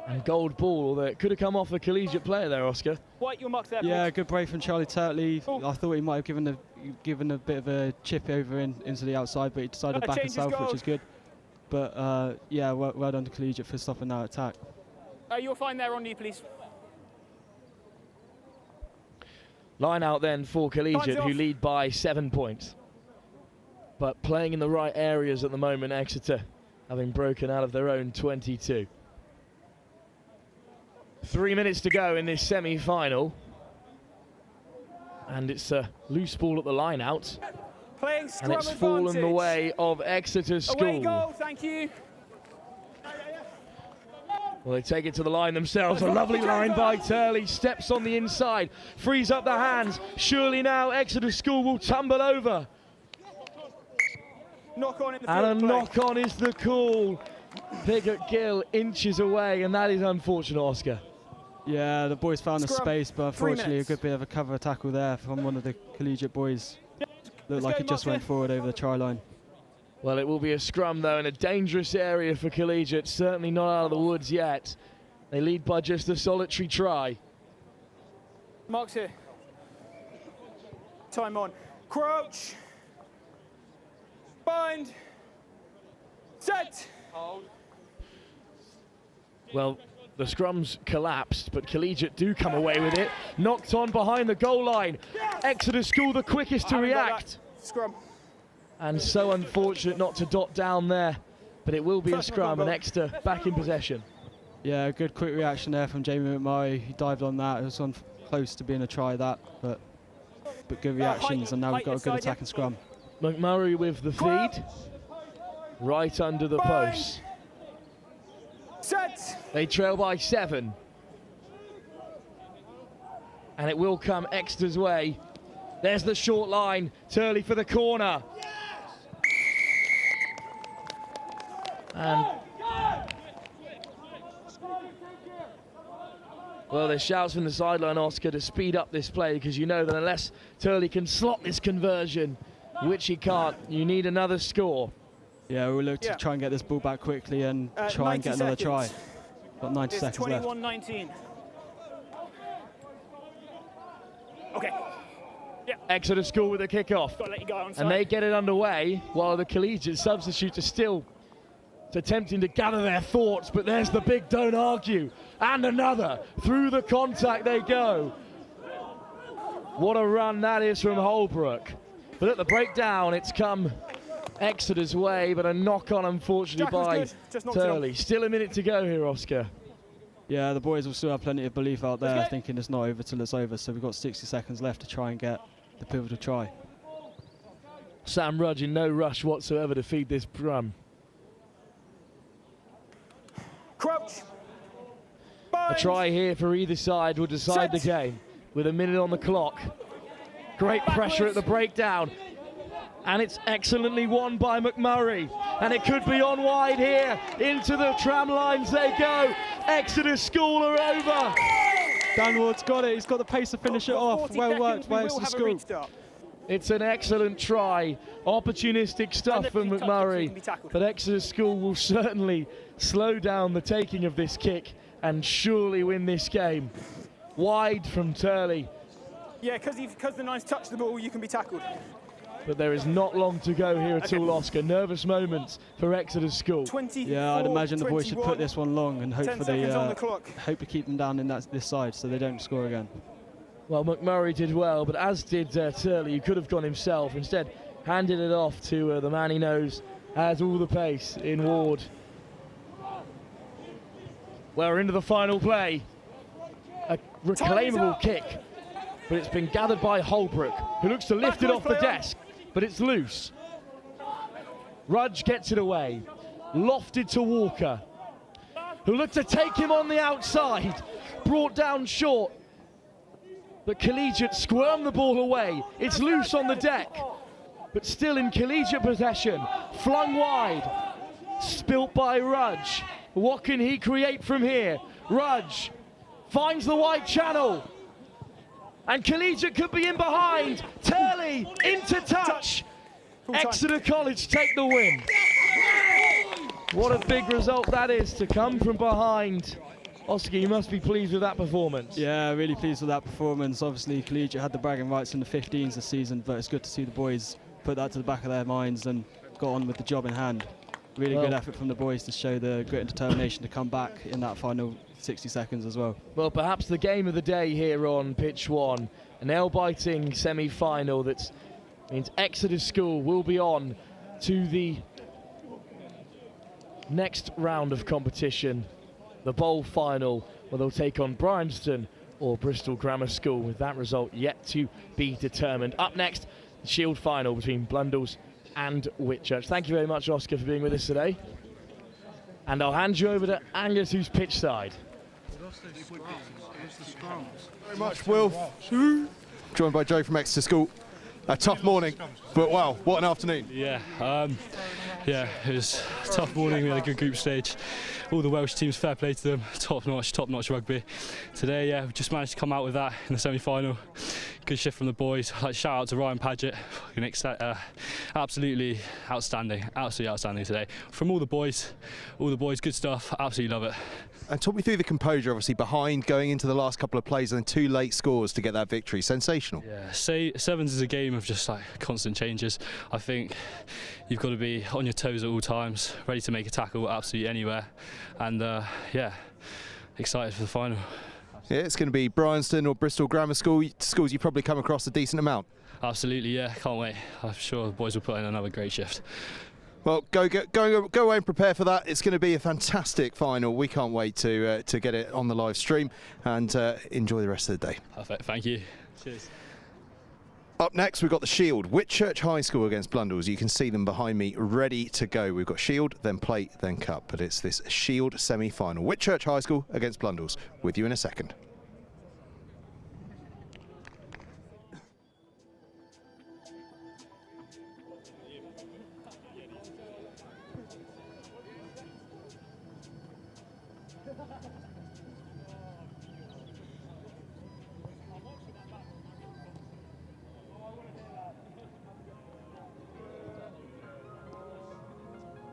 And gold ball, although it could have come off the Collegiate player there, Oscar. White, you're marked there. Yeah, good break from Charlie Turtley. I thought he might have given a bit of a chip over into the outside, but he decided to back himself, which is good. But yeah, well done to Collegiate for stopping that attack. You're fine there on knee, please. Line out then for Collegiate, who lead by 7 points. But playing in the right areas at the moment, Exeter having broken out of their own 22. 3 minutes to go in this semi-final. And it's a loose ball at the line out. And it's fallen the way of Exeter School. Away goal, thank you. Well, they take it to the line themselves. A lovely line by Turley. Steps on the inside. Frees up the hands. Surely now Exeter School will tumble over. Knock on in the And a field knock on is the call. Piggott Gill inches away, and that is unfortunate, Oscar. Yeah, the boys found the space, but 3 unfortunately a minutes. good bit of a cover tackle there from one of the Collegiate boys. Looked like it just went forward over the try line. Well, it will be a scrum, though, in a dangerous area for Collegiate. Certainly not out of the woods yet. They lead by just a solitary try. Mark's here. Time on. Crouch. Bind. Set. Hold. Well, the scrum's collapsed, but Collegiate do come away with it. Knocked on behind the goal line. Exeter School the quickest to react. Scrum. And so unfortunate not to dot down there. But it will be a scrum, and Exeter back in possession. Yeah, good quick reaction there from Jamie McMurray. He dived on that. It was on close to being a try, that, but good reactions, and now we've got a good attacking scrum. McMurray with the feed. Right under the post. Set. They trail by 7. And it will come Exeter's way. There's the short line. Turley for the corner. And well, there's shouts from the sideline, Oscar, to speed up this play, because you know that unless Turley can slot this conversion, which he can't, you need another score. Yeah, we'll look to try and get this ball back quickly and try and get another try. Got 90 seconds left. 21-19. Okay. Yeah. Exeter School with a kick-off. Gotta let you go onside. And they get it underway while the Collegiate substitutes are still attempting to gather their thoughts, but there's the big don't argue. And another. Through the contact they go. What a run that is from Holbrook. But at the breakdown, it's come Exeter's way, but a knock-on, unfortunately, by Turley. Still a minute to go here, Oscar. Yeah, the boys will still have plenty of belief out there, thinking it's not over till it's over, so we've got 60 seconds left to try and get the pivotal try. Sam Rudge in no rush whatsoever to feed this drum. Crouch. A try here for either side will decide the game with a minute on the clock. Great pressure at the breakdown. And it's excellently won by McMurray. And it could be on wide here. Into the tram lines they go. Exeter School are over. Danwood's got it. He's got the pace to finish it off. Well worked by Exeter School. It's an excellent try. Opportunistic stuff from McMurray. But Exeter School will certainly slow down the taking of this kick and surely win this game. Wide from Turley. Yeah, because the nice touch the ball, you can be tackled. But there is not long to go here at all, Oscar. Nervous moments for Exeter School. Yeah, I'd imagine the boys should put this one long and hope for hope to keep them down in this side so they don't score again. Well, McMurray did well, but as did Turley, who could have gone himself. Instead, handed it off to the man he knows has all the pace in Ward. Well, we're into the final play. A reclaimable kick, but it's been gathered by Holbrook, who looks to lift it off the desk, but it's loose. Rudge gets it away, lofted to Walker, who looked to take him on the outside, brought down short. But Collegiate squirm the ball away. It's loose on the deck, but still in Collegiate possession. Flung wide, spilt by Rudge. What can he create from here? Rudge finds the wide channel, and Collegiate could be in behind. Turley into touch. Exeter College take the win. What a big result that is to come from behind. Oscar, you must be pleased with that performance. Yeah, really pleased with that performance. Obviously, Collegiate had the bragging rights in the 15s this season, but it's good to see the boys put that to the back of their minds and got on with the job in hand. Really good effort from the boys to show the grit and determination to come back in that final 60 seconds as well. Well, perhaps the game of the day here on pitch one, a nail-biting semi-final that means Exeter School will be on to the next round of competition, the bowl final, where they'll take on Bryanston or Bristol Grammar School, with that result yet to be determined. Up next, the Shield final between Blundell and Whitchurch. Thank you very much, Oscar, for being with us today. And I'll hand you over to Angus, who's pitch side. Very much, Will. Joined by Joe from Exeter School. A tough morning, but wow, what an afternoon. Yeah, it was a tough morning. We had a good group stage. All the Welsh teams, fair play to them. Top notch rugby. Today, we just managed to come out with that in the semi-final. good shift from the boys. Shout out to Ryan Paget, absolutely outstanding today. From all the boys, good stuff, absolutely love it. And talk me through the composure, obviously, behind going into the last couple of plays and then 2 late scores to get that victory. Sensational. Yeah, sevens is a game of just like constant changes. I think you've got to be on your toes at all times, ready to make a tackle absolutely anywhere. And yeah, excited for the final. Yeah, it's going to be Bryanston or Bristol Grammar School, schools you've probably come across a decent amount. Absolutely, yeah, can't wait. I'm sure the boys will put in another great shift. Well, go away and prepare for that. It's going to be a fantastic final. We can't wait to get it on the live stream and enjoy the rest of the day. Perfect, thank you. Cheers. Up next, we've got the Shield, Whitchurch High School against Blundell. You can see them behind me, ready to go. We've got Shield, then Plate, then Cup, but it's this Shield semi-final. Whitchurch High School against Blundell. With you in a second.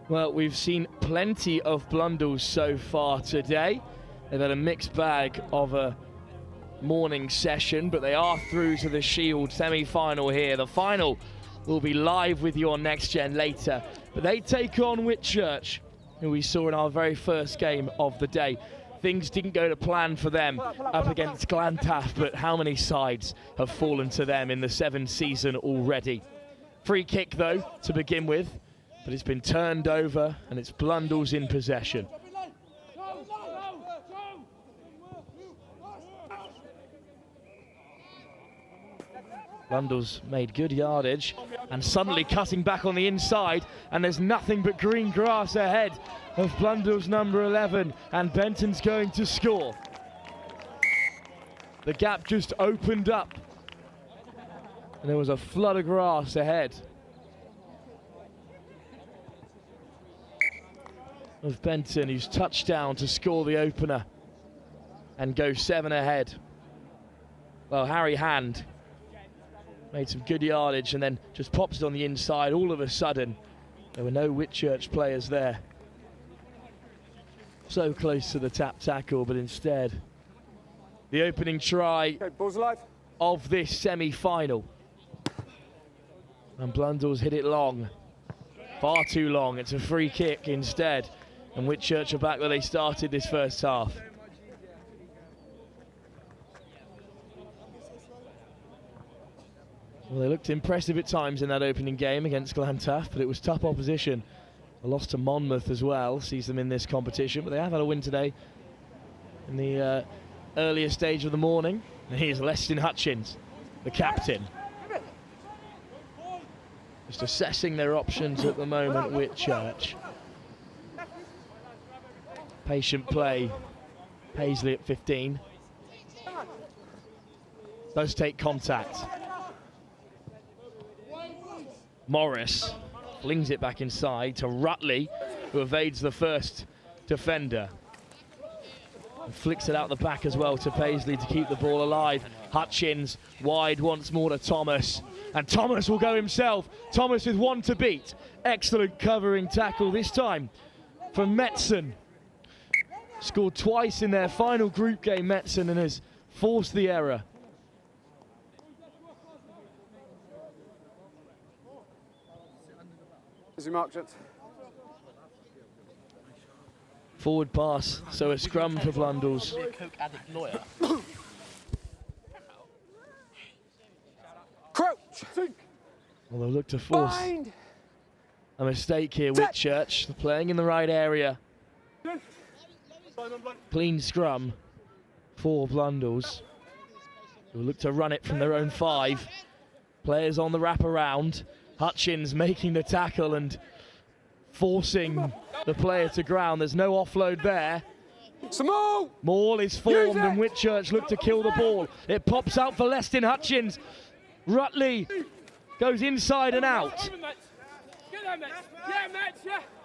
Well, we've seen plenty of Blundell so far today. They've had a mixed bag of a morning session, but they are through to the Shield semi-final here. The final will be live with you on Next Gen later, but they take on Whitchurch, who we saw in our very first game of the day. Things didn't go to plan for them up against Glantaf, but how many sides have fallen to them in the 7th season already? Free kick, though, to begin with. But it's been turned over and it's Blundell's in possession. Blundell's made good yardage and suddenly cutting back on the inside, and there's nothing but green grass ahead of Blundell's number 11, and Benton's going to score. The gap just opened up and there was a flood of grass ahead of Benton, who's touched down to score the opener and go 7 ahead. Well, Harry Hand made some good yardage and then just pops it on the inside. All of a sudden, there were no Whitchurch players there. So close to the tap tackle, but instead, the opening try of this semi-final. And Blundell's hit it long, far too long. It's a free kick instead. And Whitchurch are back where they started this first half. Well, they looked impressive at times in that opening game against Glantaf, but it was tough opposition. A loss to Monmouth as well sees them in this competition, but they have had a win today in the earlier stage of the morning. And here's Leston Hutchins, the captain. Just assessing their options at the moment, Whitchurch. Patient play, Paisley at 15. Does take contact. Morris flings it back inside to Rutley, who evades the first defender. And flicks it out the back as well to Paisley to keep the ball alive. Hutchins wide once more to Thomas. And Thomas will go himself. Thomas with 1 to beat. Excellent covering tackle this time from Metzen. Scored twice in their final group game, Metzen, and has forced the error. Forward pass, so a scrum for Blundell's. Well, they'll look to force a mistake here, Whitchurch. They're playing in the right area. Clean scrum for Blundell's, who look to run it from their own 5. Players on the wraparound. Hutchins making the tackle and forcing the player to ground. There's no offload there. Maul is formed and Whitchurch look to kill the ball. It pops out for Leston Hutchins. Rutley goes inside and out.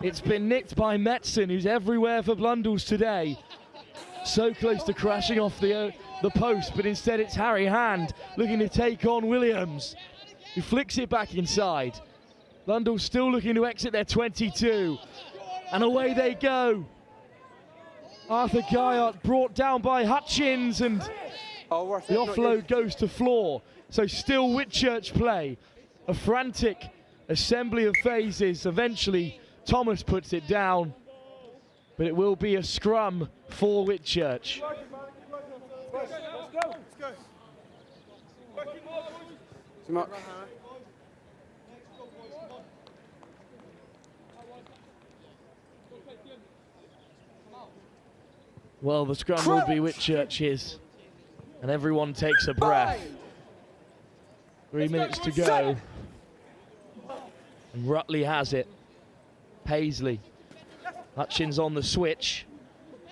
It's been nicked by Metzen, who's everywhere for Blundell's today. So close to crashing off the the post, but instead it's Harry Hand looking to take on Williams, who flicks it back inside. Blundell still looking to exit their 22, and away they go. Arthur Guyart brought down by Hutchins, and the offload goes to floor. So still Whitchurch play. A frantic assembly of phases. Eventually Thomas puts it down, but it will be a scrum for Whitchurch. Well, the scrum will be Whitchurch's, and everyone takes a breath. 3 minutes to go. And Rutley has it. Paisley. Hutchins on the switch.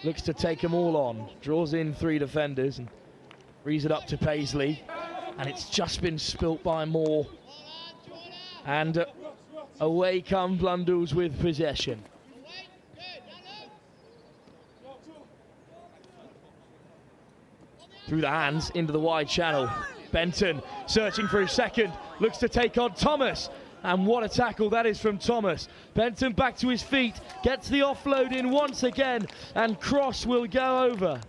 Looks to take them all on. Draws in 3 defenders and frees it up to Paisley. And it's just been spilt by Moore. And away come Blundell's with possession. Through the hands, into the wide channel. Benton searching for his second, looks to take on Thomas. And what a tackle that is from Thomas. Benton back to his feet, gets the offload in once again, and Cross will go over.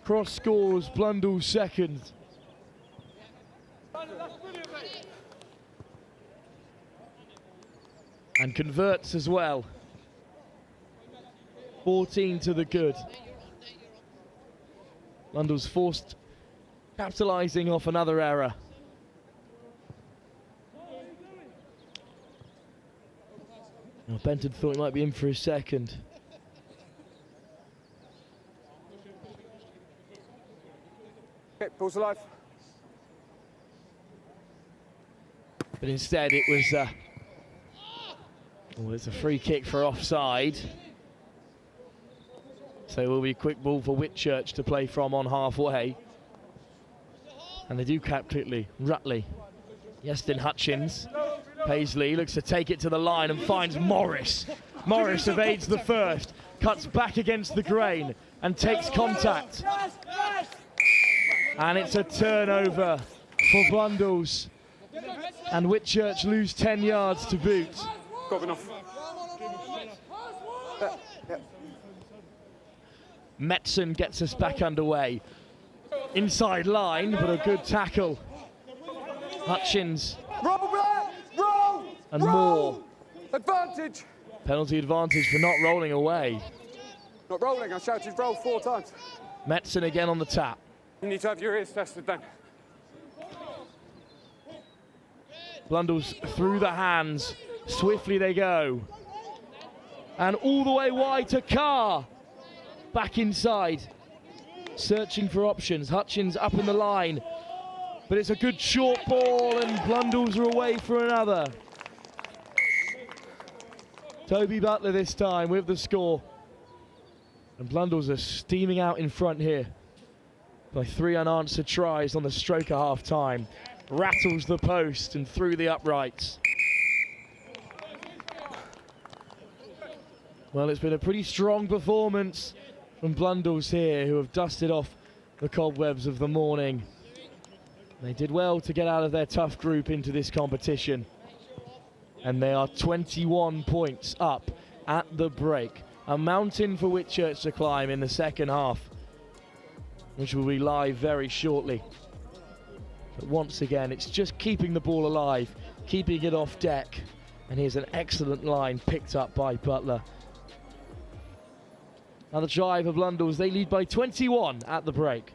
Cross scores Blundell's second. And converts as well. 14 to the good. Blundell's forced, capitalising off another error. Now Benton thought he might be in for his second. Okay, pulls alive. But instead it was it's a free kick for offside. So it will be a quick ball for Whitchurch to play from on halfway. And they do cap quickly. Rutley. Yeston Hutchins. Paisley looks to take it to the line and finds Morris. Morris evades the first, cuts back against the grain and takes contact. And it's a turnover for Blundell's. And Whitchurch lose 10 yards to boot. Got enough. Metzen gets us back underway. Inside line, but a good tackle. Hutchins. Roll! And Moore. Advantage! Penalty advantage for not rolling away. Not rolling, I shouted roll 4 times. Metzen again on the tap. You need to have your ears tested then. Blundell's through the hands. Swiftly they go. And all the way wide to Carr. Back inside. Searching for options. Hutchins up in the line. But it's a good short ball and Blundell's are away for another. Toby Butler this time with the score. And Blundell's are steaming out in front here by 3 unanswered tries on the stroke of half time. Rattles the post and through the uprights. Well, it's been a pretty strong performance from Blundell's here, who have dusted off the cobwebs of the morning. They did well to get out of their tough group into this competition. And they are 21 points up at the break. A mountain for Whitchurch to climb in the second half, which will be live very shortly. But once again, it's just keeping the ball alive, keeping it off deck. And here's an excellent line picked up by Butler. Now the drive of Blundell's, they lead by 21 at the break.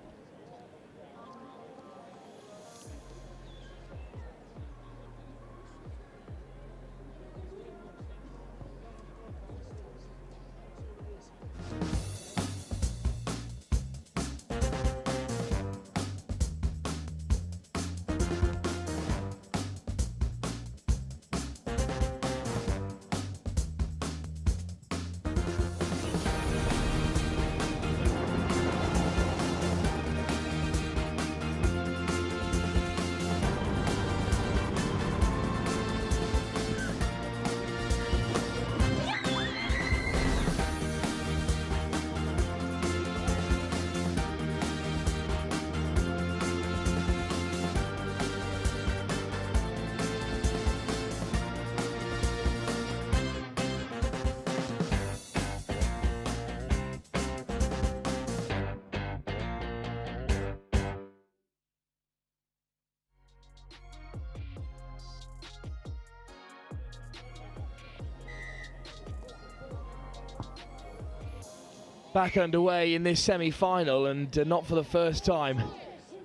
back underway in this semi-final, and not for the first time.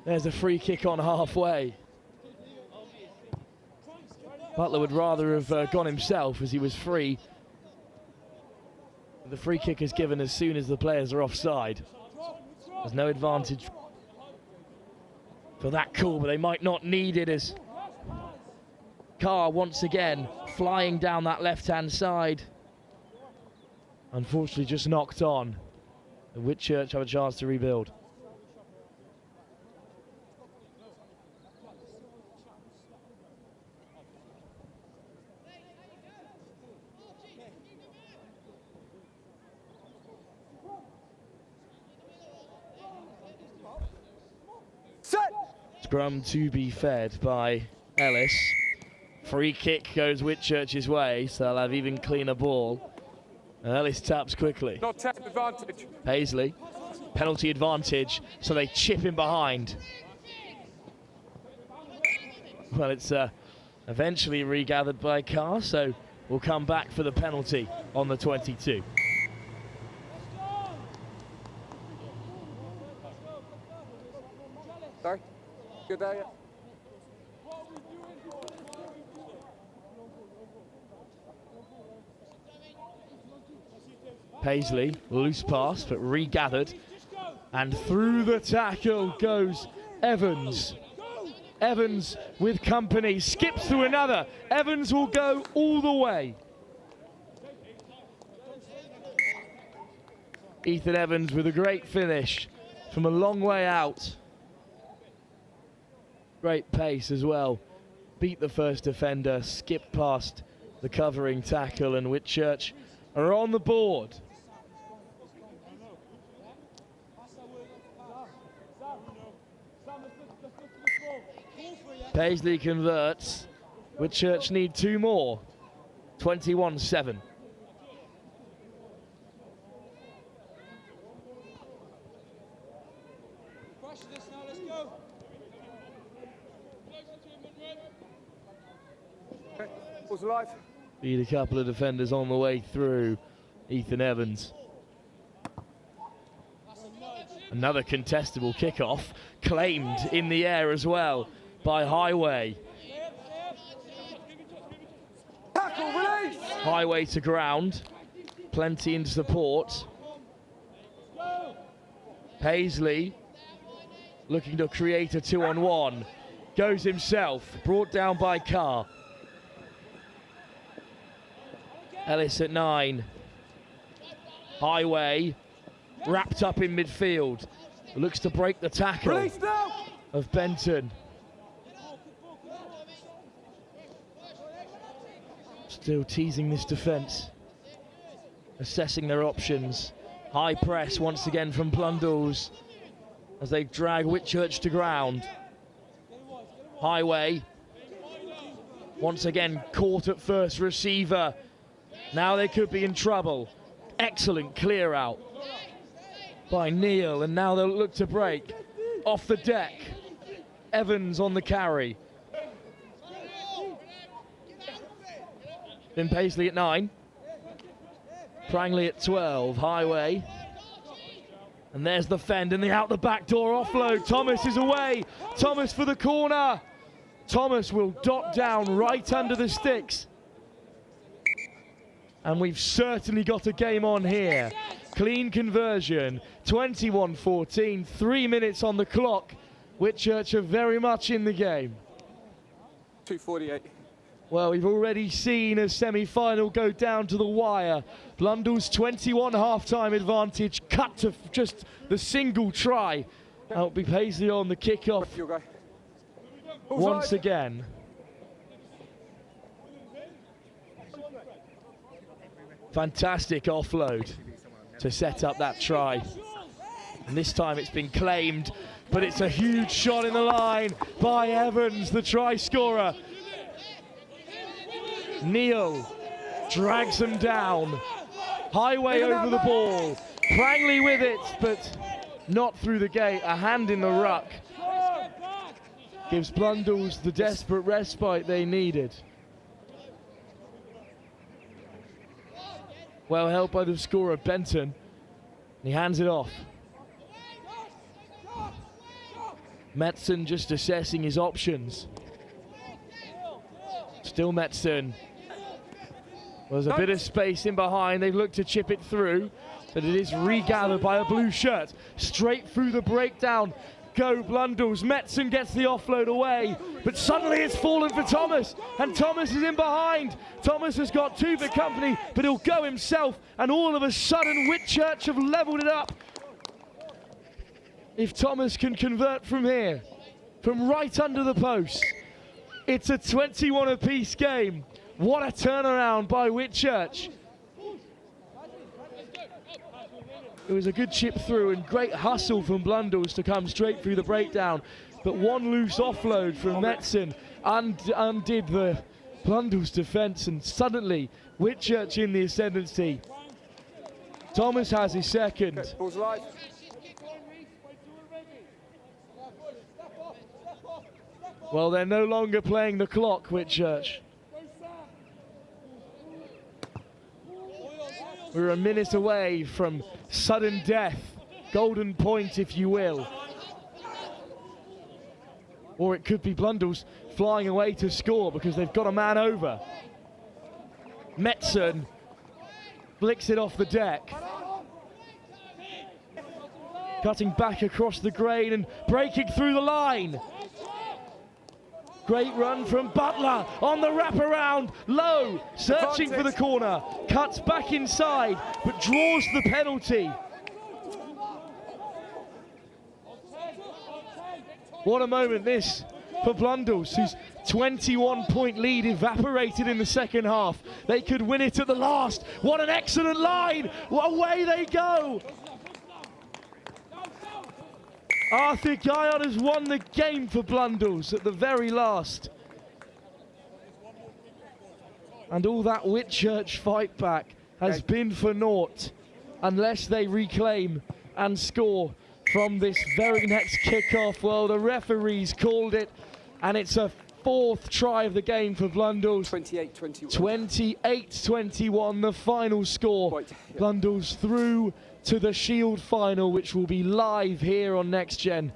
There's a free kick on halfway. Butler would rather have gone himself as he was free. The free kick is given as soon as the players are offside. There's no advantage for that call, but they might not need it as Carr once again flying down that left-hand side. Unfortunately just knocked on. And Whitchurch have a chance to rebuild. Scrum to be fed by Ellis. Free kick goes Whitchurch's way, so they'll have even cleaner ball. And Ellis taps quickly. Not tap advantage. Paisley, penalty advantage, so they chip him behind. Well, it's eventually regathered by Carr, so we'll come back for the penalty on the 22. Sorry? Good day. Paisley, loose pass, but regathered. And through the tackle goes Evans. Evans with company, skips through another. Evans will go all the way. Ethan Evans with a great finish from a long way out. Great pace as well. Beat the first defender, skipped past the covering tackle, and Whitchurch are on the board. Paisley converts. Whitchurch need two more. 21-7. Beat a couple of defenders on the way through. Ethan Evans. Another contestable kickoff, claimed in the air as well by Highway. Highway to ground, plenty in support. Paisley looking to create a 2-on-1. Goes himself, brought down by Carr. Ellis at 9. Highway wrapped up in midfield. Looks to break the tackle of Benton. Still teasing this defence. Assessing their options. High press once again from Blundell as they drag Whitchurch to ground. Highway once again caught at first receiver. Now they could be in trouble. Excellent clear out by Neil, and now they'll look to break off the deck. Evans on the carry. Then Paisley at 9. Prangley at 12. Highway. And there's the fend and the out the back door offload. Thomas is away. Thomas for the corner. Thomas will dot down right under the sticks. And we've certainly got a game on here. Clean conversion, 21-14, 3 minutes on the clock. Whitchurch are very much in the game. 2:48. Well, we've already seen a semi-final go down to the wire. Blundell's 21 half-time advantage cut to just the single try. That'll be Paisley on the kickoff once again. Fantastic offload to set up that try. And this time it's been claimed, but it's a huge shot in the line by Evans, the try scorer. Neil drags them down. Highway over the ball. Prangley with it, but not through the gate. A hand in the ruck. Gives Blundell the desperate respite they needed. Well helped by the scorer, Benton. He hands it off. Metzen just assessing his options. Still Metzen. There's a bit of space in behind. They've looked to chip it through, but it is regathered by a blue shirt. Straight through the breakdown. Go Blundell's. Metzen gets the offload away, but suddenly it's fallen for Thomas, and Thomas is in behind. Thomas has got two for company, but he'll go himself, and all of a sudden Whitchurch have levelled it up. If Thomas can convert from here, from right under the post, it's a 21 apiece game. What a turnaround by Whitchurch. It was a good chip through and great hustle from Blundell's to come straight through the breakdown. But one loose offload from Metzen undid the Blundell's defence, and suddenly Whitchurch in the ascendancy. Thomas has his second. Ball's live. Well, they're no longer playing the clock, Whitchurch. We're a minute away from sudden death, golden point if you will. Or it could be Blundell's flying away to score because they've got a man over. Metzen flicks it off the deck. Cutting back across the grain and breaking through the line. Great run from Butler on the wraparound. Low, searching for the corner. Cuts back inside, but draws the penalty. What a moment this for Blundell's, whose 21-point lead evaporated in the second half. They could win it at the last. What an excellent line. Away they go. Arthur Guyon has won the game for Blundell's at the very last. And all that Whitchurch fight back has been for naught unless they reclaim and score from this very next kickoff. Well, the referees called it, and it's a fourth try of the game for Blundell's. 28-21. 28-21, the final score. Blundell's through to the Shield final, which will be live here on Next Gen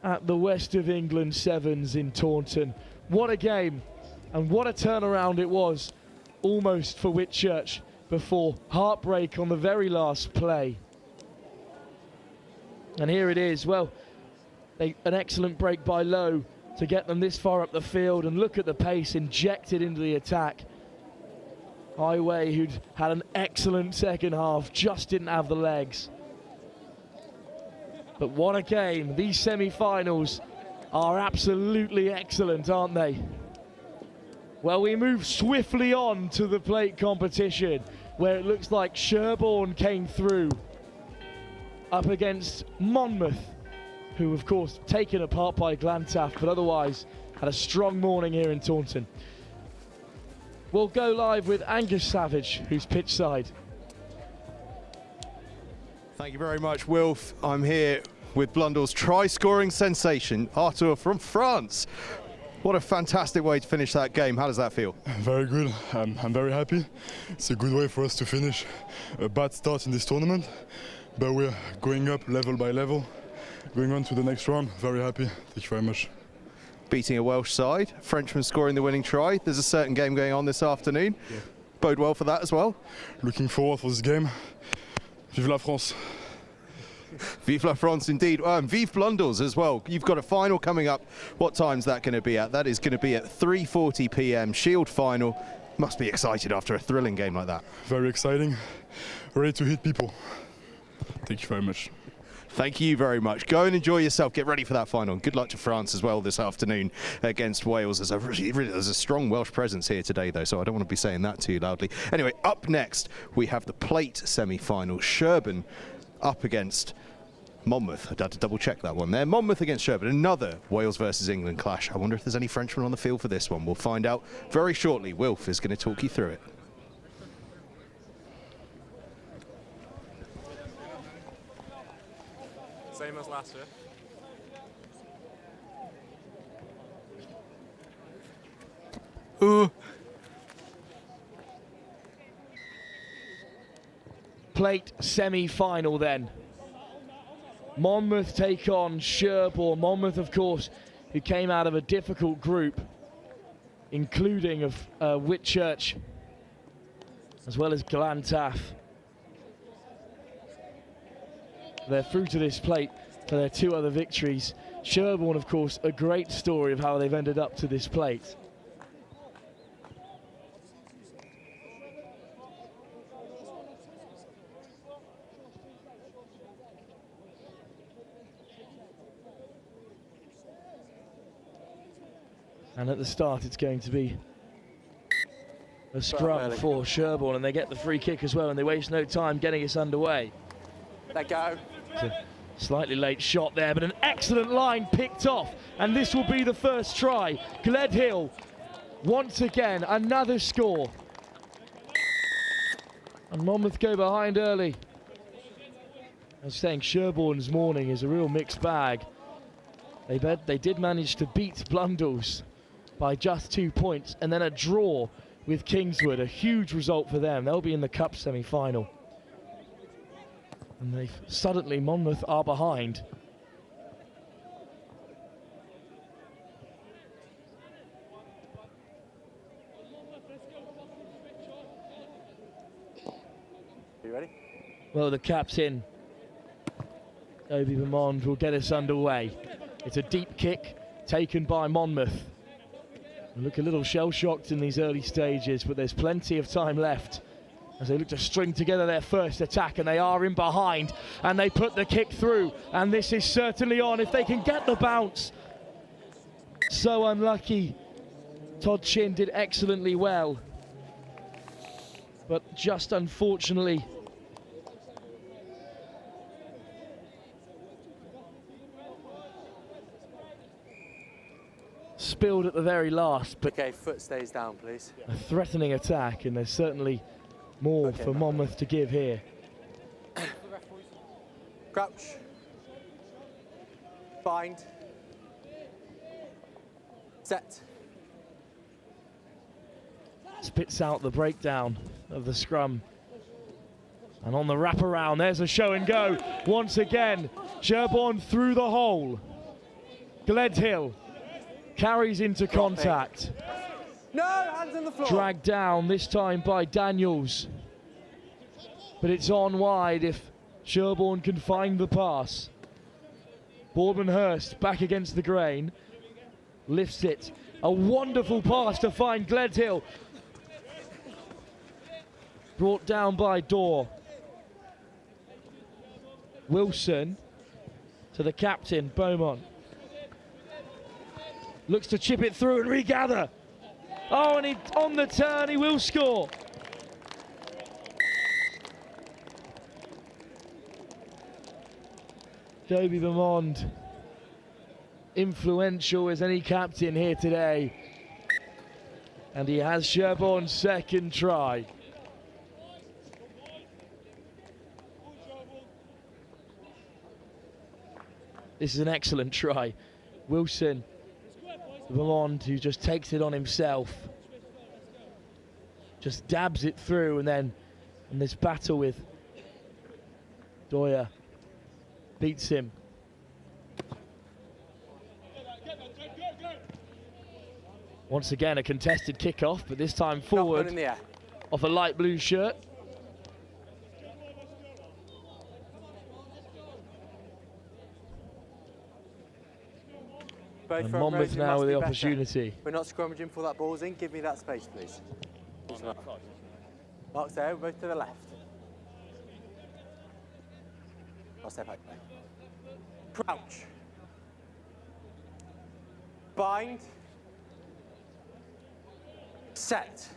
at the West of England Sevens in Taunton. What a game, and what a turnaround it was, almost for Whitchurch, before heartbreak on the very last play. And here it is. Well, an excellent break by Lowe to get them this far up the field, and look at the pace injected into the attack. Highway, who'd had an excellent second half, just didn't have the legs. But what a game. These semi-finals are absolutely excellent, aren't they? Well, we move swiftly on to the plate competition, where it looks like Sherborne came through up against Monmouth, who of course taken apart by Glantaf, but otherwise had a strong morning here in Taunton. We'll go live with Angus Savage, who's pitch side. Thank you very much, Wilf. I'm here with Blundell's try-scoring sensation, Arthur from France. What a fantastic way to finish that game. How does that feel? Very good. I'm very happy. It's a good way for us to finish a bad start in this tournament, but we're going up level by level, going on to the next round. Very happy. Thank you very much. Beating a Welsh side, Frenchman scoring the winning try. There's a certain game going on this afternoon. Yeah. Bode well for that as well. Looking forward for this game. Vive la France. Vive la France indeed. And vive Blundell's as well. You've got a final coming up. What time's that going to be at? That is going to be at 3:40 p.m. Shield final. Must be excited after a thrilling game like that. Very exciting. Ready to hit people. Thank you very much. Thank you very much. Go and enjoy yourself. Get ready for that final. Good luck to France as well this afternoon against Wales. There's a strong Welsh presence here today, though, so I don't want to be saying that too loudly. Anyway, up next, we have the plate semi-final. Sherborne up against Monmouth. I had to double check that one there. Monmouth against Sherborne. Another Wales versus England clash. I wonder if there's any Frenchmen on the field for this one. We'll find out very shortly. Wilf is going to talk you through it. Same as last year. plate semi-final then. Monmouth take on Sherborne. Monmouth, of course, who came out of a difficult group, including of Whitchurch, as well as Glantaf. They're through to this plate for their 2 other victories. Sherborne, of course, a great story of how they've ended up to this plate. And at the start, it's going to be a scrum for Sherborne, and they get the free kick as well, and they waste no time getting us underway. Let go. It's a slightly late shot there, but an excellent line picked off, and this will be the first try. Gledhill, once again, another score. And Monmouth go behind early. I was saying Sherborne's morning is a real mixed bag. They did manage to beat Blundell's by just 2 points, and then a draw with Kingswood, a huge result for them. They'll be in the cup semi-final. And suddenly Monmouth are behind. You ready? Well, the captain, Obi Bamond, will get us underway. It's a deep kick taken by Monmouth. They look a little shell-shocked in these early stages, but there's plenty of time left as they look to string together their first attack, and they are in behind, and they put the kick through, and this is certainly on if they can get the bounce. So unlucky. Todd Chin did excellently well, but just unfortunately spilled at the very last. But okay, foot stays down, please. A threatening attack, and there's certainly more for Monmouth to give here. Crouch. Bind. Set. Spits out the breakdown of the scrum. And on the wraparound, there's a show and go. Once again, Sherborne through the hole. Gledhill carries into contact. No, hands on the floor. Dragged down, this time by Daniels. But it's on wide if Sherborne can find the pass. Boardman-Hurst back against the grain. Lifts it. A wonderful pass to find Gledhill. Brought down by Dorr. Wilson to the captain, Beaumont. Looks to chip it through and regather. Oh, and on the turn, he will score. Toby Beaumont, influential as any captain here today. And he has Sherborne's second try. This is an excellent try. Wilson, Beaumont, who just takes it on himself. Just dabs it through, and then in this battle with Doyer, beats him. Once again, a contested kickoff, but this time forward in the air. Off a light blue shirt. Both And front Monmouth rows, you now must with be the better. opportunity. We're not scrummaging for that ball's in. Give me that space, please. Mark's there, both to the left. I'll step back. Crouch. Bind. Set.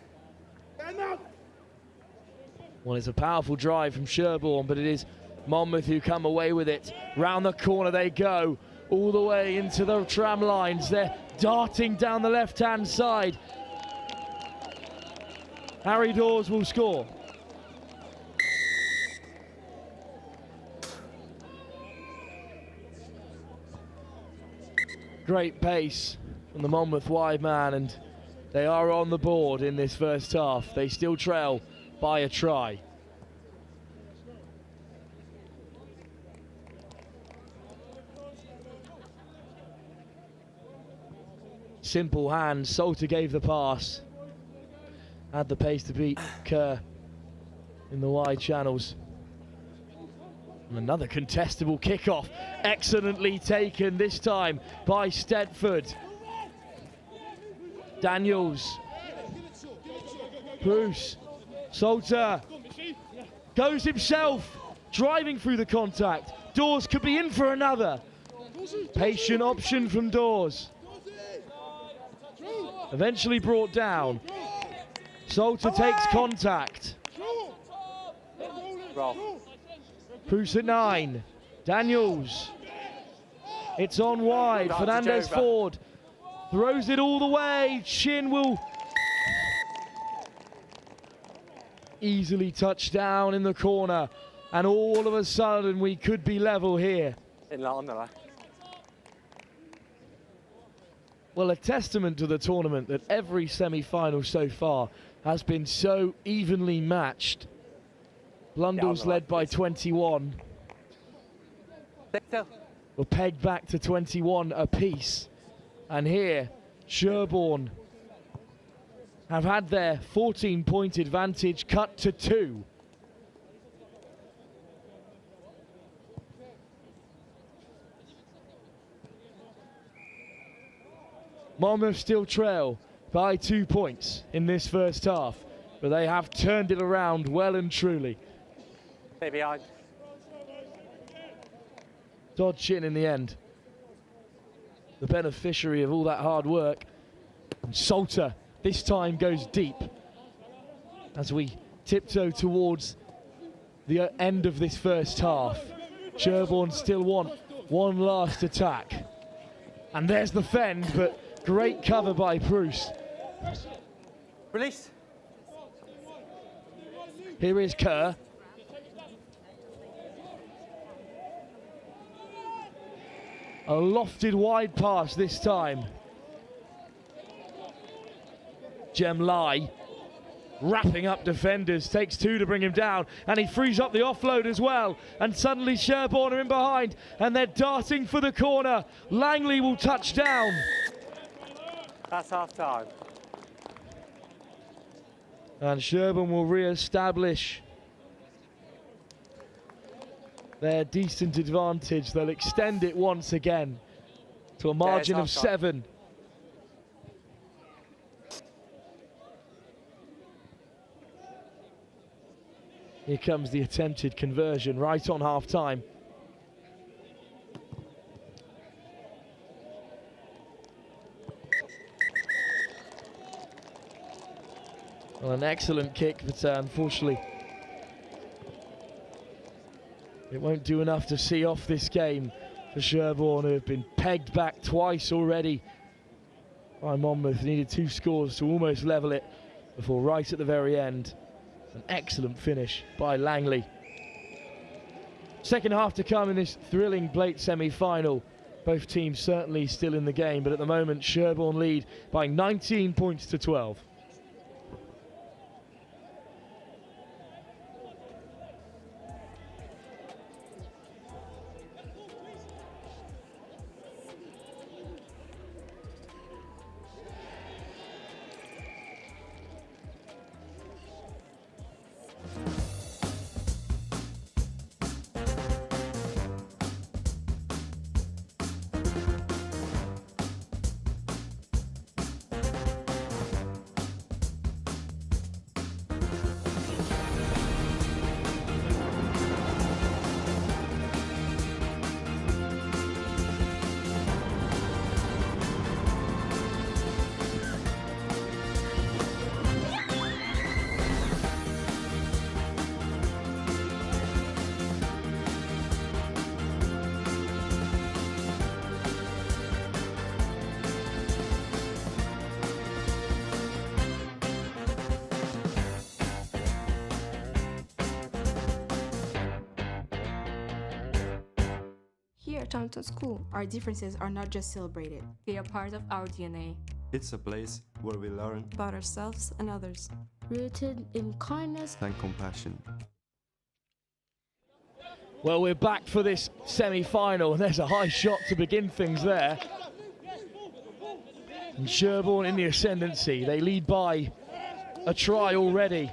Well, it's a powerful drive from Sherborne, but it is Monmouth who come away with it. Round the corner they go, all the way into the tram lines. They're darting down the left-hand side. Harry Dawes will score. Great pace from the Monmouth wide man, and they are on the board in this first half. They still trail by a try. simple hands. Salter gave the pass. Had the pace to beat Kerr in the wide channels. And another contestable kickoff. Excellently taken this time by Stedford. Daniels. Bruce. Salter. Goes himself. Driving through the contact. Dawes could be in for another. Patient option from Dawes. Eventually brought down. Salter takes contact. Bruce at 9. Daniels. It's on wide. Fernandez Ford throws it all the way. Chin will easily touch down in the corner. And all of a sudden we could be level here. Well, a testament to the tournament that every semi-final so far has been so evenly matched. Blundell's led by 21. We're pegged back to 21 apiece. And here, Sherborne have had their 14-point advantage cut to 2. Monmouth still trail by 2 points in this first half, but they have turned it around well and truly. Stay behind. Todd Chin in the end, the beneficiary of all that hard work. And Salter this time goes deep as we tiptoe towards the end of this first half. Sherborne still want one last attack. And there's the fend, but great cover by Bruce. Release. Here is Kerr. A lofted wide pass this time. Jem Lai wrapping up defenders, takes 2 to bring him down, and he frees up the offload as well. And suddenly Sherborne are in behind, and they're darting for the corner. Langley will touch down. That's half time. And Sherborne will re-establish their decent advantage. They'll extend it once again to a margin of 7. Here comes the attempted conversion right on half time. Well, an excellent kick, but unfortunately it won't do enough to see off this game for Sherborne, who have been pegged back twice already by Monmouth. Needed 2 scores to almost level it before right at the very end. An excellent finish by Langley. Second half to come in this thrilling Blake semi-final. Both teams certainly still in the game, but at the moment Sherborne lead by 19 points to 12. Here at Taunton School, our differences are not just celebrated. They are part of our DNA. It's a place where we learn About ourselves and others. Rooted in kindness and compassion. Well, we're back for this semi-final, and there's a high shot to begin things there. And Sherborne in the ascendancy. They lead by a try already.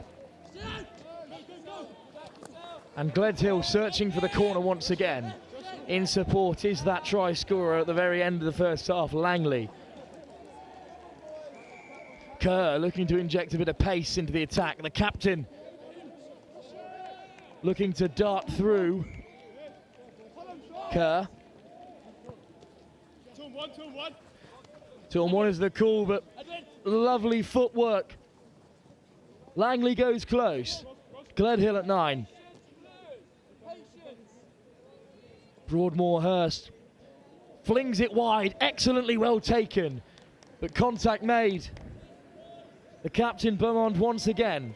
And Glantaf searching for the corner once again. In support is that try scorer at the very end of the first half, Langley. Kerr looking to inject a bit of pace into the attack. The captain looking to dart through. Kerr. 2-on-1 is the call, but lovely footwork. Langley goes close. Gledhill at 9. Broadmoor-Hurst flings it wide, excellently well taken, but contact made. The captain Beaumont once again.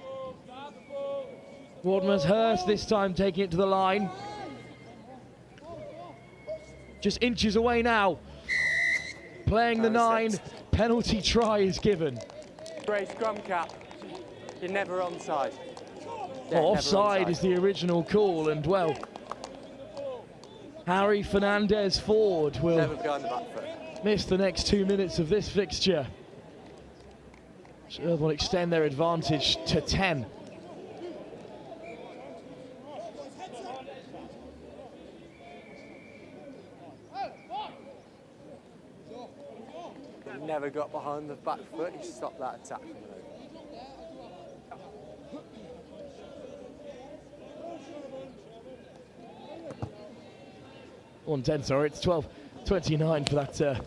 Broadmoor-Hurst this time taking it to the line. Just inches away now. Playing the 9, penalty try is given. Great scrum cap. You're never onside. Offside is the original call, and well, Harry Fernandez Ford will miss the next 2 minutes of this fixture. Sherborne extend their advantage to 10. He never got behind the back foot. He stopped that attack. 1:10, sorry, it's 12:29 for that.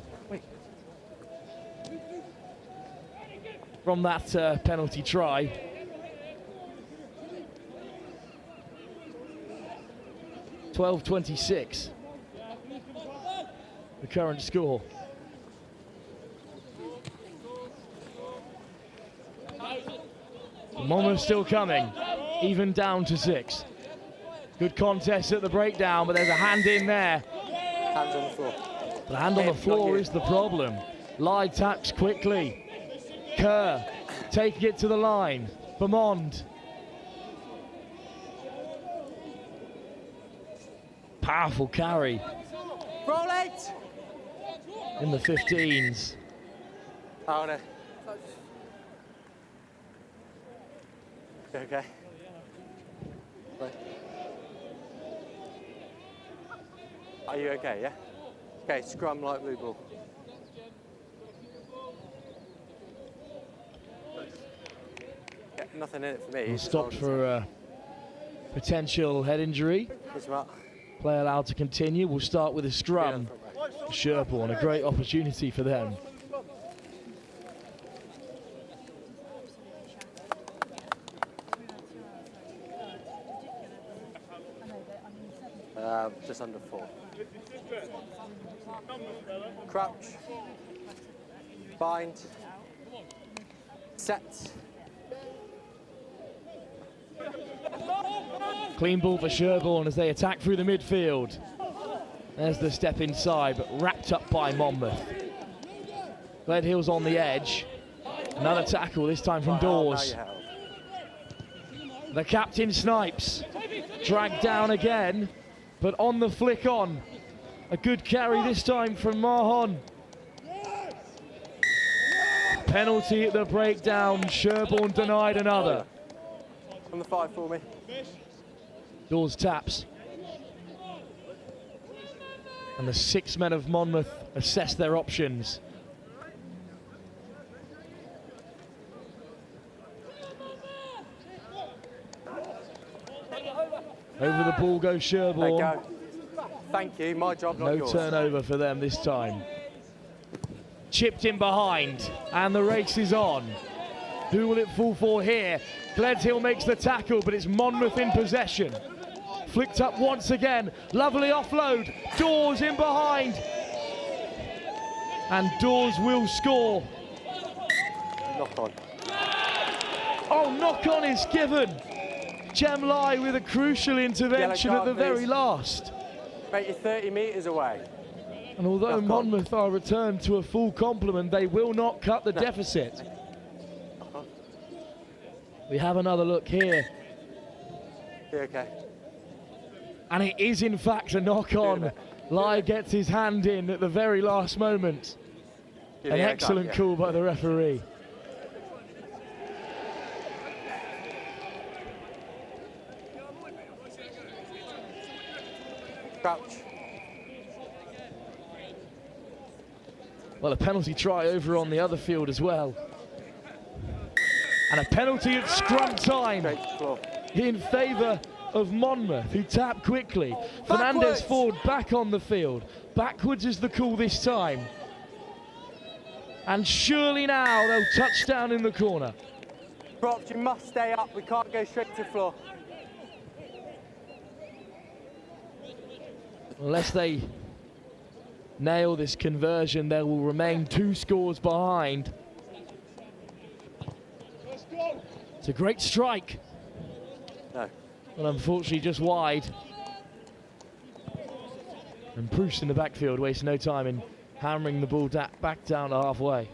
From that penalty try. (12:26) the current score. Monmouth still coming, even down to 6. Good contest at the breakdown, but there's a hand in there. Hands on the floor. The hand on the floor is the problem. Lyde taps quickly. Kerr taking it to the line. Beaumont. Powerful carry. Roll it! In the 15s. Oh no. Okay. Right. Are you okay, yeah? Okay, scrum like blue ball. Yeah, nothing in it for me. Stopped for a potential head injury. Play allowed to continue. We'll start with a scrum. Sherborne, a great opportunity for them. Just under 4. Crouch. Bind. Set. Clean ball for Sherborne as they attack through the midfield. There's the step inside, but wrapped up by Monmouth. Gledhill's on the edge. Another tackle, this time from Dawes. The captain snipes. Dragged down again, but on the flick on. A good carry this time from Mahon. Penalty at the breakdown. Sherborne denied another. On the 5 for me. Dawes taps. And the 6 men of Monmouth assess their options. Over the ball goes Sherborne. There you go. Thank you, my job, not yours. No turnover for them this time. Chipped in behind, and the race is on. Who will it fall for here? Gledhill makes the tackle, but it's Monmouth in possession. Flicked up once again, lovely offload. Dawes in behind. And Dawes will score. Knock on. Oh, knock on is given. Jem Lai with a crucial intervention at the very last. Mate, you're 30 metres away. And although Monmouth are returned to a full complement, they will not cut the deficit. We have another look here. You're okay. And it is in fact a knock on. Lai gets his hand in at the very last moment. Give An me a excellent cut, yeah. call by the referee. Crouch. Well, a penalty try over on the other field as well. And a penalty at scrum time in favour of Monmouth, who tap quickly. Fernandez forward back on the field. Backwards is the call this time. And surely now they'll touch down in the corner. Props, you must stay up. We can't go straight to the floor. Unless they nail this conversion, they will remain 2 scores behind. It's a great strike. No. But unfortunately just wide. And Bruce in the backfield wastes no time in hammering the ball back down to halfway.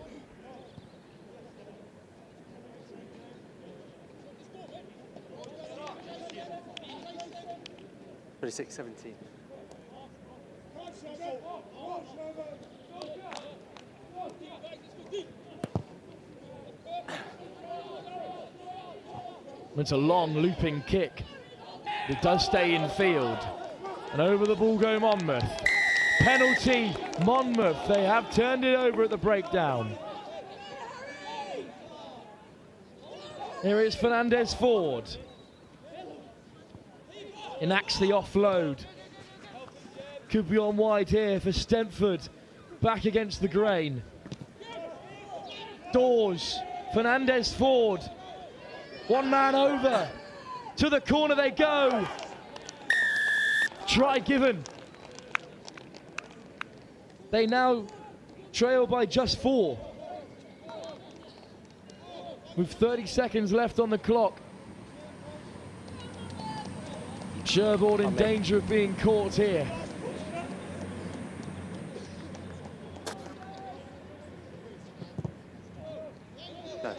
Twenty-six, 17. It's a long looping kick. It does stay in field. And over the ball go Monmouth. Penalty, Monmouth. They have turned it over at the breakdown. Here is Fernandez forward. Enacts the offload. Could be on wide here for Stentford. Back against the grain. Dawes, Fernandez forward. One man over. To the corner they go. Try given. They now trail by just 4. With 30 seconds left on the clock. Sherborne in danger of being caught here. No.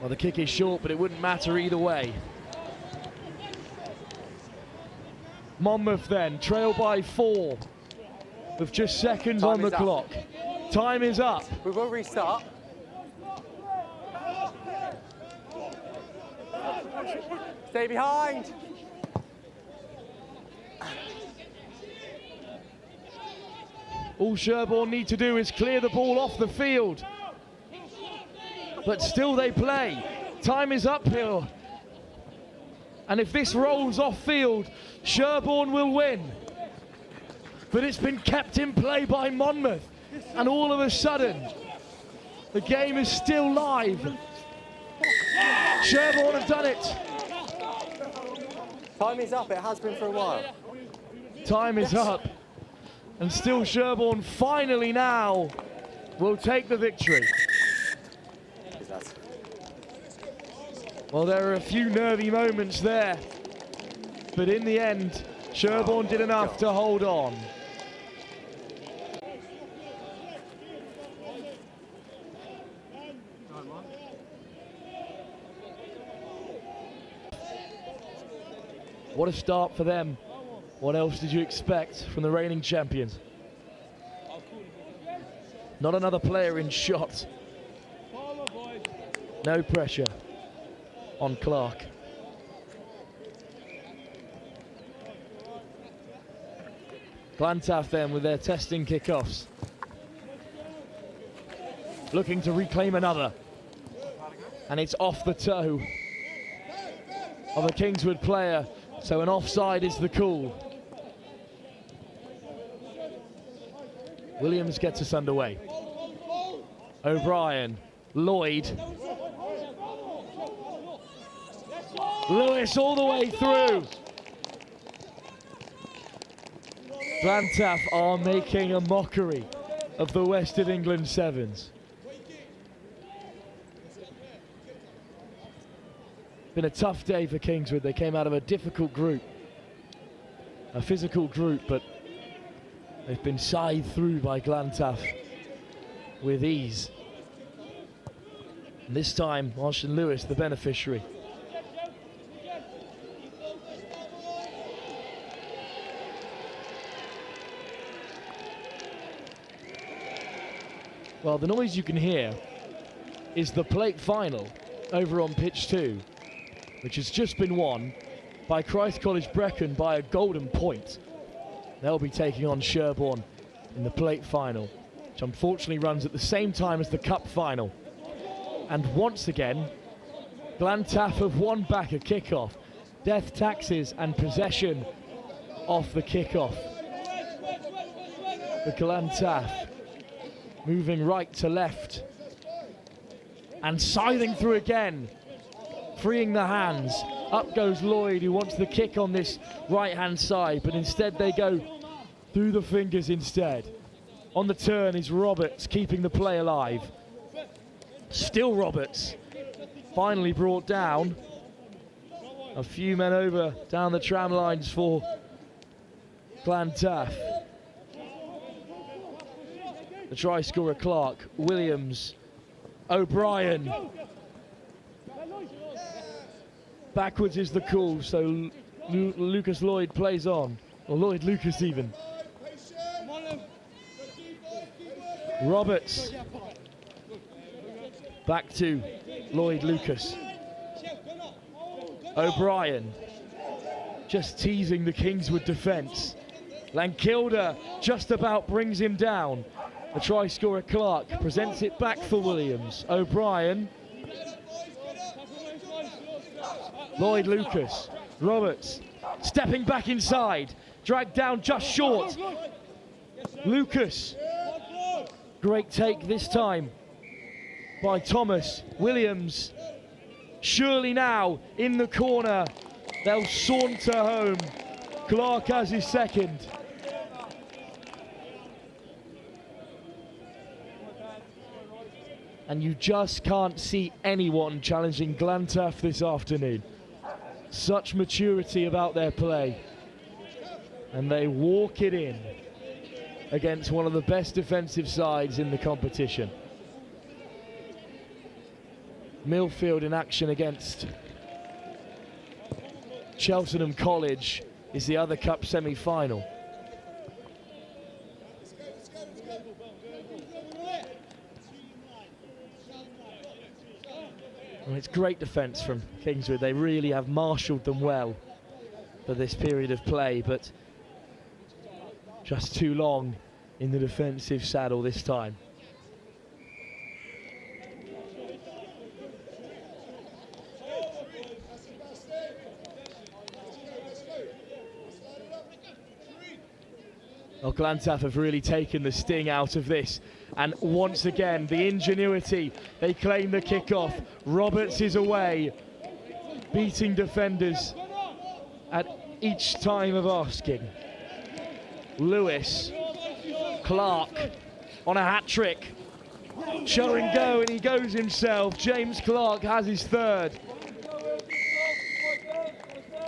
Well, the kick is short, but it wouldn't matter either way. Monmouth then, trail by 4. With just seconds on the clock. Time is up. We will restart. Stay behind. All Sherborne need to do is clear the ball off the field. But still they play. Time is uphill. And if this rolls off field, Sherborne will win. But it's been kept in play by Monmouth. And all of a sudden, the game is still live. Sherborne have done it. Time is up, it has been for a while. Time is up. And still Sherborne finally now will take the victory. Well, there are a few nervy moments there. But in the end, Sherborne did enough to hold on. What a start for them. What else did you expect from the reigning champions? Not another player in shot. No pressure on Clark. Glantaf then with their testing kickoffs. Looking to reclaim another. And it's off the toe of a Kingswood player. So an offside is the call. Williams gets us underway. O'Brien, Lloyd. Lewis all the way through. Glantaf are making a mockery of the West of England Sevens. Been a tough day for Kingswood. They came out of a difficult group, a physical group, but they've been scythed through by Glantaf with ease. And this time, Marston Lewis, the beneficiary. well, the noise you can hear is the plate final over on pitch 2, which has just been won by Christ College Brecon by a golden point. They'll be taking on Sherborne in the plate final, which unfortunately runs at the same time as the cup final. And once again, Glantaf have won back a kickoff. Death taxes and possession off the kickoff. The Glantaf moving right to left and scything through again, freeing the hands. Up goes Lloyd, who wants the kick on this right-hand side, but instead they go through the fingers instead. On the turn is Roberts, keeping the play alive. Still Roberts, finally brought down. A few men over down the tram lines for Glantaf. The try scorer Clark, Williams, O'Brien. Backwards is the call, so Lucas Lloyd plays on, or Lloyd Lucas even. Roberts. Back to Lloyd Lucas. O'Brien just teasing the Kingswood defence. Lankilder just about brings him down. The try scorer Clark presents it back for Williams. O'Brien. Lloyd Lucas. Roberts stepping back inside. Dragged down just short. Lucas. Great take this time by Thomas. Williams. Surely now in the corner. They'll saunter home. Clark has his second. And you just can't see anyone challenging Glantaf this afternoon. Such maturity about their play. And they walk it in against one of the best defensive sides in the competition. Millfield in action against Cheltenham College is the other cup semi-final. Well, it's great defence from Kingswood. They really have marshalled them well for this period of play, but just too long in the defensive saddle this time. Well, Glantaf have really taken the sting out of this, and once again the ingenuity, they claim the kickoff. Roberts is away, beating defenders at each time of asking. Lewis, Clark on a hat-trick. Show and go, and he goes himself. James Clark has his third.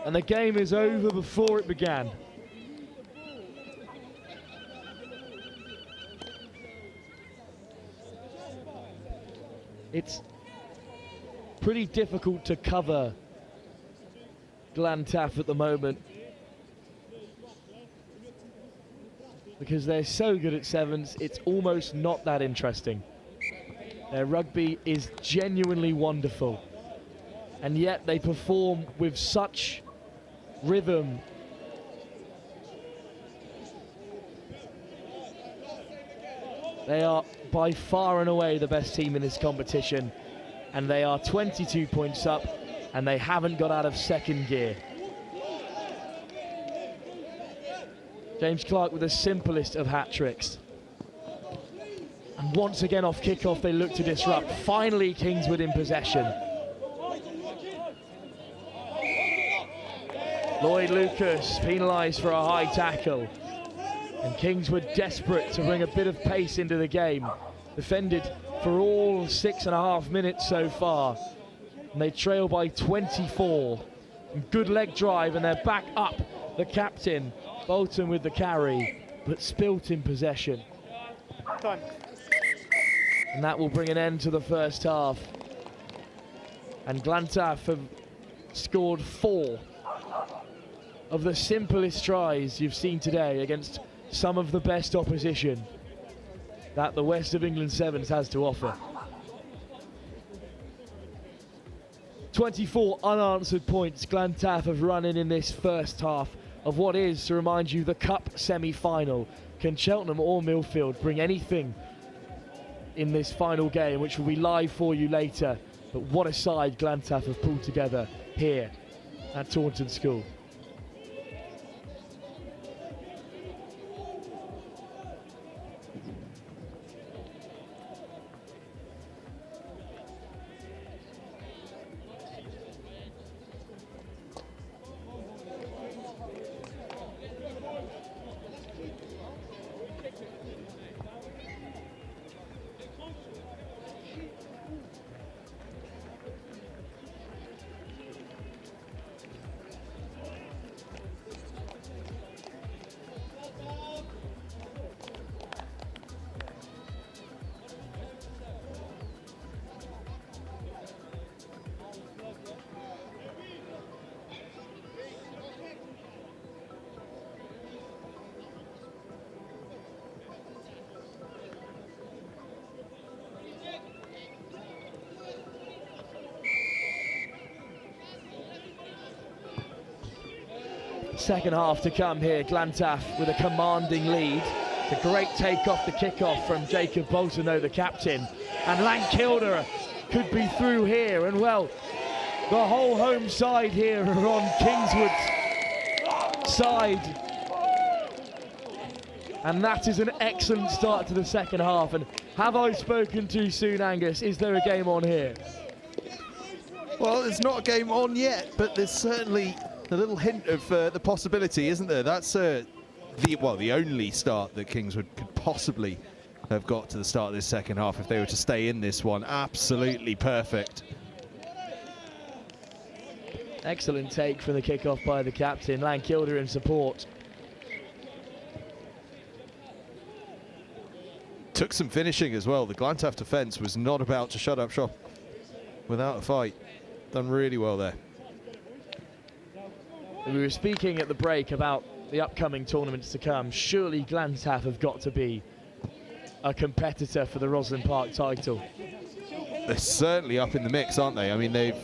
And the game is over before it began. It's pretty difficult to cover Glantaf at the moment because they're so good at sevens, it's almost not that interesting. Their rugby is genuinely wonderful, and yet they perform with such rhythm. They are by far and away the best team in this competition, and they are 22 points up, and they haven't got out of second gear. James Clark with the simplest of hat-tricks. And once again off kick-off they look to disrupt. Finally Kingswood in possession. Lloyd Lucas penalised for a high tackle. And Kingswood desperate to bring a bit of pace into the game. Defended for all 6.5 minutes so far. And they trail by 24. And good leg drive, and they're back up. The captain, Bolton with the carry, but Spilt in possession. Time. And that will bring an end to the first half. And Glantaf have scored 4 of the simplest tries you've seen today against some of the best opposition. that the West of England Sevens has to offer. 24 unanswered points Glantaf have run in this first half of what is, to remind you, the Cup semi-final. Can Cheltenham or Millfield bring anything in this final game, which will be live for you later? But what a side Glantaf have pulled together here at Taunton School. Second half to come here. Glantaf with a commanding lead. It's a great take off the kickoff from Jacob Boltono, the captain. And Lankilder could be through here. And well, the whole home side here are on Kingswood's side. And that is an excellent start to the second half. And have I spoken too soon, Angus? Is there a game on here? Well, there's not a game on yet, but there's certainly a little hint of the possibility, isn't there? That's the only start that Kingswood could possibly have got to the start of this second half if they were to stay in this one. Absolutely perfect. Excellent take from the kickoff by the captain. Lankilder in support. Took some finishing as well. The Glantaf defence was not about to shut up shop without a fight. Done really well there. We were speaking at the break about the upcoming tournaments to come. Surely Glantaf have got to be a competitor for the Roslyn Park title. They're certainly up in the mix, aren't they? I mean, they've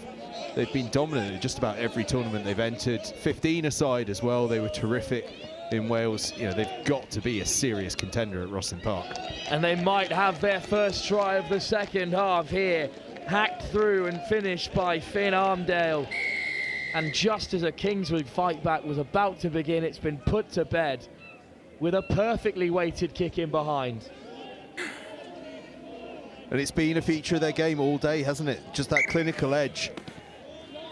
been dominant in just about every tournament they've entered. 15 aside as well, they were terrific in Wales. You know, they've got to be a serious contender at Roslyn Park. And they might have their first try of the second half here. Hacked through and finished by Finn Armdale. And just as a Kingswood fight back was about to begin, it's been put to bed with a perfectly weighted kick in behind. And it's been a feature of their game all day, hasn't it? Just that clinical edge.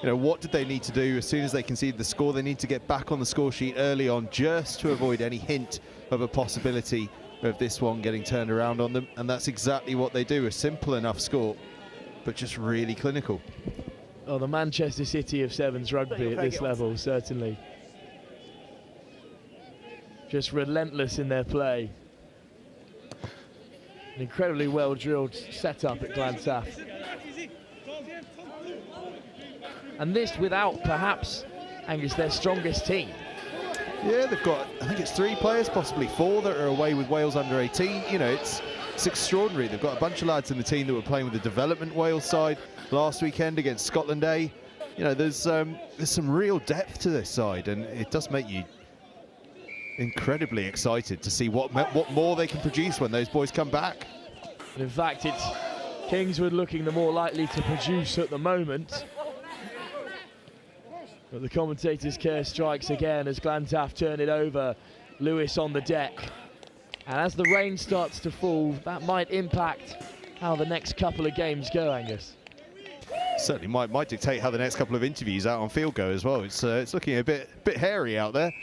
You know, what did they need to do as soon as they conceded the score? They need to get back on the score sheet early on just to avoid any hint of a possibility of this one getting turned around on them. And that's exactly what they do. A simple enough score, but just really clinical. Oh, the Manchester City of Sevens rugby at this level, certainly. Just relentless in their play. An incredibly well-drilled setup at Glantaf. And this without, perhaps, Angus, their strongest team. Yeah, they've got, I think it's 3 players, possibly 4, that are away with Wales under 18. You know, it's extraordinary. They've got a bunch of lads in the team that were playing with the development Wales side last weekend against Scotland A. You know, there's some real depth to this side, and it does make you incredibly excited to see what more they can produce when those boys come back. And in fact, it's Kingswood looking the more likely to produce at the moment. But the commentator's care strikes again as Glantaf turn it over. Lewis on the deck. And as the rain starts to fall, that might impact how the next couple of games go, Angus. Certainly might dictate how the next couple of interviews out on field go as well. It's looking a bit hairy out there.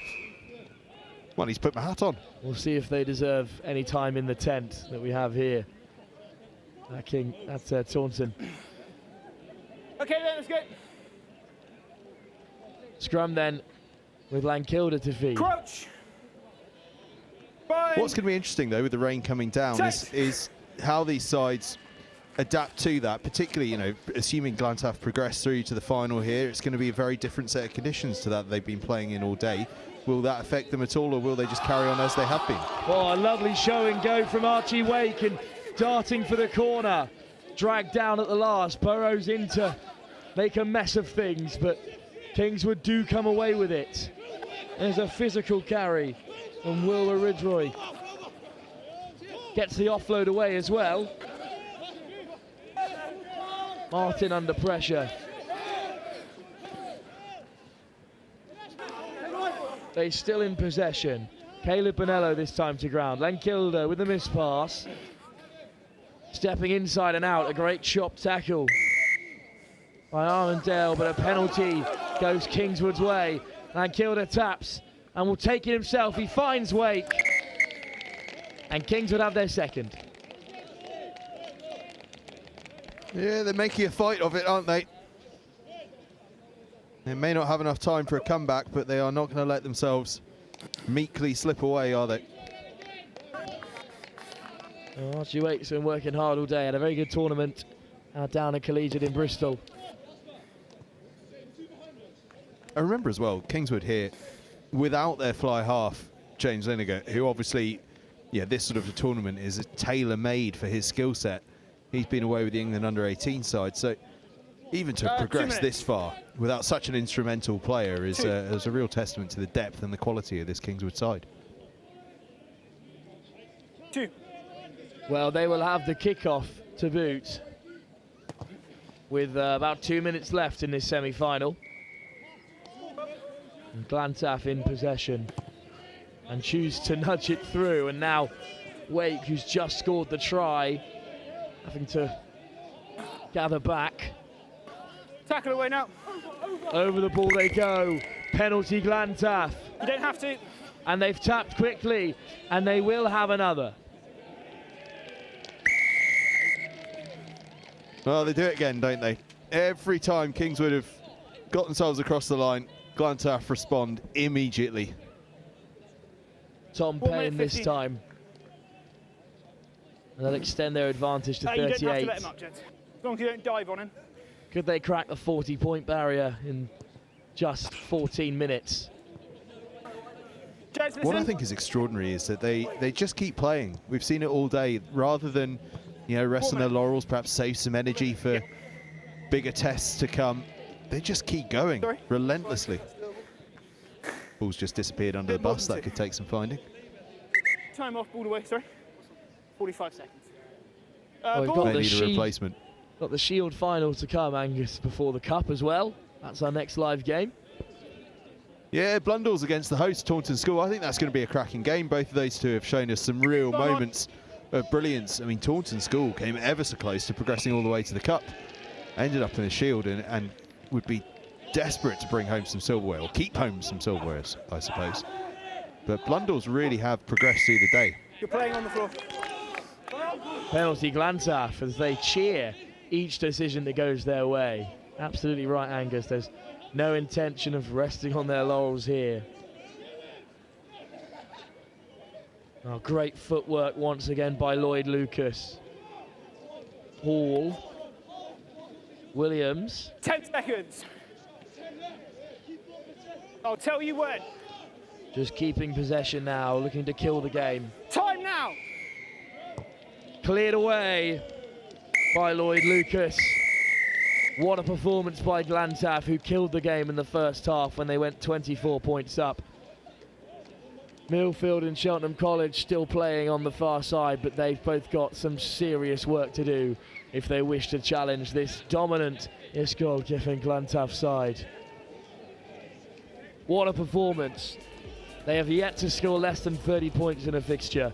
Well, he's put my hat on. We'll see if they deserve any time in the tent that we have here. That's Taunton. Okay, then, let's go. Scrum then with Lankilder to feed. Crouch. What's going to be interesting though with the rain coming down is how these sides adapt to that, particularly, assuming Glantaf progress through to the final here, it's going to be a very different set of conditions to that they've been playing in all day. Will that affect them at all, or will they just carry on as they have been? Oh, a lovely show and go from Archie Wake, and darting for the corner. Dragged down at the last, burrows in to make a mess of things, but Kingswood do come away with it. There's a physical carry from Wilbur Ridgway. Gets the offload away as well. Martin under pressure. They still in possession. Caleb Bonello this time to ground. Lenkilde with the missed pass. Stepping inside and out, a great chop tackle by Armandale, but a penalty goes Kingswood's way. Lenkilde taps and will take it himself. He finds Wake. And Kingswood have their second. Yeah, they're making a fight of it, aren't they? They may not have enough time for a comeback, but they are not going to let themselves meekly slip away, are they? Oh, Archie Wake's been working hard all day. Had a very good tournament down at Collegiate in Bristol. I remember as well, Kingswood here, without their fly half, James Lineker, who obviously, this sort of a tournament is tailor-made for his skill set. He's been away with the England under-18 side, so even to progress this far without such an instrumental player is a real testament to the depth and the quality of this Kingswood side. Well, they will have the kickoff to boot with about 2 minutes left in this semi-final. And Glantaf in possession and choose to nudge it through, and now Wake, who's just scored the try, having to gather back. Tackle away now. Over the ball they go. Penalty Glantaf. You don't have to. And they've tapped quickly, and they will have another. Well, they do it again, don't they? Every time Kingswood have got themselves across the line, Glantaf respond immediately. Tom Payne this time. And they'll extend their advantage to 38. You don't have to let him up, gents. As long as you don't dive on him. Could they crack the 40-point barrier in just 14 minutes? Gents, what I think is extraordinary is that they just keep playing. We've seen it all day. Rather than, rest on their laurels, perhaps save some energy for bigger tests to come, they just keep going relentlessly. Ball's just disappeared under the bus. That could take some finding. Time off, ball away, sorry. 45 seconds. We've got they need a replacement. Got the Shield final to come, Angus, before the Cup as well. That's our next live game. Yeah, Blundell's against the host, Taunton School. I think that's going to be a cracking game. Both of those two have shown us some real moments of brilliance. I mean, Taunton School came ever so close to progressing all the way to the Cup. Ended up in the Shield and would be desperate to bring home some silverware, or keep home some silverware, I suppose. But Blundell's really have progressed through the day. You're playing on the floor. Penalty Glantaf as they cheer each decision that goes their way. Absolutely right, Angus. There's no intention of resting on their laurels here. Oh, great footwork once again by Lloyd Lucas. Hall. Williams. 10 seconds. I'll tell you when. Just keeping possession now, looking to kill the game. Time now. Cleared away by Lloyd Lucas. What a performance by Glantaf, who killed the game in the first half when they went 24 points up. Millfield and Cheltenham College still playing on the far side, but they've both got some serious work to do if they wish to challenge this dominant Ysgol Gyfun Glantaf side. What a performance. They have yet to score less than 30 points in a fixture.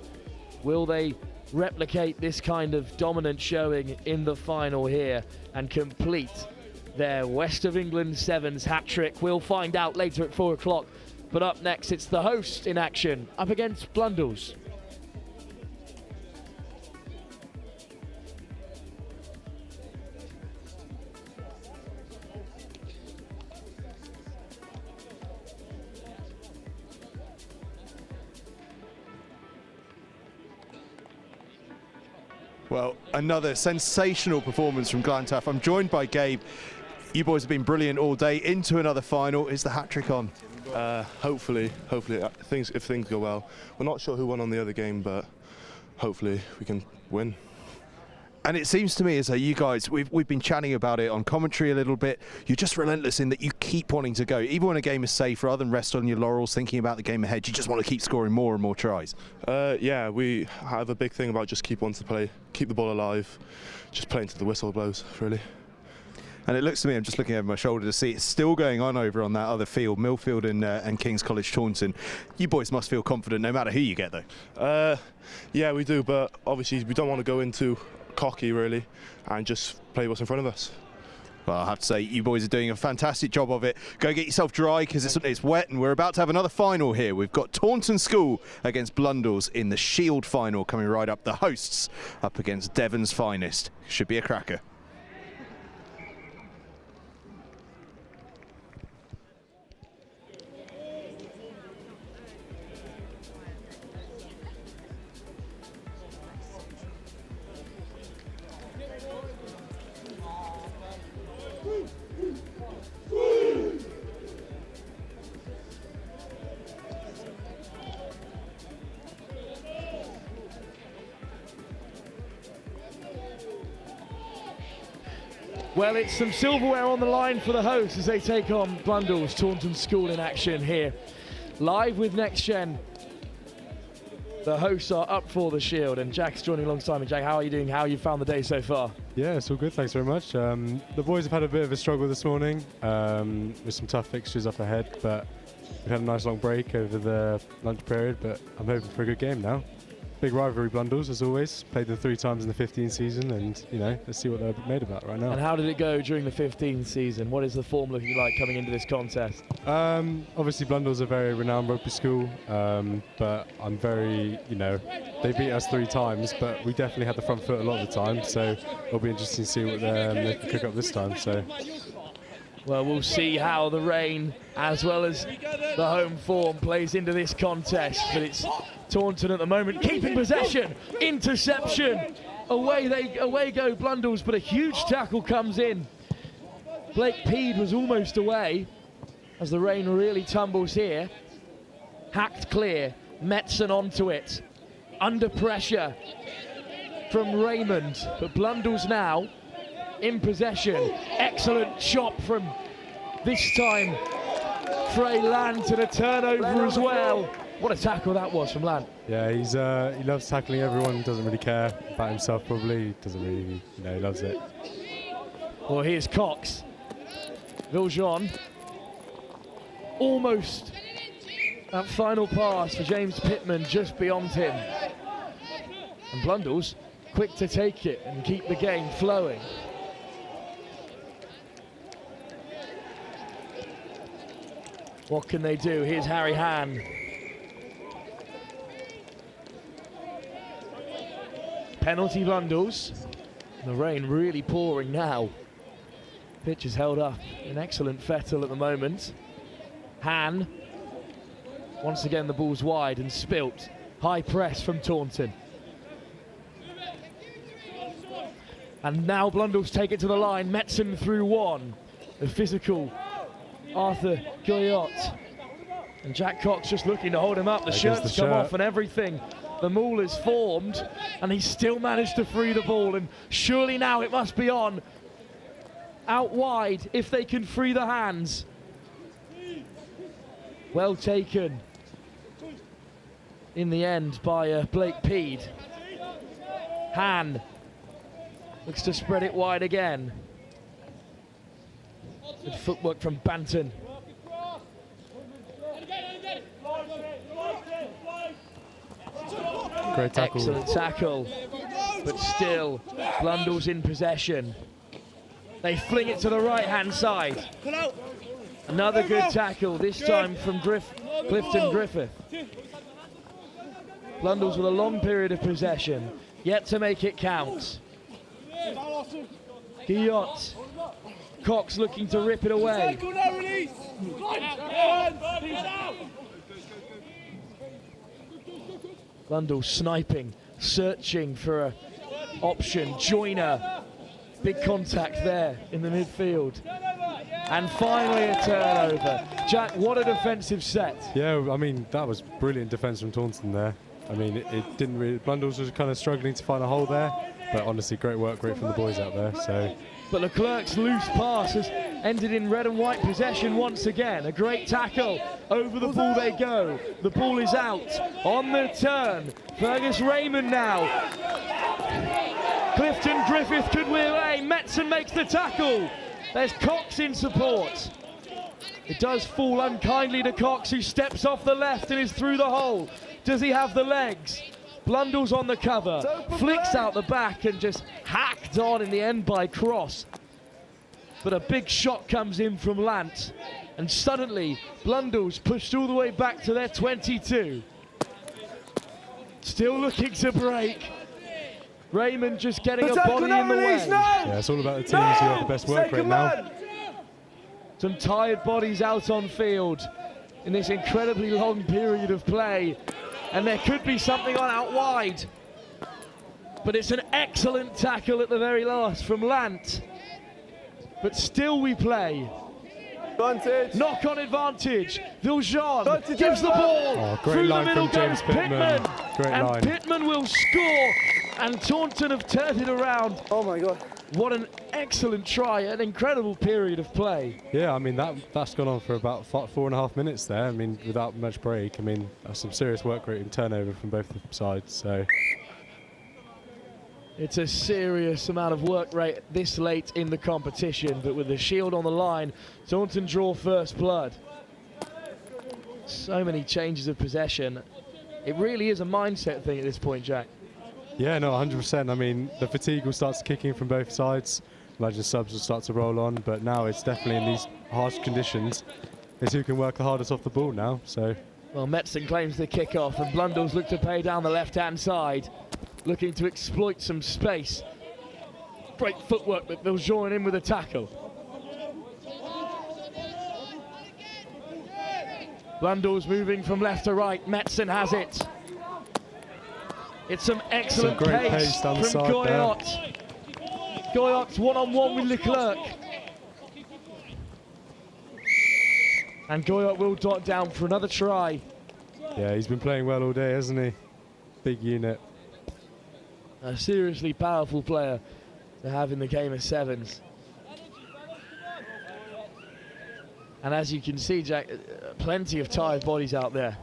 Will they replicate this kind of dominant showing in the final here and complete their West of England Sevens hat-trick? We'll find out later at 4 o'clock. But up next, it's the host in action, up against Blundell's. Well, another sensational performance from Glantaf. I'm joined by Gabe. You boys have been brilliant all day. Into another final. Is the hat-trick on? Hopefully, if things go well. We're not sure who won on the other game, but hopefully we can win. And it seems to me as though you guys, we've been chatting about it on commentary a little bit. You're just relentless in that you keep wanting to go. Even when a game is safe, rather than rest on your laurels thinking about the game ahead, you just want to keep scoring more and more tries. Yeah, we have a big thing about just keep wanting to play, keep the ball alive, just play until the whistle blows, really. And it looks to me, I'm just looking over my shoulder to see it's still going on over on that other field, Millfield and King's College Taunton. You boys must feel confident no matter who you get, though. Yeah, we do, but obviously we don't want to go into cocky, really, and just play what's in front of us. Well, I have to say, you boys are doing a fantastic job of it. Go get yourself dry, because it's wet, and we're about to have another final here. We've got Taunton School against Blundell in the Shield final coming right up. The hosts up against Devon's finest. Should be a cracker. Well, it's some silverware on the line for the hosts as they take on Blundell's Taunton School in action here. Live with Next Gen. The hosts are up for the Shield, and Jack's joining alongside me. Jack, how are you doing? How have you found the day so far? Yeah, it's all good, thanks very much. The boys have had a bit of a struggle this morning with some tough fixtures up ahead, but we've had a nice long break over the lunch period, but I'm hoping for a good game now. Big rivalry, Blundell, as always. Played them 3 times in the 15 season, and you know, let's see what they're made about right now. And how did it go during the 15 season? What is the form looking like coming into this contest? Obviously, Blundell's a very renowned rugby school, but I'm very, you know, they beat us 3 times, but we definitely had the front foot a lot of the time, so it'll be interesting to see what they can cook up this time. So. Well, we'll see how the rain, as well as the home form, plays into this contest. But it's Taunton at the moment, keeping possession, interception. Away go Blundell, but a huge tackle comes in. Blake Peed was almost away as the rain really tumbles here. Hacked clear, Metzen onto it. Under pressure from Raymond, but Blundell's now in possession. Excellent chop from, this time, Frey Land to the turnover as well. What a tackle that was from Land. Yeah, he loves tackling everyone, doesn't really care about himself probably, he doesn't really, you know, he loves it. Well, here's Cox. Viljean. Almost that final pass for James Pittman just beyond him. And Blundell's quick to take it and keep the game flowing. What can they do? Here's Harry Hann. Penalty Blundell. The rain really pouring now. Pitch is held up in excellent fettle at the moment. Hann. Once again the ball's wide and spilt. High press from Taunton. And now Blundell's take it to the line. Metzen through one. The physical Arthur Goyot. And Jack Cox just looking to hold him up. The shirt's come off and everything. The maul is formed, and he still managed to free the ball. And surely now it must be on. Out wide, if they can free the hands. Well taken in the end by Blake Peed. Hann looks to spread it wide again. Good footwork from Banton. Great tackle. Excellent tackle, but still Blundell's in possession. They fling it to the right-hand side. Another good tackle, this time from Clifton Griffith. Blundell's with a long period of possession, yet to make it count. Guillot. Cox looking to rip it away. Blundell sniping, searching for a option. Joyner, big contact there in the midfield. And finally a turnover. Jack, what a defensive set. Yeah, I mean, that was brilliant defence from Taunton there. I mean, it didn't really... Blundell's was kind of struggling to find a hole there, but honestly, great work rate from the boys out there, so... But Leclerc's loose pass has ended in red and white possession once again. A great tackle. Over the ball they go. The ball is out. On the turn. Fergus Raymond now. Clifton Griffith could wheel away. Metzen makes the tackle. There's Cox in support. It does fall unkindly to Cox, who steps off the left and is through the hole. Does he have the legs? Blundell's on the cover, flicks out the back and just hacked on in the end by Cross. But a big shot comes in from Lant, and suddenly Blundell's pushed all the way back to their 22. Still looking to break. Raymond just getting a body in the way. Yeah, it's all about the teams who have the best work rate now. Some tired bodies out on field in this incredibly long period of play. And there could be something on out wide. But it's an excellent tackle at the very last from Lant. But still we play. Advantage. Knock on advantage. Viljean gives the ball through the middle goes Pittman. Great and line. Pittman will score. And Taunton have turned it around. Oh my God. What an excellent try, an incredible period of play. Yeah, I mean, that's gone on for about 4.5 minutes there. I mean, without much break. I mean, that's some serious work rate and turnover from both sides, so... It's a serious amount of work rate this late in the competition, but with the shield on the line, Taunton draw first blood. So many changes of possession. It really is a mindset thing at this point, Jack. Yeah, no, 100%. I mean, the fatigue will start to kick in from both sides. Imagine subs will start to roll on, but now it's definitely in these harsh conditions. It's who can work the hardest off the ball now, so... Well, Metzen claims the kick-off, and Blundell's look to play down the left-hand side, looking to exploit some space. Great footwork, but they'll join in with a tackle. Blundell's moving from left to right. Metzen has it. It's some excellent pace from Goyot. Goyot's one-on-one with Leclerc. And Goyot will dot down for another try. Yeah, he's been playing well all day, hasn't he? Big unit. A seriously powerful player to have in the game of sevens. And as you can see, Jack, plenty of tired bodies out there.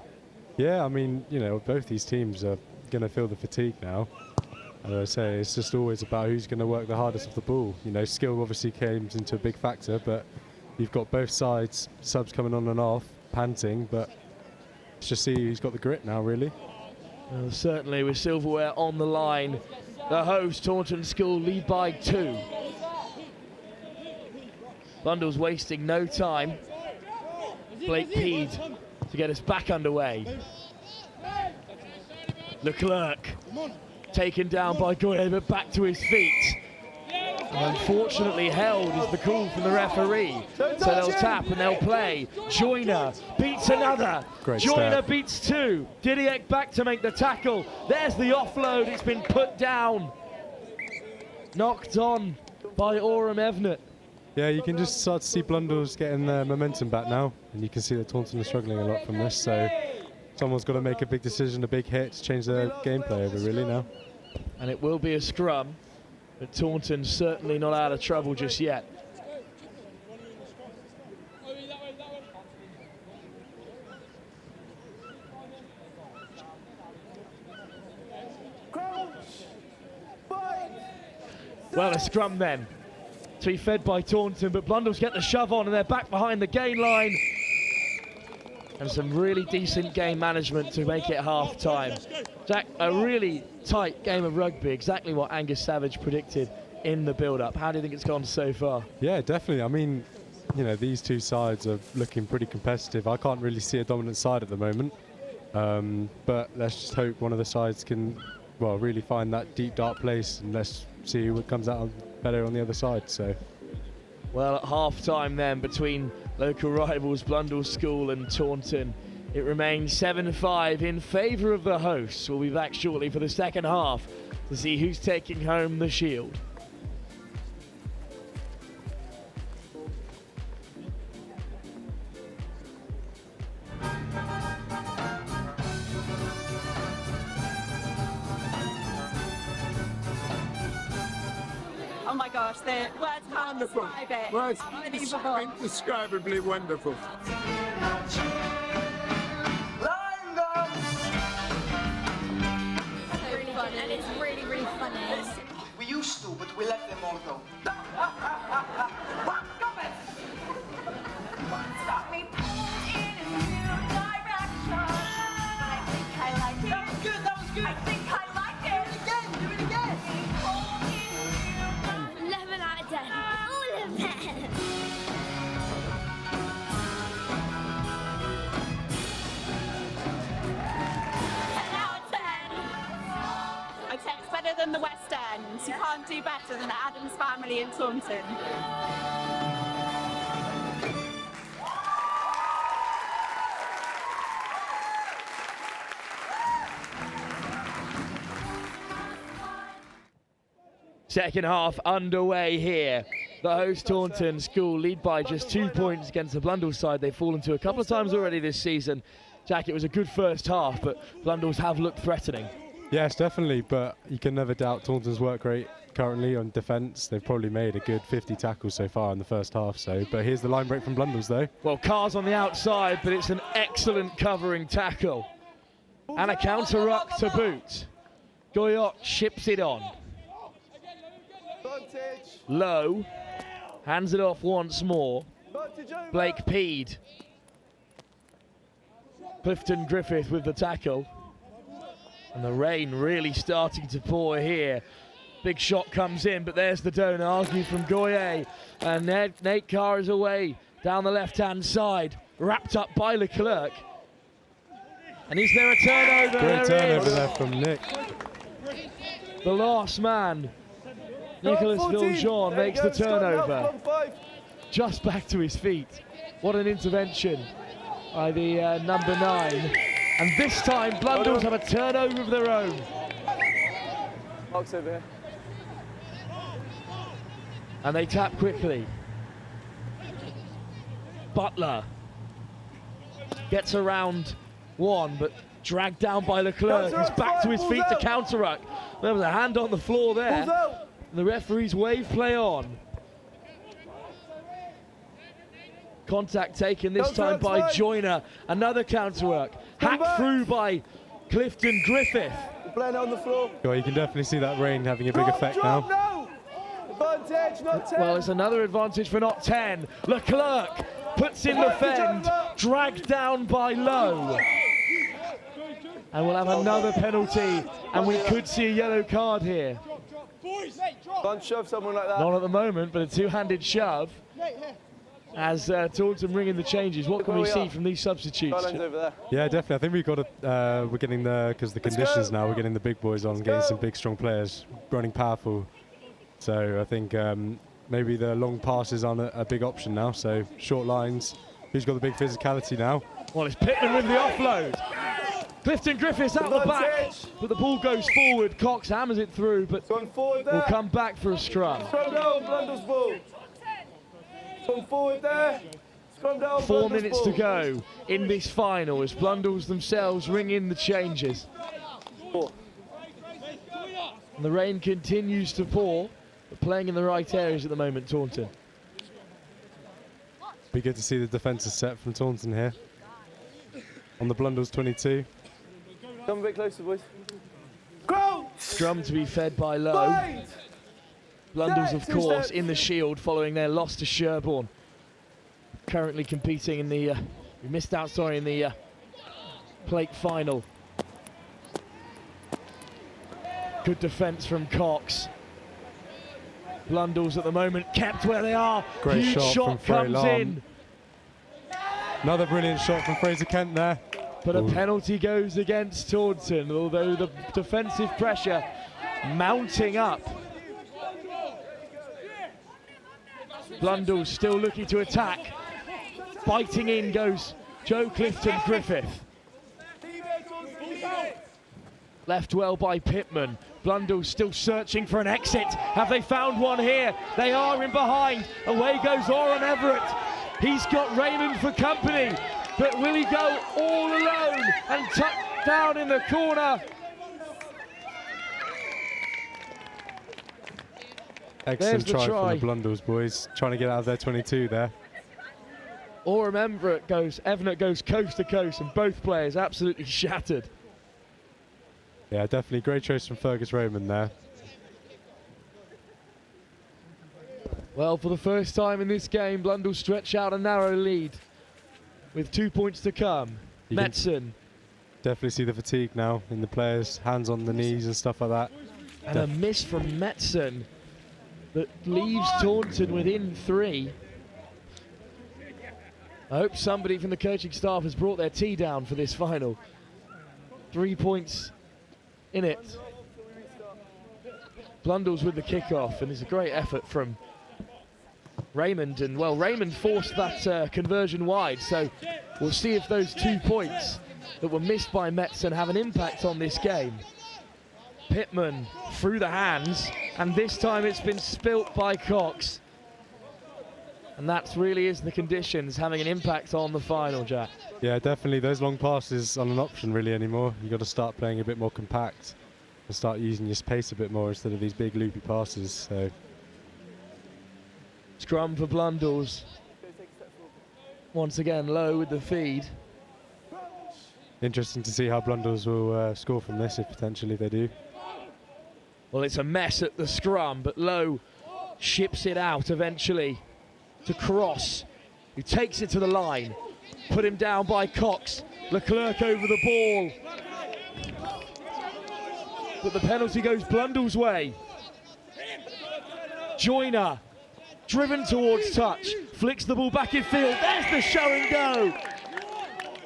Yeah, I mean, you know, both these teams are going to feel the fatigue now. As I say, it's just always about who's going to work the hardest off the ball. You know, skill obviously came into a big factor, but you've got both sides, subs coming on and off, panting, but let's just see who's got the grit now, really. Well, certainly with silverware on the line, the host, Taunton School, lead by 2. Blundell's wasting no time. Blake Peed to get us back underway. Leclerc taken down by Goyer, but back to his feet. And unfortunately held is the call from the referee. So they'll tap and they'll play. Joyner beats another. Great Joyner step. beats 2. Didiek back to make the tackle. There's the offload. It's been put down. Knocked on by Orem Evnut. Yeah, you can just start to see Blundell's getting their momentum back now, and you can see that Taunton are struggling a lot from this, so someone's got to make a big decision, a big hit to change their gameplay over really now. And it will be a scrum, but Taunton's certainly not out of trouble just yet. Well, a scrum then. To be fed by Taunton, but Blundell's get the shove on and they're back behind the gain line. And some really decent game management to make it half-time. Jack, a really tight game of rugby, exactly what Angus Savage predicted in the build-up. How do you think it's gone so far? Yeah, definitely. I mean, you know, these two sides are looking pretty competitive. I can't really see a dominant side at the moment. But let's just hope one of the sides can, well, really find that deep, dark place, and let's see who comes out better on the other side. So, well, at half-time then, between local rivals Blundell School and Taunton, it remains 7-5 in favour of the hosts. We'll be back shortly for the second half to see who's taking home the shield. Oh my gosh, the words can't describe it. Words Unbelievable. indescribably wonderful. Really fun, and it's really, really funny. We used to, but we let them all go. Stop me pulled in a new direction. I think I like it. That was good, that was good. I think I like it. Do it again. 11 out of 10. All of them. 10 out of 10. I'd say it's better than the West End. You can't do better than Adam's family in Taunton. Second half underway here. The host Taunton School lead by just 2 points against the Blundell side. They've fallen to a couple of times already this season. Jack, it was a good first half, but Blundell's have looked threatening. Yes, definitely, but you can never doubt Taunton's work rate currently on defence. They've probably made a good 50 tackles so far in the first half. But here's the line break from Blundell's though. Well, Carr's on the outside, but it's an excellent covering tackle. And a counter-ruck to boot. Goyot ships it on. Low, hands it off once more. Blake Peed. Clifton Griffith with the tackle. And the rain really starting to pour here. Big shot comes in, but there's the donor, argued from Goyer. And Nate Carr is away down the left-hand side, wrapped up by Leclerc. And is there a turnover? Great turnover there from Nick. The last man, Nicholas Viljean, makes the turnover. Just back to his feet. What an intervention by the number 9. And this time, Blundell's have a turnover of their own. Mark's over here. And they tap quickly. Butler gets around one, but dragged down by Leclerc, who's back to his feet to counter-ruck. There was a hand on the floor there. And the referee's wave play on. Contact taken this time by Joyner. Another counter-ruck. Hacked through by Clifton Griffith. Playing on the floor. Well, you can definitely see that rain having a big effect now. Advantage, not 10. Well, it's another advantage for not 10. Leclerc puts in the fend, dragged down by Lowe. And we'll have another penalty, and we could see a yellow card here. Can't shove someone like that. Not at the moment, but a two-handed shove. As Taunton ring in the changes, what can we see from these substitutes? Yeah, definitely. I think we've got to, we're getting because the conditions now, we're getting the big boys on, getting some big, strong players, running powerful. So I think maybe the long passes aren't a big option now. So short lines. Who's got the big physicality now? Well, it's Pittman with the offload. Clifton Griffiths out the back, but the ball goes forward. Cox hammers it through, but will come back for a scrum. Scrum down, Blundell's ball. Come forward there. Scrum down, 4 minutes to go in this final as Blundell's themselves ring in the changes. And the rain continues to pour, but playing in the right areas at the moment, Taunton. Be good to see the defence is set from Taunton here. On the Blundell's 22. Come a bit closer, boys. Scrum to be fed by Lowe. Blundell's, of course, in the shield following their loss to Sherborne. Currently competing in the, we missed out, sorry, in the plate final. Good defence from Cox. Blundell's at the moment kept where they are. Great Huge shot from comes in. Another brilliant shot from Fraser Kent there. But a penalty goes against Taunton, although the defensive pressure mounting up. Blundell still looking to attack. Biting in goes Joe Clifton Griffith. Left well by Pittman. Blundell still searching for an exit. Have they found one here? They are in behind. Away goes Oren Everett. He's got Raymond for company, but will he go all alone and tuck down in the corner? Excellent try from the Blundell's boys, trying to get out of their 22 there. Oren Everett goes coast to coast, and both players absolutely shattered. Yeah, definitely great choice from Fergus Raymond there. Well, for the first time in this game, Blundell stretch out a narrow lead with 2 points to come. Metzen. Definitely see the fatigue now in the players, hands on the knees and stuff like that. And a miss from Metzen that leaves Taunton within 3. I hope somebody from the coaching staff has brought their tea down for this final. 3 points in it. Blundell's with the kickoff, and it's a great effort from Raymond. And well, Raymond forced that conversion wide, so we'll see if those 2 points that were missed by Metzen have an impact on this game. Pittman through the hands, and this time it's been spilt by Cox. And that really is the conditions having an impact on the final, Jack. Yeah, definitely. Those long passes aren't an option really anymore. You've got to start playing a bit more compact and start using your pace a bit more instead of these big loopy passes. So, scrum for Blundell's. Once again, low with the feed. Interesting to see how Blundell's will score from this, if potentially they do. Well, it's a mess at the scrum, but Lowe ships it out eventually to Cross, who takes it to the line. Put him down by Cox. Leclerc over the ball. But the penalty goes Blundell's way. Joyner, driven towards touch, flicks the ball back in field. There's the show and go.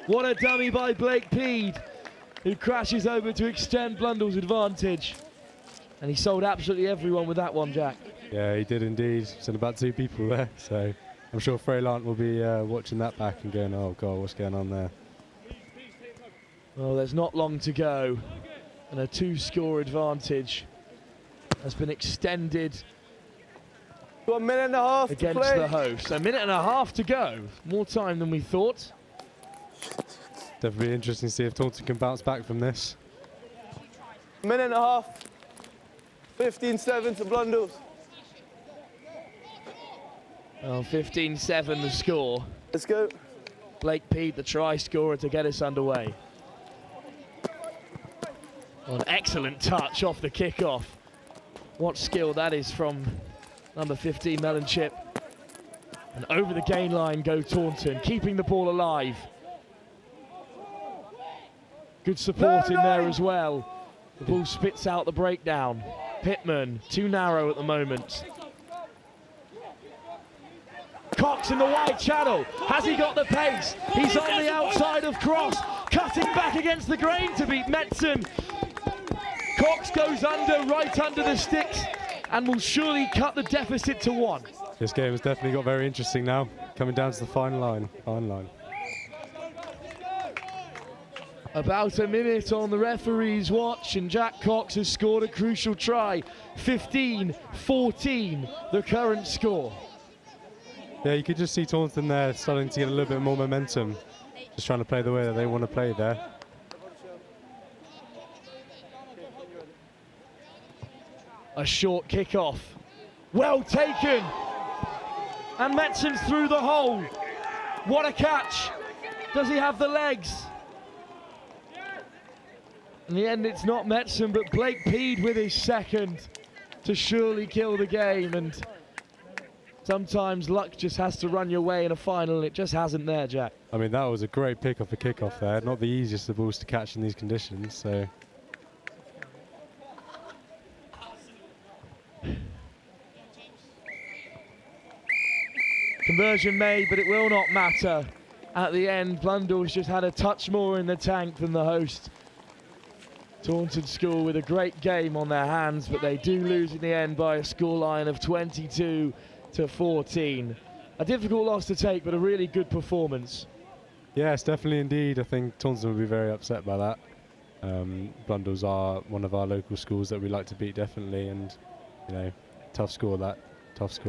What a dummy by Blake Peed, who crashes over to extend Blundell's advantage. And he sold absolutely everyone with that one, Jack. Yeah, he did indeed. Sent about 2 people there, so I'm sure Freylant will be watching that back and going, oh God, what's going on there? Well, there's not long to go, and a 2-score advantage has been extended. Got a minute and a half against the host. A minute and a half to go. More time than we thought. Definitely interesting to see if Taunton can bounce back from this. Minute and a half. 15-7 to Blundell's. Well, 15-7 the score. Let's go. Blake Peed, the try scorer, to get us underway. Well, an excellent touch off the kickoff. What skill that is from number 15, Melon Chip. And over the gain line go Taunton, keeping the ball alive. Good support in there as well. The ball spits out the breakdown. Pittman, too narrow at the moment. Cox in the wide channel. Has he got the pace? He's on the outside of Cross, cutting back against the grain to beat Metzen. Cox goes under, right under the sticks, and will surely cut the deficit to 1. This game has definitely got very interesting now, coming down to the final line. About a minute on the referee's watch, and Jack Cox has scored a crucial try. 15-14, the current score. Yeah, you could just see Taunton there starting to get a little bit more momentum, just trying to play the way that they want to play there. A short kick-off. Well taken! And Metzen's through the hole. What a catch! Does he have the legs? In the end, it's not Metzen, but Blake Peed with his second to surely kill the game. And sometimes luck just has to run your way in a final, and it just hasn't there, Jack. I mean, that was a great pick off the kickoff there. Not the easiest of balls to catch in these conditions, so. Conversion made, but it will not matter. At the end, Blundell's just had a touch more in the tank than the host. Taunton School with a great game on their hands, but they do lose in the end by a scoreline of 22-14. A difficult loss to take, but a really good performance. Yes, definitely indeed. I think Taunton will be very upset by that. Blundell's are one of our local schools that we like to beat, definitely, and you know, tough score,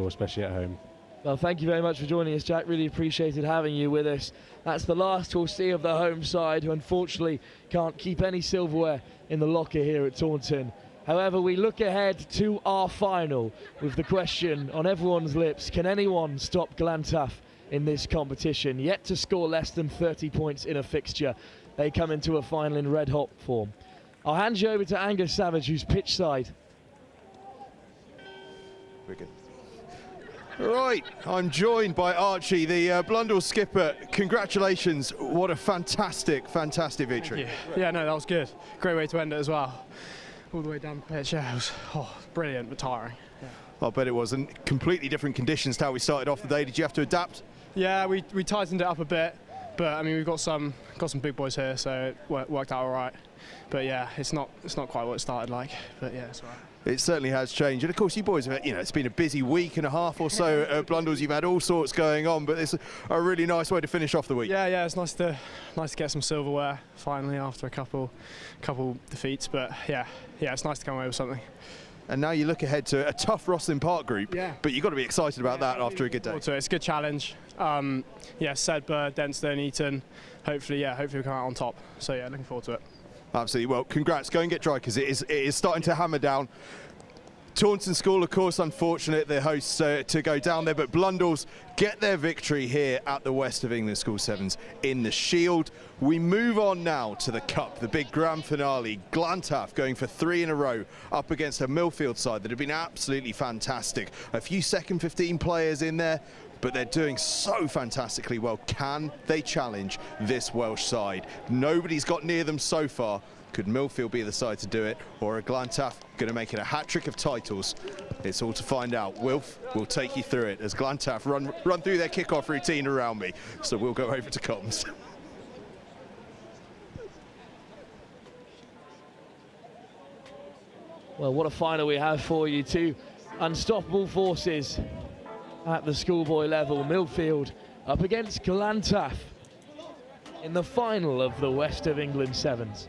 especially at home. Well, thank you very much for joining us, Jack. Really appreciated having you with us. That's the last we'll see of the home side, who unfortunately can't keep any silverware in the locker here at Taunton. However, we look ahead to our final with the question on everyone's lips: can anyone stop Glantaf in this competition? Yet to score less than 30 points in a fixture, they come into a final in red-hot form. I'll hand you over to Angus Savage, who's pitch side. Wigan. Right, I'm joined by Archie, the Blundell skipper. Congratulations, what a fantastic victory. Yeah, no, that was good. Great way to end it as well. All the way down the pitch, yeah, it was brilliant but tiring. Yeah. I'll bet it was. And completely different conditions to how we started off the day. Did you have to adapt? Yeah, we tightened it up a bit, but I mean, we've got some big boys here, so it worked out all right. But yeah, it's not quite what it started like, but yeah, it's all right. It certainly has changed, and of course you boys have, it's been a busy week and a half or so at Blundell's. You've had all sorts going on, but it's a really nice way to finish off the week. Yeah, it's nice to get some silverware finally after a couple defeats, but yeah, it's nice to come away with something. And now you look ahead to a tough Rosslyn Park group, but you've got to be excited about that after a good day. So it's a good challenge. Sedbergh, Denston, Eton. Hopefully we come out on top. So yeah, looking forward to it. Absolutely. Well, congrats. Go and get dry, because it is starting to hammer down. Taunton School, of course, unfortunate, the hosts to go down there, but Blundell's get their victory here at the West of England School Sevens in the Shield. We move on now to the Cup, the big grand finale. Glantaf going for 3 in a row up against a Millfield side that have been absolutely fantastic. A few second 15 players in there, but they're doing so fantastically well. Can they challenge this Welsh side? Nobody's got near them so far. Could Millfield be the side to do it, or are Glantaf going to make it a hat-trick of titles? It's all to find out. Wilf will take you through it as Glantaf run through their kickoff routine around me. So we'll go over to comms. Well, what a final we have for you. Two unstoppable forces at the schoolboy level. Millfield up against Glantaf in the final of the West of England Sevens.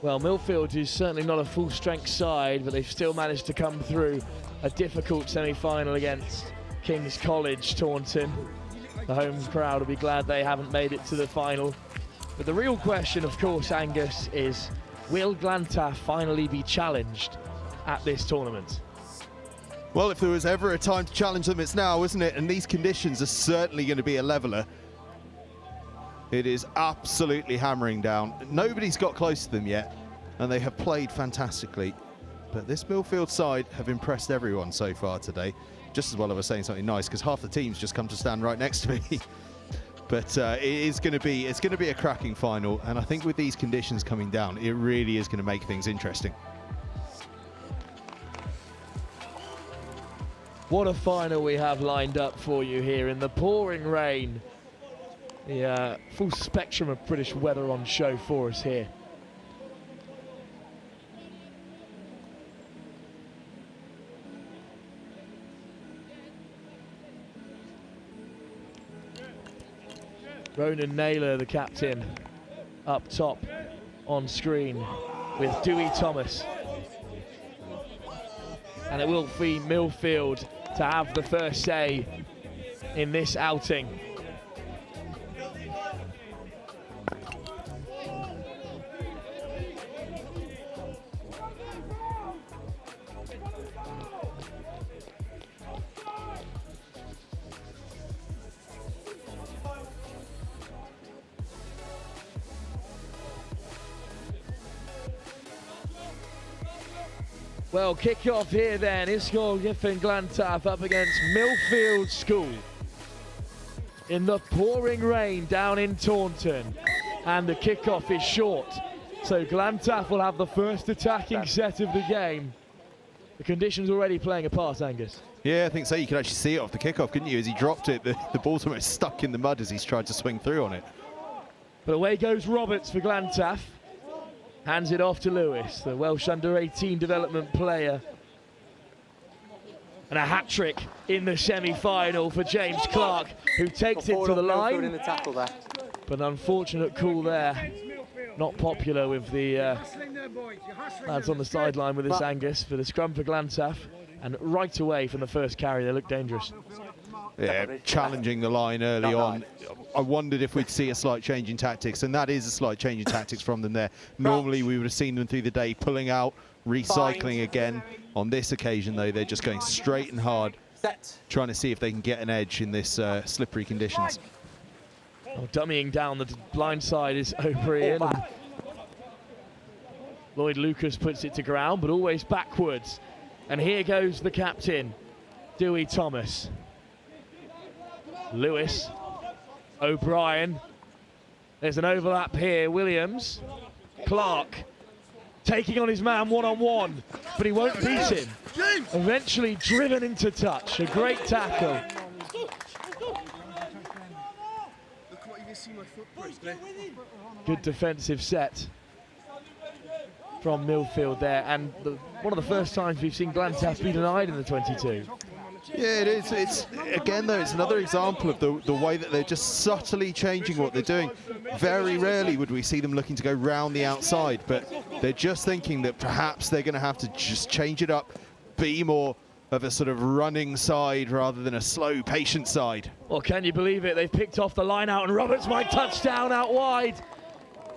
Well, Millfield is certainly not a full-strength side, but they've still managed to come through a difficult semi-final against King's College Taunton. The home crowd will be glad they haven't made it to the final. But the real question, of course, Angus, is will Glantaf finally be challenged at this tournament? Well, if there was ever a time to challenge them, it's now, isn't it? And these conditions are certainly going to be a leveller. It is absolutely hammering down. Nobody's got close to them yet, and they have played fantastically. But this Millfield side have impressed everyone so far today. Just as well as I was saying something nice, because half the team's just come to stand right next to me. But it's going to be a cracking final, and I think with these conditions coming down, it really is going to make things interesting. What a final we have lined up for you here in the pouring rain. The full spectrum of British weather on show for us here. Ronan Naylor, the captain, up top on screen with Dewey Thomas. And it will be Millfield to have the first say in this outing. Well, kick off here then. Ysgol, Gyfun, Glantaf up against Millfield School in the pouring rain down in Taunton. And the kickoff is short. So Glantaf will have the first attacking set of the game. The conditions already playing a part, Angus. Yeah, I think so. You could actually see it off the kickoff, couldn't you? As he dropped it, the ball's almost stuck in the mud as he's tried to swing through on it. But away goes Roberts for Glantaf. Hands it off to Lewis, the Welsh under-18 development player. And a hat-trick in the semi-final for James Clark, who takes it to the line. In the tackle there. But an unfortunate call there. Not popular with the lads on the sideline with this Angus for the scrum for Glantaf. And right away from the first carry, they look dangerous. Yeah, challenging the line early on. I wondered if we'd see a slight change in tactics, and that is a slight change in tactics from them there. Normally we would have seen them through the day pulling out, recycling again. On this occasion, though, they're just going straight and hard, trying to see if they can get an edge in this slippery conditions. Oh, dummying down the blind side is O'Brien. Lloyd Lucas puts it to ground, but always backwards. And here goes the captain, Dewey Thomas. Lewis, O'Brien. There's an overlap here. Williams, Clark, taking on his man one-on-one, but he won't beat him. Eventually driven into touch. A great tackle. Good defensive set from Millfield there, and one of the first times we've seen Glantaf be denied in the 22. Yeah, it is. It's again, though, it's another example of the way that they're just subtly changing what they're doing. Very rarely would we see them looking to go round the outside, but they're just thinking that perhaps they're going to have to just change it up, be more of a sort of running side rather than a slow, patient side. Well, can you believe it? They've picked off the line out, and Roberts might touch down out wide.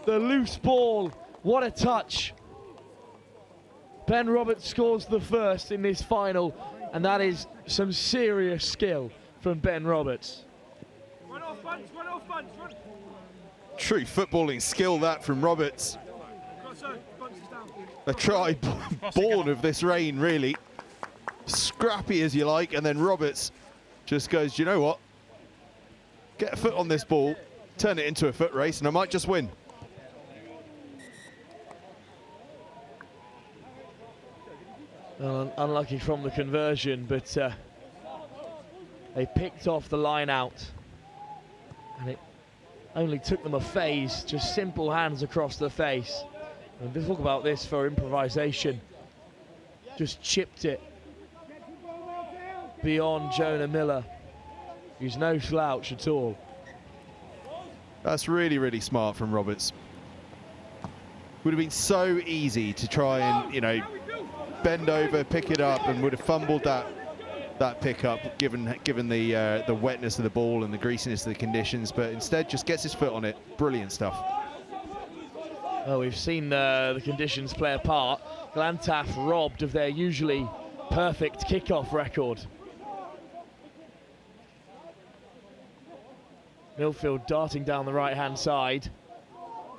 The loose ball. What a touch. Ben Roberts scores the first in this final, and that is some serious skill from Ben Roberts. True footballing skill, that from Roberts. A try born of this rain, really. Scrappy as you like, and then Roberts just goes, "Do you know what? Get a foot on this ball, turn it into a foot race, and I might just win." Well, unlucky from the conversion, but they picked off the line out, and it only took them a phase, just simple hands across the face. And we'll talk about this for improvisation. Just chipped it beyond Jonah Miller, who's no slouch at all. That's really, really smart from Roberts. Would have been so easy to try and, you know, bend over, pick it up, and would have fumbled that pickup given the wetness of the ball and the greasiness of the conditions, but instead just gets his foot on it. Brilliant stuff. Well, we've seen the conditions play a part. Glantaf robbed of their usually perfect kickoff record. Millfield darting down the right-hand side.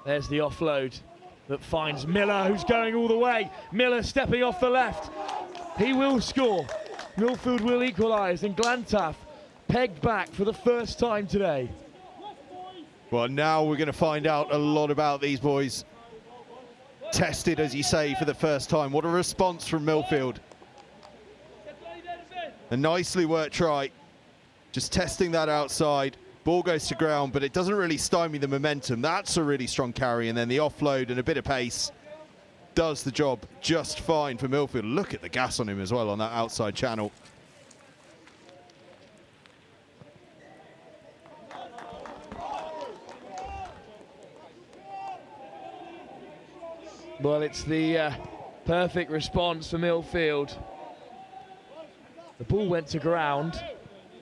There's the offload that finds Miller, who's going all the way. Miller stepping off the left. He will score. Millfield will equalise, and Glantaf pegged back for the first time today. Well, now we're going to find out a lot about these boys. Tested, as you say, for the first time. What a response from Millfield. A nicely worked try. Just testing that outside. Ball goes to ground, but it doesn't really stymie the momentum. That's a really strong carry, and then the offload and a bit of pace does the job just fine for Millfield. Look at the gas on him as well on that outside channel. Well, it's the perfect response for Millfield. The ball went to ground,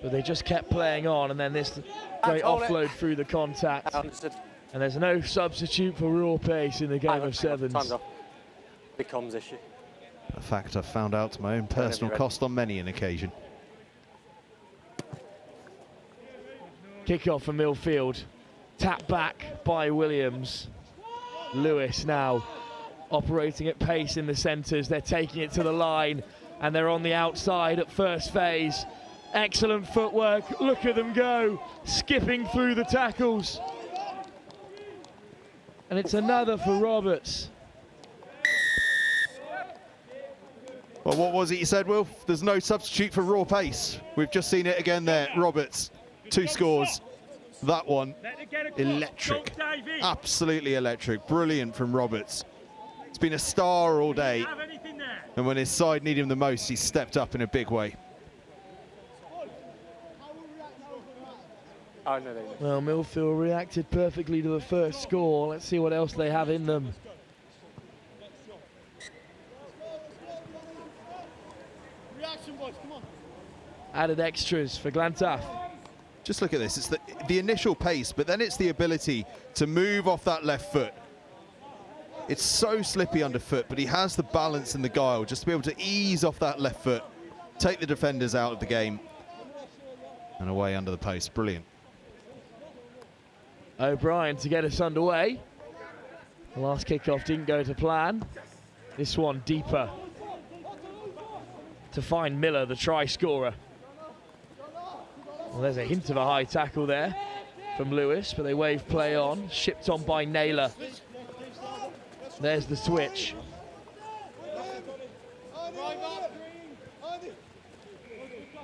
but they just kept playing on, and then this great offload through the contact. And there's no substitute for raw pace in the game of sevens. Time's up. Big comms issue. A fact I've found out to my own personal cost on many an occasion. Kick-off for Millfield. Tap back by Williams. Lewis now operating at pace in the centres. They're taking it to the line, and they're on the outside at first phase. Excellent footwork. Look at them go, skipping through the tackles. And it's another for Roberts. Well, what was it you said, Will? There's no substitute for raw pace. We've just seen it again there. Roberts, 2 scores. That one, electric. Absolutely electric. Brilliant from Roberts. It's been a star all day. And when his side needed him the most, he stepped up in a big way. Oh, no, Well, Millfield reacted perfectly to the first score. Let's see what else they have in them. Added extras for Glantaf. Just look at this. It's the initial pace, but then it's the ability to move off that left foot. It's so slippy underfoot, but he has the balance and the guile just to be able to ease off that left foot, take the defenders out of the game, and away under the post. Brilliant. O'Brien to get us underway. The last kickoff didn't go to plan. This one deeper to find Miller, the try scorer. Well, there's a hint of a high tackle there from Lewis, but they wave play on. Shipped on by Naylor. There's the switch.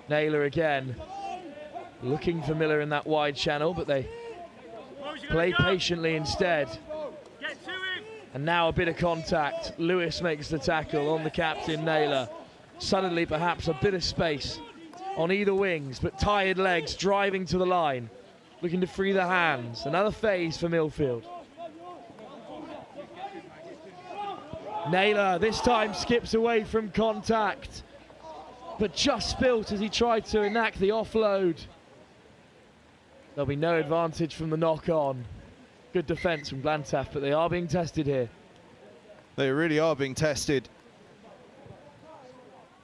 Naylor again, looking for Miller in that wide channel, but they play patiently instead. And now a bit of contact. Lewis makes the tackle on the captain, Naylor. Suddenly perhaps a bit of space on either wings, but tired legs driving to the line, looking to free the hands. Another phase for Millfield. Naylor this time skips away from contact, but just spilt as he tried to enact the offload. There'll be no advantage from the knock-on. Good defence from Glantaf, but they are being tested here. They really are being tested.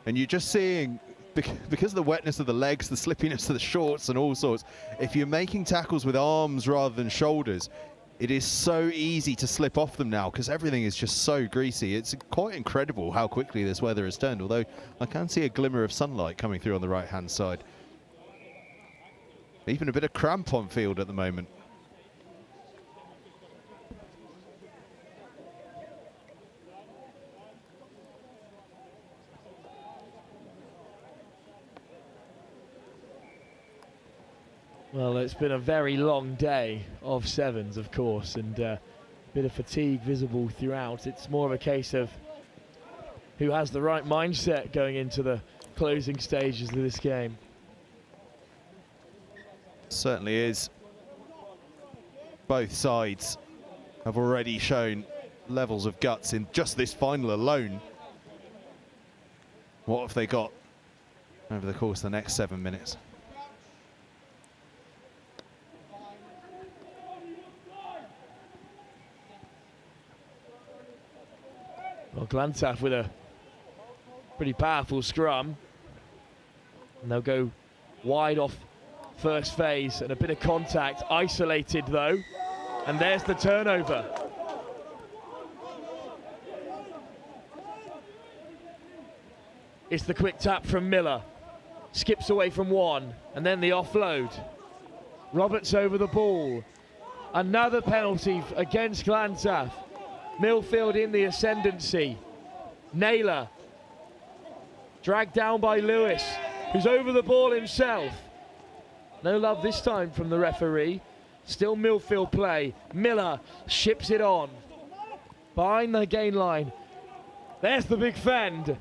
And you're just seeing, because of the wetness of the legs, the slippiness of the shorts and all sorts, if you're making tackles with arms rather than shoulders, it is so easy to slip off them now because everything is just so greasy. It's quite incredible how quickly this weather has turned, although I can see a glimmer of sunlight coming through on the right-hand side. Even a bit of cramp on field at the moment. Well, it's been a very long day of sevens, of course, and a bit of fatigue visible throughout. It's more of a case of who has the right mindset going into the closing stages of this game. Certainly is. Both sides have already shown levels of guts in just this final alone. What have they got over the course of the next 7 minutes? Well, Glantaf with a pretty powerful scrum. And they'll go wide off first phase and a bit of contact. Isolated though. And there's the turnover. It's the quick tap from Miller. Skips away from one. And then the offload. Roberts over the ball. Another penalty against Glantaf. Millfield in the ascendancy. Naylor dragged down by Lewis, who's over the ball himself. No love this time from the referee. Still Millfield play. Miller ships it on. Behind the gain line. There's the big fend.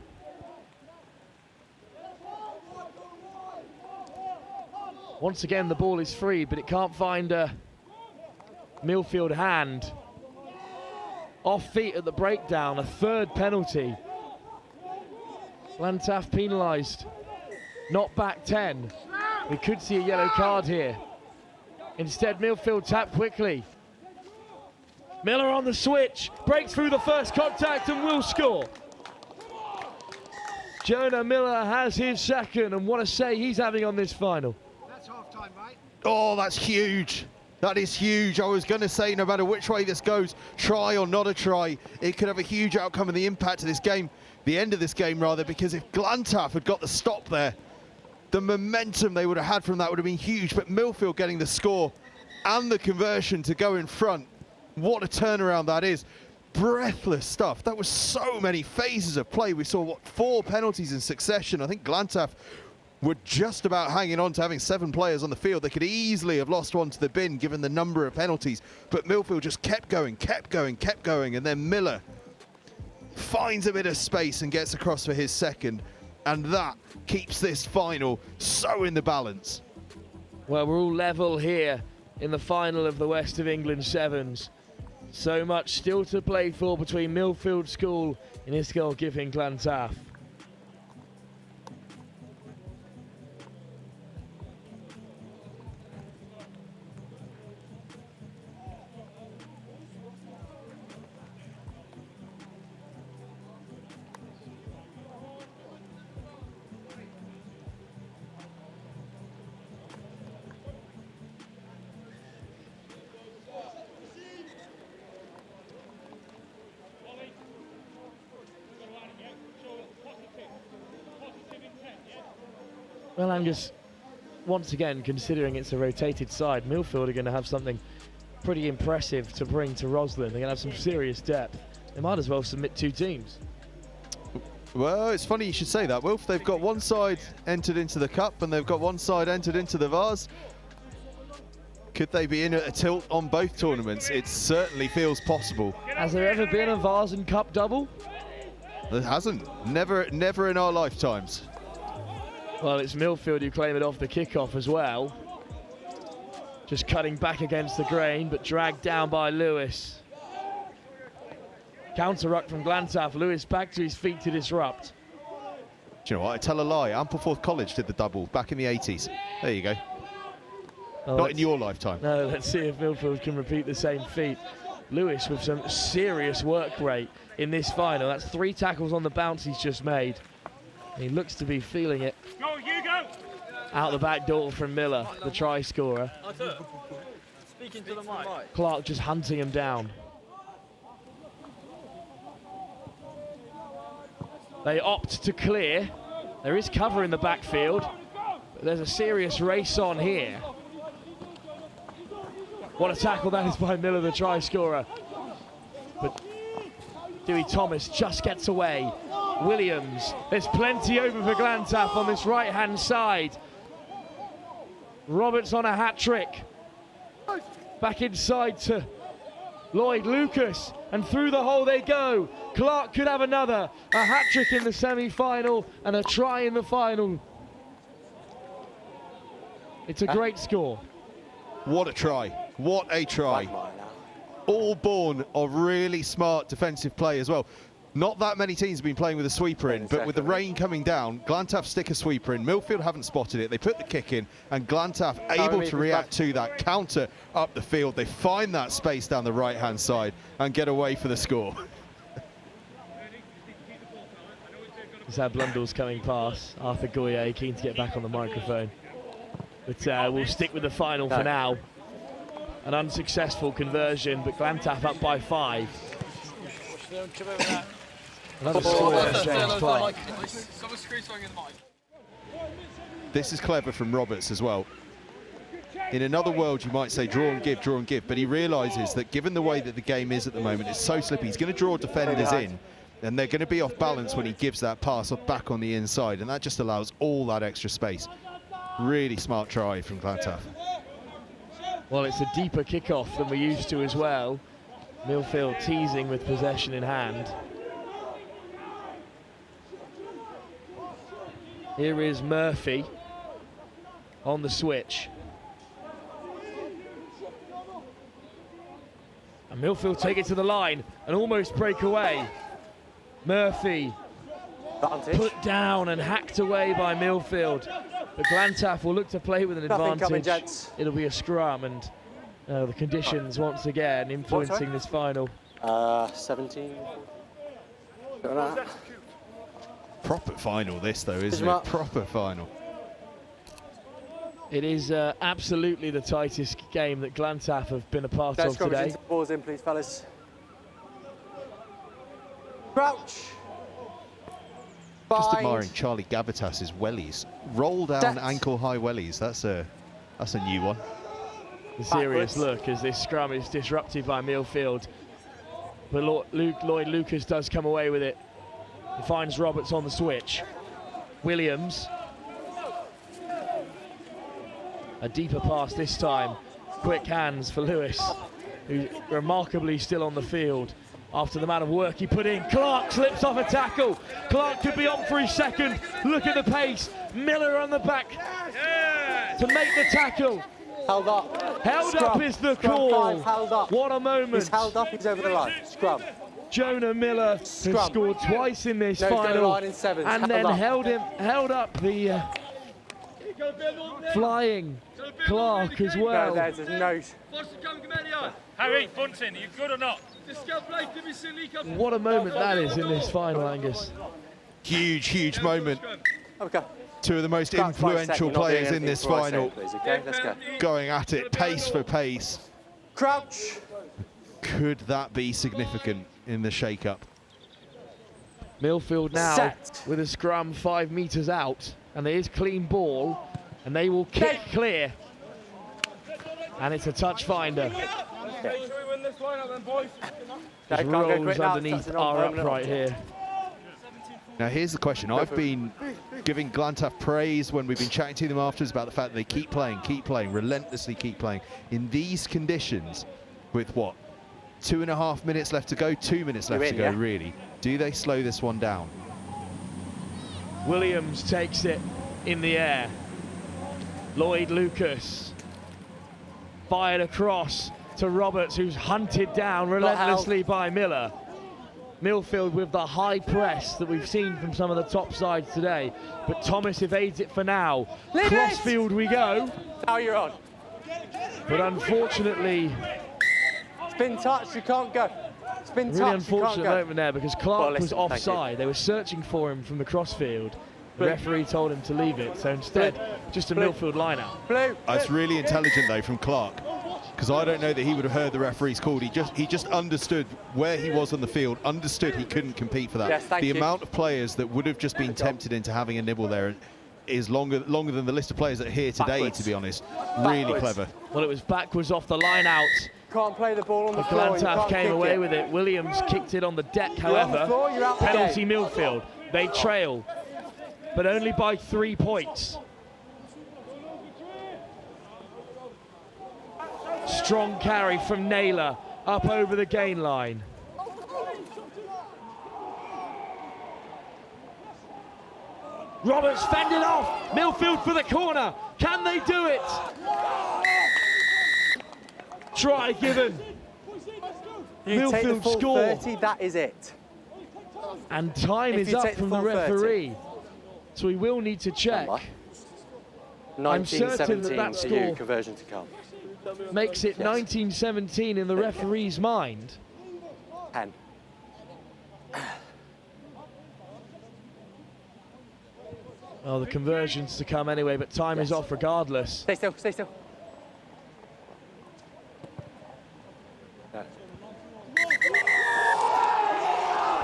Once again the ball is free, but it can't find a Millfield hand. Off feet at the breakdown, a third penalty. Glantaf penalised. Not back 10. We could see a yellow card here. Instead, Millfield tap quickly. Miller on the switch, breaks through the first contact and will score. Jonah Miller has his second, and what a say he's having on this final. That's half time, right? Oh, that's huge. That is huge. I was going to say, no matter which way this goes, try or not a try, it could have a huge outcome in the impact of this game, the end of this game rather, because if Glantaf had got the stop there, the momentum they would have had from that would have been huge. But Millfield getting the score and the conversion to go in front, what a turnaround that is. breathless stuff. That was so many phases of play. We saw, what, 4 penalties in succession. I think Glantaf were just about hanging on to having 7 players on the field. They could easily have lost one to the bin given the number of penalties, but Millfield just kept going, and then Miller finds a bit of space and gets across for his second, and that keeps this final so in the balance. Well, we're all level here in the final of the West of England Sevens. So much still to play for between Millfield School and Ysgol Gyfun Glantaf. Well, Angus, once again, considering it's a rotated side, Millfield are going to have something pretty impressive to bring to Roslyn. They're going to have some serious depth. They might as well submit 2 teams. Well, it's funny you should say that, Wilf. They've got one side entered into the Cup and they've got one side entered into the Vase. Could they be in at a tilt on both tournaments? It certainly feels possible. Has there ever been a Vase and Cup double? There hasn't. Never in our lifetimes. Well, it's Millfield who claim it off the kickoff as well. Just cutting back against the grain, but dragged down by Lewis. Counter-ruck from Glantaf. Lewis back to his feet to disrupt. Do you know what? I tell a lie. Ampleforth College did the double back in the 80s. There you go. Oh, not in your lifetime. No, let's see if Millfield can repeat the same feat. Lewis with some serious work rate in this final. That's 3 tackles on the bounce he's just made. He looks to be feeling it. Go, you go. Out the back door from Miller, the try scorer. Speaking to the mic. Clark just hunting him down. They opt to clear. There is cover in the backfield, but there's a serious race on here. What a tackle that is by Miller, the try scorer. But Dewey Thomas just gets away. Williams, there's plenty open for Glantaf on this right-hand side. Roberts on a hat-trick. Back inside to Lloyd Lucas, and through the hole they go. Clark could have another. A hat-trick in the semi-final and a try in the final. It's a great score. What a try. What a try. All born of really smart defensive play as well. Not that many teams have been playing with a sweeper in, but with the rain coming down, Glantaf stick a sweeper in. Millfield haven't spotted it. They put the kick in, and Glantaf able to react to that counter up the field. They find that space down the right-hand side and get away for the score. It's had Blundell's coming past. Arthur Goyer keen to get back on the microphone. But we'll stick with the final for now. An unsuccessful conversion, but Glantaf up by 5. Another score for James Clark. This is clever from Roberts as well. In another world, you might say draw and give, but he realises that given the way that the game is at the moment, it's so slippy. He's going to draw defenders in, and they're going to be off balance when he gives that pass off back on the inside, and that just allows all that extra space. Really smart try from Glantaf. Well, it's a deeper kickoff than we're used to as well. Millfield teasing with possession in hand. Here is Murphy on the switch. And Millfield take it to the line and almost break away. Murphy put down and hacked away by Millfield. But Glantaf will look to play with an advantage. It'll be a scrum, and the conditions once again influencing this final. 17. Proper final this though, isn't it? Proper final. It is absolutely the tightest game that Glantaf have been a part of today. Balls in, please, fellas. Crouch. Just admiring Charlie Gavitas's wellies. Roll down ankle-high wellies. That's a new one. A serious look as this scrum is disrupted by Millfield. But Lloyd Lucas does come away with it. He finds Roberts on the switch. Williams. A deeper pass this time. Quick hands for Lewis, who's remarkably still on the field after the amount of work he put in. Clark slips off a tackle. Clark could be on for his second. Look at the pace. Miller on the back to make the tackle. Held up. Held Scrum. up is the Scrum call. 5, held up. What a moment. He's held up, he's over the line. Scrum. Jonah Miller has scored twice in this No, final, line in sevens. and Held then up. held up the flying Clark as well. No, there's no. Harry, Bunting, are you good or not? What a moment that is in this final, Angus. Huge moment. Okay. Two of the most Can't quite influential second, not players doing in this anything before I say final it, please, okay? Let's go. going at it pace for pace. Crouch. Could that be significant in the shake-up? Millfield now Set. with a scrum 5 metres out, and there is clean ball, and they will kick clear. And it's a touch finder. Okay. Just rolls underneath our upright here. Now here's the question. I've been giving Glantaf praise when we've been chatting to them afterwards about the fact that they keep playing, relentlessly keep playing. In these conditions, with what, 2.5 minutes left to go, 2 minutes left to go, really. Do they slow this one down? Williams takes it in the air. Lloyd Lucas fired across to Roberts, who's hunted down relentlessly by Miller. Millfield with the high press that we've seen from some of the top sides today, but Thomas evades it for now. Crossfield we go. Now you're on. But unfortunately, it's been touched, you can't go. It's been really touched, you can't unfortunate go. moment there, because Clark was Well, listen, offside. They were searching for him from the crossfield. The referee told him to leave it, so instead, just a Millfield line-out. It's really intelligent though from Clark, because I don't know that he would have heard the referee's call. He just understood where he was on the field, understood he couldn't compete for that. Yes, thank the you. amount of players that would have just been tempted into having a nibble there is longer than the list of players that are here today, Backwards. to be honest. Really clever. Well, it was backwards off the line-out. Can't play the ball on the But floor. You Glantaf can't came kick away it. with it. Williams kicked it on the deck, You're on the however. floor, you're out the Penalty game. Millfield. They trail, but only by 3 points. Strong carry from Naylor up over the gain line. Roberts fended off. Millfield for the corner. Can they do it? Try Gyfun. You take the Millfield full score. 30, that is it. And time If is you up take the from the full 30. referee. So we will need to check. I'm certain that 1917 that to you, score conversion to come. makes it 1917 in the referee's mind. 10. Oh, the conversion's to come anyway, but time is off regardless. Stay still, stay still. No.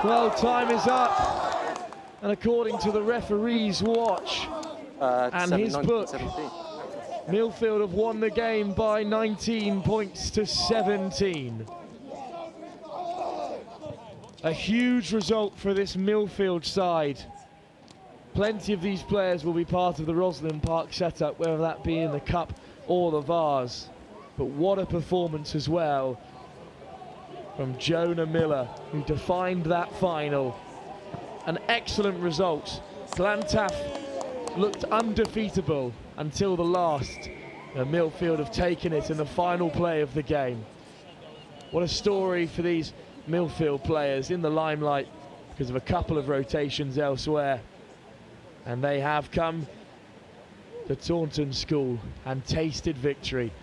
Well, time is up. And according to the referee's watch and his book, 17. Millfield have won the game by 19 points to 17. A huge result for this Millfield side. Plenty of these players will be part of the Roslyn Park setup, whether that be in the Cup or the Vars. But what a performance as well from Jonah Miller, who defined that final. An excellent result. Glantaf looked undefeatable until the last. Millfield have taken it in the final play of the game. What a story for these Millfield players in the limelight because of a couple of rotations elsewhere. And they have come to Taunton School and tasted victory.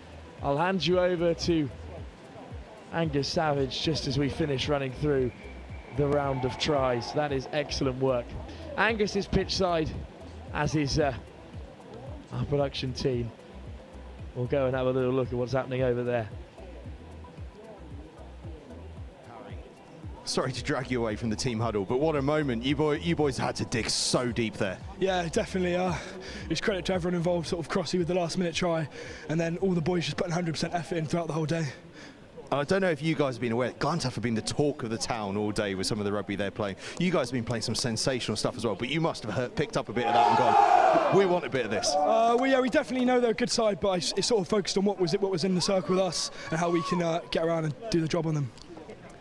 I'll hand you over to Angus Savage just as we finish running through the round of tries. That is excellent work. Angus is pitch side, as is our production team. We'll go and have a little look at what's happening over there. Sorry to drag you away from the team huddle, but what a moment. You boys had to dig so deep there. Yeah, definitely. It's credit to everyone involved, sort of Crossy with the last minute try, and then all the boys just putting 100% effort in throughout the whole day. I don't know if you guys have been aware, Glantaf have been the talk of the town all day with some of the rugby they're playing. You guys have been playing some sensational stuff as well, but you must have picked up a bit of that and gone, we want a bit of this. We definitely know they're a good side, but it's sort of focused on what was in the circle with us and how we can get around and do the job on them.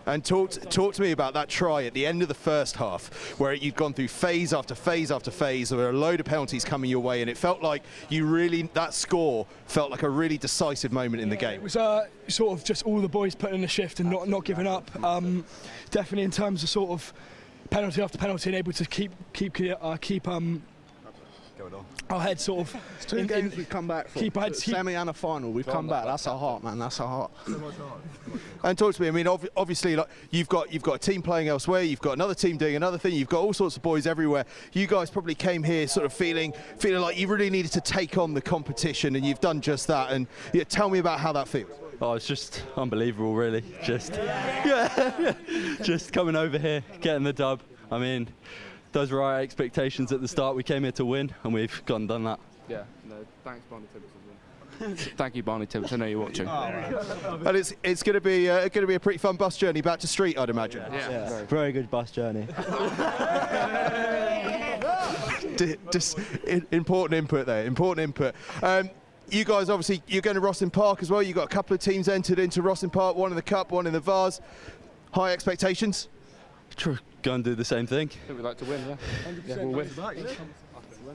And talk to me about that try at the end of the first half, where you'd gone through phase after phase after phase. There were a load of penalties coming your way, and it felt like that score felt like a really decisive moment in the game. It was sort of just all the boys putting in the shift and not giving up. Definitely in terms of sort of penalty after penalty and able to keep our heads sort of. It's two games we've come back from. Semi and a final. We've come back. That's our heart, man. That's our heart. And talk to me. I mean, obviously, like, you've got a team playing elsewhere. You've got another team doing another thing. You've got all sorts of boys everywhere. You guys probably came here sort of feeling like you really needed to take on the competition, and you've done just that. And tell me about how that feels. Oh, it's just unbelievable, really. Just just coming over here, getting the dub. I mean, those were our expectations at the start. We came here to win, and we've gone and done that. Yeah, no, thanks, Barney Tibbs. Thank you, Barney Tibbs. I know you're watching. And it's going to be a pretty fun bus journey back to Street, I'd imagine. Yeah. Very good bus journey. Just important input there. Important input. You guys, obviously, you're going to Rosslyn Park as well. You've got a couple of teams entered into Rosslyn Park, one in the Cup, one in the Vars. High expectations? True. Go and do the same thing. I think we'd like to win, yeah. We'll win.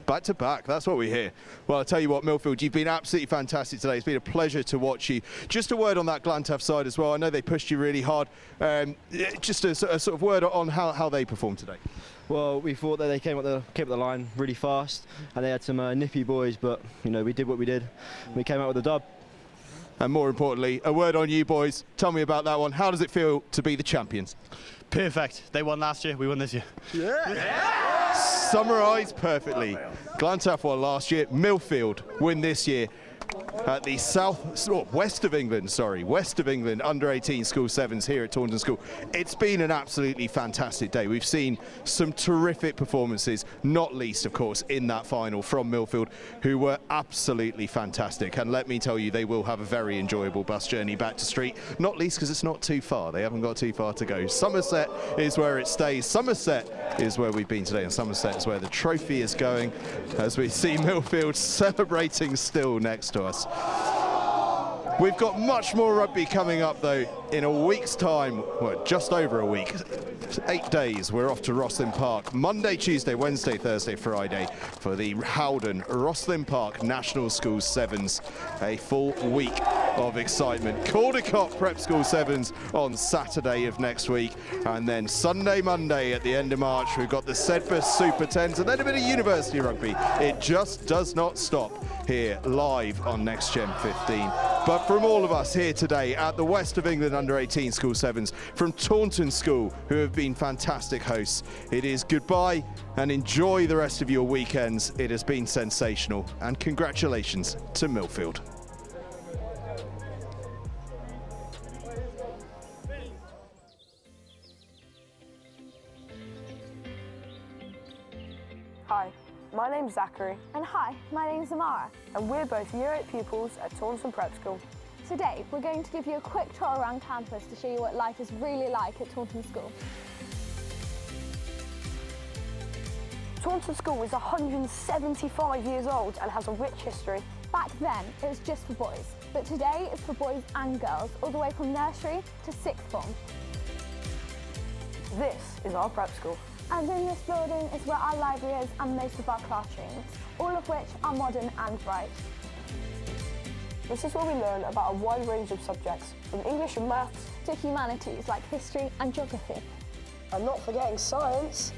Back to back, that's what we hear. Well, I'll tell you what, Millfield, you've been absolutely fantastic today. It's been a pleasure to watch you. Just a word on that Glantaf side as well. I know they pushed you really hard. Just a sort of word on how they performed today. Well, we thought that they came up the line really fast, and they had some nippy boys, but we did what we did. We came out with a dub. And more importantly, a word on you boys. Tell me about that one. How does it feel to be the champions? Perfect. They won last year, we won this year. Yeah. Summarised perfectly. Glantaf won last year, Millfield win this year at the West of England under 18 school sevens here at Taunton School. It's been an absolutely fantastic day. We've seen some terrific performances, not least of course in that final from Millfield, who were absolutely fantastic, and let me tell you, they will have a very enjoyable bus journey back to Street, not least because it's not too far. They haven't got too far to go. Somerset is where it stays. Somerset is where we've been today, and Somerset is where the trophy is going, as we see Millfield celebrating still next to us. We've got much more rugby coming up though in a week's time, well, just over a week. 8 days, we're off to Rosslyn Park. Monday, Tuesday, Wednesday, Thursday, Friday for the Howden Rosslyn Park National School Sevens. A full week of excitement. Caldecott Prep School Sevens on Saturday of next week. And then Sunday, Monday at the end of March, we've got the Sedberth Super 10s and then a bit of university rugby. It just does not stop here live on Next Gen 15. But from all of us here today at the West of England Under 18 School Sevens, from Taunton School, who have been fantastic hosts, it is goodbye and enjoy the rest of your weekends. It has been sensational, and congratulations to Millfield. Hi, my name's Zachary. And hi, my name's Amara. And we're both Year 8 pupils at Taunton Prep School. Today, we're going to give you a quick tour around campus to show you what life is really like at Taunton School. Taunton School is 175 years old and has a rich history. Back then, it was just for boys, but today it's for boys and girls, all the way from nursery to sixth form. This is our prep school. And in this building is where our library is and most of our classrooms, all of which are modern and bright. This is where we learn about a wide range of subjects, from English and maths to humanities like history and geography. And not forgetting science.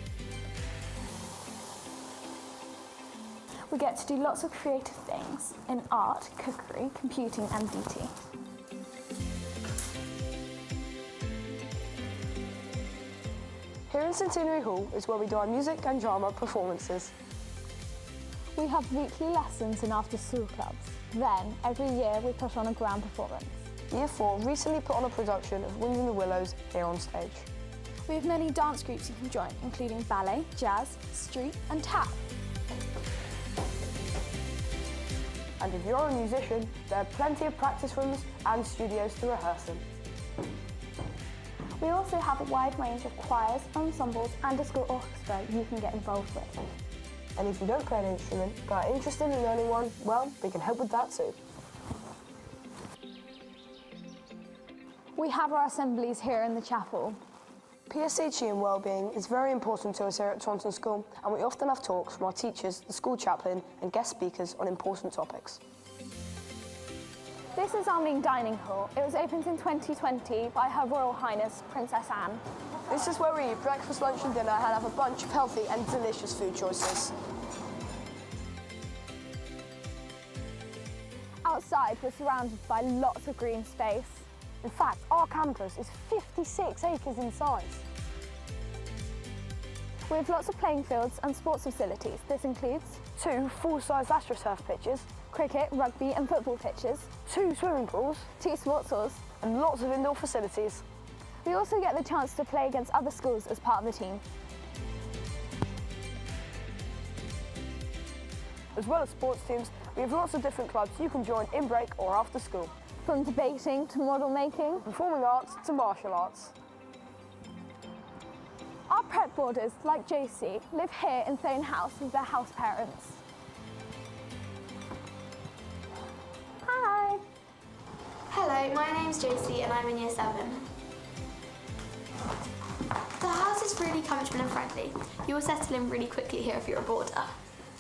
We get to do lots of creative things in art, cookery, computing and DT. Here in Centenary Hall is where we do our music and drama performances. We have weekly lessons and after-school clubs. Then, every year, we put on a grand performance. Year 4 recently put on a production of Wind in the Willows here on stage. We have many dance groups you can join, including ballet, jazz, street and tap. And if you're a musician, there are plenty of practice rooms and studios to rehearse in. We also have a wide range of choirs, ensembles and a school orchestra you can get involved with. And if you don't play an instrument but are interested in learning one, well, we can help with that too. We have our assemblies here in the chapel. PSHE and wellbeing is very important to us here at Taunton School, and we often have talks from our teachers, the school chaplain and guest speakers on important topics. This is our main dining hall. It was opened in 2020 by Her Royal Highness Princess Anne. This is where we eat breakfast, lunch and dinner and have a bunch of healthy and delicious food choices. Outside, we're surrounded by lots of green space. In fact, our campus is 56 acres in size. We have lots of playing fields and sports facilities. This includes 2 full-size AstroTurf pitches, cricket, rugby and football pitches, 2 swimming pools, 2 sports halls, and lots of indoor facilities. We also get the chance to play against other schools as part of the team. As well as sports teams, we have lots of different clubs you can join in break or after school. From debating to model making, performing arts to martial arts. Our prep boarders, like Josie, live here in Thone House with their house parents. Hi! Hello, my name's Josie and I'm in Year 7. The house is really comfortable and friendly. You will settle in really quickly here if you're a boarder.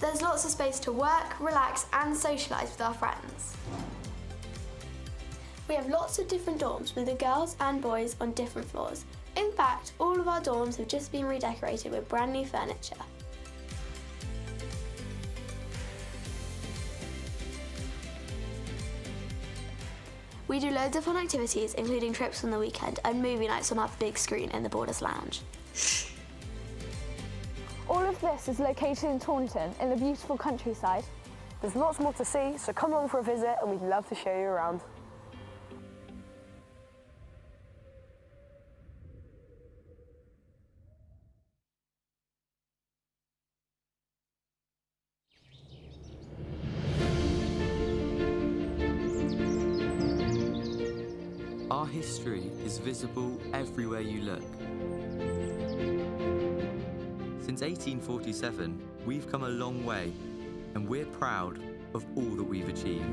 There's lots of space to work, relax and socialise with our friends. We have lots of different dorms with the girls and boys on different floors. In fact, all of our dorms have just been redecorated with brand new furniture. We do loads of fun activities, including trips on the weekend and movie nights on our big screen in the Boarders Lounge. All of this is located in Taunton, in the beautiful countryside. There's lots more to see, so come along for a visit and we'd love to show you around. Our history is visible everywhere you look. Since 1847, we've come a long way, and we're proud of all that we've achieved.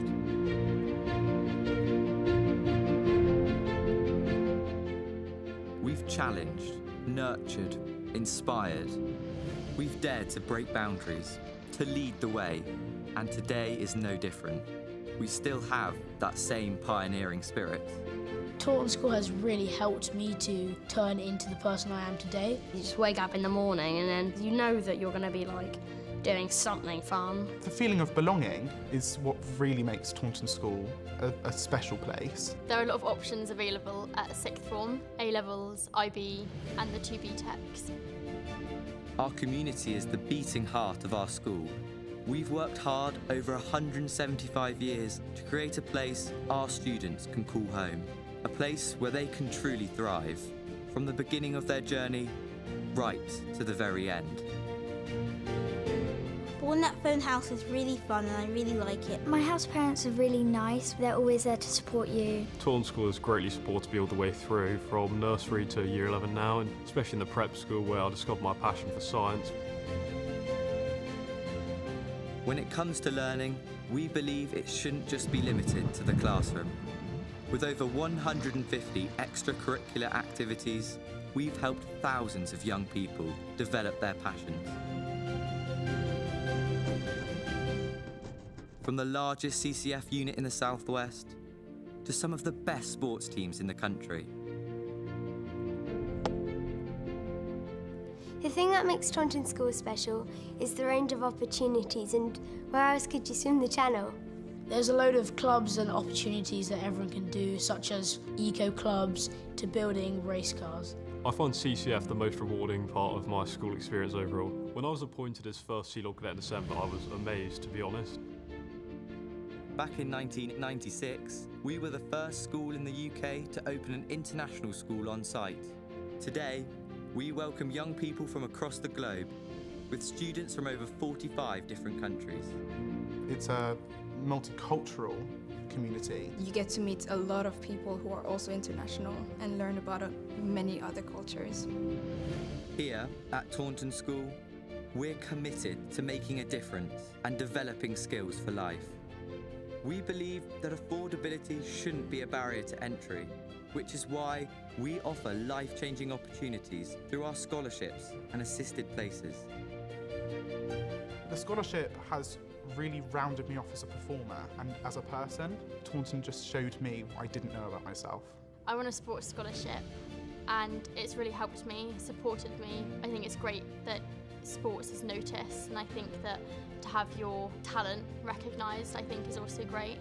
We've challenged, nurtured, inspired. We've dared to break boundaries, to lead the way, and today is no different. We still have that same pioneering spirit. Taunton School has really helped me to turn into the person I am today. You just wake up in the morning and then you know that you're going to be like doing something fun. The feeling of belonging is what really makes Taunton School a special place. There are a lot of options available at sixth form, A-levels, IB and the 2B techs. Our community is the beating heart of our school. We've worked hard over 175 years to create a place our students can call home. A place where they can truly thrive, from the beginning of their journey, right to the very end. Boarding at Thone House is really fun and I really like it. My house parents are really nice, they're always there to support you. Taunton School has greatly supported me all the way through, from nursery to year 11 now, and especially in the prep school where I discovered my passion for science. When it comes to learning, we believe it shouldn't just be limited to the classroom. With over 150 extracurricular activities, we've helped thousands of young people develop their passions. From the largest CCF unit in the Southwest to some of the best sports teams in the country. The thing that makes Taunton School special is the range of opportunities, and where else could you swim the channel? There's a load of clubs and opportunities that everyone can do, such as eco clubs to building race cars. I find CCF the most rewarding part of my school experience overall. When I was appointed as first Sea Lord Cadet in December, I was amazed, to be honest. Back in 1996, we were the first school in the UK to open an international school on site. Today, we welcome young people from across the globe, with students from over 45 different countries. It's a multicultural community. You get to meet a lot of people who are also international and learn about many other cultures. Here at Taunton School, we're committed to making a difference and developing skills for life. We believe that affordability shouldn't be a barrier to entry, which is why we offer life-changing opportunities through our scholarships and assisted places. The scholarship has really rounded me off as a performer and as a person. Taunton just showed me what I didn't know about myself. I won a sports scholarship and it's really helped me, supported me. I think it's great that sports is noticed, and I think that to have your talent recognised, I think is also great.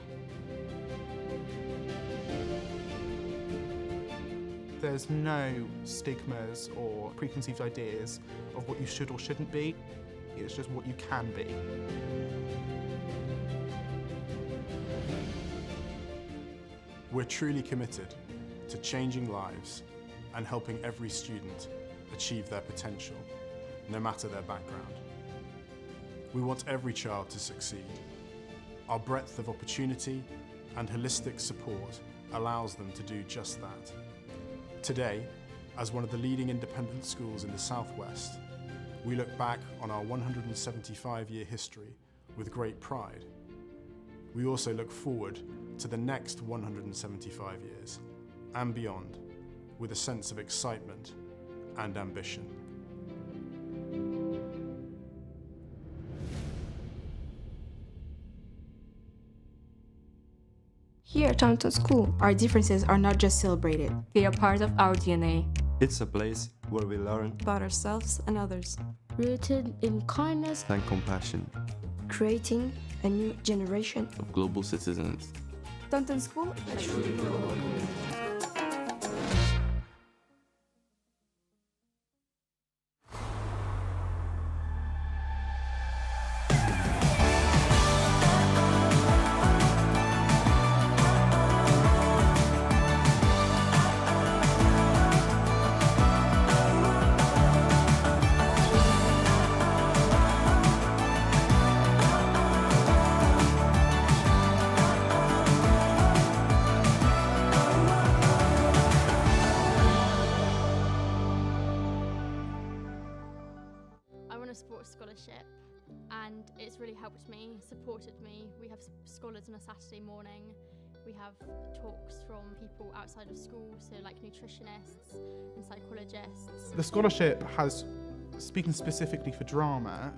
There's no stigmas or preconceived ideas of what you should or shouldn't be. It's just what you can be. We're truly committed to changing lives and helping every student achieve their potential, no matter their background. We want every child to succeed. Our breadth of opportunity and holistic support allows them to do just that. Today, as one of the leading independent schools in the Southwest, we look back on our 175-year history with great pride. We also look forward to the next 175 years and beyond with a sense of excitement and ambition. Here at Taunton School, our differences are not just celebrated. They are part of our DNA. It's a place where we learn About ourselves and others. Rooted in kindness and compassion, creating a new generation of global citizens. Taunton School, a truly global community. Sports scholarship, and it's really helped me, supported me. We have scholars on a Saturday morning. We have talks from people outside of school, so like nutritionists and psychologists. The scholarship has, speaking specifically for drama,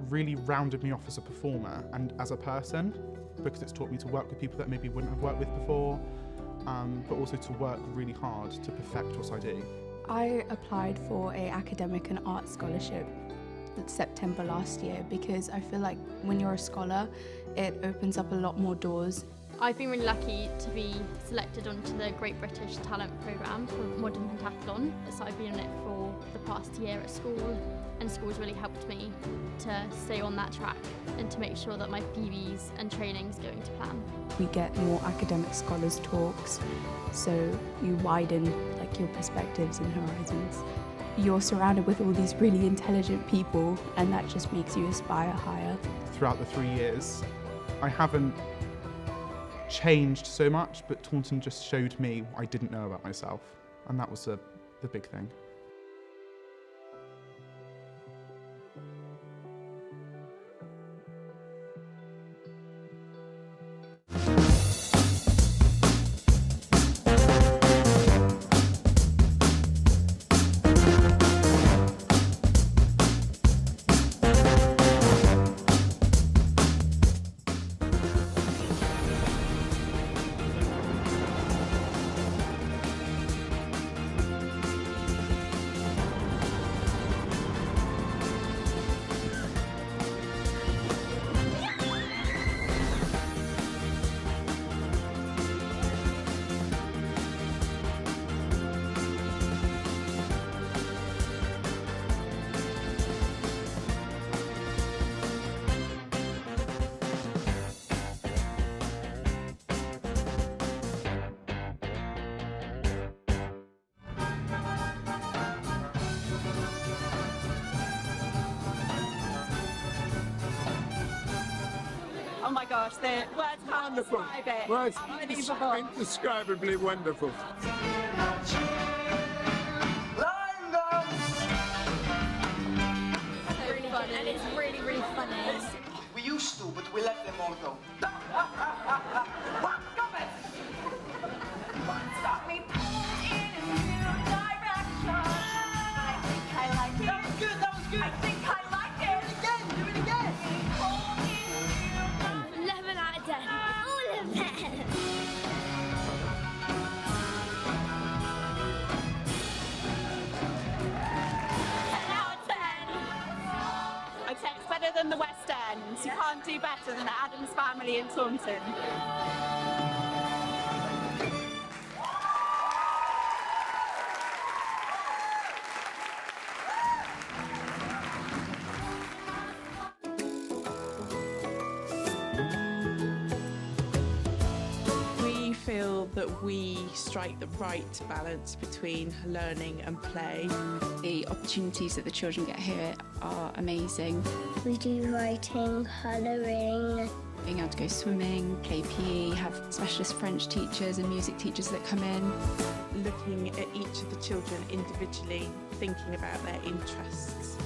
really rounded me off as a performer and as a person, because it's taught me to work with people that maybe wouldn't have worked with before, but also to work really hard to perfect what I do. I applied for an academic and art scholarship September last year because I feel like when you're a scholar, it opens up a lot more doors. I've been really lucky to be selected onto the Great British Talent Programme for Modern Pentathlon. So I've been on it for the past year at school, and school's really helped me to stay on that track and to make sure that my PBs and training's going to plan. We get more academic scholars talks, so you widen like your perspectives and horizons. You're surrounded with all these really intelligent people, and that just makes you aspire higher. Throughout the 3 years, I haven't changed so much, but Taunton just showed me what I didn't know about myself, and that was the big thing. Oh my gosh, the words can't describe it. Words Unbelievable. indescribably wonderful. Really fun, and it's really, really funny. We used to, but we let them all go. We pulled in a new direction. I think I like it. That was good, that was good. I think I like it. Do it again, do it again. 11 out of 10. All of them. 10 out of 10. I'd say it's better than the West End. You can't do better than the Addams Family in Taunton. We feel that we strike the right balance between learning and play. The opportunities that the children get here are amazing. We do writing, colouring. Being able to go swimming, play PE, have specialist French teachers and music teachers that come in. Looking at each of the children individually, thinking about their interests.